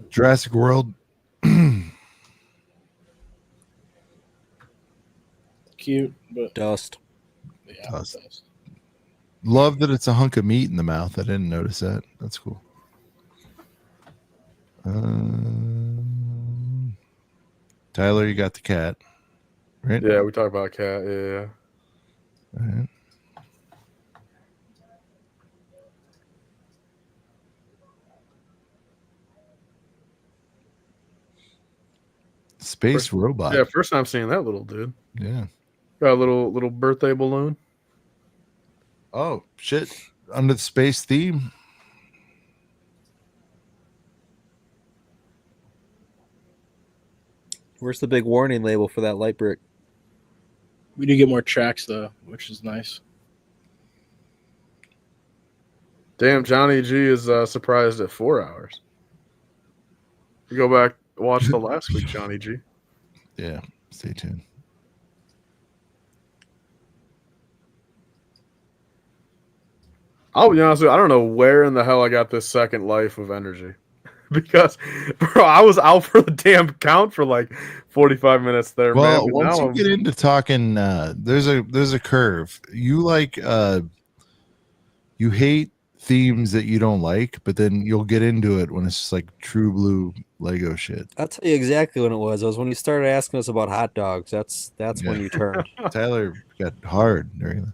Jurassic World. Cute, but Dust. yeah, Dust. dust. Love that it's a hunk of meat in the mouth. I didn't notice that. That's cool. Tyler, you got the cat, right? Yeah, we talked about cat. Yeah. All right. Space robot. Yeah, first time seeing that little dude. Yeah. Got a little birthday balloon. Oh shit! Under the space theme. Where's the big warning label for that light brick? We do get more tracks though, which is nice. Damn, Johnny G is surprised at 4 hours. You go back, watch the last week, Johnny G. Yeah. Stay tuned. I'll be honest with you, I don't know where in the hell I got this second life of energy. Because, bro, I was out for the damn count for like 45 minutes there, Well, man. But once now you I'm- get into talking, there's a curve. You like you hate themes that you don't like, but then you'll get into it when it's just like true blue Lego shit. I'll tell you exactly when it was. It was when you started asking us about hot dogs. That's when you turned. Tyler got hard during that.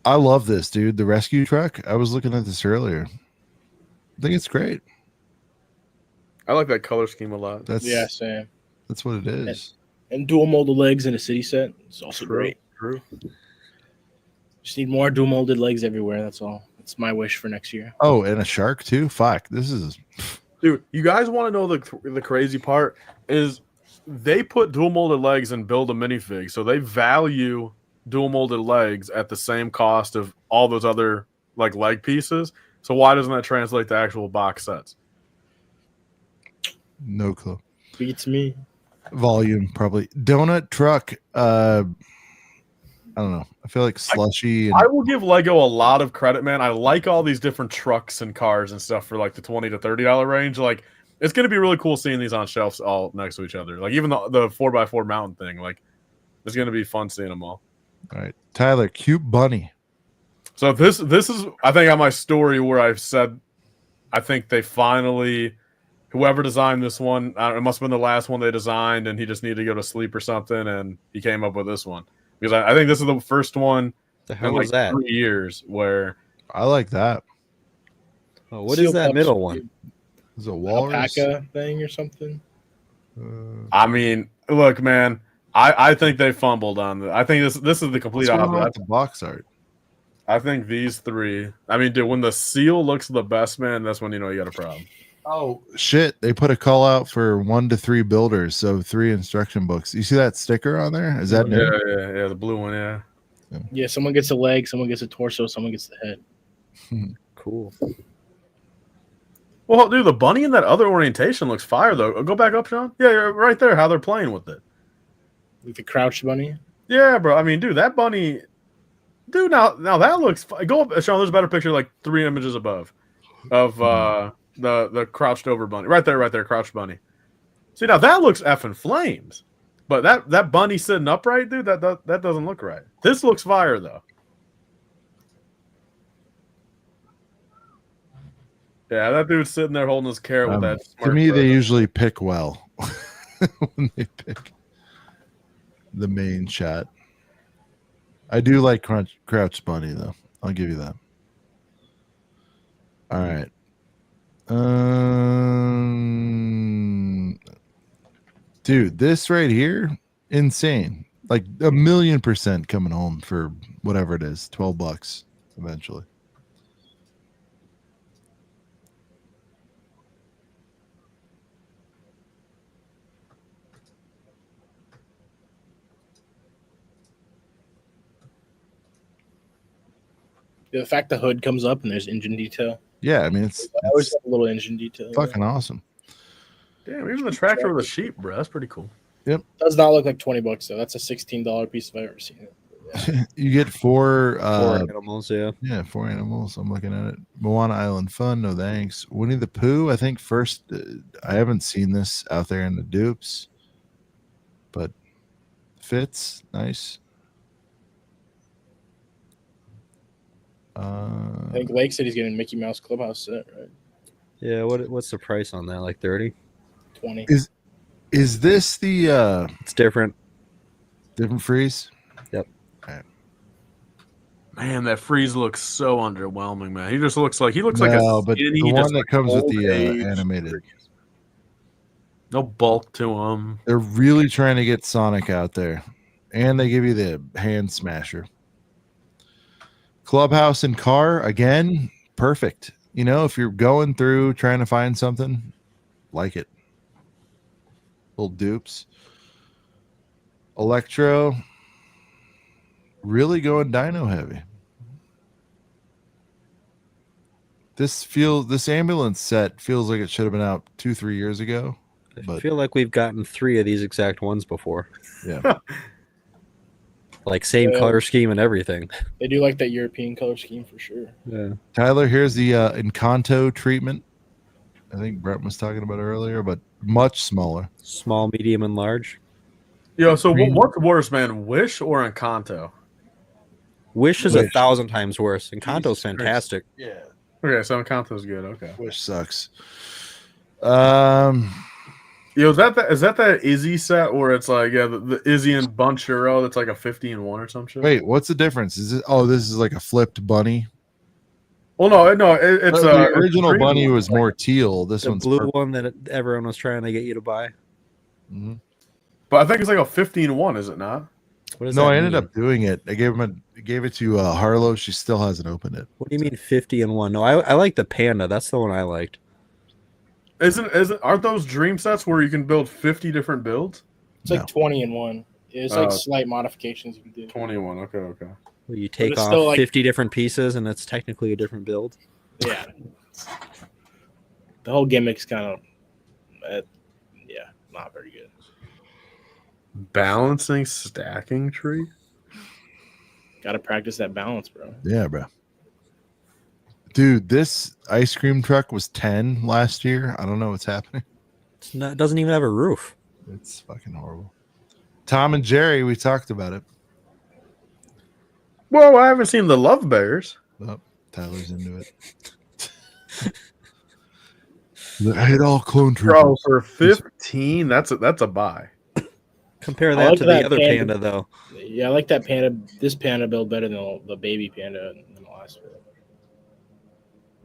I love this, dude. The rescue truck. I was looking at this earlier. I think it's great. I like that color scheme a lot. That's Yeah, same. That's what it is. And dual molded legs in a city set. It's also great. True. Just need more dual molded legs everywhere. That's all. That's my wish for next year. Oh, and a shark too. Fuck, this is. Dude, you guys want to know the crazy part is they put dual molded legs and build a minifig, so they value dual molded legs at the same cost of all those other like leg pieces. So why doesn't that translate to actual box sets? No clue. Beats me. Volume probably. Donut truck. I don't know. I feel like slushy. And I will give Lego a lot of credit, man. I like all these different trucks and cars and stuff for like the $20 to $30 range. Like, it's going to be really cool seeing these on shelves all next to each other. Like, even the 4x4 mountain thing. Like, it's going to be fun seeing them all. All right, Tyler, cute bunny. So this is, I think, on my story where I've said, I think they finally, whoever designed this one, it must have been the last one they designed, and he just needed to go to sleep or something, and he came up with this one. Because I think this is the first one The hell in like was that? 3 years where I like that. Oh, what is that middle one? Is it a walrus? Alpaca thing or something? I mean, look, man, I think they fumbled on the. I think this is the complete What's going on opposite. with the box art? I think these three. I mean, dude, when the seal looks the best, man, that's when you know you got a problem. Oh shit! They put a call out for 1 to 3 builders, so 3 instruction books. You see that sticker on there? Is that new? Yeah, the blue one, yeah. Yeah, someone gets a leg, someone gets a torso, someone gets the head. Cool. Well, dude, the bunny in that other orientation looks fire, though. Go back up, Sean. Yeah, you're right there. How they're playing with it. Like the crouched bunny. Yeah, bro. I mean, dude, that bunny. Dude, now that looks. Go up, Sean. There's a better picture, like 3 images above, of the crouched over bunny. Right there, crouched bunny. See, now that looks effing flames, but that bunny sitting upright, dude, that doesn't look right. This looks fire though. Yeah, that dude's sitting there holding his carrot with that. To smart me, they photo. usually pick well when they pick the main shot. I do like Crouch Bunny, though. I'll give you that. All right. Dude, this right here, insane. Like $1,000,000% coming home for whatever it is, $12 eventually. The fact the hood comes up and there's engine detail. Yeah, I mean I always have a little engine detail. fucking awesome. Damn, even the tractor with a sheep, bro. That's pretty cool. Yep. Does not look like $20 though. That's a $16 piece if I've ever seen it. You get four animals, yeah. Yeah, 4 animals. I'm looking at it. Moana Island Fun, no thanks. Winnie the Pooh, I think first. I haven't seen this out there in the dupes, but fits nice. I think Lake said he's getting Mickey Mouse Clubhouse set, right? Yeah, what's the price on that? Like 30? 20. Is this the It's different. different freeze? Yep. Man, that freeze looks so underwhelming, man. He just looks like No, a but skinny, the one just that comes with old the age animated. freeze. No bulk to him. They're really trying to get Sonic out there, and they give you the hand smasher. Clubhouse and car again, perfect. You know, if you're going through trying to find something, like it. Little dupes. Electro, really going dino heavy. This ambulance set feels like it should have been out 2-3 years ago. I But feel like we've gotten 3 of these exact ones before. yeah. Like same Yeah. color scheme and everything. They do like that European color scheme for sure. Yeah. Tyler, here's the Encanto treatment. I think Brett was talking about earlier, but much smaller. Small, medium, and large. Yo, so Green- what's worse, man? Wish or Encanto? Wish is Wish. 1,000 times worse. Encanto's Jesus fantastic. Yeah. Okay, so Encanto's good. Okay. Wish sucks. Yo, is that Izzy set where it's like the Izzy and Bunchero that's like a 50-1 or some shit? Wait, what's the difference? Is it? Oh, this is like a flipped bunny. Well, no, it's the it's original green bunny one. was more teal. This The one's blue purple. one that everyone was trying to get you to buy. Mhm. But I think it's like a 15-1, is it not? What does No, that I ended mean? up doing it. I gave it to Harlow. She still hasn't opened it. What do you mean 50 and 1? No, I like the Panda. That's the one I liked. Aren't those dream sets where you can build 50 different builds? It's like No. 20 in one. It's like slight modifications you can do. 21. Okay. Where you take it's off still like- 50 different pieces and it's technically a different build. Yeah. The whole gimmick's kind of, not very good. Balancing stacking tree. Got to practice that balance, bro. Yeah, bro. Dude, this ice cream truck was 10 last year. I don't know what's happening. It doesn't even have a roof. It's fucking horrible. Tom and Jerry, we talked about it. Whoa, I haven't seen the Love Bears. Oh, Tyler's into it. I hit all clone Bro, troopers. for 15, that's a buy. Compare I that like to that the other Panda. Panda, though. Yeah, I like that panda. This panda build better than the baby panda in the last one.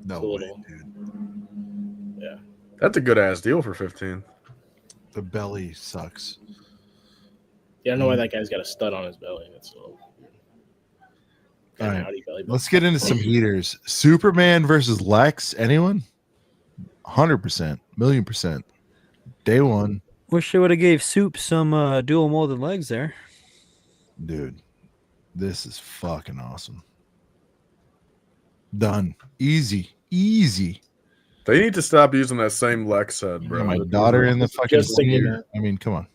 No It's a way, little- dude. That's a good ass deal for 15. The belly sucks. Yeah, I don't know why that guy's got a stud on his belly. That's so weird. All right. Howdy belly button. Let's get into some heaters. Superman versus Lex. Anyone? 100%. 1,000,000%. Day one. Wish they would have gave Soup some dual molded legs there. Dude, this is fucking awesome. Done. Easy. They need to stop using that same Lex set, bro. My daughter in the fucking Just thinking senior. I mean, come on.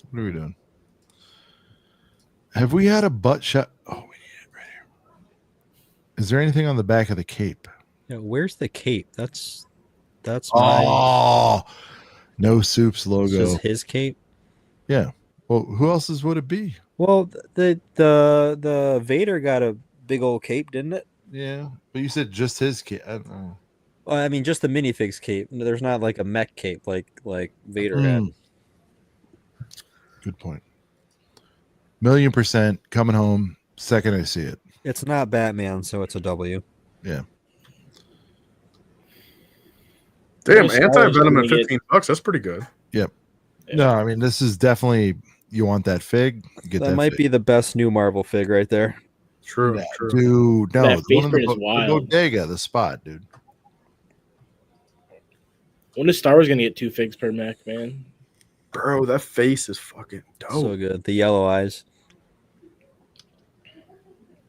What are we doing? Have we had a butt shot? Oh, we need it right here. Is there anything on the back of the cape? Yeah, where's the cape? That's my Oh, no Soup's this logo. is his cape. Yeah. Well, who else's would it be? Well, the Vader got a big old cape, didn't it? Yeah, but you said just his cape. I don't know. Well, I mean, just the minifigs cape. There's not like a mech cape like Vader had. Mm. Good point. 1,000,000% coming home second I see it. It's not Batman, so it's a W. Yeah. Damn, Most anti sellers venom when at they get- $15. That's pretty good. No, I mean this is definitely you want that fig. Get That might fig. be the best new Marvel fig right there. True, No, true. dude. No, That the one face in print is the wild. bodega, the spot, dude. When is Star Wars gonna get 2 figs per mech, man? Bro, that face is fucking dope. So good. The yellow eyes.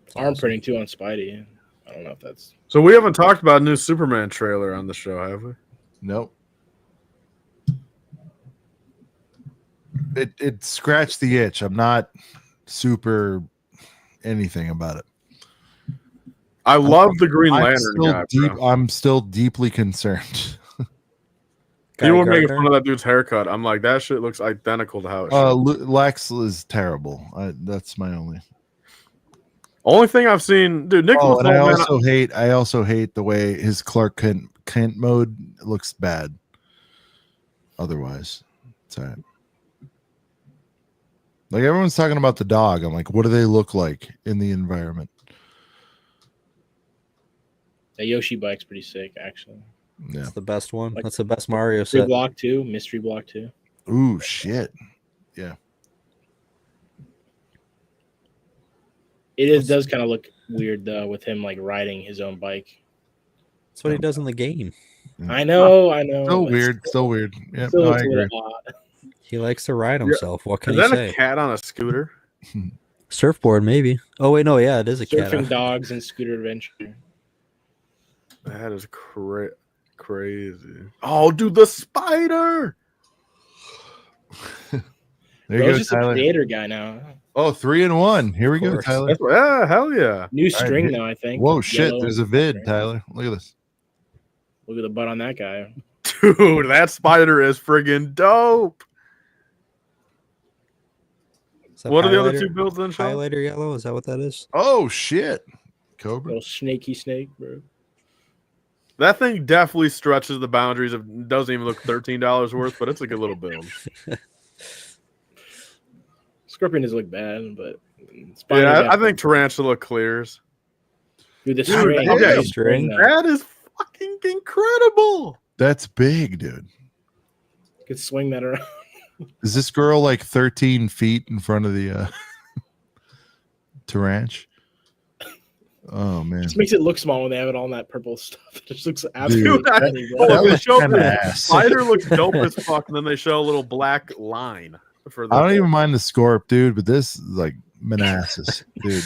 It's Arm awesome. printing too on Spidey. I don't know if that's. So we haven't talked about a new Superman trailer on the show, have we? Nope. It scratched the itch. I'm not super anything about it. I love the Green I'm Lantern still guy, deep. bro. I'm still deeply concerned. People were Guy making Gardner? fun of that dude's haircut. I'm like, that shit looks identical to how it should. Lex is terrible. That's my only. Only thing I've seen, dude. Nicholas Oh, and I Holt, man, also hate the way his Clark Kent mode looks bad. Otherwise, it's all right. Like everyone's talking about the dog. I'm like, what do they look like in the environment? That Yoshi bike's pretty sick, actually. Yeah. That's the best one. Like- That's the best Mario Mystery set. Block 2, Mystery Block 2. Ooh, shit. Yeah. Does kind of look weird though with him like riding his own bike. That's what he does in the game. I know. Still It's weird. Still weird. Yeah, Still no, I looks a agree. little odd. He likes to ride himself. What can is he that say? a cat on a scooter? Surfboard, maybe. Oh wait, no, yeah, it is a cat. Surfing dogs and scooter adventure. That is crazy. Oh, dude, the spider. There Bro's you go, just a Tyler. creator guy now. Oh, 3-in-1. Here we Of go, course. Tyler. Yeah, hell yeah. New All right, string here- though, I think. Whoa, with shit. yellow There's a vid, string. Tyler. Look at this. Look at the butt on that guy. Dude, that spider is friggin' dope. Is that What are the other highlighter- two builds then, Sean? Highlighter yellow? Is that what that is? Oh, shit. Cobra. Little snaky snake, bro. That thing definitely stretches the boundaries of doesn't even look $13 worth, but it's a good little build. Scorpion doesn't look bad, but Yeah, I think Tarantula clears. Dude, the Dude, string. okay. the string, though. That is fucking incredible. That's big, dude. Could swing that around. Is this girl like 13 feet in front of the Taranch? Oh, man. Just makes it look small when they have it all in that purple stuff. It just looks Dude, absolutely. that- ugly, bro. Oh, That they was show kinda the ass. spider looks dope as fuck, and then they show a little black line for the I don't even mind the Scorp, dude, but this is like Manassas, dude.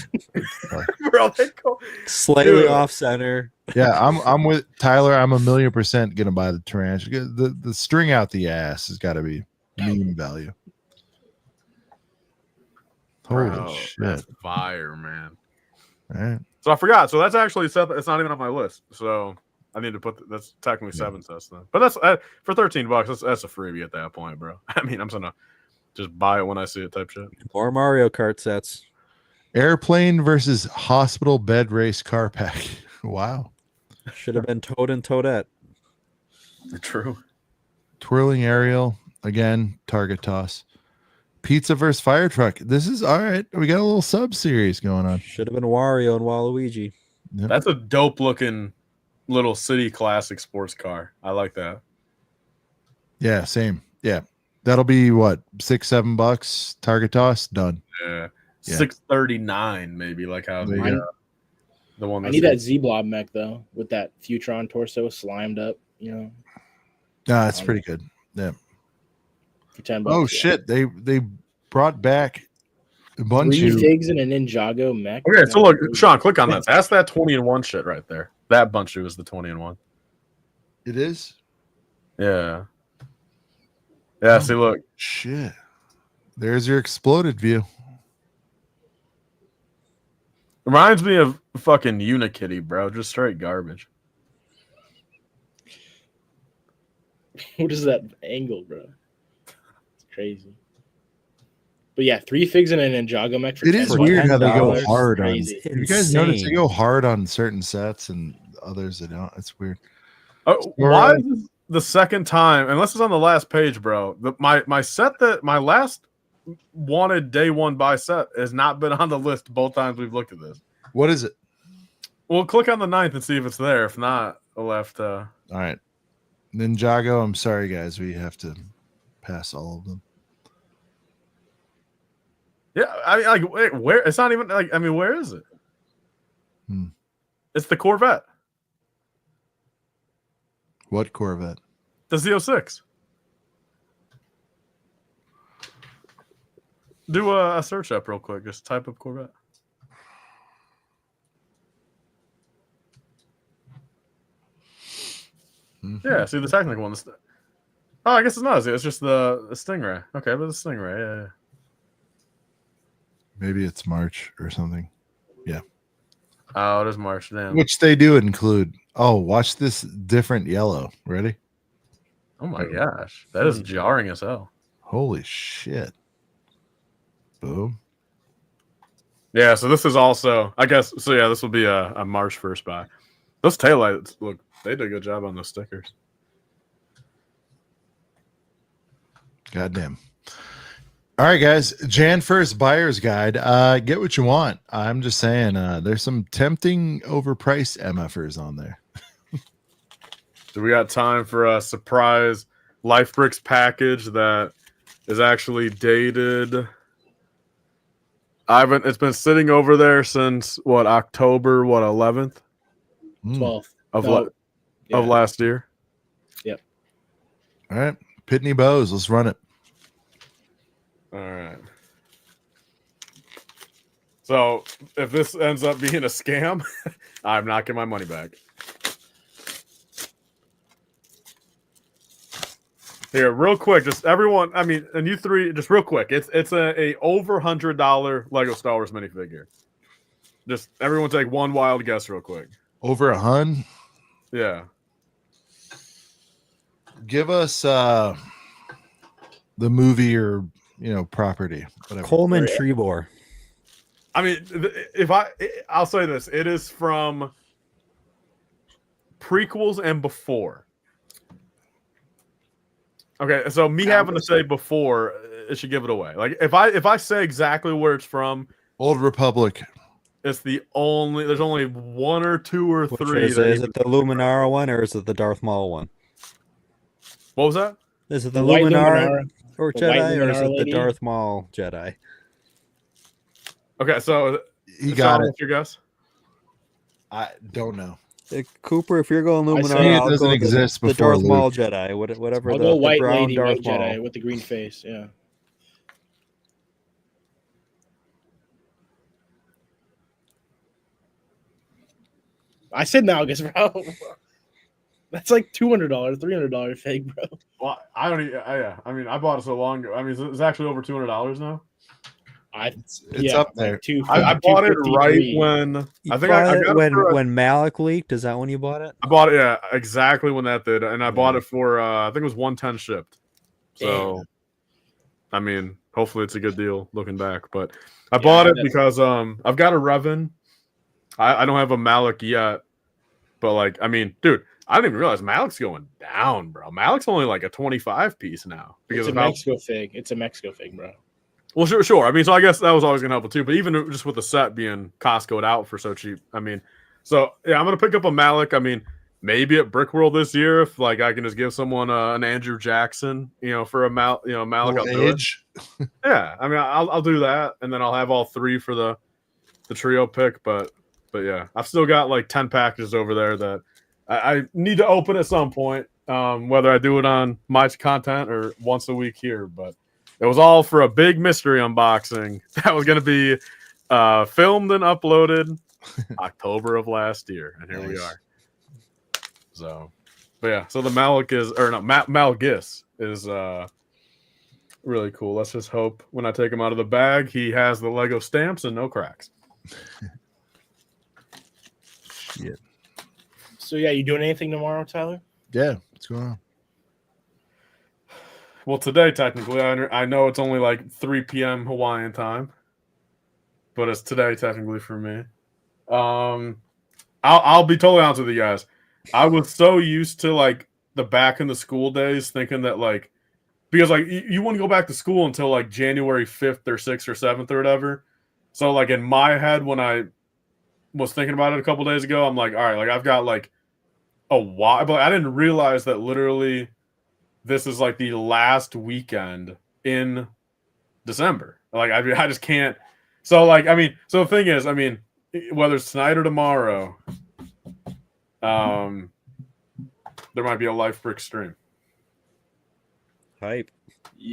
bro. They go, Slightly Dude. off center. Yeah, I'm with Tyler. I'm 1,000,000% gonna buy the tarantula. The string out the ass has got to be meme value. Holy bro, shit! that's fire, man. All right. So I forgot. So that's actually it's not even on my list. So I need to that's technically 7 sets then. But that's for $13. That's a freebie at that point, bro. I mean, I'm gonna just buy it when I see it type shit. More Mario Kart sets. Airplane versus hospital bed race car pack. Wow. Should have been Toad and Toadette. True. Twirling aerial again. Target toss. Pizza versus fire truck. This is all right. We got a little sub series going on. Should have been Wario and Waluigi. Yep. That's a dope looking little city classic sports car. I like that. Yeah, same. Yeah, that'll be what $6-7. Target toss done. Yeah. Yeah. 639 maybe, like how There you the one I need that Z Blob mech though, with that Futron torso slimed up. You know, That's pretty good. Yeah. for $10. Oh yeah. shit! They brought back a bunch 3 of. figs and a Ninjago mech. Okay, so look, That's Sean, click on that. That's that 20-in-1 shit right there. That bunch was the 20-in-1. It is. Yeah. Yeah, see, look. Shit. There's your exploded view. Reminds me of fucking Unikitty, bro. Just straight garbage. What is that angle, bro? It's crazy. But yeah, 3 figs and a Ninjago mech. For It is $10. weird how they go $10. hard on. Crazy. You guys notice they Insane. go hard on certain sets and others they don't. It's weird. Why is this the second time, unless it's on the last page, bro? My set that my last wanted day one buy set has not been on the list both times we've looked at this. What is it? Well, click on the 9th and see if it's there. If not, we'll have to. All right. Ninjago, I'm sorry, guys. We have to pass all of them. Yeah, I mean, like, wait, where? It's not even like. I mean, where is it? It's the Corvette. What Corvette? The Z06. Do a search up real quick. Just type up Corvette. Yeah, see the technical one. Oh, I guess it's not. It's just the Stingray. Okay, but the Stingray. Yeah. Maybe it's March or something. Yeah. Oh, it is March. Damn. Which they do include. Oh, watch this different yellow. Ready? Oh my gosh, that is jarring as hell. Holy shit. Boom. Yeah, so this is also, I guess, so yeah, this will be a March 1st buy. Those taillights, look, they did a good job on those stickers. Goddamn. All right, guys. Jan 1st buyer's guide. Get what you want. I'm just saying, there's some tempting overpriced MFers on there. So we got time for a surprise Life Bricks package that is actually dated. It's been sitting over there since what, October 11th 12th of last year. Yep. All right. Pitney Bowes, let's run it. All right. So if this ends up being a scam, I'm not getting my money back. Here, real quick, just everyone. I mean, and you three, just real quick. It's a over $100 Lego Star Wars minifigure. Just everyone take one wild guess, real quick. Over $100? Yeah. Give us the movie or property. Whatever. Coleman Trebor. I mean, I'll say this: it is from prequels and before. Okay, so me having to say before, it should give it away. Like if I say exactly where it's from, Old Republic. It's there's only one or two or three. Is it the Luminara one or is it the Darth Maul one? What was that? Is it the Luminara or Jedi or is it lady? the Darth Maul Jedi? Okay, so You got it. What's your guess? I don't know. Cooper, if you're going say Luminara, it I'll doesn't go exist the before Darth Maul Luke. Jedi, whatever I'll the go white brown lady, Darth white Maul. Jedi with the green face. Yeah. I said Malgus, bro. That's like $200, $300 fake, bro. Well, I don't. Yeah, I mean, I bought it so long ago. I mean, it's actually over $200 now. It's up there. I bought it right when You I think bought I it got when it for when Malik leaked. Is that when you bought it? I bought it, yeah, exactly when that did, and I bought it for I think it was 110 shipped. So, I mean, hopefully it's a good deal looking back. But I bought it because I've got a Revan. I don't have a Malik yet, but like, I mean, dude, I didn't even realize Malik's going down, bro. Malik's only like a 25 piece now because It's a of Mexico fig. It's a Mexico fig, bro. Well, sure. I mean, so I guess that was always gonna help it too. But even just with the set being Costco'd out for so cheap, I mean, so yeah, I'm gonna pick up a Malik. I mean, maybe at Brick World this year, if like I can just give someone an Andrew Jackson, for a Malik, I'll do it. Age. Yeah, I mean, I'll do that, and then I'll have all three for the trio pick. But yeah, I've still got like 10 packages over there that I need to open at some point. Whether I do it on my content or once a week here, but. It was all for a big mystery unboxing that was going to be filmed and uploaded October of last year, and here we are. So, but yeah, so the Malgus is really cool. Let's just hope when I take him out of the bag, he has the Lego stamps and no cracks. Shit. So yeah, you doing anything tomorrow, Tyler? Yeah, what's going on? Well, today, technically, I know it's only like 3 p.m. Hawaiian time, but it's today, technically, for me. I'll be totally honest with you guys. I was so used to, like, the back in the school days thinking that, like, because, like, you wouldn't go back to school until, like, January 5th or 6th or 7th or whatever. So, like, in my head, when I was thinking about it a couple days ago, I'm like, all right, like, I've got, like, a while, but I didn't realize that literally this is like the last weekend in December. Like I just can't. So like so the thing is, whether it's tonight or tomorrow, there might be a Life Brick stream. Hype.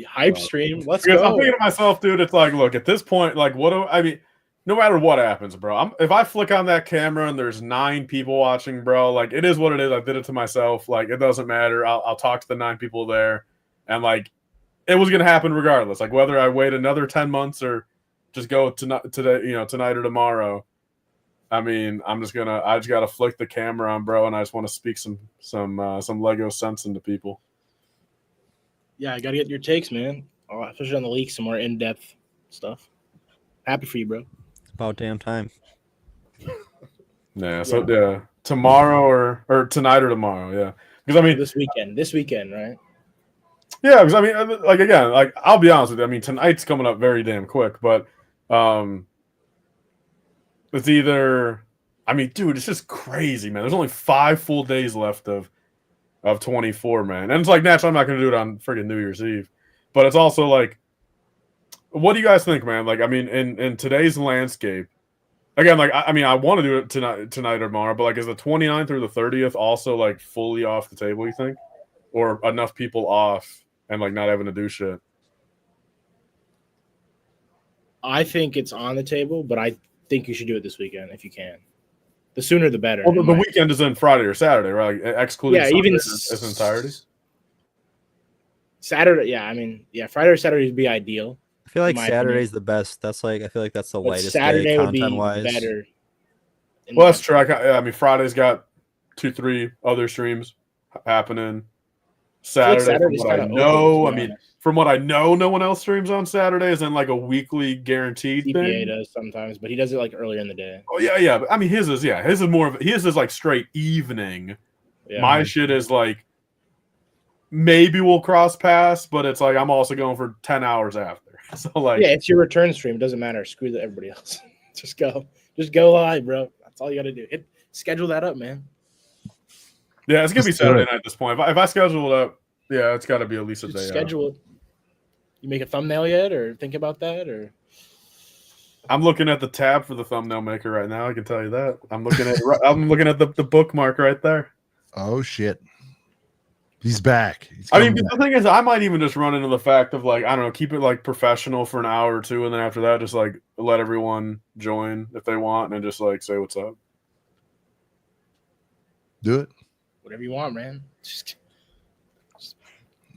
Hype stream. Let's Because go. I'm thinking to myself, dude, it's like, look, at this point, like, no matter what happens, bro, if I flick on that camera and there's 9 people watching, bro, like, it is what it is. I did it to myself. Like, it doesn't matter. I'll talk to the 9 people there. And, like, it was going to happen regardless. Like, whether I wait another 10 months or just go tonight or tomorrow, I just got to flick the camera on, bro, and I just want to speak some Lego sense into people. Yeah, I got to get your takes, man. Oh, especially on the leaks, some more in-depth stuff. Happy for you, bro. About damn time. Yeah, so yeah, tomorrow or tonight or tomorrow, yeah. Because this weekend, right? Yeah, because again, like I'll be honest with you. Tonight's coming up very damn quick, but it's either. Dude, it's just crazy, man. There's only 5 full days left of 24, man, and it's like naturally I'm not going to do it on freaking New Year's Eve, but it's also like, what do you guys think, man? Like, in today's landscape, again, like I want to do it tonight or tomorrow, but like, is the 29th or the 30th also like fully off the table? You think, or enough people off and like not having to do shit? I think it's on the table, but I think you should do it this weekend if you can. The sooner the better. Well, the weekend is in Friday or Saturday, right? Like, excluding Sunday even in its entirety. Saturday, Friday or Saturday would be ideal. I feel like Saturday's the best. That's like, I feel like that's the lightest Saturday day would be content-wise. better. Well, that's true. Friday's got 2-3 other streams happening. Saturday, from what I know, no one else streams on Saturdays and like a weekly guaranteed CPA thing. does sometimes, but he does it like earlier in the day. Oh yeah. But his is more of his is like straight evening. Yeah. My shit is like maybe we'll cross paths, but it's like I'm also going for 10 hours after. So like, yeah, it's your return stream. It doesn't matter. Screw everybody else. Just go live, bro. That's all you got to do. Schedule that up, man. Yeah, it's gonna be Saturday night at this point. If I schedule it up, yeah, it's got to be at least a day. Schedule it. You make a thumbnail yet, or think about that, or? I'm looking at the tab for the thumbnail maker right now. I can tell you that. I'm looking at the bookmark right there. Oh shit, he's back. The thing is, I might even just run into the fact of like, I don't know, keep it like professional for an hour or two, and then after that, just like let everyone join if they want, and just like say what's up. Do it. Whatever you want, man. Just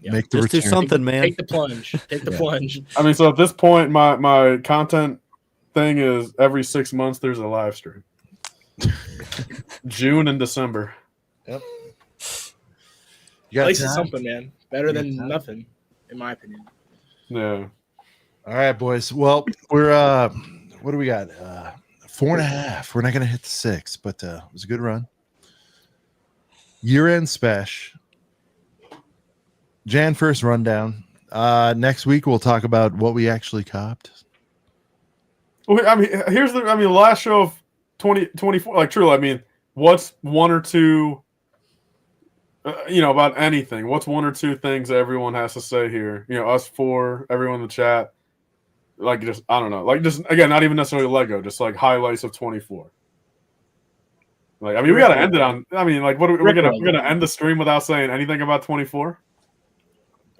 Make the just do something, man. Take the plunge. Take the plunge. So at this point, my content thing is every 6 months there's a live stream. June and December. Yep. You got At least time? it's something, man. Better than nothing, in my opinion. Yeah. All right, boys. Well, we're what do we got? 4.5. We're not gonna hit the 6, but it was a good run. Year-end special. Jan first rundown. Next week we'll talk about what we actually copped. Well, here's the last show of 2024. Like, truly, what's one or two, about anything? What's one or two things that everyone has to say here? Us four, everyone in the chat. Like, just I don't know. Like, just again, not even necessarily Lego. Just like highlights of 24. Like, we gotta end it on. What are we're gonna end the stream without saying anything about 24?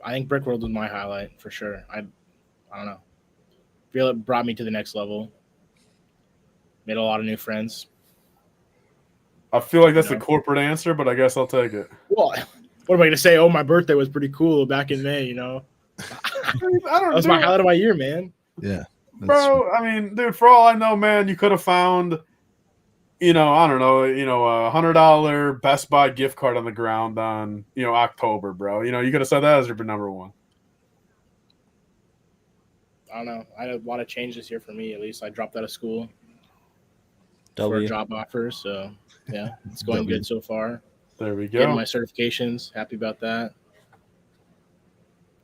I think Brickworld was my highlight for sure. I don't know. Feel it brought me to the next level. Made a lot of new friends. I feel like that's the corporate answer, but I guess I'll take it. Well, what am I going to say? Oh, my birthday was pretty cool back in May, That was my highlight of my year, man. Yeah. Bro, dude, for all I know, man, you could have found, I don't know, a $100 Best Buy gift card on the ground on, October, bro. You could have said that as your number one. I don't know. I had a lot of change this year for me, at least. I dropped out of school for W. a job offer, so yeah, it's going good so far. There we go. Getting my certifications, happy about that.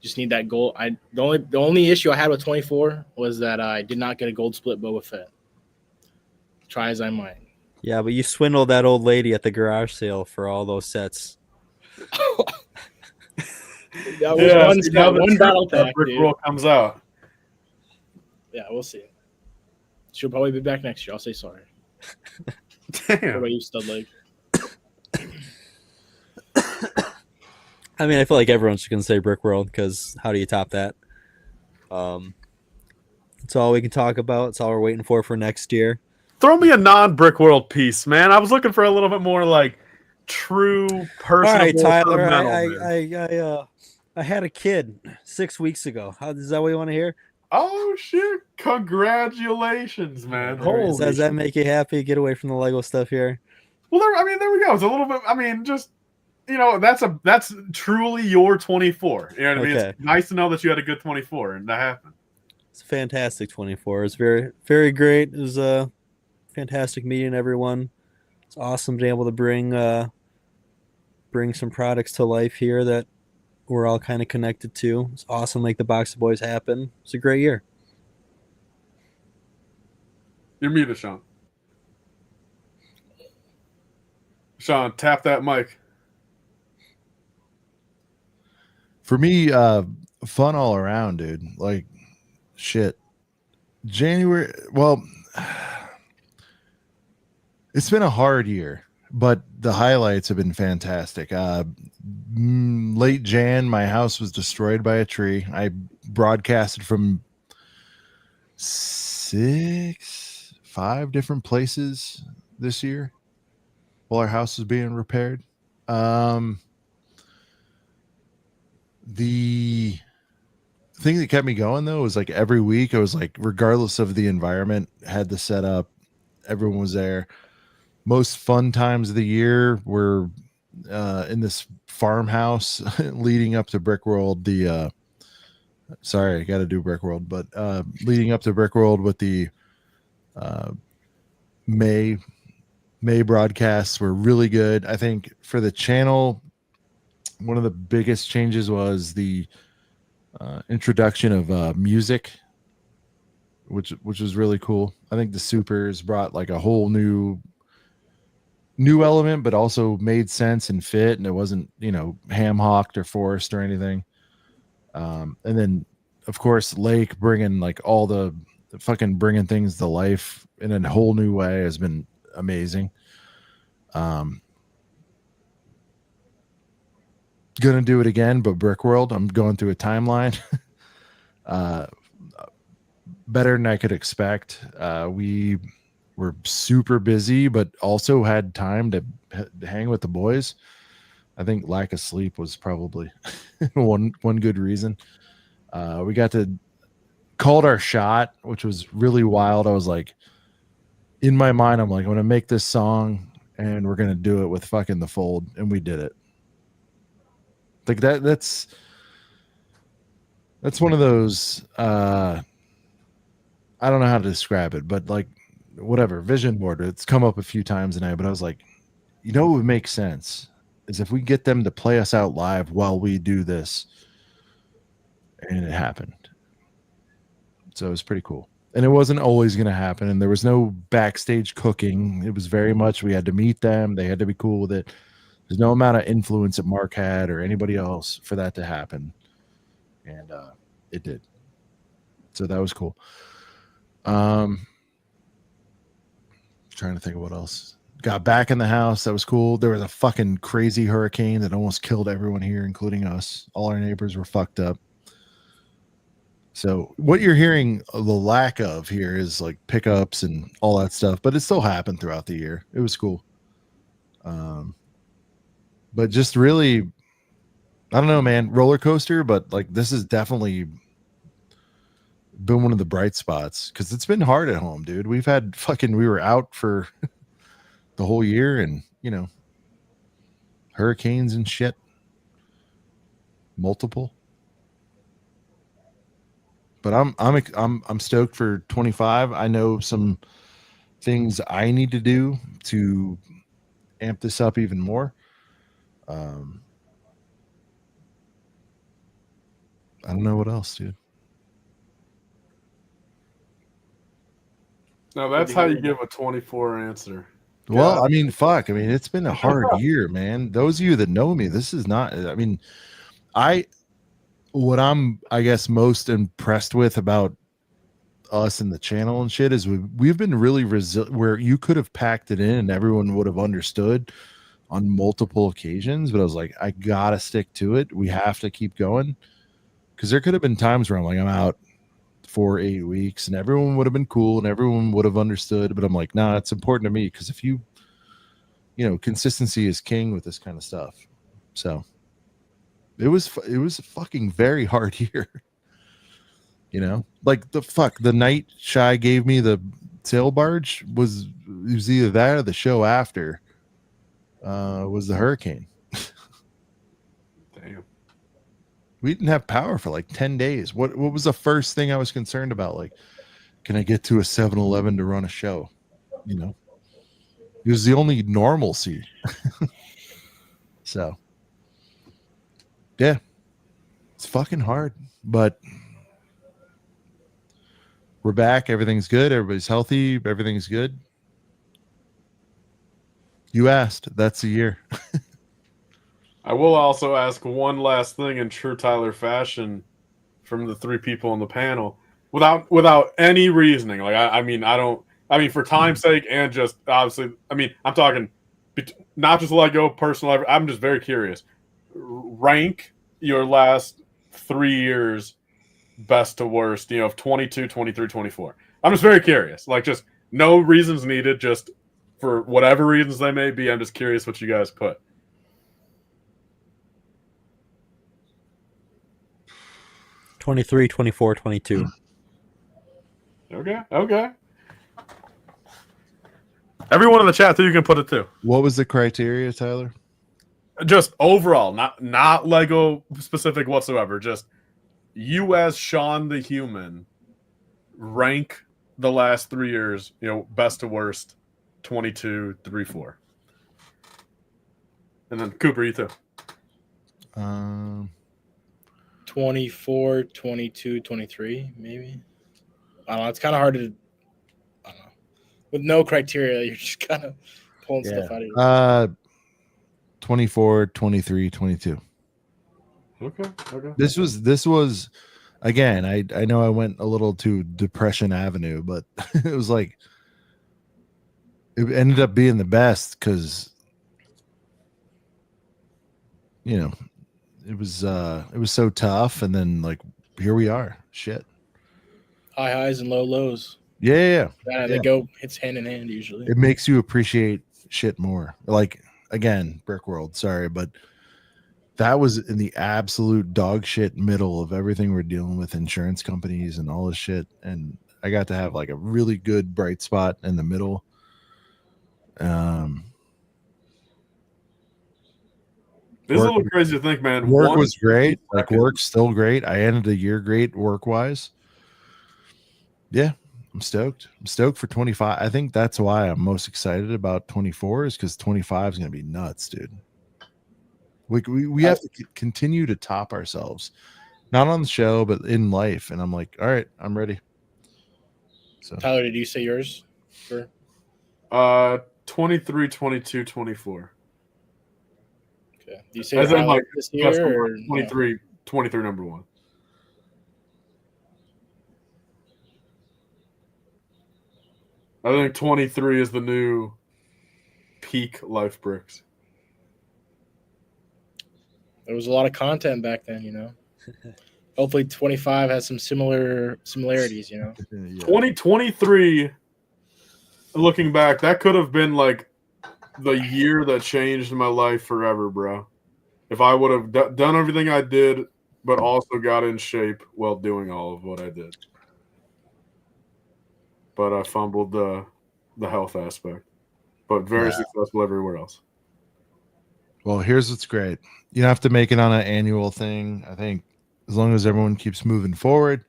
Just need that gold. The only issue I had with 24 was that I did not get a gold split Boba Fett. Try as I might. Yeah, but you swindled that old lady at the garage sale for all those sets. That was one see, set, now the one truth battle of that pack, Brick dude. World comes out. Yeah, we'll see. She'll probably be back next year. I'll say sorry. What Damn. about you, Stud Leg? I mean, I feel like everyone's just gonna say Brick World because how do you top that? It's all we can talk about. It's all we're waiting for next year. Throw me a non-Brick World piece, man. I was looking for a little bit more like true, personable, All right, Tyler. sentimental, I had a kid 6 weeks ago. Is that what you want to hear? Oh shit! Congratulations, man. Holy Does that shit. make you happy? Get away from the Lego stuff here. Well, there we go. It's a little bit. I mean, just that's truly your 24. You know what I mean? Okay. It's nice to know that you had a good 24 and that happened. It's a fantastic 24. It's very, very great. It was a fantastic meeting everyone. It's awesome to be able to bring some products to life here that we're all kind of connected to. It's awesome, make the Boxer Boys happen. It's a great year. You're muted, Sean. Sean, tap that mic. For me, fun all around, dude. Like, shit. January, well, it's been a hard year, but the highlights have been fantastic. Late Jan, my house was destroyed by a tree. I broadcasted from 5 different places this year while our house was being repaired. The thing that kept me going though was like every week I was like, regardless of the environment, had the setup, everyone was there. Most fun times of the year were in this farmhouse leading up to Brick World. Sorry, I got to do Brick World, but leading up to Brick World with the May broadcasts were really good. I think for the channel, one of the biggest changes was the introduction of music, which was really cool. I think the Supers brought like a whole new element, but also made sense and fit, and it wasn't ham hocked or forced or anything. And then of course Lake bringing like all the fucking bringing things to life in a whole new way has been amazing. Gonna do it again, but Brick World, I'm going through a timeline better than I could expect. We were super busy, but also had time to hang with the boys. I think lack of sleep was probably one good reason. We got to called our shot, which was really wild. I was like, in my mind, I'm like, I'm gonna make this song and we're gonna do it with fucking The Fold, and we did it. Like that's one of those I don't know how to describe it, but like whatever, vision board, it's come up a few times tonight, but I was like, what would make sense is if we get them to play us out live while we do this. And it happened. So it was pretty cool. And it wasn't always going to happen, and there was no backstage cooking. It was very much we had to meet them, they had to be cool with it. There's no amount of influence that Mark had or anybody else for that to happen. And it did. So that was cool. Trying to think of what else. Got back in the house. That was cool. There was a fucking crazy hurricane that almost killed everyone here, including us. All our neighbors were fucked up. So what you're hearing the lack of here is like pickups and all that stuff, but it still happened throughout the year. It was cool. But just really, I don't know, man, roller coaster, but like this has definitely been one of the bright spots because it's been hard at home, dude. We were out for the whole year, and hurricanes and shit, multiple. But I'm stoked for 25. I know some things I need to do to amp this up even more. I don't know what else, dude. Now that's how you give a 24 answer. Well, I mean, fuck. I mean, it's been a hard year, man. Those of you that know me, this is not. I mean, what I'm, I guess, most impressed with about us and the channel and shit is we've been really resilient. Where you could have packed it in and everyone would have understood on multiple occasions, but I was like, I gotta stick to it. We have to keep going, because there could have been times where I'm like, I'm out for 8 weeks and everyone would have been cool and everyone would have understood, but I'm like, nah, it's important to me, because if you know, consistency is king with this kind of stuff. So it was a fucking very hard year. You know, like the night Shy gave me the sail barge was either that or the show after was the hurricane. Damn. We didn't have power for like 10 days. What was the first thing I was concerned about? Like, can I get to a 7-Eleven to run a show? You know, it was the only normalcy. So, yeah, it's fucking hard, but we're back. Everything's good. Everybody's healthy. Everything's good. You asked. That's a year. I will also ask one last thing in true Tyler fashion from the three people on the panel, without any reasoning. Like, I mean, for time's sake and just obviously, I mean, I'm talking not just let go personal. I'm just very curious. Rank your last 3 years best to worst, you know, of 22, 23, 24. I'm just very curious. Like, just no reasons needed, just for whatever reasons they may be. I'm just curious what you guys put. '23, '24, '22. Okay. Everyone in the chat too, you can put it too. What was the criteria, Tyler? Just overall, not Lego specific whatsoever. Just you as Sean the human, rank the last 3 years, you know, best to worst, 22, 3, 4. And then Cooper, you too. 24, 22, 23, maybe. I don't know. It's kind of hard to, I don't know. With no criteria, you're just kind of pulling stuff out of your 24, 23, 22. Okay. This was again, I know I went a little to Depression Avenue, but it was like it ended up being the best because, you know, it was so tough, and then like here we are. Shit. high highs and low lows. Yeah. They go, it's hand in hand usually. It makes you appreciate shit more. Like, again, Brick World, sorry, but that was in the absolute dog shit middle of everything we're dealing with, insurance companies and all this shit. And I got to have like a really good bright spot in the middle. This is a little crazy to think, man. Work was great. Like, work's still great. I ended the year great work-wise. Yeah, I'm stoked. I'm stoked for 25. I think that's why I'm most excited about 24 is because 25 is going to be nuts, dude. We have to continue to top ourselves, not on the show, but in life. And I'm like, all right, I'm ready. So, Tyler, did you say yours? For 23, 22, 24. Okay. Do you say as in, like, this year or 23, no? 23 number one. I think 23 is the new peak Life Bricks. There was a lot of content back then, you know. Hopefully 25 has some similarities, you know. 2023, looking back, that could have been like the year that changed my life forever, bro. If I would have done everything I did, but also got in shape while doing all of what I did. But I fumbled the health aspect, but very successful everywhere else. well, here's what's great. You don't have to make it on an annual thing. I think as long as everyone keeps moving forward,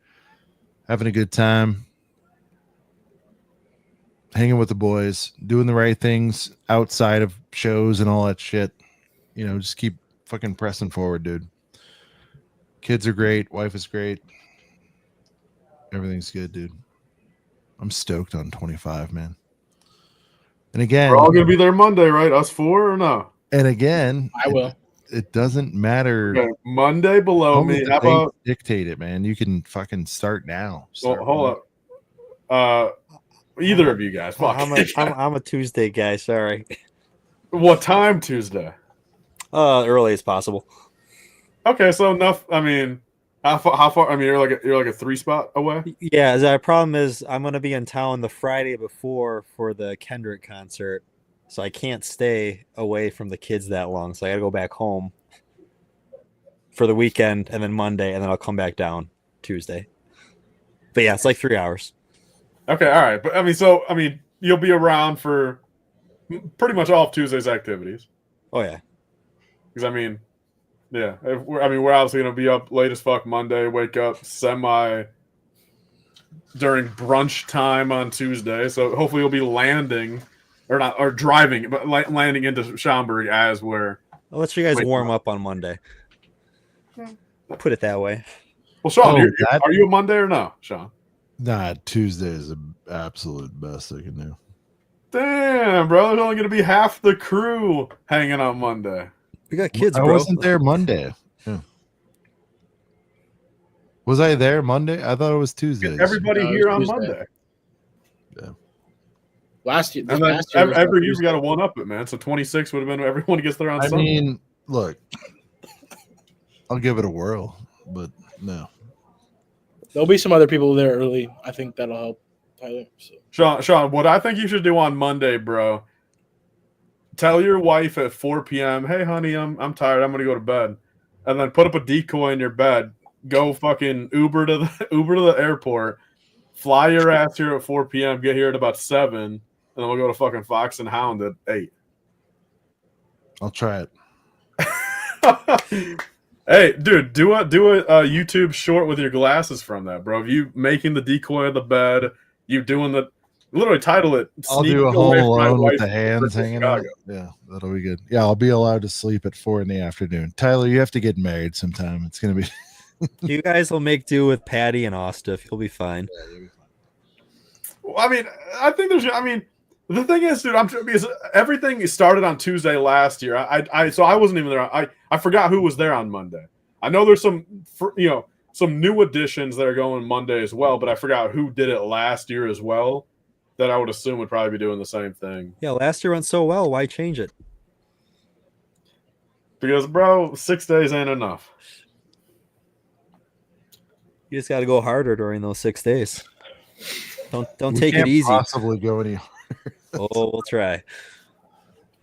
having a good time, hanging with the boys, doing the right things outside of shows and all that shit, you know, just keep fucking pressing forward, dude. Kids are great. Wife is great. Everything's good, dude. I'm stoked on 25, man. And again, We're all gonna be there Monday, right? Us four or no? and again, I will. It doesn't matter. Okay, Monday below Don't me. let the How about date dictate it, man? You can fucking start now. Start hold up. Either of you guys. Fuck. I'm a Tuesday guy. Sorry. What time Tuesday? Early as possible. Okay, so enough. I mean, how far? I mean, you're like a 3 spot away. Yeah, the problem is I'm gonna be in town the Friday before for the Kendrick concert, so I can't stay away from the kids that long. So I gotta go back home for the weekend, and then Monday, and then I'll come back down Tuesday. But yeah, it's like 3 hours. Okay, all right. But I mean, you'll be around for pretty much all of Tuesday's activities. Oh yeah. Because I mean, yeah. We're obviously gonna be up late as fuck Monday. Wake up during brunch time on Tuesday. So hopefully you'll be landing, or driving, but landing into Schaumburg as we're. I'll let you guys warm up on Monday. Put it that way. Well, Sean, are you a Monday or no, Sean? Nah, Tuesday is the absolute best I can do. Damn, bro. There's only going to be half the crew hanging out Monday. We got kids, I bro. wasn't there Monday. Yeah. Was I there Monday? I thought it was Tuesday. Everybody here on Tuesday. Monday. Yeah. Last year, And then every year we got to one up it, man. So 26 would have been everyone gets there on Sunday. I mean, look, I'll give it a whirl, but no. There'll be some other people there early. I think that'll help, Tyler. So. Sean, what I think you should do on Monday, bro, tell your wife at 4 p.m., hey, honey, I'm tired. I'm going to go to bed. And then put up a decoy in your bed. Go fucking Uber to the airport. Fly your ass here at 4 p.m., get here at about 7, and then we'll go to fucking Fox and Hound at 8. I'll try it. Hey, dude, do a YouTube short with your glasses from that, bro. You making the decoy of the bed, you doing literally title it. I'll do a Home Alone with the hands hanging out. Yeah, that'll be good. Yeah, I'll be allowed to sleep at 4 in the afternoon. Tyler, you have to get married sometime. It's gonna be. You guys will make do with Patty and Ostiff. You'll be fine. Yeah, you'll be fine. Well, I mean, I think the thing is, dude, because everything started on Tuesday last year. So I wasn't even there. I forgot who was there on Monday. I know there's some new additions that are going Monday as well, but I forgot who did it last year as well. That I would assume would probably be doing the same thing. Yeah, last year went so well. Why change it? Because, bro, 6 days ain't enough. You just got to go harder during those 6 days. Don't We take it can't easy. Possibly go any. Oh, we'll try.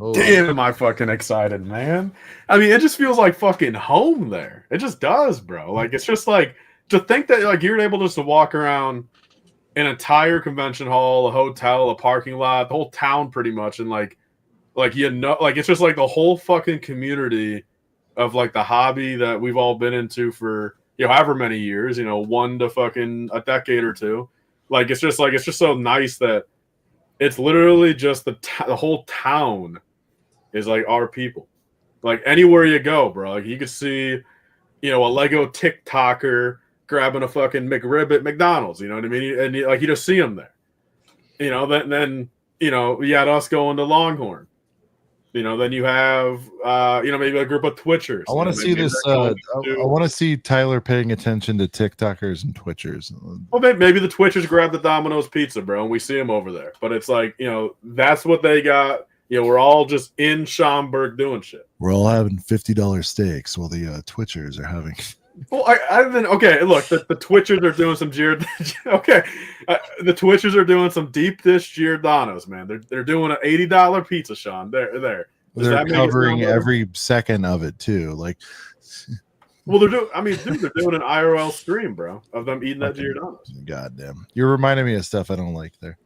Oh, Damn, am I fucking excited, man. I mean, it just feels like fucking home there. It just does, bro. Like, it's just like, to think that like you're able just to walk around an entire convention hall, a hotel, a parking lot, the whole town pretty much, and like it's just like the whole fucking community of like the hobby that we've all been into for however many years, 1 to fucking a decade or two. Like it's just so nice that it's literally just the whole town is like our people. Like anywhere you go, bro, like you could see, a Lego TikToker grabbing a fucking McRib at McDonald's. You know what I mean? And you just see them there. Then you had us going to Longhorn. Then you have maybe a group of Twitchers. I want to see this. I want to see Tyler paying attention to TikTokers and Twitchers. Well, maybe the Twitchers grab the Domino's pizza, bro, and we see them over there. But it's like, that's what they got. We're all just in Schaumburg doing shit. We're all having $50 steaks while the Twitchers are having. Well, okay. Look, the Twitchers are doing some the Twitchers are doing some deep dish Giordano's, man. They're doing an $80 pizza, Sean. They're covering every second of it too. Like, well, they're doing. I mean, dude, they're doing an IRL stream, bro, of them eating that Giordano's. Goddamn, you're reminding me of stuff I don't like there.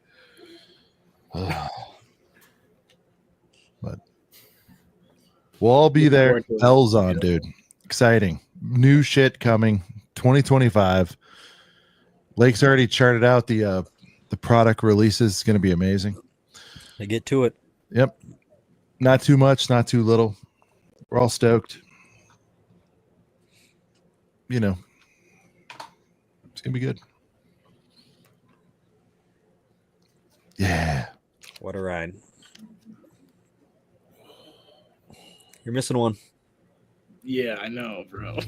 But we'll all be there. Bells on, dude. Exciting. New shit coming 2025. Lake's already charted out the product releases. It's going to be amazing. I get to it. Yep. Not too much, not too little. We're all stoked. It's going to be good. Yeah. What a ride. You're missing one. Yeah, I know, bro.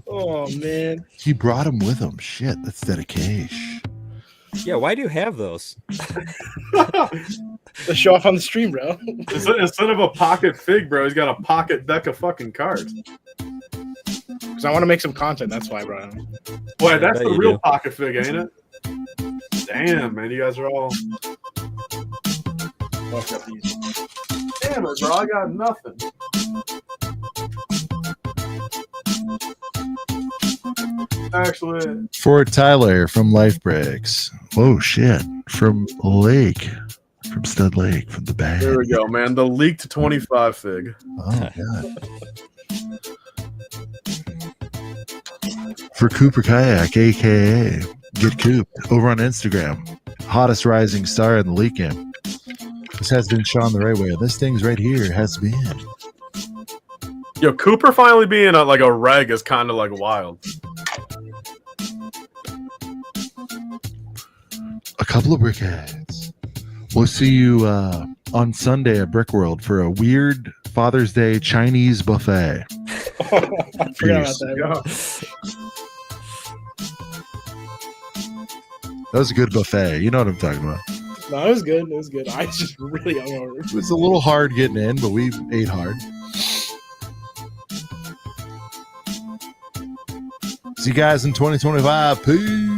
Oh man. He brought him with him. Shit, that's dedication. Yeah, why do you have those? Let's show off on the stream, bro. Instead of a pocket fig, bro, he's got a pocket deck of fucking cards. Because I want to make some content. That's why, bro. Boy, that's bet the you real do. pocket fig, ain't it? Damn, man, you guys are all. Damn it, bro, I got nothing. Actually, For Tyler from Life Breaks. Oh shit. From Lake. From Stud Lake. From the bag. there we go, man. The leaked 25 fig. Oh god. For Cooper Kayak, aka Get Cooped, over on Instagram. Hottest rising star in the leak game. This has been Sean the Right Way. And this thing's right here has been Yo, Cooper finally being like a reg is kind of like wild. a couple of brickheads. We'll see you on Sunday at Brickworld for a weird Father's Day Chinese buffet. I forgot about that. Yeah. That was a good buffet. You know what I'm talking about. No, it was good. It was good. I was just really hungover. It was a little hard getting in, but we ate hard. See you guys in 2025. Peace.